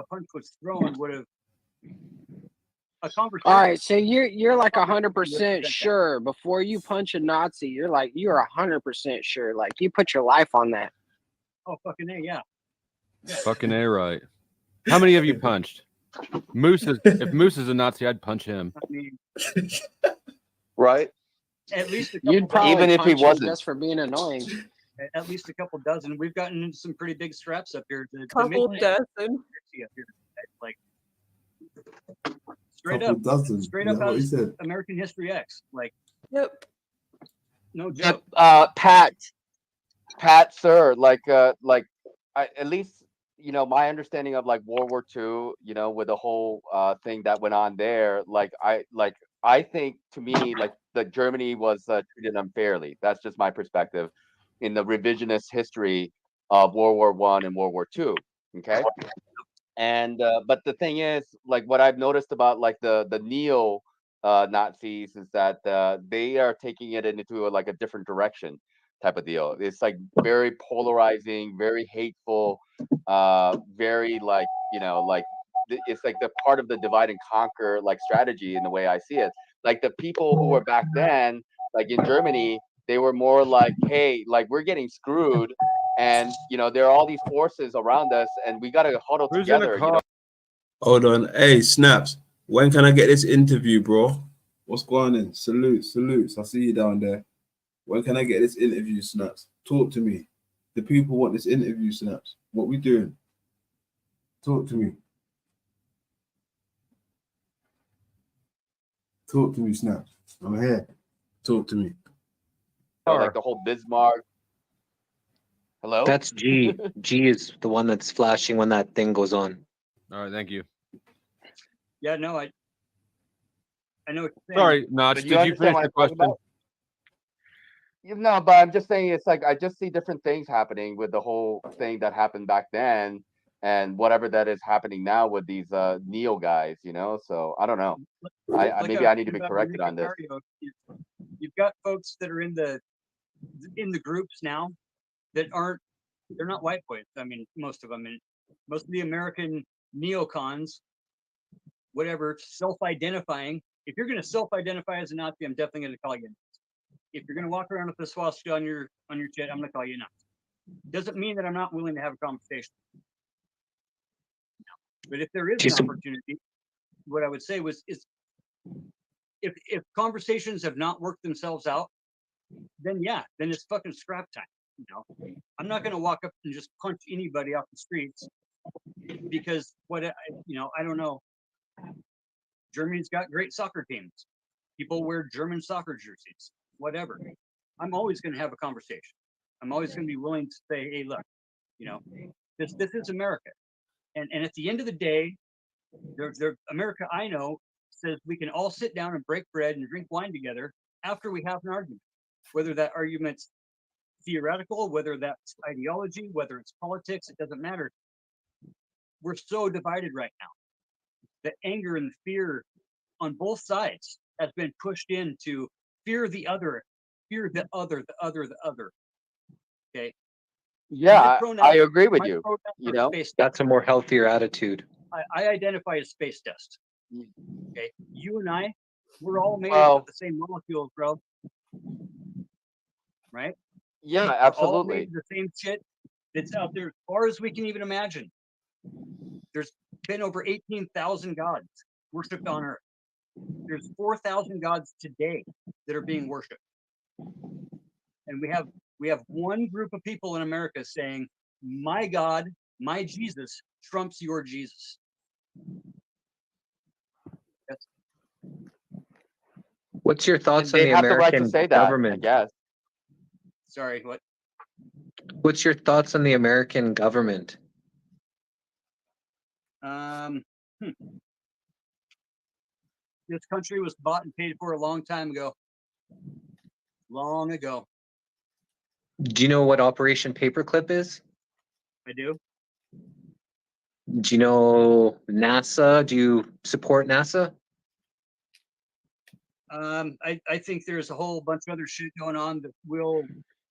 punch was thrown would have a conversation. All right, so you're like 100% sure before you punch a Nazi. You're 100% sure, like you put your life on that. Oh fucking A, yeah. Fucking A, right. How many have you punched? If Moose is a Nazi, I'd punch him. I mean, Right? at least a couple You'd probably Even if he punch him wasn't. just for being annoying. At least a couple dozen. We've gotten into some pretty big scraps up here. The Couple Midwest dozen. up here, like straight Couple up, dozen. straight Is up that what he as said? American History X. Like, no Yep, joke. Pat, sir, at least my understanding of like World War II, with the whole thing that went on there, I think to me like the Germany was treated unfairly. That's just my perspective in the revisionist history of World War I and World War II. Okay, and but the thing is, like what I've noticed about like the neo Nazis is that they are taking it into like a different direction type of deal. It's like very polarizing, very hateful, very like it's like the part of the divide and conquer like strategy in the way I see it. Like the people who were back then, like in Germany, they were more like, hey, like we're getting screwed, and there are all these forces around us, and we got to huddle Who's in a together. car? Hold on. Hey, Snaps. When can I get this interview, bro? What's going on? Salutes. I see you down there. When can I get this interview, Snaps? Talk to me. The people want this interview, Snaps. What we doing? Talk to me. Talk to me, Snaps. I'm here. Talk to me. Like the whole Bismarck. Hello. That's G. G is the one that's flashing when that thing goes on. All right, thank you. Yeah, no, I know what you're saying. Sorry, Notch. But Did you understand finish what the I'm talking question? about? No, but I'm just saying it's like I just see different things happening with the whole thing that happened back then and whatever that is happening now with these neo guys, So I don't know. I maybe I need to be corrected on this. You've got folks that are in the groups now that they're not white boys. I mean, most of them, and most of the American neocons, whatever, self-identifying. If you're going to self-identify as a Nazi, I'm definitely going to call you a Nazi. If you're going to walk around with a swastika on your shit, I'm going to call you a Nazi. Doesn't mean that I'm not willing to have a conversation. But if there is an opportunity, what I would say is if conversations have not worked themselves out, then it's fucking scrap time. I'm not going to walk up and just punch anybody off the streets because I don't know. Germany's got great soccer teams. People wear German soccer jerseys, whatever. I'm always going to have a conversation. I'm always going to be willing to say, hey, look, this is America. And at the end of the day, America I know says we can all sit down and break bread and drink wine together after we have an argument. Whether that argument's theoretical, whether that's ideology, whether it's politics, it doesn't matter. We're so divided right now. the anger and fear on both sides has been pushed into fear the other, fear the other, the other, the other. Okay. Yeah, I agree with you. You know, That's a more healthier attitude. I identify as space dust. Okay. You and I, we're all made Well- of the same molecules, bro. Right? yeah, We're all absolutely. made of the same shit that's out there as far as we can even imagine. There's been over 18,000 gods worshipped on earth. There's 4,000 gods today that are being worshipped. And we have one group of people in America saying, my God, my Jesus trumps your Jesus. That's, What's your thoughts And on they the have the right to American say that, I government? guess. sorry, what? What's your thoughts on the American government? Um, hmm. This country was bought and paid for a long time ago. Long ago. Do you know what Operation Paperclip is? I do. Do you know NASA? Do you support NASA? I think there's a whole bunch of other shit going on that will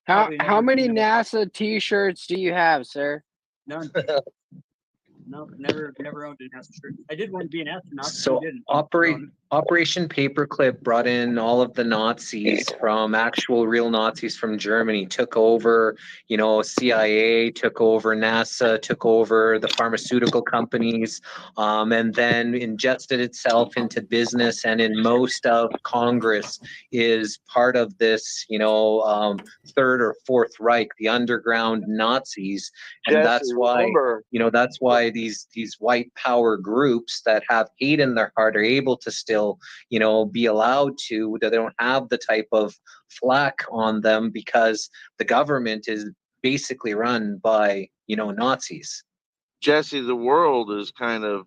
How probably how never many be NASA T-shirts do you have, sir? none. No, never owned an NASA shirt. I did want to be an astronaut. So I didn't. Operation Paperclip brought in all of the Nazis from actual real Nazis from Germany, took over, you know, CIA, took over NASA, took over the pharmaceutical companies, and then ingested itself into business, and in most of Congress is part of this, you know, Third or Fourth Reich, the underground Nazis. And Jesse, that's why, remember- you know, that's why these white power groups that have hate in their heart are able to still, you know, be allowed to, that they don't have the type of flack on them because the government is basically run by, you know, Nazis. Jesse, the world has kind of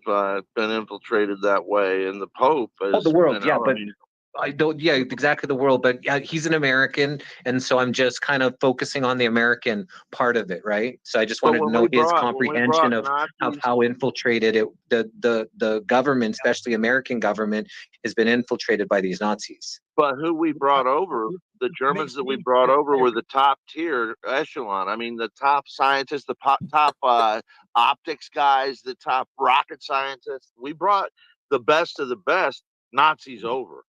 been infiltrated that way, and the Pope is. Oh, the world, you yeah, know, but I mean, I don't, yeah, exactly the world, but yeah, he's an American, and so I'm just kind of focusing on the American part of it, right? So I just But wanted to when know we his brought- comprehension of Nazis- how infiltrated it, the government, especially American government, has been infiltrated by these Nazis. But who we brought over, the Germans that we brought over were the top tier echelon. I mean, the top scientists, the top optics guys, the top rocket scientists. We brought the best of the best Nazis over.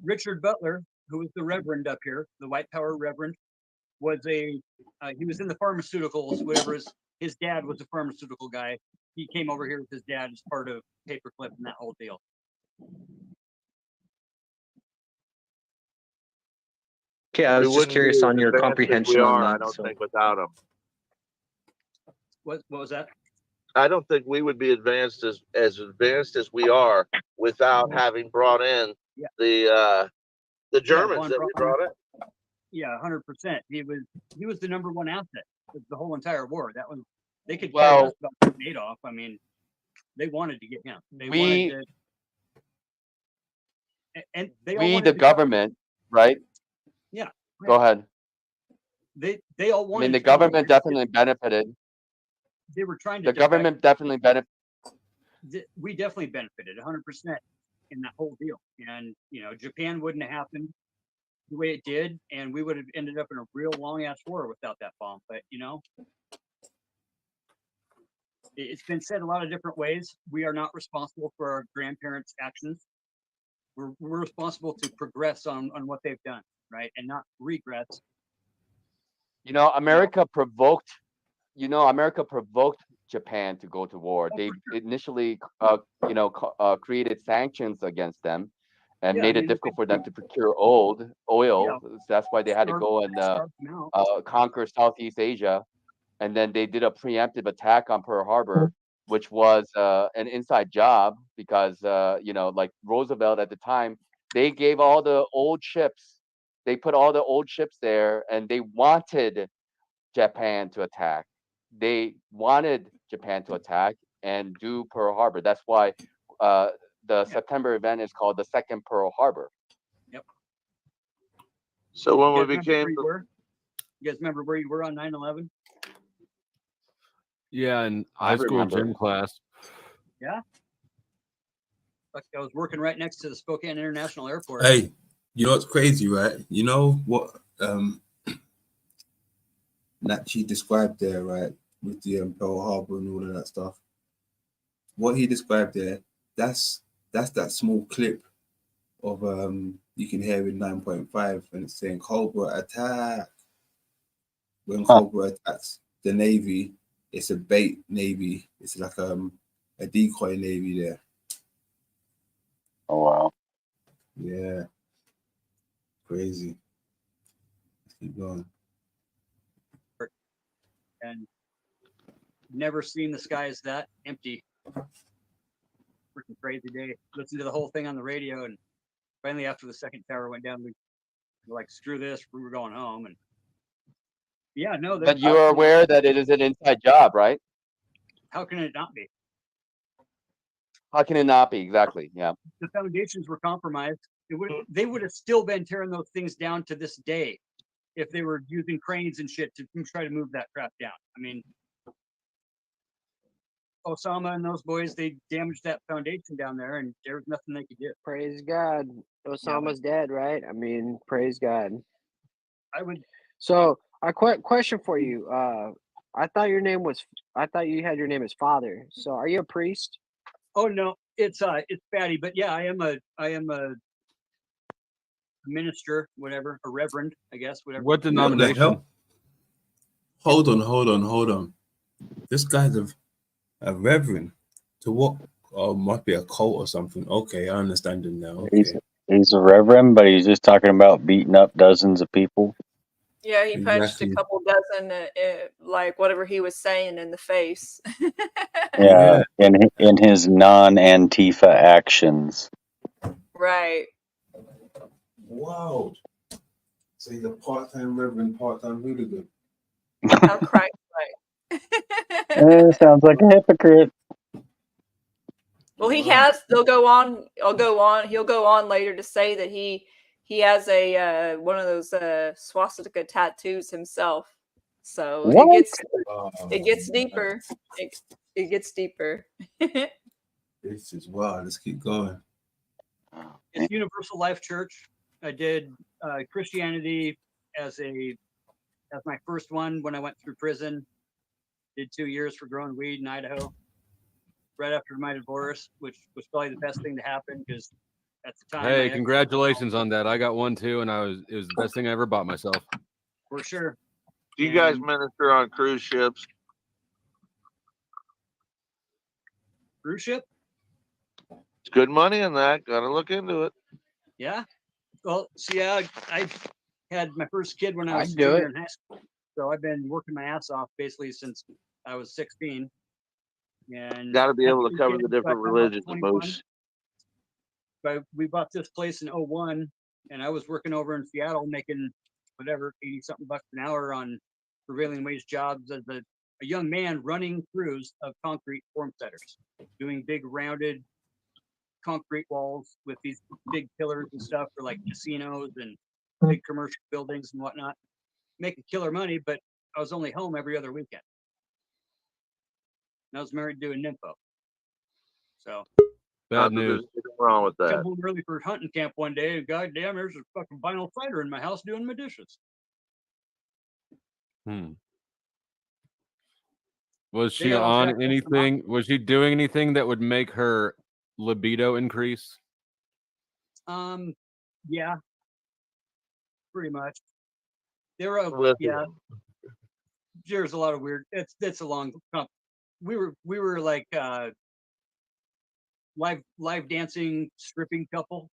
Richard Butler, who was the reverend up here, the white power reverend, was he was in the pharmaceuticals, whatever his dad was a pharmaceutical guy. He came over here with his dad as part of Paperclip and that whole deal. Okay, I was We just wouldn't be curious as on your advanced as comprehension we on are, that. I don't so. think, without them. What was that? I don't think we would be advanced as advanced as we are without having brought in the Germans Von that we Braun. brought in. Yeah, 100%. He was the number one asset of the whole entire war. That was they could care Well- less about Adolf. I mean, they wanted to get him. They wanted to, and they all We, wanted the to- government, right? Yeah. Go ahead. They all I wanted. mean, the to- government definitely benefited. They were trying to. The government definitely benefited. We definitely benefited 100% in that whole deal. And you know, Japan wouldn't have happened the way it did, and we would have ended up in a real long ass war without that bomb. But you know, it's been said a lot of different ways. We are not responsible for our grandparents' actions. We're responsible to progress on what they've done, right, and not regrets. You know, America provoked Japan to go to war. They initially, created sanctions against them and Yeah, made I it mean, difficult for them to procure oil. Yeah. That's why they had to Starved- go and starved them out. conquer Southeast Asia. And then they did a preemptive attack on Pearl Harbor, which was an inside job because, like Roosevelt at the time, they gave all the old ships. They put all the old ships there, and they wanted Japan to attack. They wanted Japan to attack and do Pearl Harbor. That's why the September event is called the Second Pearl Harbor. Yep. So when You we guys remember where became you were? You guys remember where you were on 9/11? Yeah, in I high school remember. gym class. Yeah. I was working right next to the Spokane International Airport. Hey, you know what's crazy, right? You know what Nachi described there, right? With the Pearl Harbor and all of that stuff. What he described there, that's that small clip of you can hear in 9.5 and it's saying Cobra attack. When Cobra attacks the Navy, it's a bait Navy. It's like a decoy Navy there. Oh wow. Yeah. Crazy. Let's keep going. And never seen the skies that empty. Freaking crazy day. Listened to the whole thing on the radio, and finally after the second tower went down, we were like, screw this, we were going home. And yeah, no. But you are aware that it is an inside job, right? How can it not be? How can it not be? Exactly. Yeah. The foundations were compromised. They would have still been tearing those things down to this day if they were using cranes and shit to try to move that crap down. I mean, Osama and those boys, they damaged that foundation down there, and there was nothing they could do. Praise God. Osama's dead, right? I mean, praise God. I would. So, a question for you. I thought you had your name as Father. So, are you a priest? Oh no, it's Fatty, but yeah, I am a minister, whatever, a reverend, I guess, whatever. What denomination? What the hell? Hold on. This guy's a reverend. To what? Oh, must be a cult or something. Okay, I understand him now. Okay. He's a reverend, but he's just talking about beating up dozens of people. Yeah, he punched Exactly. a couple dozen, like whatever he was saying, in the face. Yeah, in his non-Antifa actions. Right. Wow. So he's a part-time reverend, part-time hooligan. How Christ-like. Sounds like a hypocrite. Well, he'll go on later to say that he has a one of those swastika tattoos himself. So What? it gets deeper. It gets deeper. This is wild. Let's keep going. It's Universal Life Church. I did Christianity as my first one when I went through prison. Did 2 years for growing weed in Idaho. Right after my divorce, which was probably the best thing to happen because at the time. Hey, congratulations on that. I got one too, and it was the best thing I ever bought myself. For sure. Do you guys minister on cruise ships? Cruise ship? It's good money in that. Gotta look into it. Yeah. Well, see, I had my first kid when I was I'd do junior it. in high school. So I've been working my ass off basically since I was 16. And Got to be able to three cover kids the by different the time I was religions, 21. Moose. But we bought this place in 01, and I was working over in Seattle making whatever 80 something bucks an hour on prevailing wage jobs as a young man running crews of concrete form setters, doing big rounded concrete walls with these big pillars and stuff for like casinos and big commercial buildings and whatnot. Making killer money, but I was only home every other weekend. And I was married to a nympho. So Bad news. Nothing wrong with come that. home early for hunting camp one day, and goddamn, there's a fucking vinyl fighter in my house doing my dishes. Was They she got off on that close to anything? Was she doing anything that would make her libido increase? Yeah, pretty much. There yeah. There's a lot of weird. It's a long. We were like live dancing stripping couple,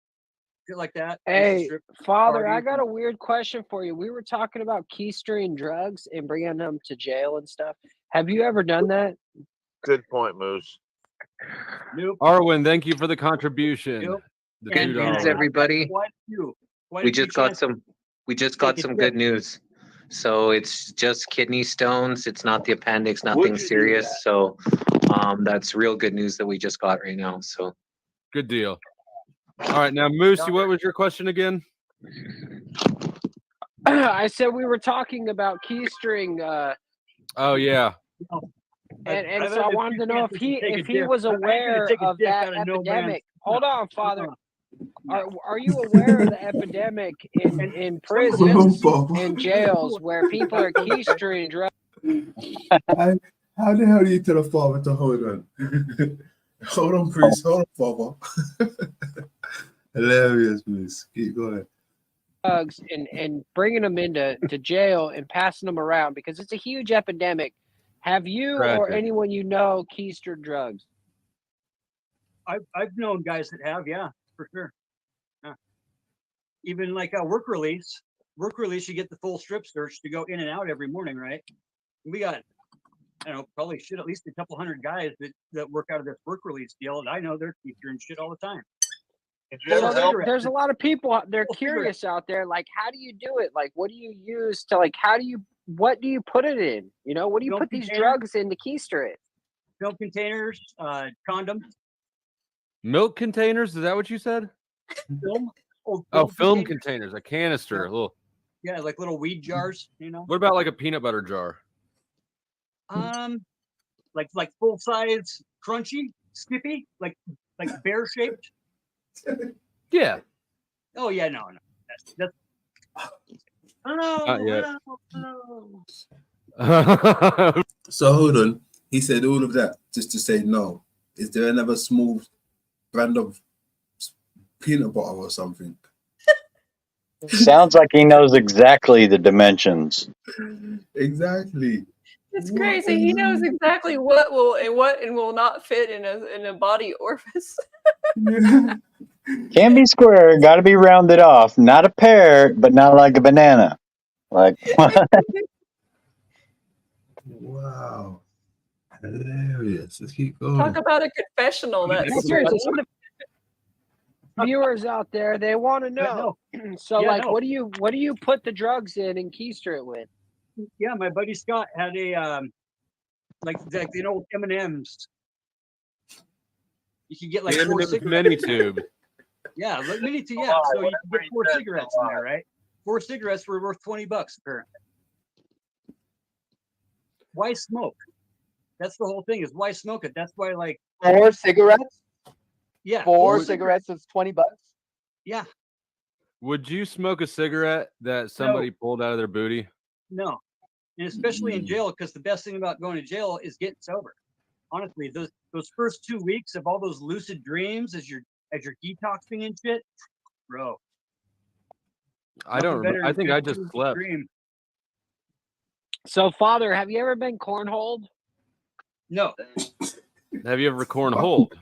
shit like that. I used to Hey, strip Father, I parties got and- a weird question for you. We were talking about keystering drugs and bringing them to jail and stuff. Have you ever done that? Good point, Moose. Nope. Arwen, thank you for the contribution. Nope. The Good $2. news, everybody. Why did you? Why We did you just got chance some. We just take got a some dip? good news. So it's just kidney stones. It's not the appendix. Would Nothing you do serious. that? So that's real good news that we just got right now. So Good deal. All right, now Moosey, what was your question again? I said we were talking about keystring, Oh yeah. and I've so I had a wanted few to know if chances to take a he dip, was but I ain't gonna aware take a of dip that out of no man's epidemic Hold on, Father. Are you aware of the epidemic in prisons and jails where people are keystering drugs? How the hell do you tell a father to hold on? Hold on, priest. Hold on, father. Hilarious, please. Keep going. Drugs and bringing them into jail and passing them around because it's a huge epidemic. Have you or Tragic. anyone you know keistered drugs? I've known guys that have, yeah, for sure. Yeah. Even like a work release, you get the full strip search to go in and out every morning, right? We got, I don't know, probably at least a couple hundred guys that work out of this work release deal, and I know they're keystering shit all the time. So there's a lot of people, they're curious out there, like, how do you do it? Like, what do you use to, like, what do you put it in? You know, what do you put these drugs in to keister it? Film containers, condoms. Milk containers? Is that what you said? Film? Film containers, a canister, a little. Yeah, like little weed jars, you know. What about like a peanut butter jar? Like full size, crunchy, skippy, like bear shaped. Yeah. Oh yeah, no. That's Not yet. So hold on. He said all of that just to say no. Is there another small brand of peanut butter or something? Sounds like he knows exactly the dimensions. Exactly. It's crazy. He knows exactly what will not fit in a body orifice. Can be square, got to be rounded off. Not a pear, but not like a banana. Like Wow. Hilarious. Let's keep going. Talk about a confessional. That's Seriously, some of the viewers out there, they want to know. So, what do you put the drugs in and keister it with? Yeah, my buddy Scott had a like the old M&Ms. You could get like 4 cigarettes. Mini tube. Yeah, like mini tube. Yeah, so you can get 4 cigarettes in there, right? 4 cigarettes were worth $20 apparently. Why smoke? That's the whole thing. Is why smoke it? That's why, like, 4 cigarettes. Yeah, 4 cigarettes is $20. Yeah. Would you smoke a cigarette that somebody pulled out of their booty? No, and especially in jail, because the best thing about going to jail is getting sober. Honestly, those first 2 weeks of all those lucid dreams as you're detoxing and shit, bro. I don't remember. I think I just slept. Dream. So, Father, have you ever been cornholed? No. Have you ever cornholed?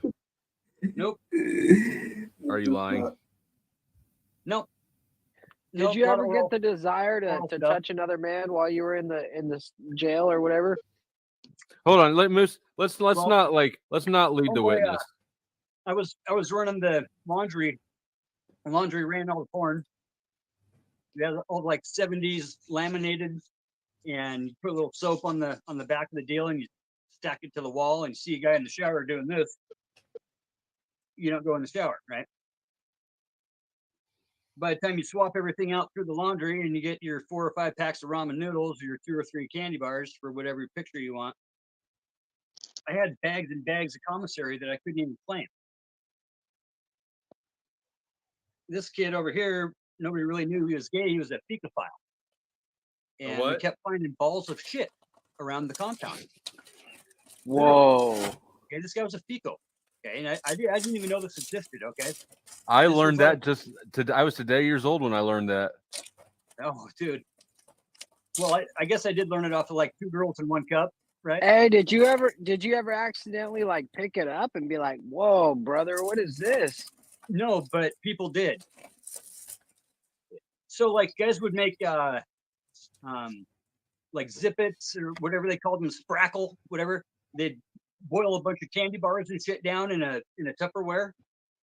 Nope. Are you lying? No. Did you ever get the desire to touch another man while you were in the jail or whatever? Hold on, let's not lead the witness. I was running the laundry. The laundry ran all the porn. We had all like 70s laminated, and you put a little soap on the back of the deal, and you stack it to the wall, and you see a guy in the shower doing this. You don't go in the shower, right? By the time you swap everything out through the laundry and you get your 4 or 5 packs of ramen noodles or your 2 or 3 candy bars for whatever picture you want, I had bags and bags of commissary that I couldn't even claim. This kid over here, nobody really knew he was gay. He was a pedophile. And we kept finding balls of shit around the compound. Whoa. Okay, this guy was a fecal. Okay, and I didn't even know this existed. Okay, I learned that I was today years old when I learned that. Oh, dude. Well, I guess I did learn it off of like 2 girls in 1 cup, right? Hey, did you ever accidentally like pick it up and be like, "Whoa, brother, what is this?" No, but people did. So like guys would make like zippets or whatever they called them, sprackle, whatever. They'd boil a bunch of candy bars and shit down in a Tupperware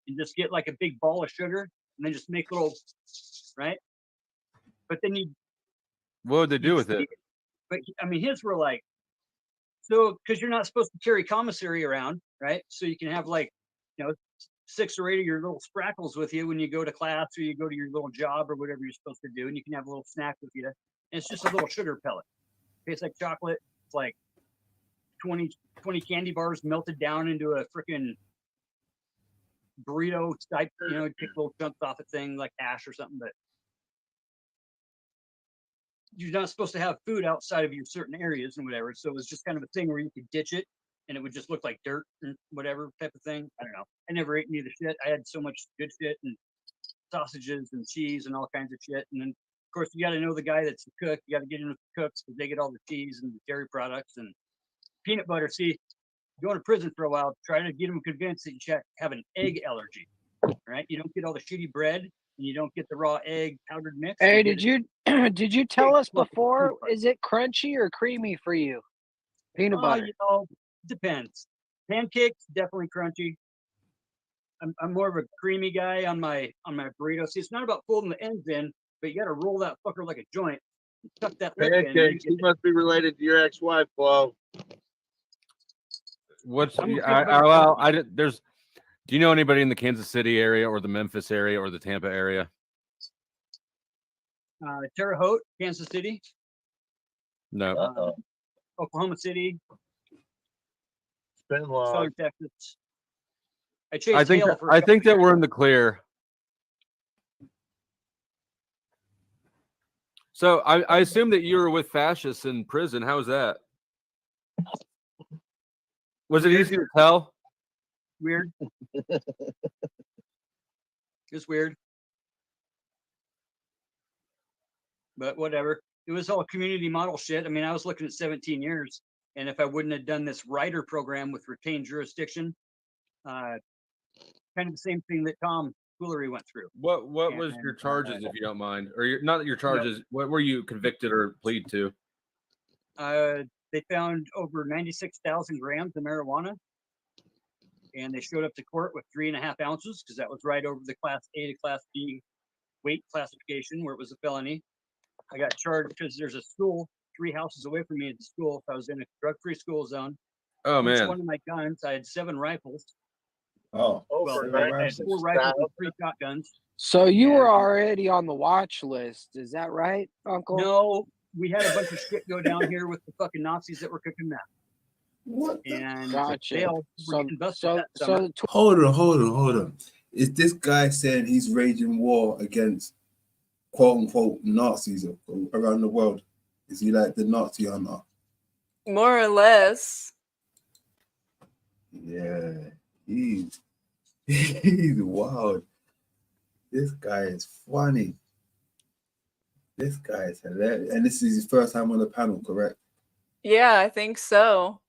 and just get like a big ball of sugar and then just make little, right? But then what would they do with it? But I mean, his were like, so because you're not supposed to carry commissary around, right? So you can have like, 6 or 8 of your little sprackles with you when you go to class or you go to your little job or whatever you're supposed to do, and you can have a little snack with you. And it's just a little sugar pellet. Tastes like chocolate. It's like 20 candy bars melted down into a freaking burrito type, you know, take little chunks off a thing like hash or something, but you're not supposed to have food outside of your certain areas and whatever. So it was just kind of a thing where you could ditch it and it would just look like dirt and whatever type of thing. I don't know. I never ate any of the shit. I had so much good shit and sausages and cheese and all kinds of shit. And then, of course, you got to know the guy that's the cook. You got to get in with the cooks because they get all the cheese and the dairy products and peanut butter. See, going to prison for a while, try to get them convinced that you have an egg allergy, right? You don't get all the shitty bread and you don't get the raw egg powdered mix. Hey, did you tell us before? Is it crunchy or creamy for you? Peanut butter. You know, depends. Pancakes definitely crunchy. I'm more of a creamy guy on my burrito. See, it's not about folding the ends in, but you got to roll that fucker like a joint. Tuck that lip in. Pancakes. He must be related to your ex-wife, Flo. What's I'm okay well? There's. Do you know anybody in the Kansas City area or the Memphis area or the Tampa area? Terre Haute, Kansas City. No. Oklahoma City. Spinlaw. Southern Texas. I think that we're in the clear. So I assume that you were with fascists in prison. How was that? Was it easy to tell? Weird. It's weird. But whatever. It was all community model shit. I mean, I was looking at 17 years. And if I wouldn't have done this rider program with retained jurisdiction, kind of the same thing that Tom Foolery went through. What was your charges, if you don't mind? Or not your charges. What were you convicted or plead to? They found over 96,000 grams of marijuana. And they showed up to court with 3.5 ounces because that was right over the Class A to Class B weight classification where it was a felony. I got charged because there's a school 3 houses away from me at the school. If I was in a drug-free school zone. Oh, man. Each one of my guns, I had 7 rifles. Oh, well, I had 4 rifles and 3 shotguns. So you were already on the watch list, is that right, Uncle? No, we had a bunch of shit go down here with the fucking Nazis that were cooking meth. And Gotcha. they all were getting busted that so summer. Hold on. Is this guy saying he's waging war against quote unquote Nazis around the world? Is he like the Nazi hunter? More or less. Yeah, he's wild. This guy is funny. This guy is hilarious. And this is his first time on the panel, correct? Yeah, I think so.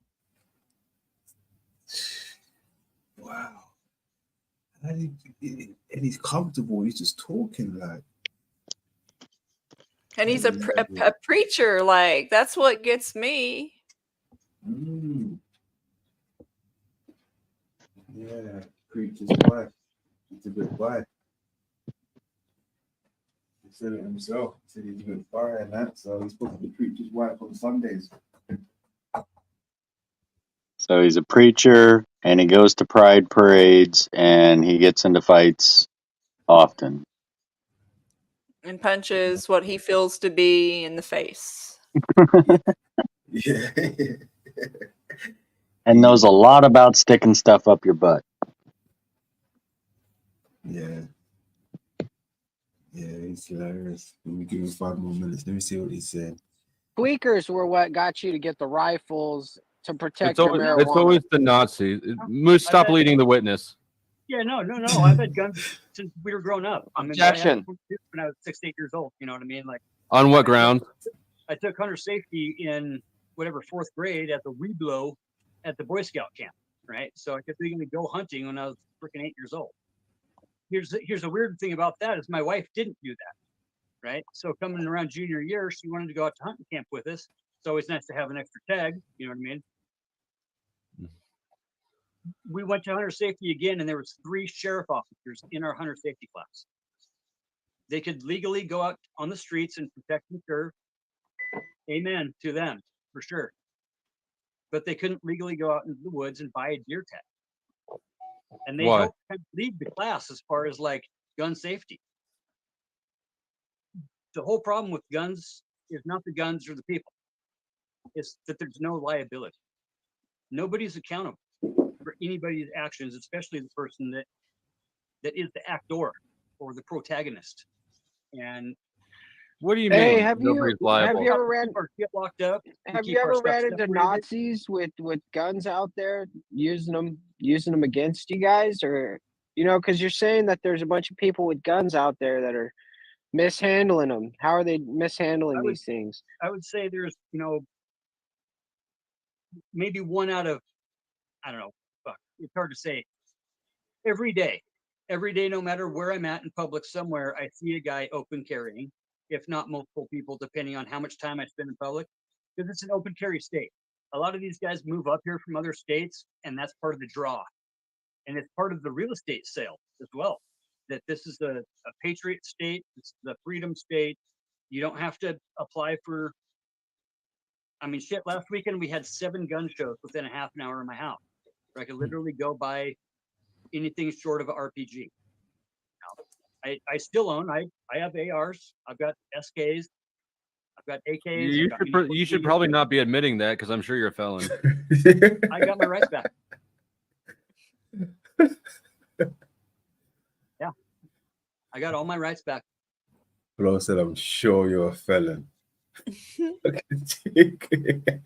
Wow. And he's comfortable. He's just talking like. And he's a preacher. Like, that's what gets me. Yeah, preacher's wife. He's a good wife. He said it himself. He said he's a good fire and that, so he's supposed to be preacher's wife on Sundays. So he's a preacher and he goes to pride parades and he gets into fights often. And punches what he feels to be in the face. Yeah. And knows a lot about sticking stuff up your butt. Yeah. Yeah, he's hilarious. Let me give him 5 more minutes. Let me see what he said. Tweakers were what got you to get the rifles to protect your marijuana. It's always the Nazis. Moose, stop leading the witness. Yeah, no. I've had guns since we were growing up. I mean, Objection. when I was 6, 8 years old. You know what I mean? Like. On what ground? I took hunter safety in whatever 4th grade at the Rebuttal at the Boy Scout camp, right? So I kept thinking to go hunting when I was freaking 8 years old. Here's the weird thing about that is my wife didn't do that, right? So coming around junior year, she wanted to go out to hunting camp with us. It's always nice to have an extra tag, you know what I mean? We went to hunter safety again, and there was 3 sheriff officers in our hunter safety class. They could legally go out on the streets and protect and serve. Amen to them, for sure. But they couldn't legally go out into the woods and buy a deer tag. And they helped kind of lead the class as far as like gun safety. The whole problem with guns is not the guns or the people. It's that there's no liability. Nobody's accountable for anybody's actions, especially the person that that is the actor or the protagonist. And What do you Hey, mean? have Nobody's you liable. ever ran Get locked up. have you ever ran into Nazis with guns out there using them against you guys, or because you're saying that there's a bunch of people with guns out there that are mishandling them. How are they mishandling these things? I would say there's maybe one out of, I don't know, fuck, it's hard to say. Every day, no matter where I'm at in public somewhere, I see a guy open carrying, if not multiple people, depending on how much time I spend in public, because it's an open carry state. A lot of these guys move up here from other states, and that's part of the draw. And it's part of the real estate sale as well, that this is a patriot state, it's the freedom state. You don't have to apply for, I mean, shit, last weekend we had 7 gun shows within a half an hour of my house, where I could literally go buy anything short of an RPG. Now, I still own, I have ARs, I've got SKs, I've got AKs. You should probably not be admitting that, because I'm sure you're a felon. I got my rights back. Yeah, I got all my rights back. Bro said, I'm sure you're a felon.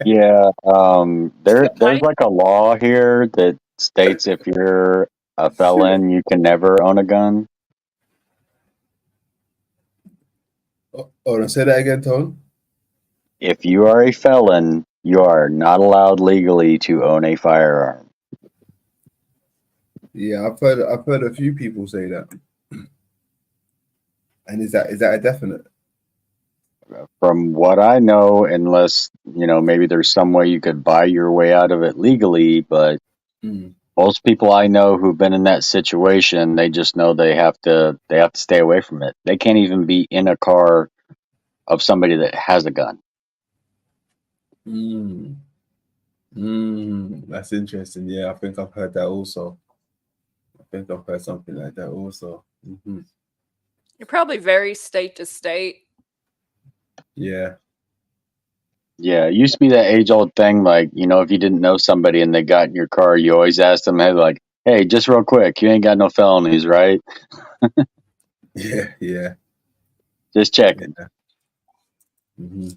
Yeah, there's like a law here that states if you're a felon, you can never own a gun. Oh, say that again, Tone. If you are a felon, you are not allowed legally to own a firearm. Yeah, I've heard a few people say that. And is that a definite? From what I know, unless maybe there's some way you could buy your way out of it legally, but most people I know who've been in that situation, they just know they have to stay away from it. They can't even be in a car of somebody that has a gun. That's interesting. Yeah, I think I've heard that also. I think I've heard something like that also. You're probably very state to state. Yeah. Yeah, it used to be that age-old thing, like, if you didn't know somebody and they got in your car, you always ask them, hey, just real quick, you ain't got no felonies, right? Yeah. Just checking. Yeah.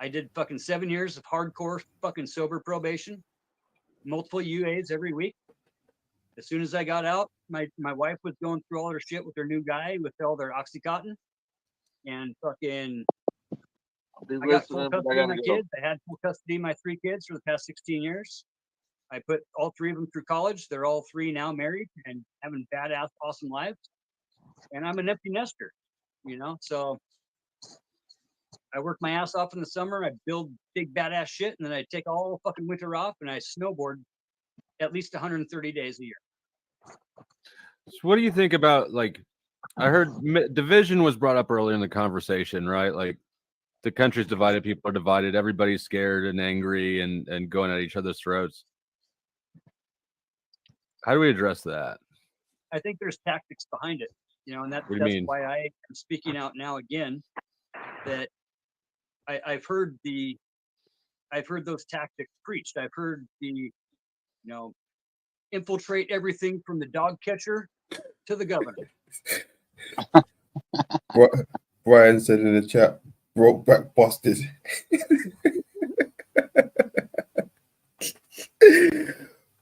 I did fucking 7 years of hardcore fucking sober probation, multiple UAs every week. As soon as I got out, my wife was going through all her shit with her new guy with all their Oxycontin, and fucking I got full custody of my kids. I had full custody of my 3 kids for the past 16 years. I put all 3 of them through college. They're all 3 now married and having badass, awesome lives. And I'm an empty nester, so I work my ass off in the summer. I build big badass shit, and then I take all fucking winter off and I snowboard at least 130 days a year. So what do you think about, like, I heard division was brought up earlier in the conversation, right? Like, the country's divided, people are divided, everybody's scared and angry and going at each other's throats. How do we address that? I think there's tactics behind it, and that's mean? why I am speaking out now again, that I've heard those tactics preached. I've heard the, infiltrate everything from the dog catcher to the governor. Brian said in the chat, broke back busted.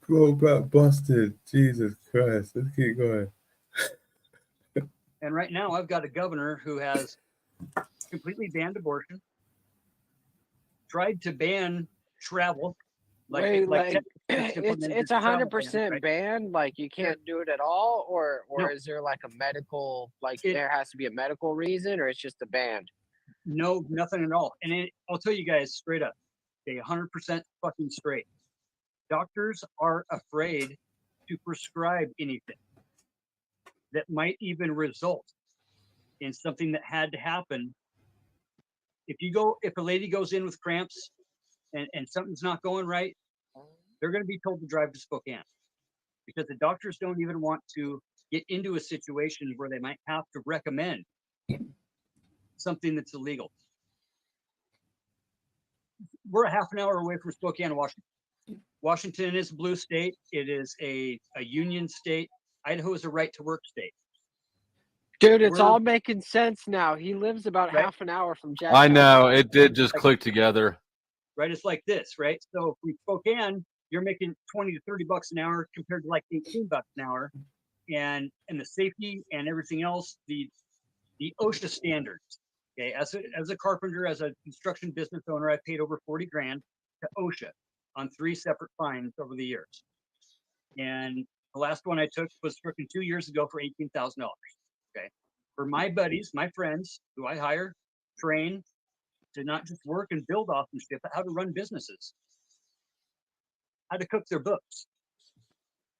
Broke back busted. Jesus Christ. Let's keep going. And right now I've got a governor who has completely banned abortion, tried to ban travel. It's 100% banned. Like, you can't do it at all, or No. is there like a medical, there has to be a medical reason, or it's just a ban? No, nothing at all. And I'll tell you guys straight up, 100% fucking straight. Doctors are afraid to prescribe anything that might even result in something that had to happen. If a lady goes in with cramps and something's not going right, they're going to be told to drive to Spokane, because the doctors don't even want to get into a situation where they might have to recommend something that's illegal. We're a half an hour away from Spokane, Washington. Washington is a blue state. It is a union state. Idaho is a right to work state. Dude, it's We're- all making sense now. He lives about Right. half an hour from Jack. I know it did just click together. Right, it's like this, right? So if we Spokane, you're making 20 to 30 bucks an hour compared to like 18 bucks an hour, and the safety and everything else, the OSHA standards. Okay, as a carpenter, as a construction business owner, I paid over 40 grand to OSHA on 3 separate fines over the years. And the last one I took was freaking 2 years ago for $18,000. Okay, for my buddies, my friends who I hire, train to not just work and build off and shit, but how to run businesses, how to cook their books.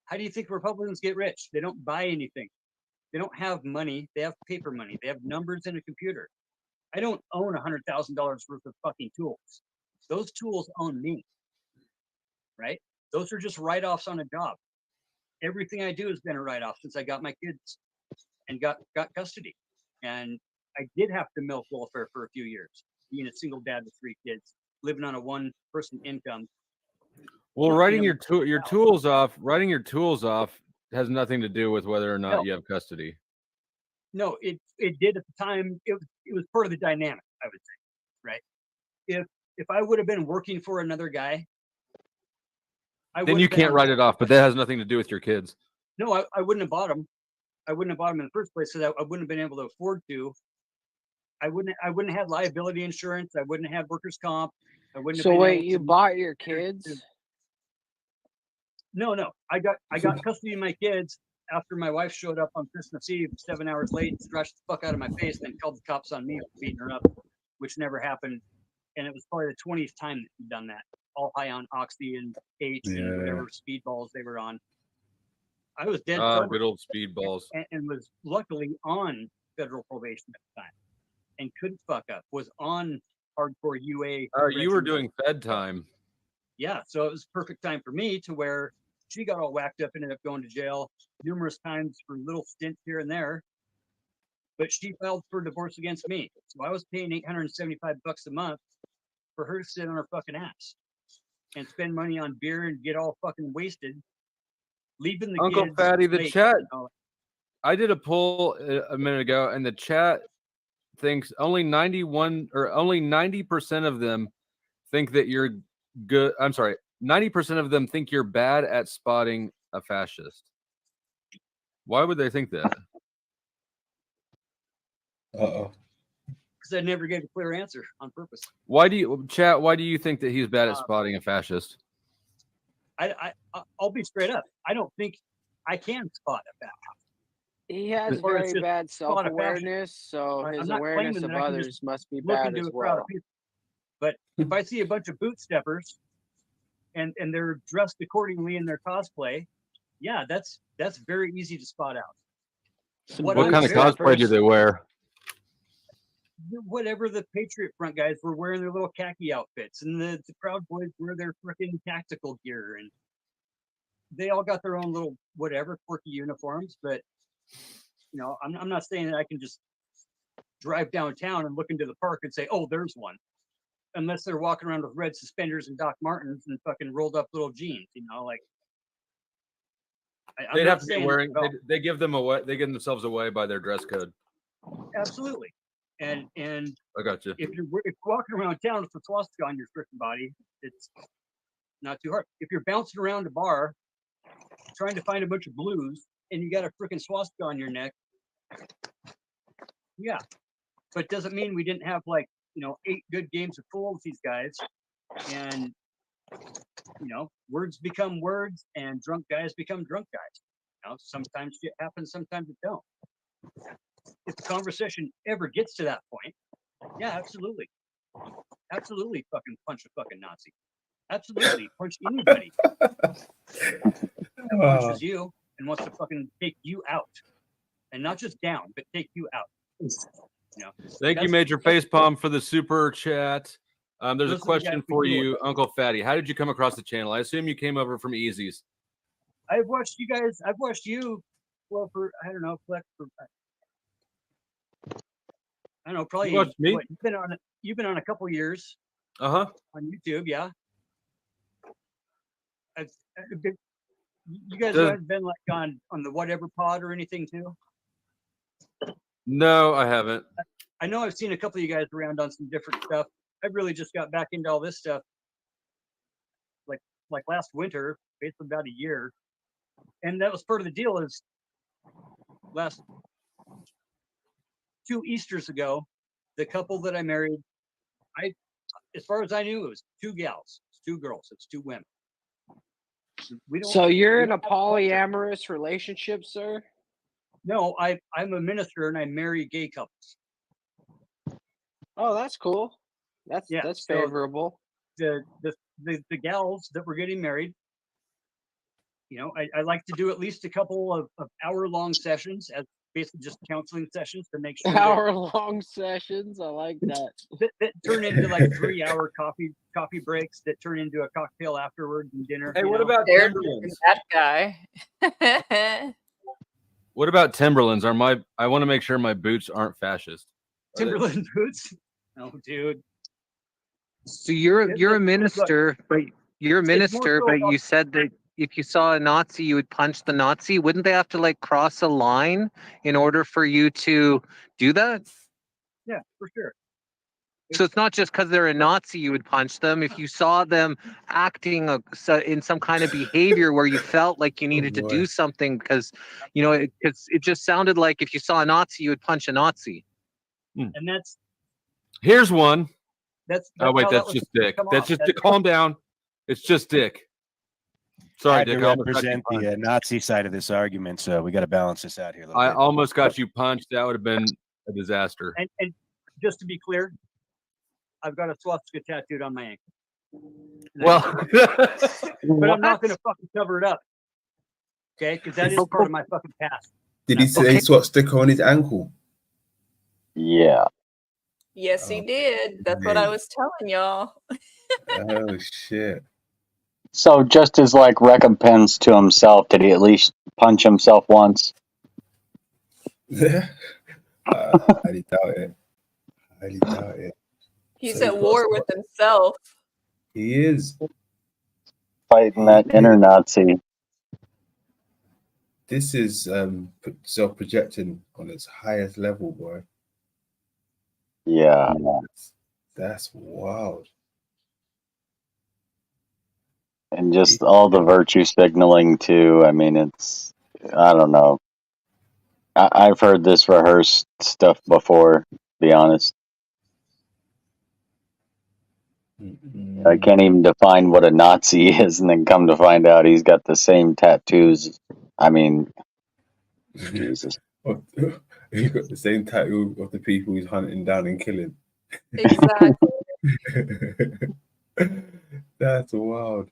How do you think Republicans get rich? They don't buy anything. They don't have money. They have paper money. They have numbers in a computer. I don't own $100,000 worth of fucking tools. Those tools own me, right? Those are just write-offs on a job. Everything I do has been a write-off since I got my kids and got custody. And I did have to milk welfare for a few years, being a single dad with 3 kids, living on a 1-person income. Well, writing your tools off has nothing to do with whether or not you have custody. No, it did at the time. It was part of the dynamic, I would say, right? If I would have been working for another guy, Then you can't write it off, but that has nothing to do with your kids. No, I wouldn't have bought them. I wouldn't have bought them in the first place, so that I wouldn't have been able to afford to. I wouldn't have had liability insurance. I wouldn't have had workers' comp. I wouldn't. So have been wait, able you to, bought your kids? No. I got custody of my kids after my wife showed up on Christmas Eve 7 hours late and scratched the fuck out of my face, then called the cops on me for beating her up, which never happened. And it was probably the 20th time that she'd done that, all high on Oxy and H and whatever speedballs they were on. I was dead sober. Good old speedballs. And was luckily on federal probation at the time and couldn't fuck up, was on hardcore UA. Oh, you were doing Fed time. Yeah, so it was perfect time for me to where she got all whacked up, ended up going to jail numerous times for little stints here and there. But she filed for divorce against me. So I was paying $875 a month for her to sit on her fucking ass and spend money on beer and get all fucking wasted, leaving the Uncle kids Fatty, the late, chat. you know. I did a poll a minute ago, and the chat thinks only 90% of them think that you're good. I'm sorry, 90% of them think you're bad at spotting a fascist. Why would they think that? Because I never gave a clear answer on purpose. Why do you think that he's bad at spotting a fascist? I'll be straight up. I don't think I can spot a fascist. He has Or it's very just bad spot a self-awareness, so I'm his not awareness claiming of that I can others just must be look bad into as a crowd well. of people. But if I see a bunch of boot steppers and they're dressed accordingly in their cosplay, yeah, that's very easy to spot out. What kind of cosplay do they wear? Whatever the Patriot Front guys were wearing, their little khaki outfits, and the Proud Boys wear their freaking tactical gear, and they all got their own little whatever quirky uniforms. But you know, I'm not saying that I can just drive downtown and look into the park and say, oh, there's one, unless they're walking around with red suspenders and Doc Martens and fucking rolled up little jeans, you know, like. They'd have to be wearing. They give them away. They give themselves away by their dress code. Absolutely, and I got you. If you're walking around town with a swastika on your freaking body, it's not too hard. If you're bouncing around a bar trying to find a bunch of blues and you got a freaking swastika on your neck, yeah, but it doesn't mean we didn't have 8 good games of pool with these guys, and words become words and drunk guys become drunk guys. Sometimes shit happens, sometimes it don't. If the conversation ever gets to that point, yeah, absolutely fucking punch a fucking Nazi. Absolutely punch anybody that punches you and wants to fucking take you out, and not just down, but take you out. Thank you, Major Facepalm, for the super chat. There's a question for you, Uncle Fatty. How did you come across the channel? I assume you came over from Easy's. I've watched you guys. I've watched you. Well, for I don't know, probably. You watched me? You've been on a couple years. On YouTube, yeah. You guys haven't been like on the whatever pod or anything too? No, I haven't. I know I've seen a couple of you guys around on some different stuff. I've really just got back into all this stuff like last winter, basically about a year. And that was part of the deal is last 2 Easters ago, the couple that I married, as far as I knew, it was 2 gals, it's 2 girls, it's 2 women. So you're in a polyamorous relationship, sir? No, I'm a minister and I marry gay couples. Oh, that's cool. That's so favorable. The gals that were getting married, I like to do at least a couple of hour-long sessions as basically just counseling sessions to make sure Hour-long sessions. I like that. that turn into like 3-hour coffee breaks that turn into a cocktail afterwards and dinner. Hey, what about There's Timberlands? that guy. What about Timberlands? I want to make sure my boots aren't fascist. Timberland boots? Oh, dude. So you're a minister, but you said that if you saw a Nazi, you would punch the Nazi. Wouldn't they have to like cross a line in order for you to do that? Yeah, for sure. So it's not just because they're a Nazi you would punch them. If you saw them acting in some kind of behavior where you felt like you needed to do something because, it just sounded like if you saw a Nazi, you would punch a Nazi. And Here's one. That's oh wait, that's just Dick. That's just calm down. It's just Dick. Sorry, I had Dick. to I almost got you represent the punched. Nazi side of this argument, so we got to balance this out here a little I bit. almost got you punched. That would have been a disaster. And just to be clear, I've got a swastika tattooed on my ankle. Well, but I'm not going to fucking cover it up. Okay, because that is part of my fucking past. Did he say swastika on his ankle? Yeah. Yes, he did. That's what I was telling y'all. Oh shit. So just as like recompense to himself, did he at least punch himself once? I highly doubt it. He's So at he's war with himself. He is. Fighting that inner Nazi. This is self-projecting on its highest level, boy. Yeah. That's wild. And just all the virtue signaling too. I mean, I don't know. I've heard this rehearsed stuff before, to be honest. I can't even define what a Nazi is, and then come to find out he's got the same tattoos. I mean, Jesus. He's got the same tattoo of the people he's hunting down and killing. Exactly. That's wild.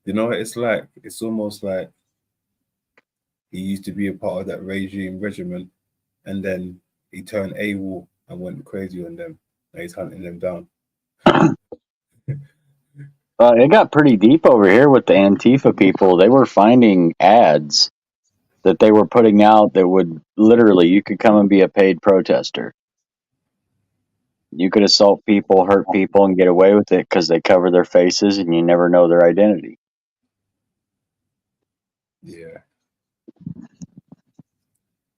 You know what it's like? It's almost like he used to be a part of that regiment, and then he turned AWOL and went crazy on them. Now he's hunting them down. It got pretty deep over here with the Antifa people. They were finding ads that they were putting out that would literally, you could come and be a paid protester. You could assault people, hurt people, and get away with it because they cover their faces and you never know their identity. Yeah.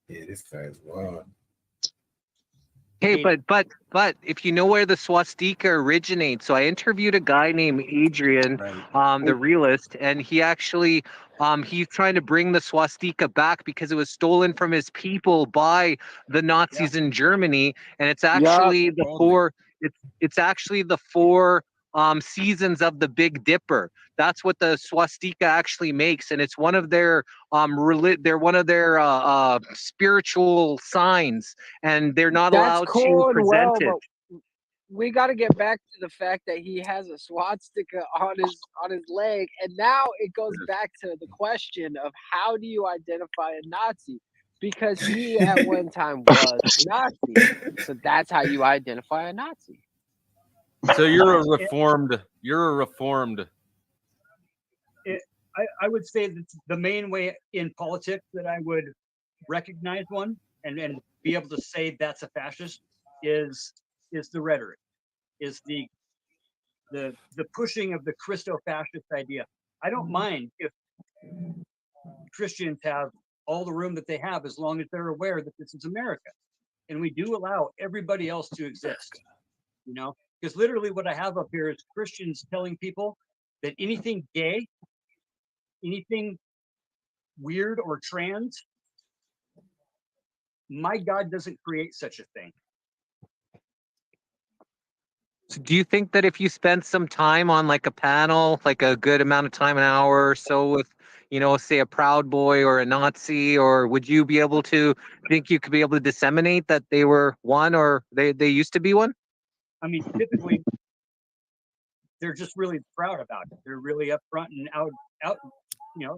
Yeah, this guy's wild. Hey, but if you know where the swastika originates, so I interviewed a guy named Adrian, the realist, and he actually he's trying to bring the swastika back because it was stolen from his people by the Nazis in Germany, and it's actually it's actually the 4 seasons of the Big Dipper. That's what the swastika actually makes, and it's one of their spiritual signs, and they're not That's allowed cool to and present well, it. but we got to get back to the fact that he has a swastika on his leg, and now it goes back to the question of how do you identify a Nazi? Because he at one time was a Nazi, so that's how you identify a Nazi. So you're a reformed. I would say that the main way in politics that I would recognize one and be able to say that's a fascist is the rhetoric, is the the pushing of the Christo-fascist idea. I don't mind if Christians have all the room that they have, as long as they're aware that this is America, and we do allow everybody else to exist. You know, because literally what I have up here is Christians telling people that anything gay, anything weird or trans, my God doesn't create such a thing. So do you think that if you spent some time on like a panel, like a good amount of time, an hour or so with, you know, say a Proud Boy or a Nazi, or would you be able to think you could be able to disseminate that they were one or they used to be one? I mean, typically they're just really proud about it. They're really upfront and out, you know,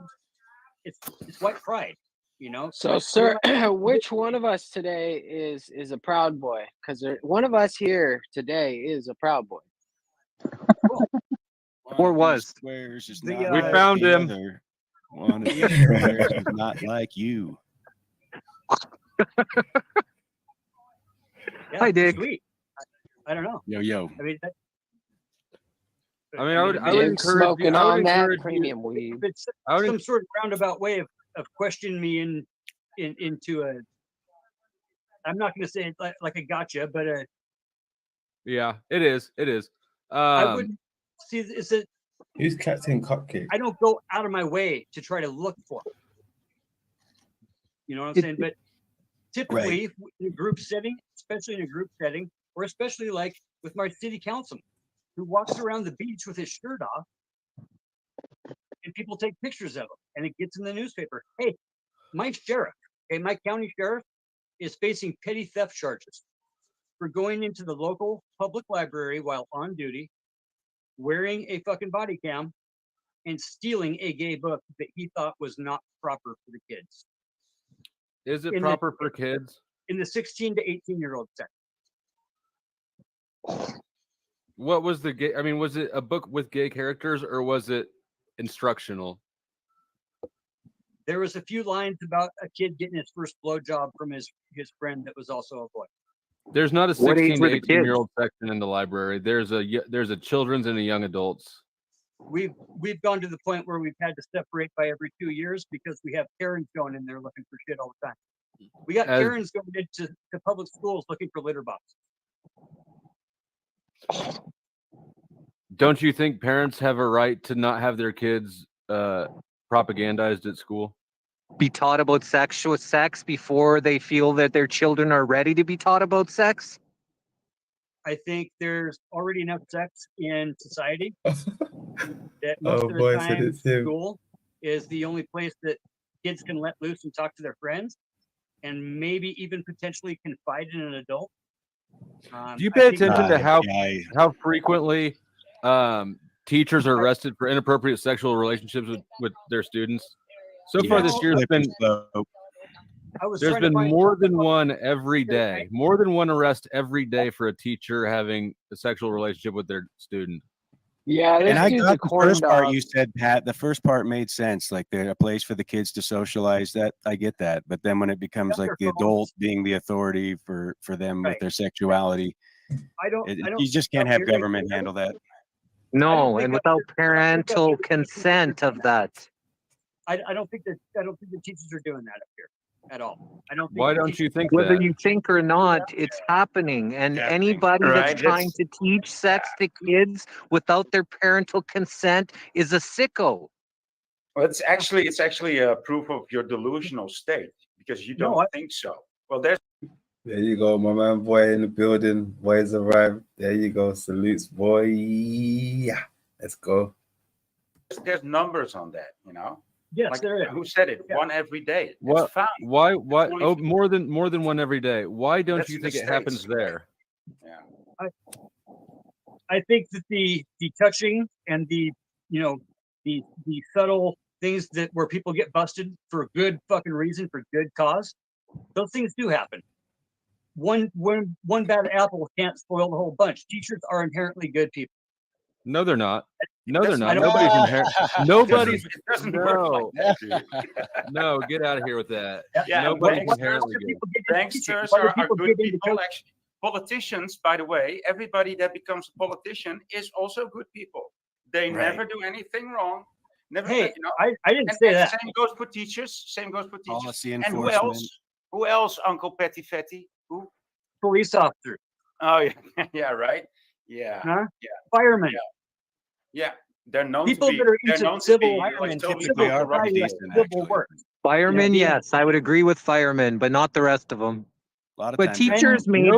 it's white pride, you know. So, sir, which one of us today is a Proud Boy? Because one of us here today is a Proud Boy. Or was. Squares is The, not We like found the him. other. One of these squares is not like you. Yeah, Hi, Dick. sweet. I don't know. Yo. I mean, I mean, I would Big encourage you. smoking I would on that encourage you. premium weed. if it's I would some sort of roundabout way of questioning me into a, I'm not going to say it like a gotcha, but Yeah, it is. It is. I wouldn't see. Is it? Who's Captain Cupcake? I don't go out of my way to try to look for them. You know what I'm saying? But typically in a group setting, especially in a group setting, or especially like with my city councilman who walks around the beach with his shirt off, and people take pictures of him, and it gets in the newspaper. Hey, my sheriff, okay, my county sheriff is facing petty theft charges for going into the local public library while on duty, wearing a fucking body cam, and stealing a gay book that he thought was not proper for the kids. Is it proper for kids? In the 16 to 18-year-old section. What was the gay? I mean, was it a book with gay characters or was it instructional? There was a few lines about a kid getting his first blowjob from his friend that was also a boy. There's not a What age 16 were to the kids? 18-year-old section in the library. There's a children's and a young adults. We've gone to the point where we've had to separate by every 2 years because we have Karens going in there looking for shit all the time. We got Karens going into public schools looking for litter boxes. Don't you think parents have a right to not have their kids propagandized at school? Be taught about sexual sex before they feel that their children are ready to be taught about sex? I think there's already enough sex in society that most Oh of the boy, time said it's him. school is the only place that kids can let loose and talk to their friends and maybe even potentially confide in an adult. Do you pay attention to how frequently teachers are arrested for inappropriate sexual relationships with their students? So far this year, there's been more than one every day. More than one arrest every day for a teacher having a sexual relationship with their student. Yeah, and I got the first part you said, Pat. The first part made sense. Like they're a place for the kids to socialize. That I get that. But then when it becomes like the adult being the authority for them with their sexuality, you just can't have government handle that. No, and without parental consent of that. I don't think the teachers are doing that up here at all. I don't. Think Why don't you think Whether that? you think or not, it's happening, and anybody that's trying to teach sex to kids without their parental consent is a sicko. Well, it's actually a proof of your delusional state because you don't think so. Well, there you go, my man, boy in the building. Boys arrived. There you go. Salutes, boy. Yeah, let's go. there's numbers on that, you know. Yes, like, there is. Who said it? One every day. What? It's found. Why? Oh, more than one every day. Why don't you think it happens there? Yeah. I think that the touching and the subtle things that where people get busted for good fucking reason, for good cause, those things do happen. One bad apple can't spoil the whole bunch. Teachers are inherently good people. No, they're not. No, they're not. I don't- Nobody's inherent. Nobody's. It doesn't work like that, dude. No, get out of here with that. Yeah, Nobody's gangsters- inherently good. Gangsters are good people. Actually, politicians, by the way, everybody that becomes a politician is also good people. They Right. never do anything wrong. Never, Hey, you know. I didn't and, say and that. Same goes for teachers. Same goes for teachers. Policy And who enforcement. else? Who else, Uncle Petty Fetty? Who? Police officers. Oh yeah, yeah, right. Yeah, Huh? yeah, Firemen. yeah. They're known People to be. that are They're into known to civil, be like like totally civil corrupt society, like people. civil work. Firemen, Yeah. yes, I would agree with firemen, but not the rest of them. A lot of But times they're teachers, wrong. maybe. I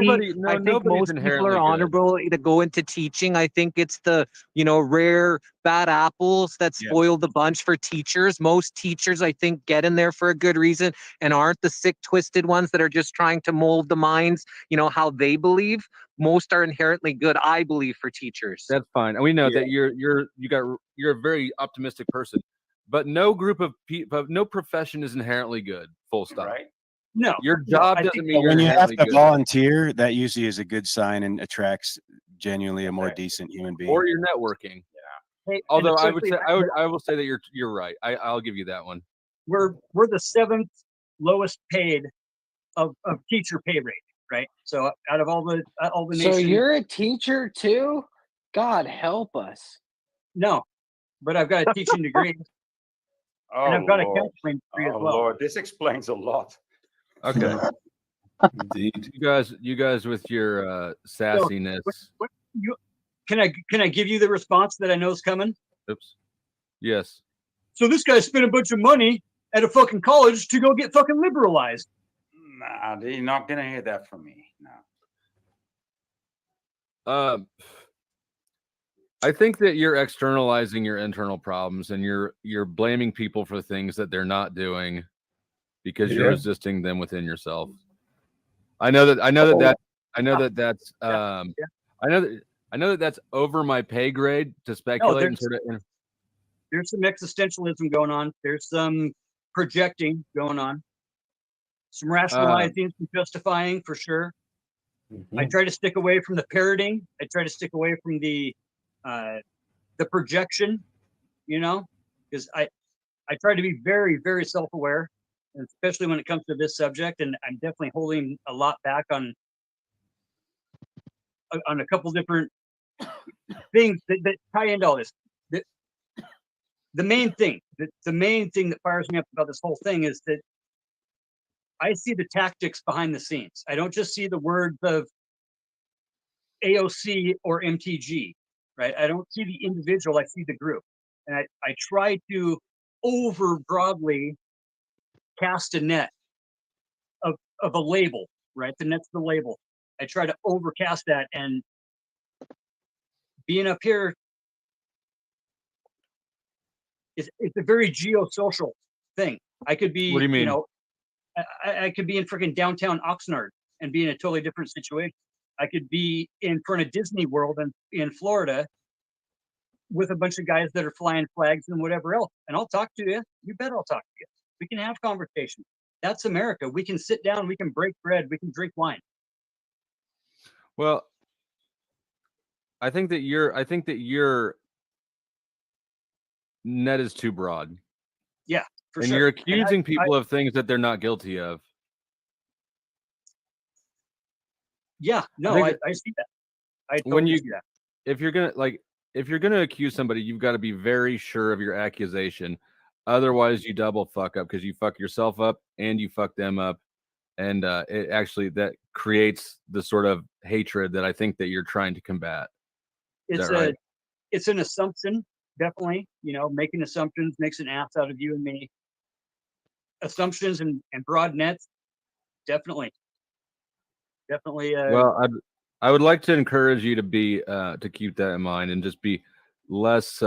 think nobody's most people inherently are good. honorable to go into teaching. I think it's the, rare bad apples that Yeah. spoil the bunch for teachers. Most teachers, I think, get in there for a good reason and aren't the sick, twisted ones that are just trying to mold the minds, how they believe. Most are inherently good, I believe, for teachers. That's fine. And we know that you're a very optimistic person, but no group of people, no profession is inherently good. Full stop. Right. No. Your job I doesn't think mean But you're when you have inherently to good. volunteer, that usually is a good sign and attracts genuinely a more Right. decent human being. Or you're networking. Hey, Although and I would especially say I will say that you're right. I'll give you that one. we're the 7th lowest paid of teacher pay rate, right? So out of all the So nation, you're a teacher too? God help us. no, but I've got a teaching degree Oh and I've got a Lord. counseling degree as Oh well. Lord, this explains a lot. Okay. Indeed. You guys with your sassiness. What can I give you the response that I know is coming? Oops. Yes. So this guy spent a bunch of money at a fucking college to go get fucking liberalized. Nah, you're not gonna hear that from me. No. I think that you're externalizing your internal problems and you're blaming people for things that they're not doing because you're Yeah. resisting them within yourself. I know that that's over my pay grade to speculate and sort of. There's some existentialism going on. There's some projecting going on. Some rationalizing, some justifying for sure. I try to stick away from the parroting. I try to stick away from the projection, because I try to be very, very self-aware, and especially when it comes to this subject. And I'm definitely holding a lot back on a couple different things that tie into all this. The main thing that fires me up about this whole thing is that I see the tactics behind the scenes. I don't just see the words of AOC or MTG, right? I don't see the individual, I see the group. And I try to over broadly cast a net of a label, right? The net's the label. I try to overcast that, and being up here, it's a very geosocial thing. I could be, What do you mean? I could be in freaking downtown Oxnard and be in a totally different situation. I could be in front of Disney World in Florida with a bunch of guys that are flying flags and whatever else. And I'll talk to you. You bet I'll talk to you. We can have conversations. That's America. We can sit down, we can break bread, we can drink wine. Well, I think that your net is too broad. Yeah, for and sure. you're accusing people of things that they're not guilty of. Yeah, no, I see that. I totally see that. If you're gonna accuse somebody, you've got to be very sure of your accusation. Otherwise, you double fuck up because you fuck yourself up and you fuck them up, and it actually that creates the sort of hatred that I think that you're trying to combat. It's an assumption, definitely. Making assumptions makes an ass out of you and me. Assumptions and broad nets, definitely. Well, I would like to encourage you to be to keep that in mind and just be less.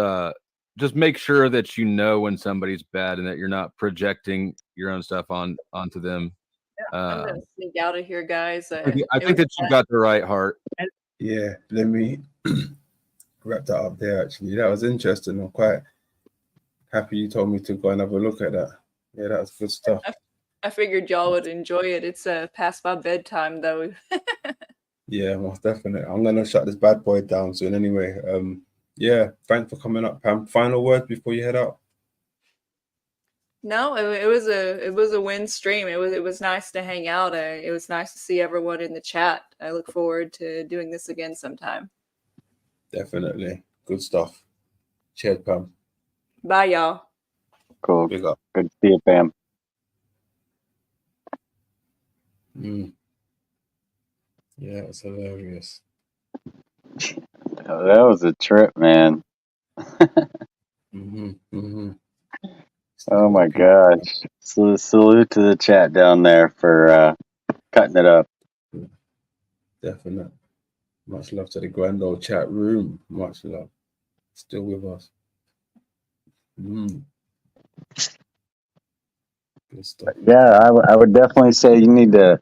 Just make sure that you know when somebody's bad and that you're not projecting your own stuff onto them. I'm gonna sneak out of here, guys. I think that you've got the right heart. Yeah, let me wrap that up there. Actually, that was interesting. I'm quite happy you told me to go and have a look at that. Yeah, that was good stuff. I figured y'all would enjoy it. It's past my bedtime though. Yeah, most definitely. I'm gonna shut this bad boy down soon. Anyway, yeah, thanks for coming up, Pam. Final words before you head out. No, it was a win stream. It was nice to hang out. It was nice to see everyone in the chat. I look forward to doing this again sometime. Definitely. Good stuff. Cheers, Pam. Bye, y'all. Cool. Big up. Good to see you, Pam. Yeah, it's hilarious. Oh, that was a trip, man. Oh my gosh. So salute to the chat down there for cutting it up. Definite. Much love to the grand old chat room. Much love. Still with us. Good stuff. Yeah, I would definitely say you need to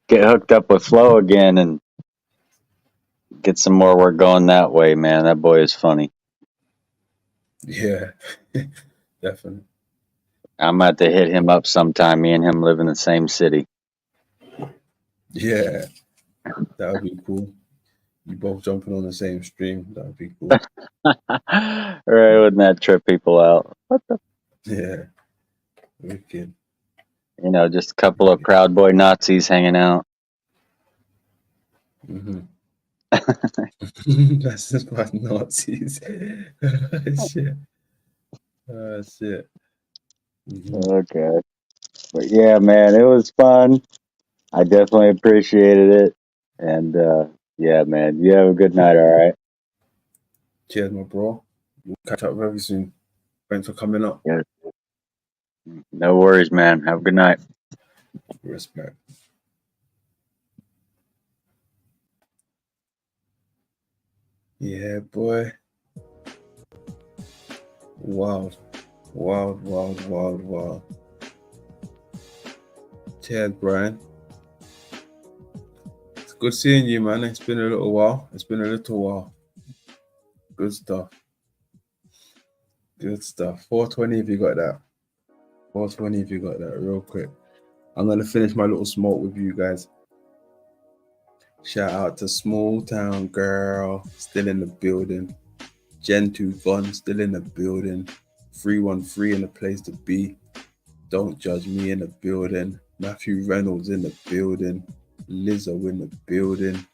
get hooked up with Flo again and get some more work going that way, man. That boy is funny. Yeah, definitely. I'm about to hit him up sometime. Me and him live in the same city. Yeah, that would be cool. You both jumping on the same stream. That would be cool. Right, wouldn't that trip people out? What the? Yeah, wicked. You know, just a couple of Proud Boy Nazis hanging out. That's just about Nazis. Shit. Shit. Okay. But yeah, man, it was fun. I definitely appreciated it. And yeah, man, you have a good night, all right? Cheers, my bro. We'll catch up very soon. Thanks for coming up. Yeah. No worries, man. Have a good night. Respect. Yeah, boy. Wild. Wild. Cheers, Brian. It's good seeing you, man. It's been a little while. Good stuff. 420 if you got that. 420 if you got that, real quick. I'm going to finish my little smoke with you guys. Shout out to Small Town Girl, still in the building. Gen 2 Gun, still in the building. 313 in the place to be. Don't Judge Me in the building. Matthew Reynolds in the building. Lizzo in the building.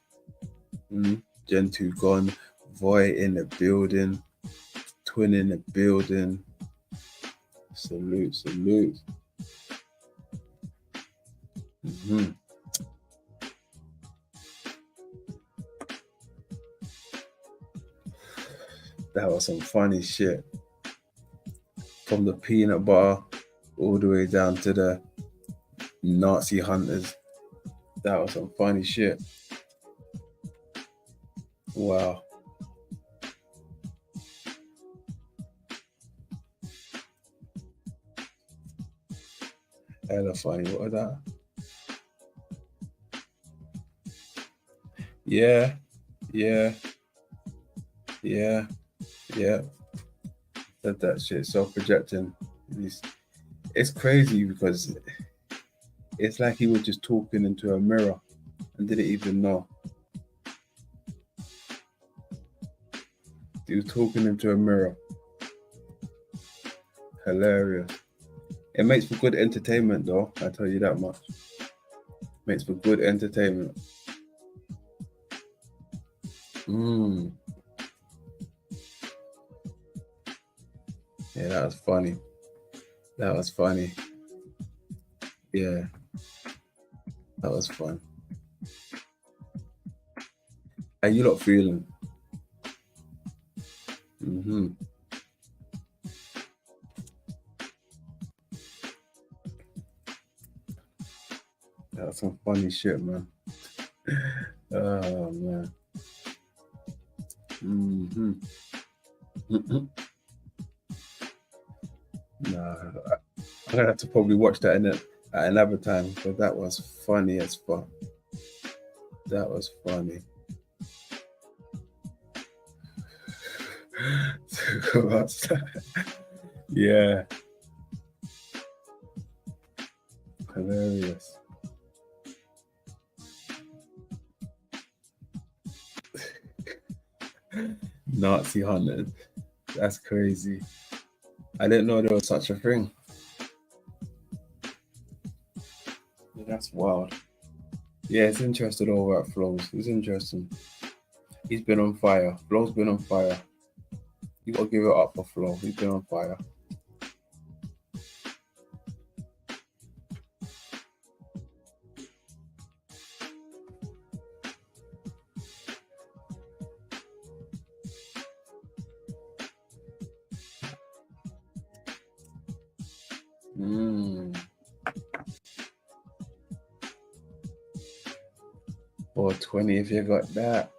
Gen 2 Gun. Voy in the building. Twin in the building. Salute. That was some funny shit. From the peanut bar all the way down to the Nazi hunters. That was some funny shit. Wow. Hella funny. What was that? Yeah. Said that shit. Self-projecting. It's crazy because it's like he was just talking into a mirror and didn't even know. He was talking into a mirror. Hilarious. It makes for good entertainment, though. I tell you that much. Makes for good entertainment. Yeah, that was funny. Yeah. That was fun. How you lot feeling? That was some funny shit, man. Oh, man. Nah, I'm gonna have to probably watch that at another time, but that was funny as fuck. That was funny. Yeah. Hilarious. Nazi hunters. That's crazy. I didn't know there was such a thing. That's wild. Yeah, it's interesting over at Flows. It's interesting. He's been on fire. Flow's been on fire. You gotta give it up for Flow. He's been on fire. Or 20 if you got that.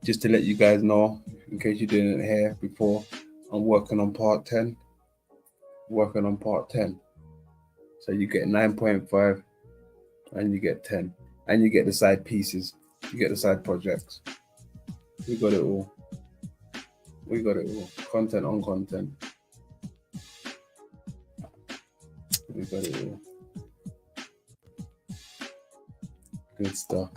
Just to let you guys know, in case you didn't hear before, I'm working on part 10. Working on part 10. So you get 9.5 and you get 10. And you get the side pieces. You get the side projects. We got it all. We got it all. Content on content. We got it all. Good stuff.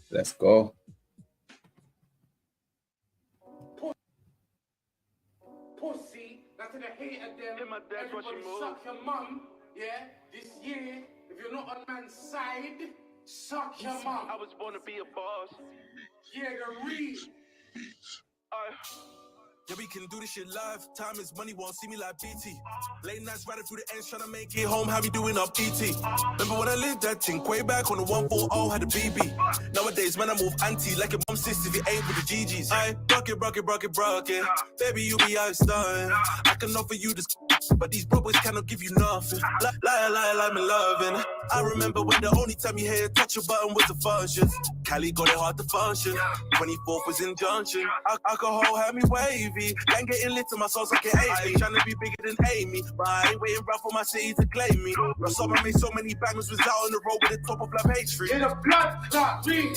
Let's go. Pussy, that's to the hate of them. Everybody suck your mum. Yeah, this year, if you're not on man's side, suck your mum. I was born to be a boss. Yeah, the real. Yeah, we can do this shit live. Time is money, won't see me like BT. Late nights riding through the ends, trying to make it home. How we doing up ET? Remember when I lived that thing? Way back on the 140, had a BB. Nowadays, man, I move anti like your mom sister if you ain't with the GGs. I rock it. Baby, you be Einstein. I can offer you this, but these brothers cannot give you nothing. Lie, me loving. I remember when the only time you had touch a button was the functions. Cali got it hard to function. 24th was in Junction. Alcohol had me wavy. Gang getting lit to my soul's like an 80. I ain't trying to be bigger than Amy, but I ain't waiting around for my city to claim me. I saw I made so many bangers, was out on the road with the top of like pastry. In a blood clot, ring.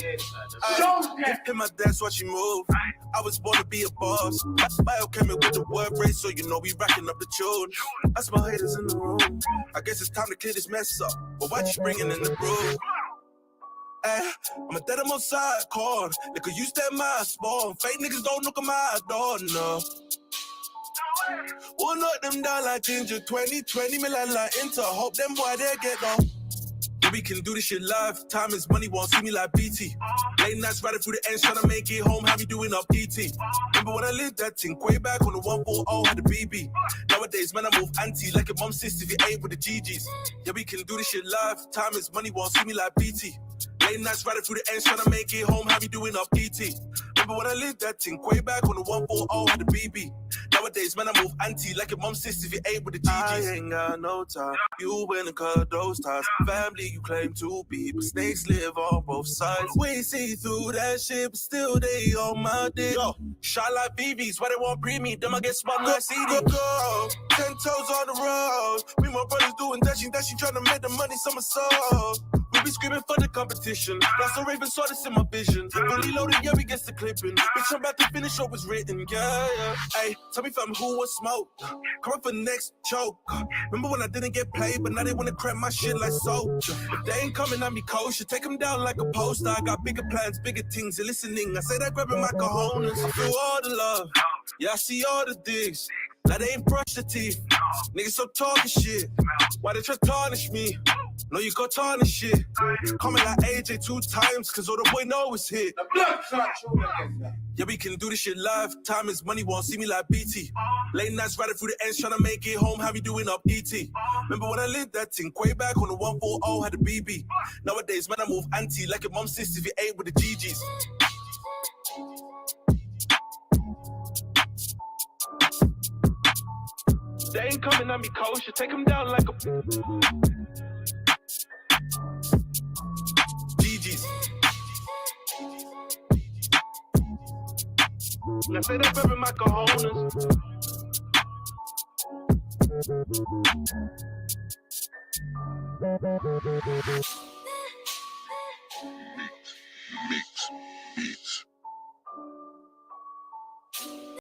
In my dance, watch you move. I was born to be a boss. Biochemical with the word race, so you know we racking up the tune. I smell haters in the room. I guess it's time to clear this mess up. But what you bringing in the brew? I'm a dead on my side card. Look at you step my spawn. Fake niggas don't look at my door, no. We'll knock them down like Ginger. 2020 million like Inter. Hope them boy they get down. Yeah, we can do this shit live. Time is money, won't see me like BT. Late nights riding through the ends, trying to make it home. How we doing up ET? Remember when I lived that thing? Way back on the 140, had a BB. Nowadays, man, I move anti like a mom sister if you ain't with the GGs. Yeah, we can do this shit live. Time is money, won't see me like BT. Late nights riding through the ends, trying to make it home. How we doing up ET? Remember when I lived that thing? Way back on the 140, had a BB. Nowadays, man, I move anti like a mom sister if you ain't with the GGs. I ain't got no time. You win and cut those ties. Family you claim to be, but snakes live on both sides. We see through that shit, but still they on my dick. Yo, shot like BBs, why they won't breathe me? Them I get spun like CD. Go, 10 toes on the road. We my brothers doing dashing, trying to make the money somersault. We be screaming for the competition. Lost a Raven saw this in my vision. Fully loaded, yeah, we gets the clipping. Bitch, I'm about to finish what was written, yeah. Hey, tell me fam, who was smoke? Come up for next choke. Remember when I didn't get paid, but now they wanna crack my shit like soap. If they ain't coming at me kosher, take them down like a poster. I got bigger plans, bigger things, you're listening. I say that grabbing my cojones. I feel all the love. Yeah, I see all the digs. Now they ain't brush the teeth. Niggas so talking shit. Why they try to tarnish me? No, you got tarnish shit. Coming like AJ 2 times, cause all the boy know is hit. Yeah, we can do this shit live. Time is money, won't see me like BT. Late nights riding through the ends, trying to make it home. How we doing up ET? Remember when I lived that thing? Way back on the 140, had a BB. Nowadays, man, I move anti like your mom sister if you ain't with the GGs. They ain't coming at me kosher, take them down like a GG's. I say that baby my cojones. Mix.